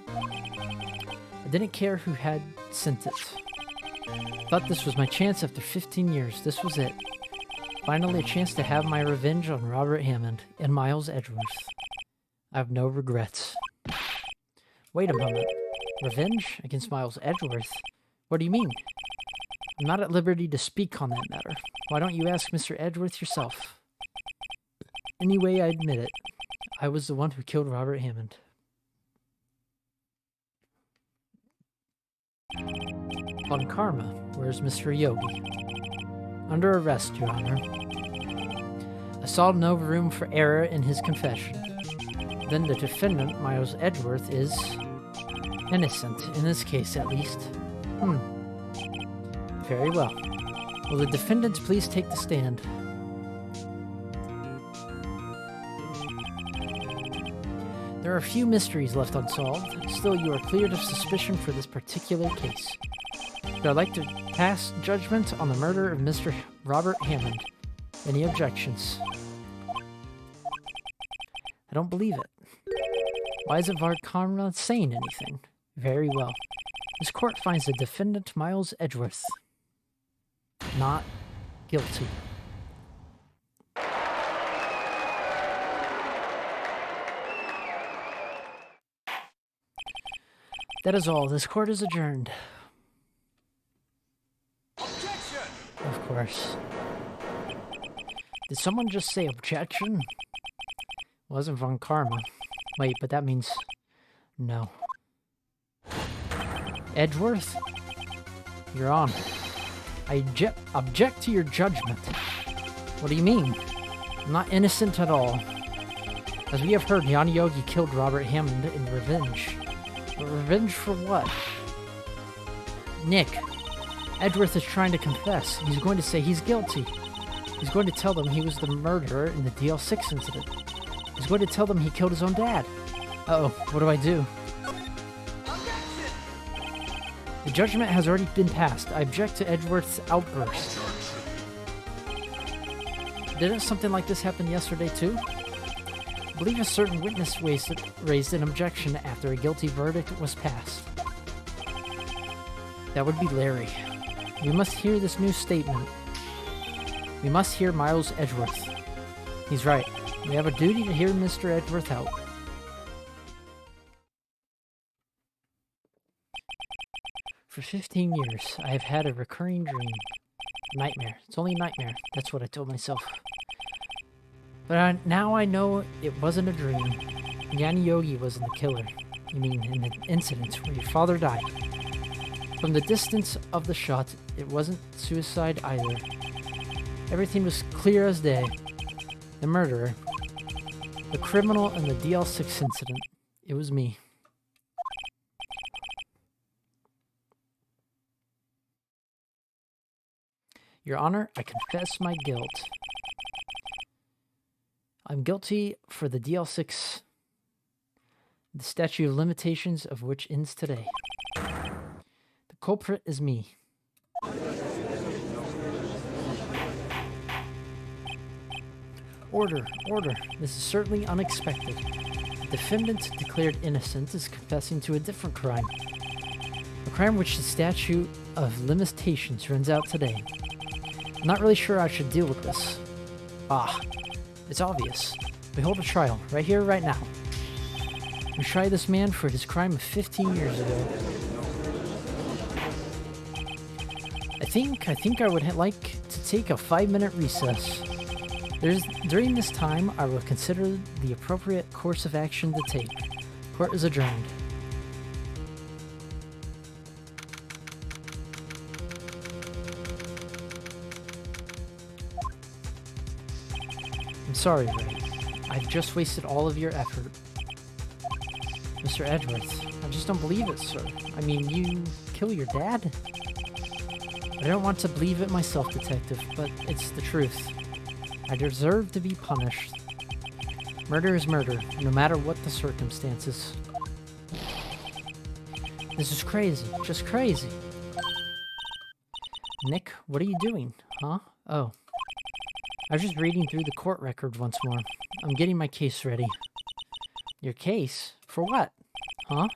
I didn't care who had sent it. Thought this was my chance after 15 years. This was it. Finally a chance to have my revenge on Robert Hammond and Miles Edgeworth. I have no regrets. Wait a moment. Revenge against Miles Edgeworth? What do you mean? I'm not at liberty to speak on that matter. Why don't you ask Mr. Edgeworth yourself? Anyway, I admit it. I was the one who killed Robert Hammond. On karma, where's Mr. Yogi? Under arrest, Your Honor. I saw no room for error in his confession. Then the defendant, Miles Edgeworth, is innocent, in this case at least. Very well. Will the defendants please take the stand? There are a few mysteries left unsolved. Still, you are cleared of suspicion for this particular case. I'd like to pass judgment on the murder of Mr. Robert Hammond. Any objections? I don't believe it. Why isn't Vard Karma saying anything? Very well. This court finds the defendant, Miles Edgeworth, not guilty. That is all. This court is adjourned. Of course. Did someone just say objection? Wasn't von Karma. Wait, but that means no. Edgeworth? You're on. I object to your judgment. What do you mean? I'm not innocent at all. As we have heard, Yanni Yogi killed Robert Hammond in revenge. But revenge for what? Nick, Edgeworth is trying to confess. He's going to say he's guilty. He's going to tell them he was the murderer in the DL6 incident. He's going to tell them he killed his own dad. Uh-oh, what do I do? The judgment has already been passed. I object to Edgeworth's outburst. Didn't something like this happen yesterday too? I believe a certain witness raised an objection after a guilty verdict was passed. That would be Larry. We must hear this new statement. We must hear Miles Edgeworth. He's right. We have a duty to hear Mr. Edgeworth out. For 15 years, I have had a recurring dream. Nightmare. It's only a nightmare. That's what I told myself. But now I know it wasn't a dream. Yanni Yogi wasn't the killer. You mean in the incident where your father died. From the distance of the shot, it wasn't suicide either. Everything was clear as day. The murderer, the criminal in the DL6 incident, it was me. Your Honor, I confess my guilt. I'm guilty for the DL6, the statute of limitations of which ends today. The culprit is me. Order, order. This is certainly unexpected. The defendant declared innocent is confessing to a different crime. A crime which the statute of limitations runs out today. I'm not really sure I should deal with this. Ah, it's obvious. We hold a trial, right here, right now. We try this man for his crime of 15 years ago. I think I would like to take a 5-minute recess. During this time, I will consider the appropriate course of action to take. Court is adjourned. I'm sorry, Wright. I've just wasted all of your effort. Mr. Edgeworth, I just don't believe it, sir. I mean, you kill your dad? I don't want to believe it myself, Detective, but it's the truth. I deserve to be punished. Murder is murder, no matter what the circumstances. This is crazy, just crazy. Nick, what are you doing? Huh? Oh. I was just reading through the court record once more. I'm getting my case ready. Your case? For what? Huh?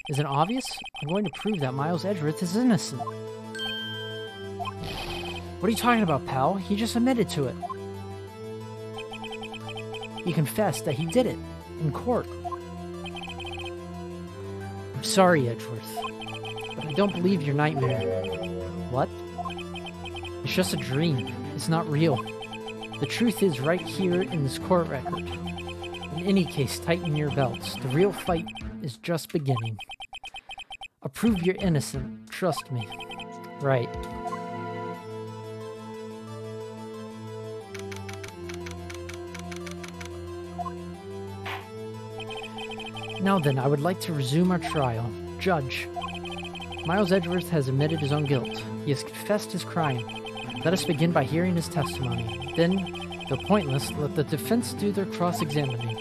Isn't it obvious? I'm going to prove that Miles Edgeworth is innocent. What are you talking about, pal? He just admitted to it. He confessed that he did it in court. I'm sorry, Edgeworth, but I don't believe your nightmare. What? It's just a dream. It's not real. The truth is right here in this court record. In any case, tighten your belts. The real fight is just beginning. I'll prove you're innocent. Trust me. Right. Now then, I would like to resume our trial. Judge, Miles Edgeworth has admitted his own guilt. He has confessed his crime. Let us begin by hearing his testimony. Then, though pointless, let the defense do their cross-examining.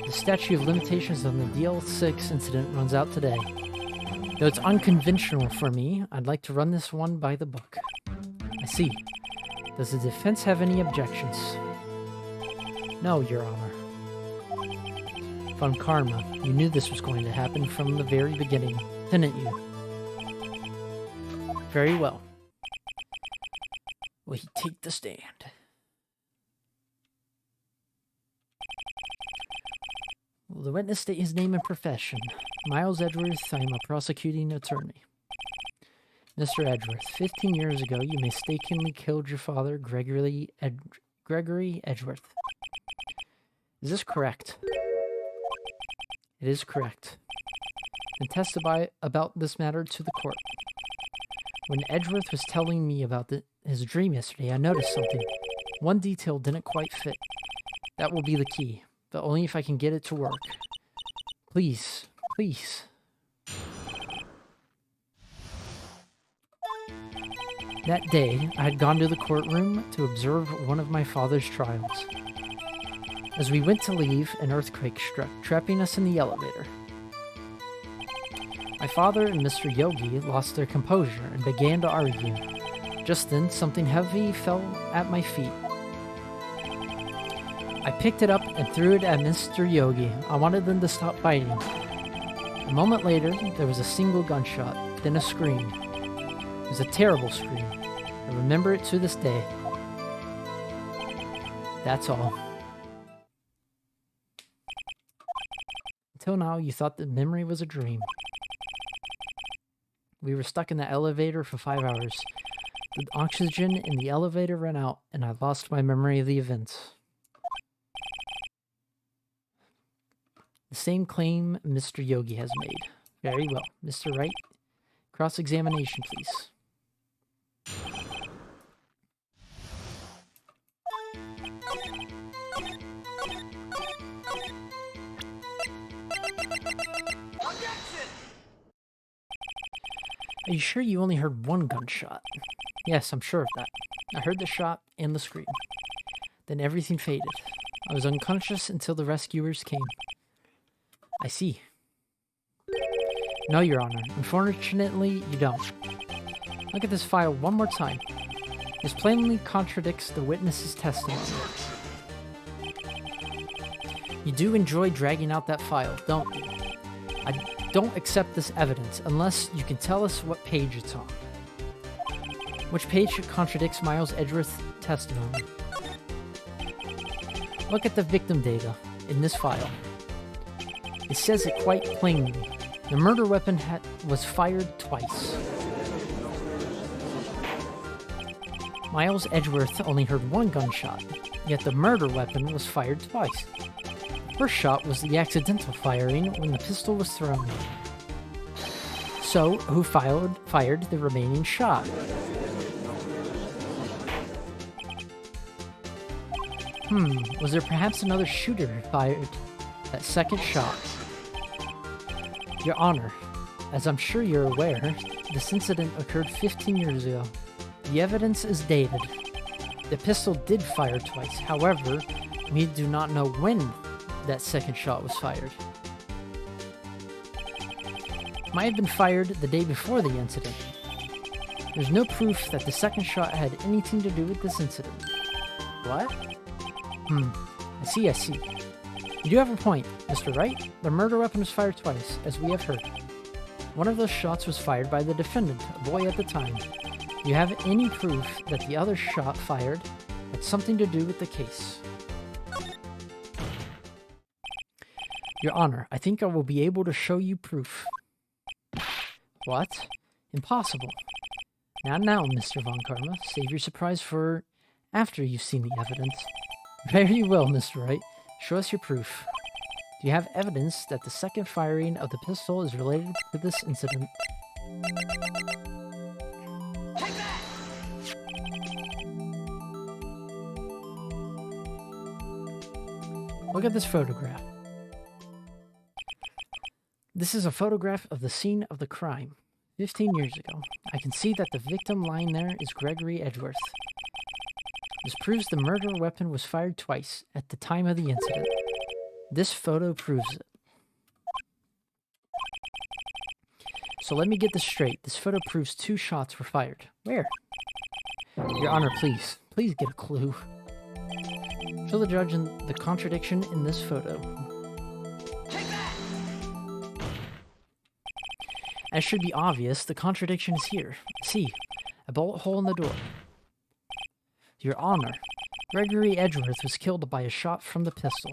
The statute of limitations on the DL6 incident runs out today. Though it's unconventional for me, I'd like to run this one by the book. I see. Does the defense have any objections? No, Your Honor. Von Karma, you knew this was going to happen from the very beginning, didn't you? Very well. Will he take the stand? Will the witness state his name and profession? Miles Edgeworth, I am a prosecuting attorney. Mr. Edgeworth, 15 years ago, you mistakenly killed your father, Gregory Gregory Edgeworth. Is this correct? It is correct. And testify about this matter to the court. When Edgeworth was telling me about his dream yesterday, I noticed something. One detail didn't quite fit. That will be the key, but only if I can get it to work. Please, please. That day, I had gone to the courtroom to observe one of my father's trials. As we went to leave, an earthquake struck, trapping us in the elevator. My father and Mr. Yogi lost their composure and began to argue. Just then, something heavy fell at my feet. I picked it up and threw it at Mr. Yogi. I wanted them to stop fighting. A moment later, there was a single gunshot, then a scream. It was a terrible scream. I remember it to this day. That's all. Until now, you thought the memory was a dream. We were stuck in the elevator for 5 hours. The oxygen in the elevator ran out, and I lost my memory of the events. The same claim Mr. Yogi has made. Very well. Mr. Wright, cross-examination, please. Are you sure you only heard one gunshot? Yes, I'm sure of that. I heard the shot and the scream. Then everything faded. I was unconscious until the rescuers came. I see. No, Your Honor. Unfortunately, you don't. Look at this file one more time. This plainly contradicts the witness's testimony. You do enjoy dragging out that file, don't you? I don't accept this evidence unless you can tell us what page it's on. Which page contradicts Miles Edgeworth's testimony? Look at the victim data in this file. It says it quite plainly. The murder weapon was fired twice. Miles Edgeworth only heard one gunshot, yet the murder weapon was fired twice. The first shot was the accidental firing when the pistol was thrown. So, who fired the remaining shot? Was there perhaps another shooter who fired that second shot? Your Honor, as I'm sure you're aware, this incident occurred 15 years ago. The evidence is dated. The pistol did fire twice, however, we do not know when that second shot was fired. It might have been fired the day before the incident. There's no proof that the second shot had anything to do with this incident. What? I see. You do have a point, Mr. Wright. The murder weapon was fired twice, as we have heard. One of those shots was fired by the defendant, a boy at the time. Do you have any proof that the other shot fired had something to do with the case? Your Honor, I think I will be able to show you proof. What? Impossible. Not now, Mr. Von Karma. Save your surprise for after you've seen the evidence. Very well, Mr. Wright. Show us your proof. Do you have evidence that the second firing of the pistol is related to this incident? Look at this photograph. This is a photograph of the scene of the crime, 15 years ago. I can see that the victim lying there is Gregory Edgeworth. This proves the murder weapon was fired twice at the time of the incident. This photo proves it. So let me get this straight. This photo proves 2 shots were fired. Where? Your Honor, please. Please get a clue. Show the judge the contradiction in this photo. As should be obvious, the contradiction is here. See, a bullet hole in the door. Your Honor, Gregory Edgeworth was killed by a shot from the pistol,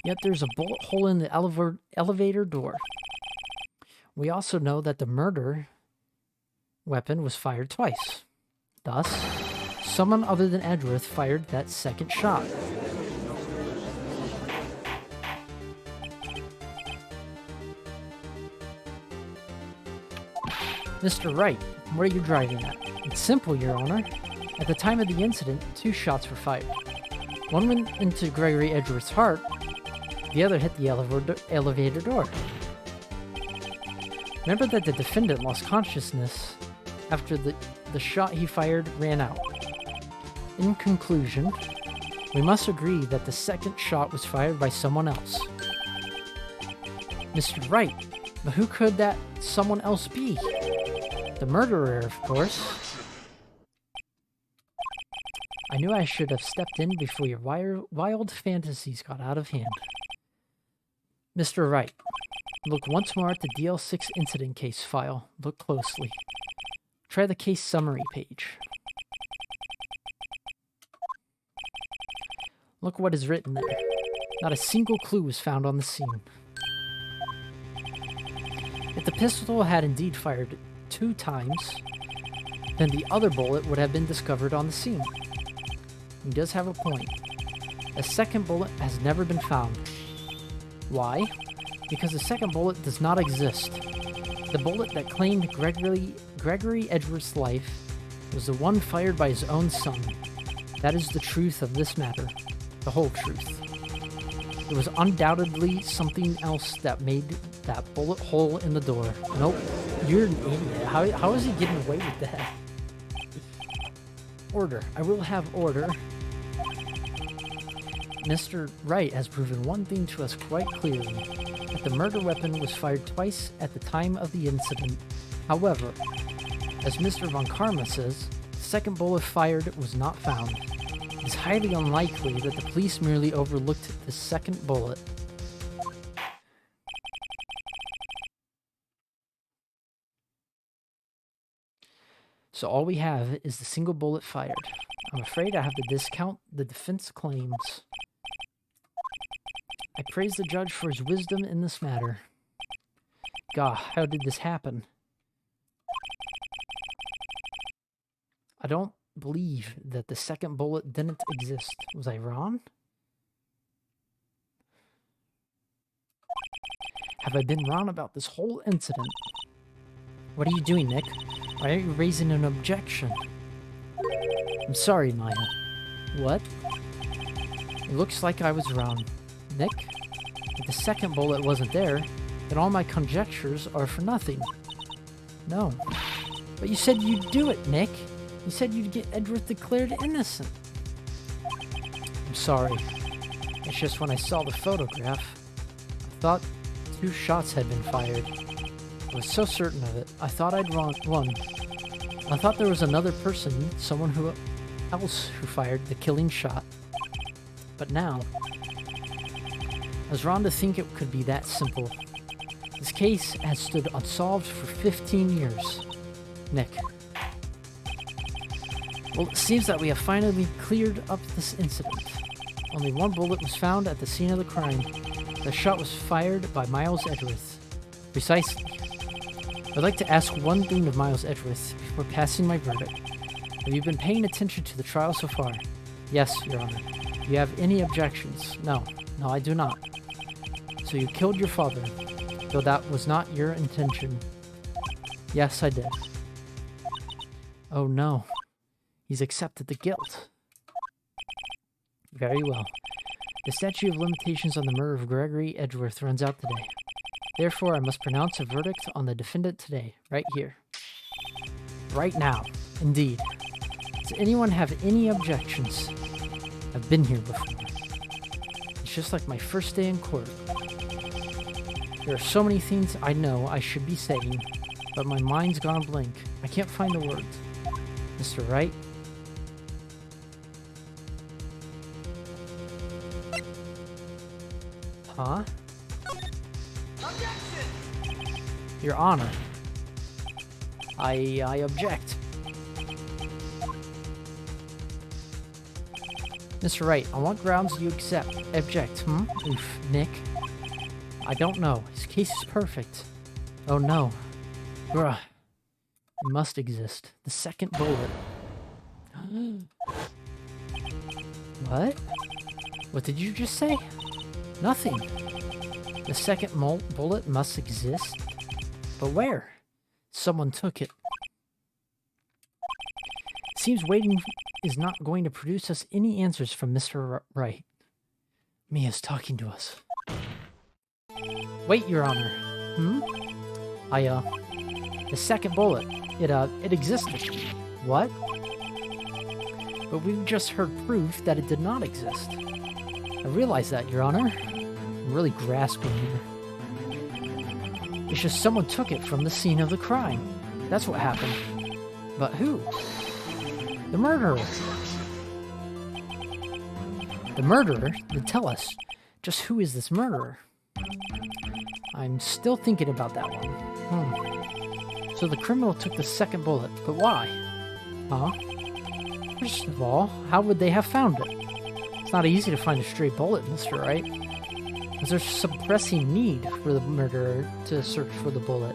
yet there's a bullet hole in the elevator door. We also know that the murder weapon was fired twice. Thus, someone other than Edgeworth fired that second shot. Mr. Wright, what are you driving at? It's simple, Your Honor. At the time of the incident, 2 shots were fired. One went into Gregory Edgeworth's heart, the other hit the elevator door. Remember that the defendant lost consciousness after the shot he fired ran out. In conclusion, we must agree that the second shot was fired by someone else. Mr. Wright, but who could that someone else be? The murderer, of course. I knew I should have stepped in before your wild fantasies got out of hand. Mr. Wright, look once more at the DL6 incident case file. Look closely. Try the case summary page. Look what is written there. Not a single clue was found on the scene. If the pistol had indeed fired 2 times, then the other bullet would have been discovered on the scene. He does have a point. A second bullet has never been found. Why? Because the second bullet does not exist. The bullet that claimed Gregory Edgeworth's life was the one fired by his own son. That is the truth of this matter. The whole truth. It was undoubtedly something else that made that bullet hole in the door. Nope. You're an idiot. How is he getting away with that? Order. I will have order. Mr. Wright has proven one thing to us quite clearly, that the murder weapon was fired twice at the time of the incident. However, as Mr. Von Karma says, the second bullet fired was not found. It is highly unlikely that the police merely overlooked the second bullet. So all we have is the single bullet fired. I'm afraid I have to discount the defense claims. I praise the judge for his wisdom in this matter. God, how did this happen? I don't believe that the second bullet didn't exist. Was I wrong? Have I been wrong about this whole incident? What are you doing, Nick? Why are you raising an objection? I'm sorry, Maya. What? It looks like I was wrong. Nick, if the second bullet wasn't there, then all my conjectures are for nothing. No. But you said you'd do it, Nick. You said you'd get Edgeworth declared innocent. I'm sorry. It's just when I saw the photograph, I thought 2 shots had been fired. I was so certain of it. I thought I'd won. I thought there was another person, someone else who fired the killing shot. But now, I was wrong to think it could be that simple. This case has stood unsolved for 15 years. Nick. Well, it seems that we have finally cleared up this incident. Only 1 bullet was found at the scene of the crime. The shot was fired by Miles Edgeworth. Precisely. I'd like to ask one thing of Miles Edgeworth before passing my verdict. Have you been paying attention to the trial so far? Yes, Your Honor. Do you have any objections? No. No, I do not. So you killed your father, though that was not your intention. Yes, I did. Oh no. He's accepted the guilt. Very well. The statute of limitations on the murder of Gregory Edgeworth runs out today. Therefore, I must pronounce a verdict on the defendant today, right here. Right now, indeed. Does anyone have any objections? I've been here before. It's just like my first day in court. There are so many things I know I should be saying, but my mind's gone blank. I can't find the words. Mr. Wright? Huh? Objection! Your Honor. I object. Mr. Wright, on what grounds do you object, Oof, Nick. I don't know. His case is perfect. Oh no. Bruh. It must exist. The second bullet. What? What did you just say? Nothing. The second bullet must exist. But where? Someone took it. It seems waiting is not going to produce us any answers from Mr. Wright. Mia's talking to us. Wait, Your Honor. The second bullet. It existed. What? But we've just heard proof that it did not exist. I realize that, Your Honor. I'm really grasping here. It's just someone took it from the scene of the crime. That's what happened. But who? The murderer. The murderer? Then tell us, just who is this murderer? I'm still thinking about that one. So the criminal took the second bullet, but why? Huh? First of all, how would they have found it? It's not easy to find a stray bullet, Mr. Wright. Is there some pressing need for the murderer to search for the bullet?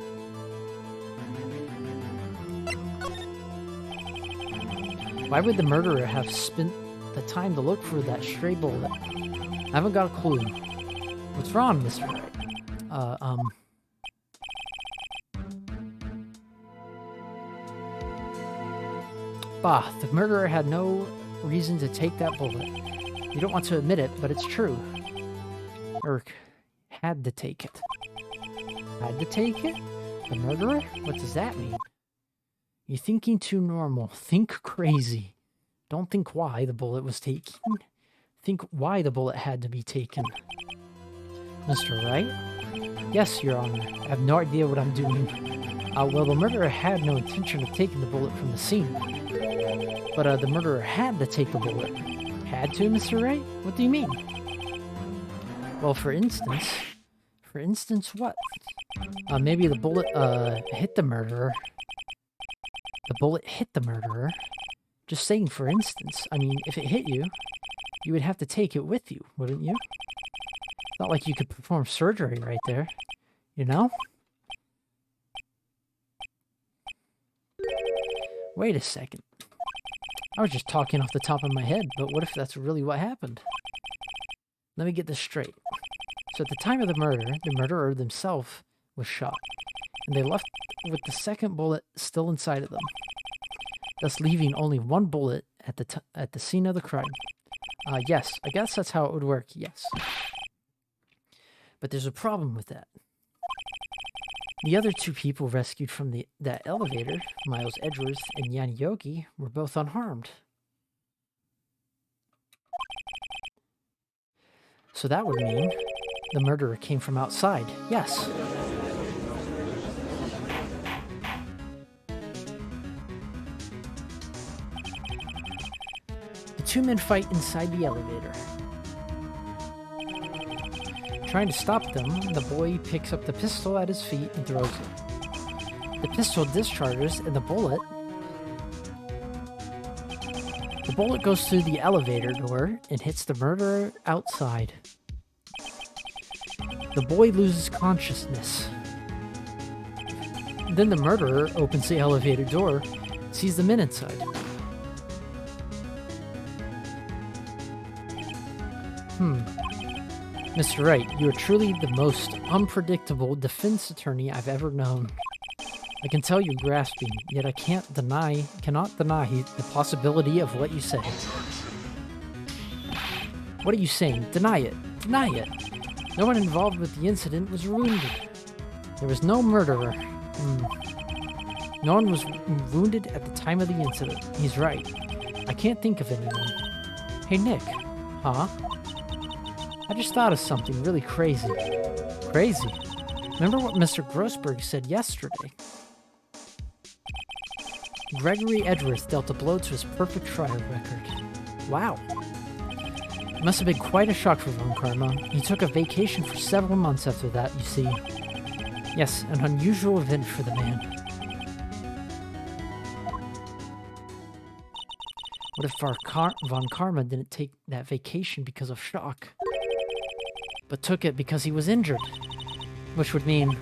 Why would the murderer have spent the time to look for that stray bullet? I haven't got a clue. What's wrong, Mr. Wright? Bah, the murderer had no reason to take that bullet. You don't want to admit it, but it's true. Eric had to take it. Had to take it? The murderer? What does that mean? You're thinking too normal. Think crazy. Don't think why the bullet was taken. Think why the bullet had to be taken. Mr. Wright? Yes, Your Honor. I have no idea what I'm doing. Well, the murderer had no intention of taking the bullet from the scene. But the murderer had to take the bullet. Had to, Mr. Wright? What do you mean? Well, for instance... For instance, what? Maybe the bullet, hit the murderer. The bullet hit the murderer. Just saying, for instance. I mean, if it hit you, you would have to take it with you, wouldn't you? It's not like you could perform surgery right there, you know? Wait a second. I was just talking off the top of my head, but what if that's really what happened? Let me get this straight. So at the time of the murderer themselves was shot, and they left with the second bullet still inside of them, thus leaving only one bullet at the scene of the crime. Yes, I guess that's how it would work, yes. But there's a problem with that. The other two people rescued from that elevator, Miles Edgeworth and Yanni Yogi, were both unharmed. So that would mean the murderer came from outside, yes. The two men fight inside the elevator. Trying to stop them, the boy picks up the pistol at his feet and throws it. The pistol discharges and the bullet goes through the elevator door and hits the murderer outside. The boy loses consciousness. Then the murderer opens the elevator door, sees the men inside. Mr. Wright, you are truly the most unpredictable defense attorney I've ever known. I can tell you're grasping, yet I cannot deny the possibility of what you say. What are you saying? Deny it. Deny it. No one involved with the incident was wounded. There was no murderer. No one was wounded at the time of the incident. He's right. I can't think of anyone. Hey, Nick. Huh? I just thought of something really crazy. Crazy? Remember what Mr. Grossberg said yesterday? Gregory Edgeworth dealt a blow to his perfect trial record. Wow. It must have been quite a shock for Von Karma. He took a vacation for several months after that, you see. Yes, an unusual event for the man. What if Von Karma didn't take that vacation because of shock, but took it because he was injured? Which would mean,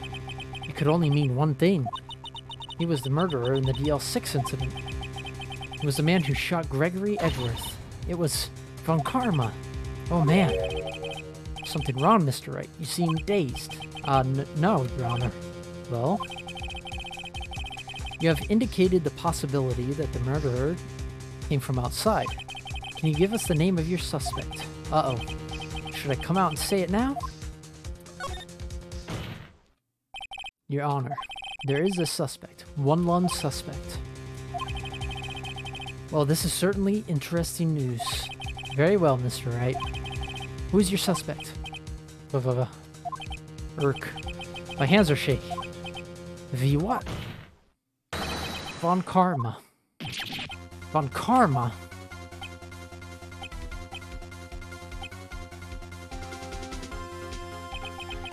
it could only mean one thing. He was the murderer in the DL6 incident. It was the man who shot Gregory Edgeworth. It was Von Karma. Oh man. Something wrong, Mr. Wright. You seem dazed. No, Your Honor. Well? You have indicated the possibility that the murderer came from outside. Can you give us the name of your suspect? Uh-oh. Should I come out and say it now? Your Honor, there is a suspect. One lone suspect. Well, this is certainly interesting news. Very well, Mr. Wright. Who is your suspect? Urk. My hands are shaky. V what? Von Karma. Von Karma?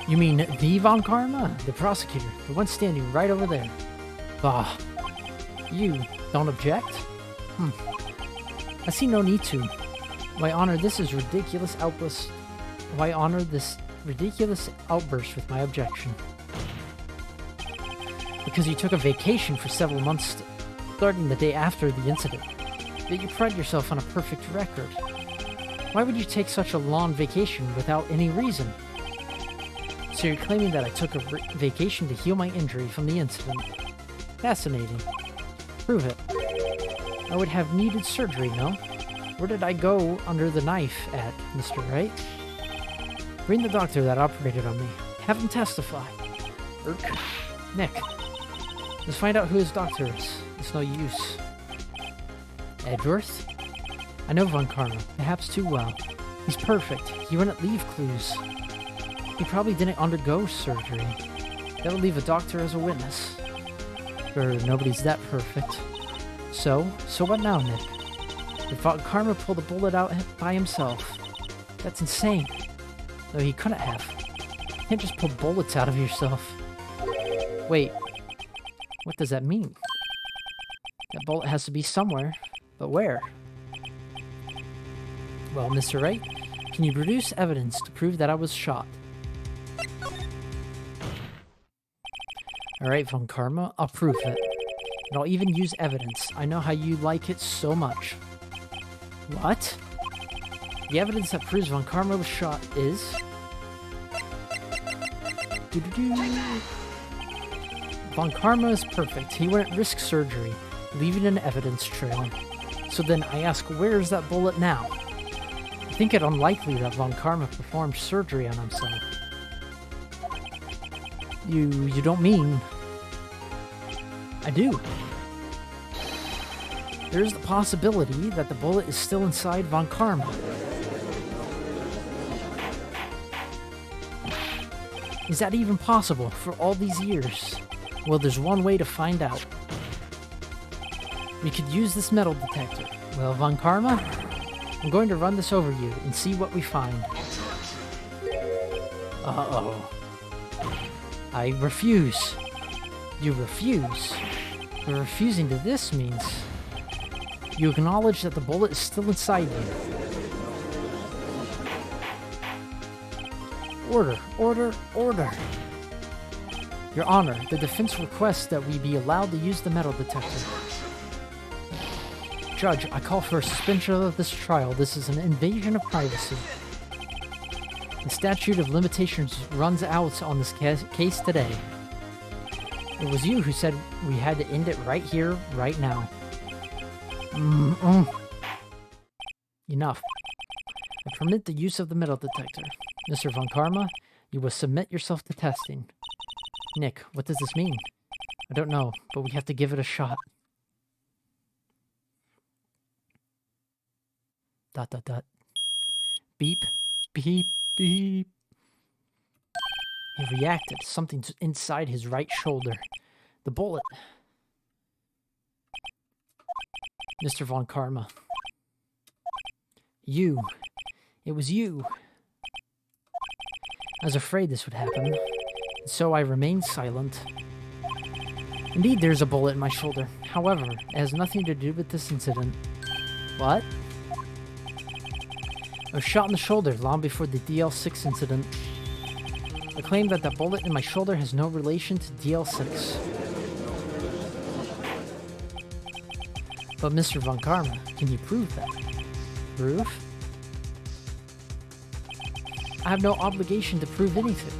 You mean the Von Karma? The prosecutor. The one standing right over there. Bah. You don't object? I see no need to. Why honor this ridiculous outburst? Why honor this ridiculous outburst with my objection? Because you took a vacation for several months, starting the day after the incident. Yet you pride yourself on a perfect record. Why would you take such a long vacation without any reason? So you're claiming that I took a vacation to heal my injury from the incident. Fascinating. Prove it. I would have needed surgery, no? Where did I go under the knife at, Mr. Wright? Bring the doctor that operated on me. Have him testify. Urk. Nick. Let's find out who his doctor is. It's no use. Edgeworth? I know Von Karma, perhaps too well. He's perfect. He wouldn't leave clues. He probably didn't undergo surgery. That would leave a doctor as a witness. Or nobody's that perfect. So what now, Nick? If Von Karma pulled a bullet out by himself, that's insane. Though he couldn't have. You can't just pull bullets out of yourself. Wait, what does that mean? That bullet has to be somewhere, but where? Well, Mr. Wright, can you produce evidence to prove that I was shot? Alright, Von Karma, I'll prove it. And I'll even use evidence. I know how you like it so much. What? The evidence that proves Von Karma was shot is... Von Karma is perfect. He wouldn't risk surgery, leaving an evidence trail. So then I ask, where is that bullet now? I think it unlikely that Von Karma performed surgery on himself. You don't mean... I do. There's the possibility that the bullet is still inside Von Karma. Is that even possible for all these years? Well, there's one way to find out. We could use this metal detector. Well, Von Karma, I'm going to run this over you and see what we find. Uh-oh. I refuse. You refuse. But refusing to this means you acknowledge that the bullet is still inside you. Order, order, order. Your Honor, the defense requests that we be allowed to use the metal detector. Judge, I call for a suspension of this trial. This is an invasion of privacy. The statute of limitations runs out on this case today. It was you who said we had to end it right here, right now. Enough. I permit the use of the metal detector. Mr. Von Karma, you will submit yourself to testing. Nick, what does this mean? I don't know, but we have to give it a shot. ... Beep, beep, beep. He reacted. Something's inside his right shoulder. The bullet. Mr. Von Karma. You. It was you. I was afraid this would happen, so I remained silent. Indeed, there's a bullet in my shoulder. However, it has nothing to do with this incident. What? I was shot in the shoulder long before the DL6 incident. I claim that the bullet in my shoulder has no relation to DL6. But Mr. Von Karma, can you prove that? Prove? I have no obligation to prove anything.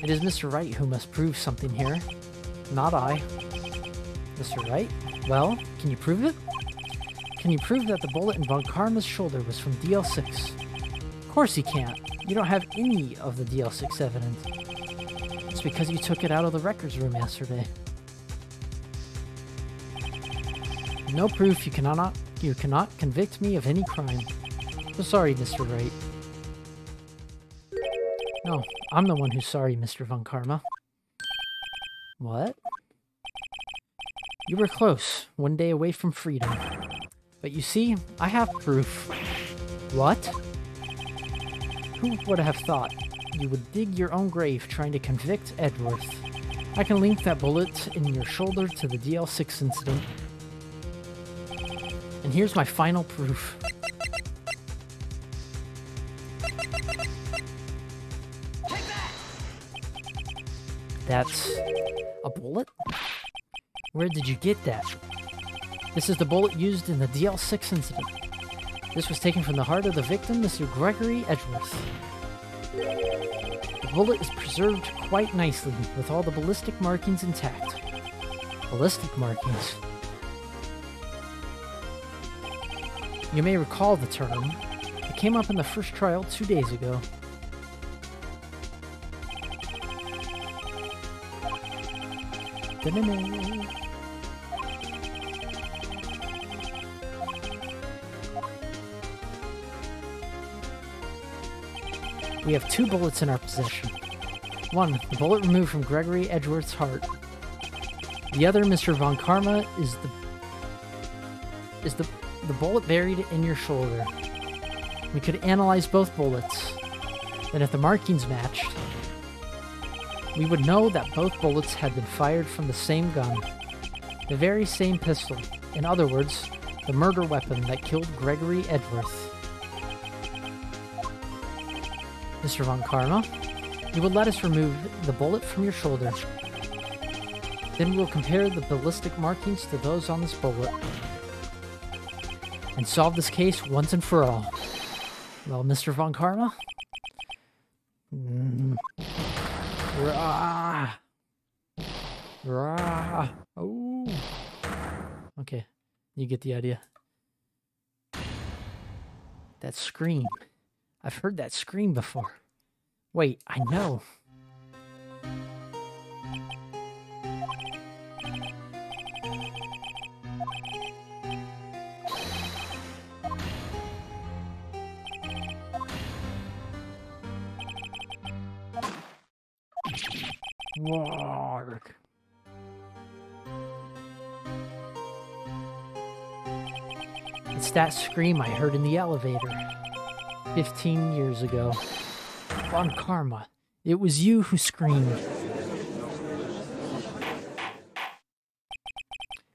It is Mr. Wright who must prove something here, not I. Mr. Wright? Well, can you prove it? Can you prove that the bullet in Von Karma's shoulder was from DL6? Of course he can't. You don't have any of the DL6 evidence. It's because you took it out of the records room yesterday. No proof. You cannot convict me of any crime. So sorry, Mr. Wright. No, I'm the one who's sorry, Mr. Von Karma. What? You were close, one day away from freedom. But you see, I have proof. What? Who would have thought you would dig your own grave trying to convict Edgeworth? I can link that bullet in your shoulder to the DL6 incident. And here's my final proof. That's a bullet? Where did you get that? This is the bullet used in the DL6 incident. This was taken from the heart of the victim, Mr. Gregory Edgeworth. The bullet is preserved quite nicely, with all the ballistic markings intact. Ballistic markings? You may recall the term. It came up in the first trial 2 days ago. Da-na-na. We have 2 bullets in our possession. One, the bullet removed from Gregory Edgeworth's heart. The other, Mr. Von Karma, is the bullet buried in your shoulder. We could analyze both bullets. Then if the markings matched, we would know that both bullets had been fired from the same gun. The very same pistol. In other words, the murder weapon that killed Gregory Edgeworth. Mr. Von Karma, you will let us remove the bullet from your shoulder. Then we'll compare the ballistic markings to those on this bullet. And solve this case once and for all. Well, Mr. Von Karma? Rah! Rah! Oh! Okay, you get the idea. That scream. I've heard that scream before. Wait, I know. Warg. It's that scream I heard in the elevator 15 years ago. Von Karma, it was you who screamed.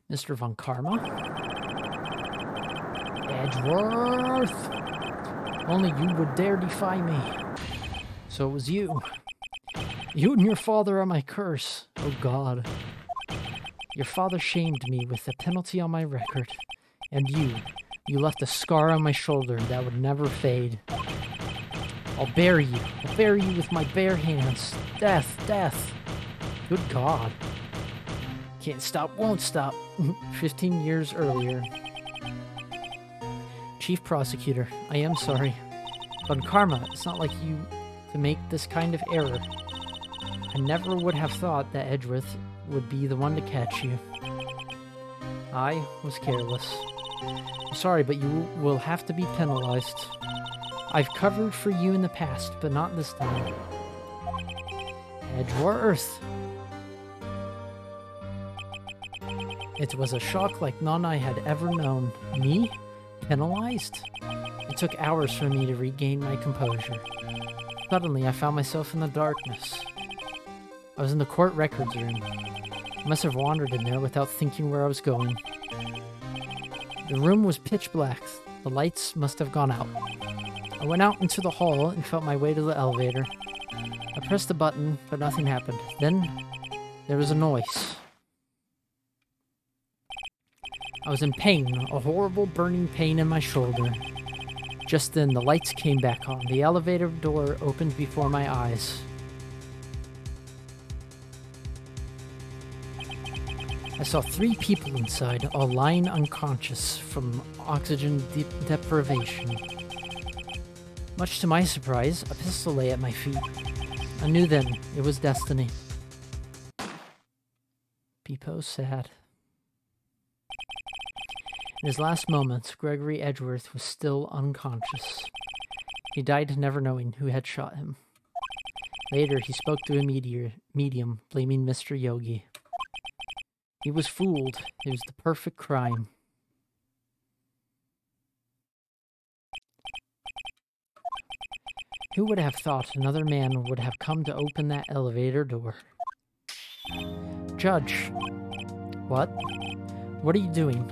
Mr. Von Karma? Edgeworth! Only you would dare defy me. So it was you. You and your father are my curse. Oh God. Your father shamed me with the penalty on my record. And you left a scar on my shoulder that would never fade. I'll bury you. I'll bury you with my bare hands. Death, death. Good God. Can't stop, won't stop. 15 years earlier. Chief Prosecutor, I am sorry. Von Karma, it's not like you to make this kind of error. I never would have thought that Edgeworth would be the one to catch you. I was careless. I'm sorry, but you will have to be penalized. I've covered for you in the past, but not this time. Edgeworth! It was a shock like none I had ever known. Me? Penalized? It took hours for me to regain my composure. Suddenly, I found myself in the darkness. I was in the court records room. I must have wandered in there without thinking where I was going. The room was pitch black. The lights must have gone out. I went out into the hall and felt my way to the elevator. I pressed the button, but nothing happened. Then, there was a noise. I was in pain, a horrible burning pain in my shoulder. Just then, the lights came back on. The elevator door opened before my eyes. I saw 3 people inside, all lying unconscious from oxygen deprivation. Much to my surprise, a pistol lay at my feet. I knew then it was destiny. Beepo sad. In his last moments, Gregory Edgeworth was still unconscious. He died never knowing who had shot him. Later, he spoke to a medium, blaming Mr. Yogi. He was fooled. It was the perfect crime. Who would have thought another man would have come to open that elevator door? Judge. What? What are you doing?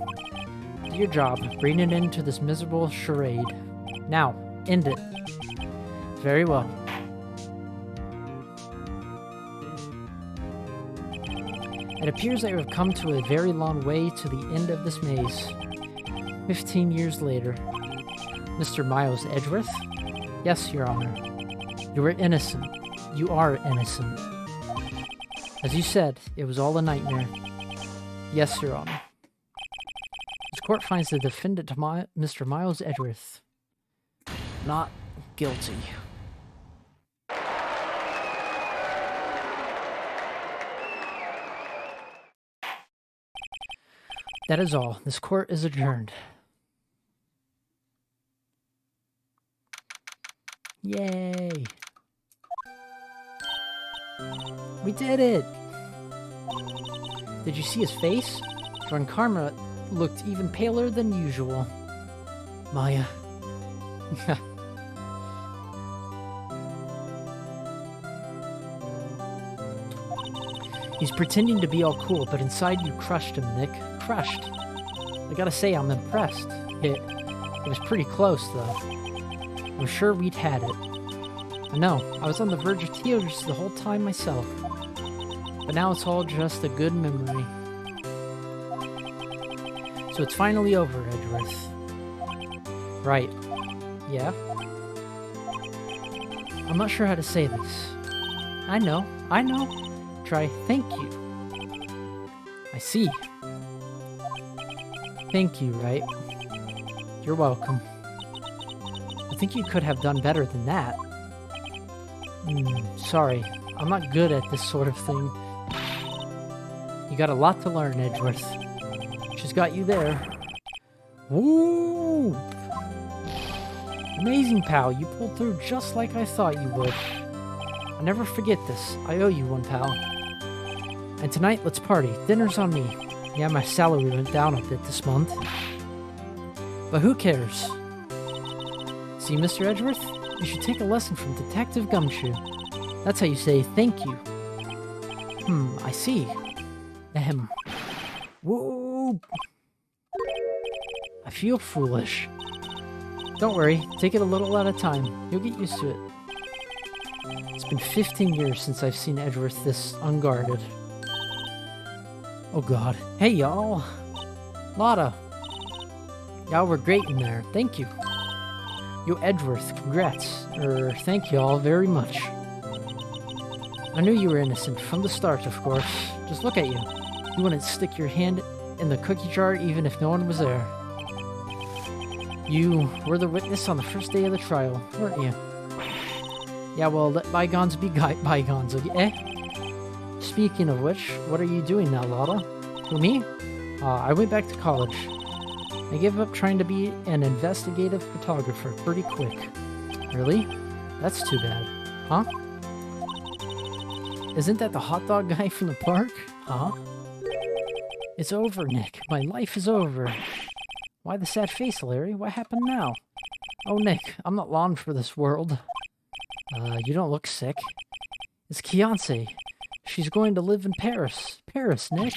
Do your job. Bring it into this miserable charade. Now, end it. Very well. It appears that you have come to a very long way to the end of this maze. 15 years later. Mr. Miles Edgeworth? Yes, Your Honor. You were innocent. You are innocent. As you said, it was all a nightmare. Yes, Your Honor. This court finds the defendant, Mr. Miles Edgeworth, not guilty. That is all. This court is adjourned. Yay! We did it! Did you see his face? John Karma looked even paler than usual. Maya. He's pretending to be all cool, but inside you crushed him, Nick. Crushed. I gotta say, I'm impressed. It was pretty close, though. I'm sure we'd had it. I know, I was on the verge of tears the whole time myself. But now it's all just a good memory. So it's finally over, Edgeworth. Right. Yeah? I'm not sure how to say this. I know. Try thank you. I see. Thank you, Wright. You're welcome. I think you could have done better than that. Sorry. I'm not good at this sort of thing. You got a lot to learn, Edgeworth. She's got you there. Woo! Amazing, pal. You pulled through just like I thought you would. I'll never forget this. I owe you one, pal. And tonight, let's party. Dinner's on me. Yeah, my salary went down a bit this month. But who cares? See, Mr. Edgeworth? You should take a lesson from Detective Gumshoe. That's how you say thank you. I see. Ahem. Whoa! I feel foolish. Don't worry, take it a little at a time. You'll get used to it. It's been 15 years since I've seen Edgeworth this unguarded. Oh god. Hey y'all! Lotta! Y'all were great in there. Thank you. Yo, Edgeworth, congrats. Thank y'all very much. I knew you were innocent from the start, of course. Just look at you. You wouldn't stick your hand in the cookie jar even if no one was there. You were the witness on the first day of the trial, weren't you? Yeah, well, let bygones be bygones, okay? Speaking of which, what are you doing now, Lotta? Who, me? I went back to college. I gave up trying to be an investigative photographer pretty quick. Really? That's too bad. Huh? Isn't that the hot dog guy from the park? Huh? It's over, Nick. My life is over. Why the sad face, Larry? What happened now? Oh, Nick, I'm not long for this world. You don't look sick. It's Kiance. She's going to live in Paris. Paris, Nick.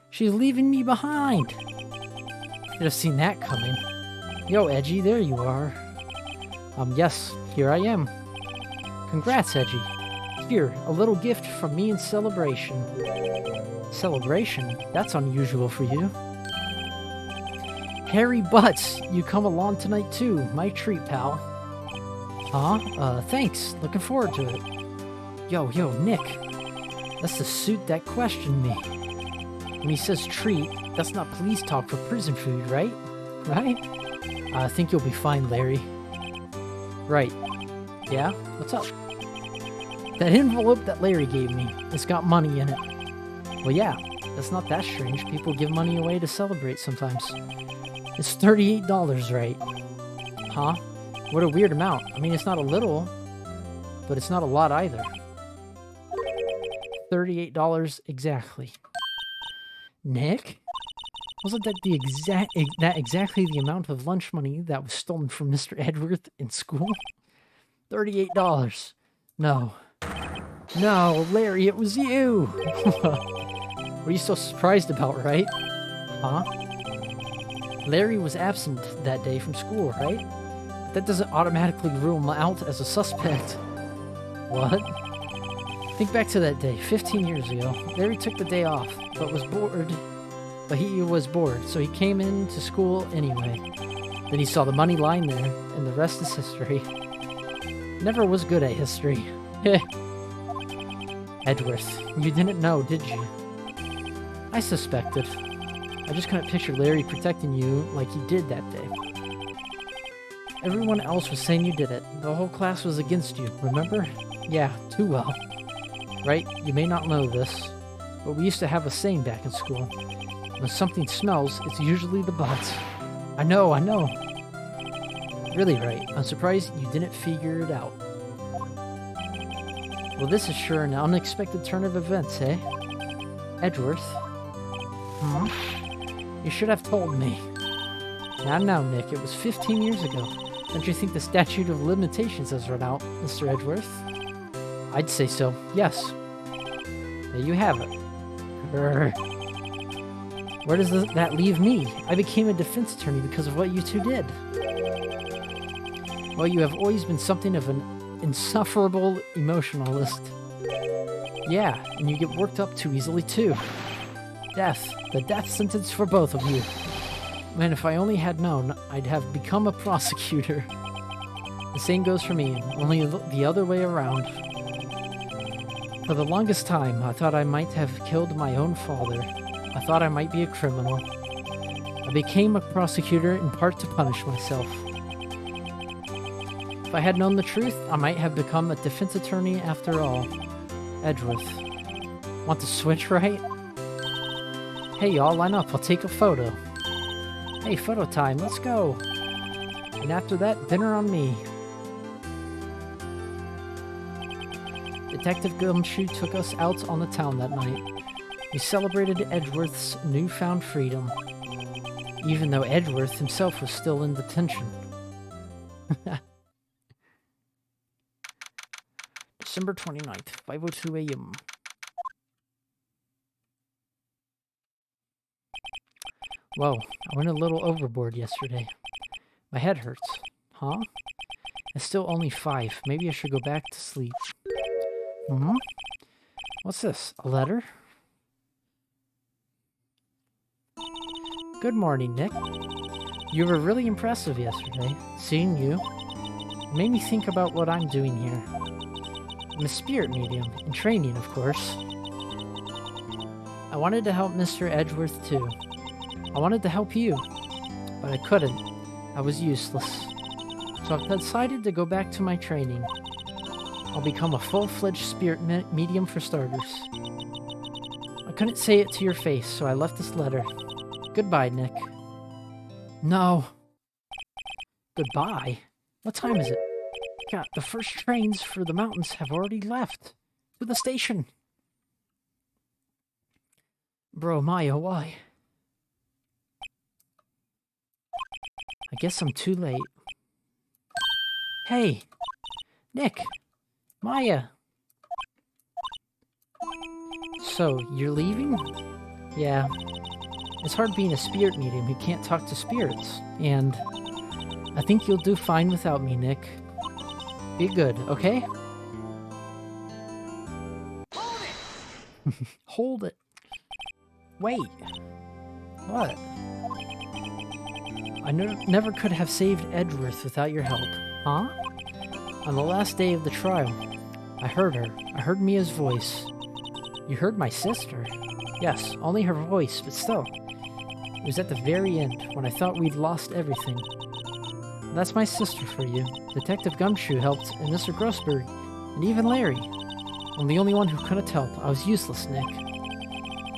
She's leaving me behind. Should have seen that coming. Yo, Edgy, there you are. Yes, here I am. Congrats, Edgy. Here, a little gift from me in celebration. Celebration? That's unusual for you. Harry Butts, you come along tonight too. My treat, pal. Huh? Thanks. Looking forward to it. Yo, Nick. That's the suit that questioned me. When he says treat, that's not police talk for prison food, right? Right? I think you'll be fine, Larry. Right. Yeah? What's up? That envelope that Larry gave me, it's got money in it. Well, yeah. That's not that strange. People give money away to celebrate sometimes. It's $38, right? Huh? What a weird amount. I mean, it's not a little, but it's not a lot either. $38 exactly. Nick? Wasn't that exactly the amount of lunch money that was stolen from Mr. Edworth in school? $38. No. No, Larry, it was you! What are you so surprised about, right? Huh? Larry was absent that day from school, right? That doesn't automatically rule him out as a suspect. What? Think back to that day, 15 years ago. Larry took the day off, but he was bored, so he came into school anyway. Then he saw the money lying there, and the rest is history. Never was good at history. Edworth, you didn't know, did you? I suspected. I just couldn't picture Larry protecting you like he did that day. Everyone else was saying you did it. The whole class was against you, remember? Yeah, too well. Right? You may not know this, but we used to have a saying back in school. When something smells, it's usually the butts. I know. Really, Wright. I'm surprised you didn't figure it out. Well, this is sure an unexpected turn of events, eh? Edworth? Hmm? You should have told me. Now, Nick, it was 15 years ago. Don't you think the statute of limitations has run out, Mr. Edworth? I'd say so, yes. There you have it. Grr. Where does that leave me? I became a defense attorney because of what you two did. Well, you have always been something of an insufferable emotionalist. Yeah, and you get worked up too easily, too. Death. The death sentence for both of you. Man, if I only had known, I'd have become a prosecutor. The same goes for me, only the other way around. For the longest time, I thought I might have killed my own father. I thought I might be a criminal. I became a prosecutor in part to punish myself. If I had known the truth, I might have become a defense attorney after all. Edworth. Want to switch, right? Hey, y'all, line up. I'll take a photo. Hey, photo time. Let's go. And after that, dinner on me. Detective Gumshoe took us out on the town that night. We celebrated Edworth's newfound freedom, even though Edworth himself was still in detention. December 29th, 5:02 a.m. Whoa, I went a little overboard yesterday. My head hurts. Huh? It's still only 5. Maybe I should go back to sleep. Hmm? What's this? A letter? Good morning, Nick. You were really impressive yesterday. Seeing you made me think about what I'm doing here. I'm a spirit medium, in training, of course. I wanted to help Mr. Edworth, too. I wanted to help you, but I couldn't. I was useless. So I've decided to go back to my training. I'll become a full-fledged spirit medium for starters. I couldn't say it to your face, so I left this letter. Goodbye, Nick. No. Goodbye? What time is it? God, the first trains for the mountains have already left. To the station. Bro, Maya, why? I guess I'm too late. Hey! Nick! Maya! So, you're leaving? Yeah. It's hard being a spirit medium who can't talk to spirits. And I think you'll do fine without me, Nick. Be good, okay? Hold it! Hold it. Wait. What? I never could have saved Edgeworth without your help. Huh? On the last day of the trial, I heard her. I heard Mia's voice. You heard my sister? Yes, only her voice, but still. It was at the very end, when I thought we'd lost everything. That's my sister for you. Detective Gumshoe helped, and Mr. Grossberg, and even Larry. I'm the only one who couldn't help. I was useless, Nick.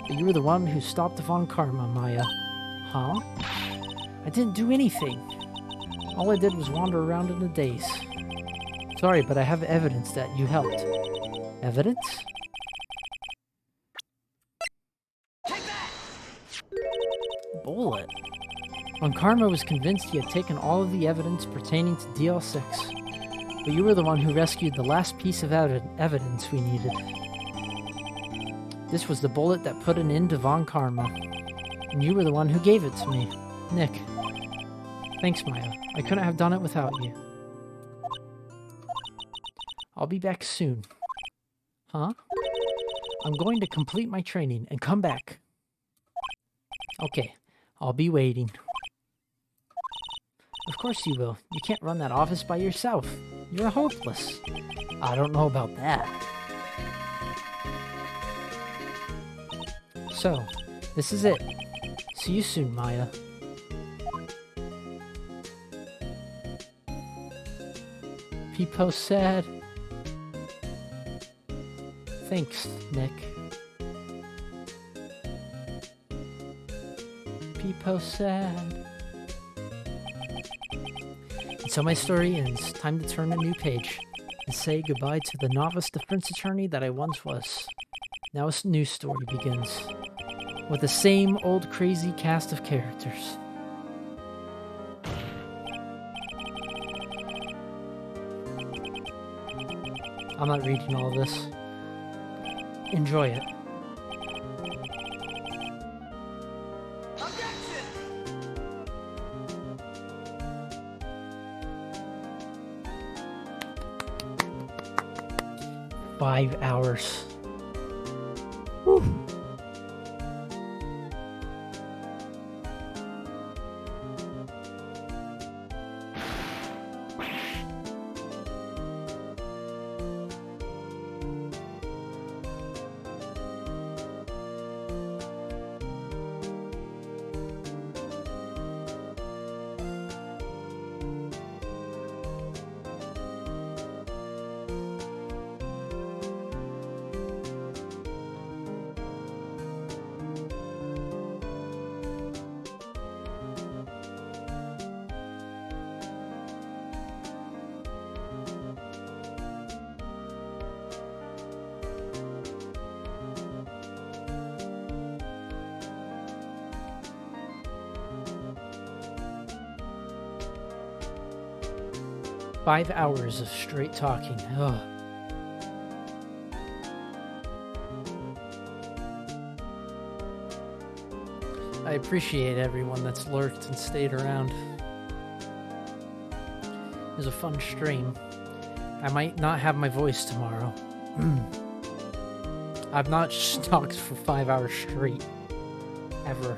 But you were the one who stopped Von Karma, Maya. Huh? I didn't do anything. All I did was wander around in a daze. Sorry, but I have evidence that you helped. Evidence? Take that! Bullet. Von Karma was convinced he had taken all of the evidence pertaining to DL6. But you were the one who rescued the last piece of evidence we needed. This was the bullet that put an end to Von Karma. And you were the one who gave it to me. Nick. Thanks, Maya. I couldn't have done it without you. I'll be back soon. Huh? I'm going to complete my training and come back. Okay, I'll be waiting. Of course you will. You can't run that office by yourself. You're hopeless. I don't know about that. So, this is it. See you soon, Maya. Peepo said. Thanks, Nick. Peepo said. And so my story ends. Time to turn a new page and say goodbye to the novice defense attorney that I once was. Now a new story begins with the same old crazy cast of characters. I'm not reading all this. Enjoy it. Objection! 5 hours. Whew. Five hours of straight talking. Ugh. I appreciate everyone that's lurked and stayed around. It was a fun stream. I might not have my voice tomorrow. I've not talked for 5 hours straight. Ever.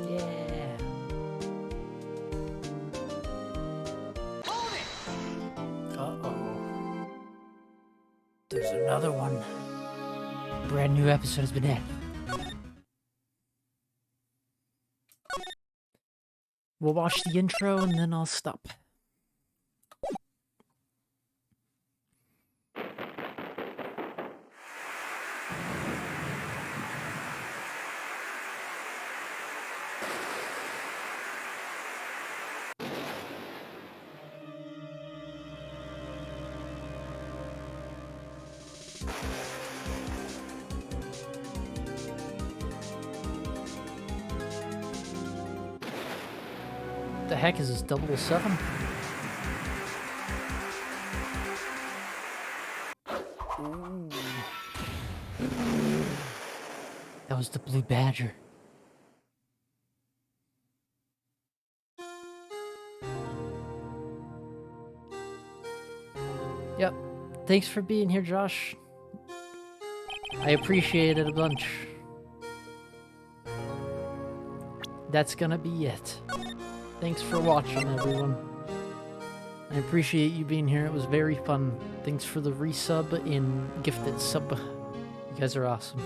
Yeah. Hold it! Uh-oh. There's another one. Brand new episode has been added. We'll watch the intro and then I'll stop. The heck is this 007? Ooh. That was the Blue Badger. Yep. Thanks for being here, Josh. I appreciate it a bunch. That's gonna be it. Thanks for watching, everyone. I appreciate you being here. It was very fun. Thanks for the resub and gifted sub. You guys are awesome.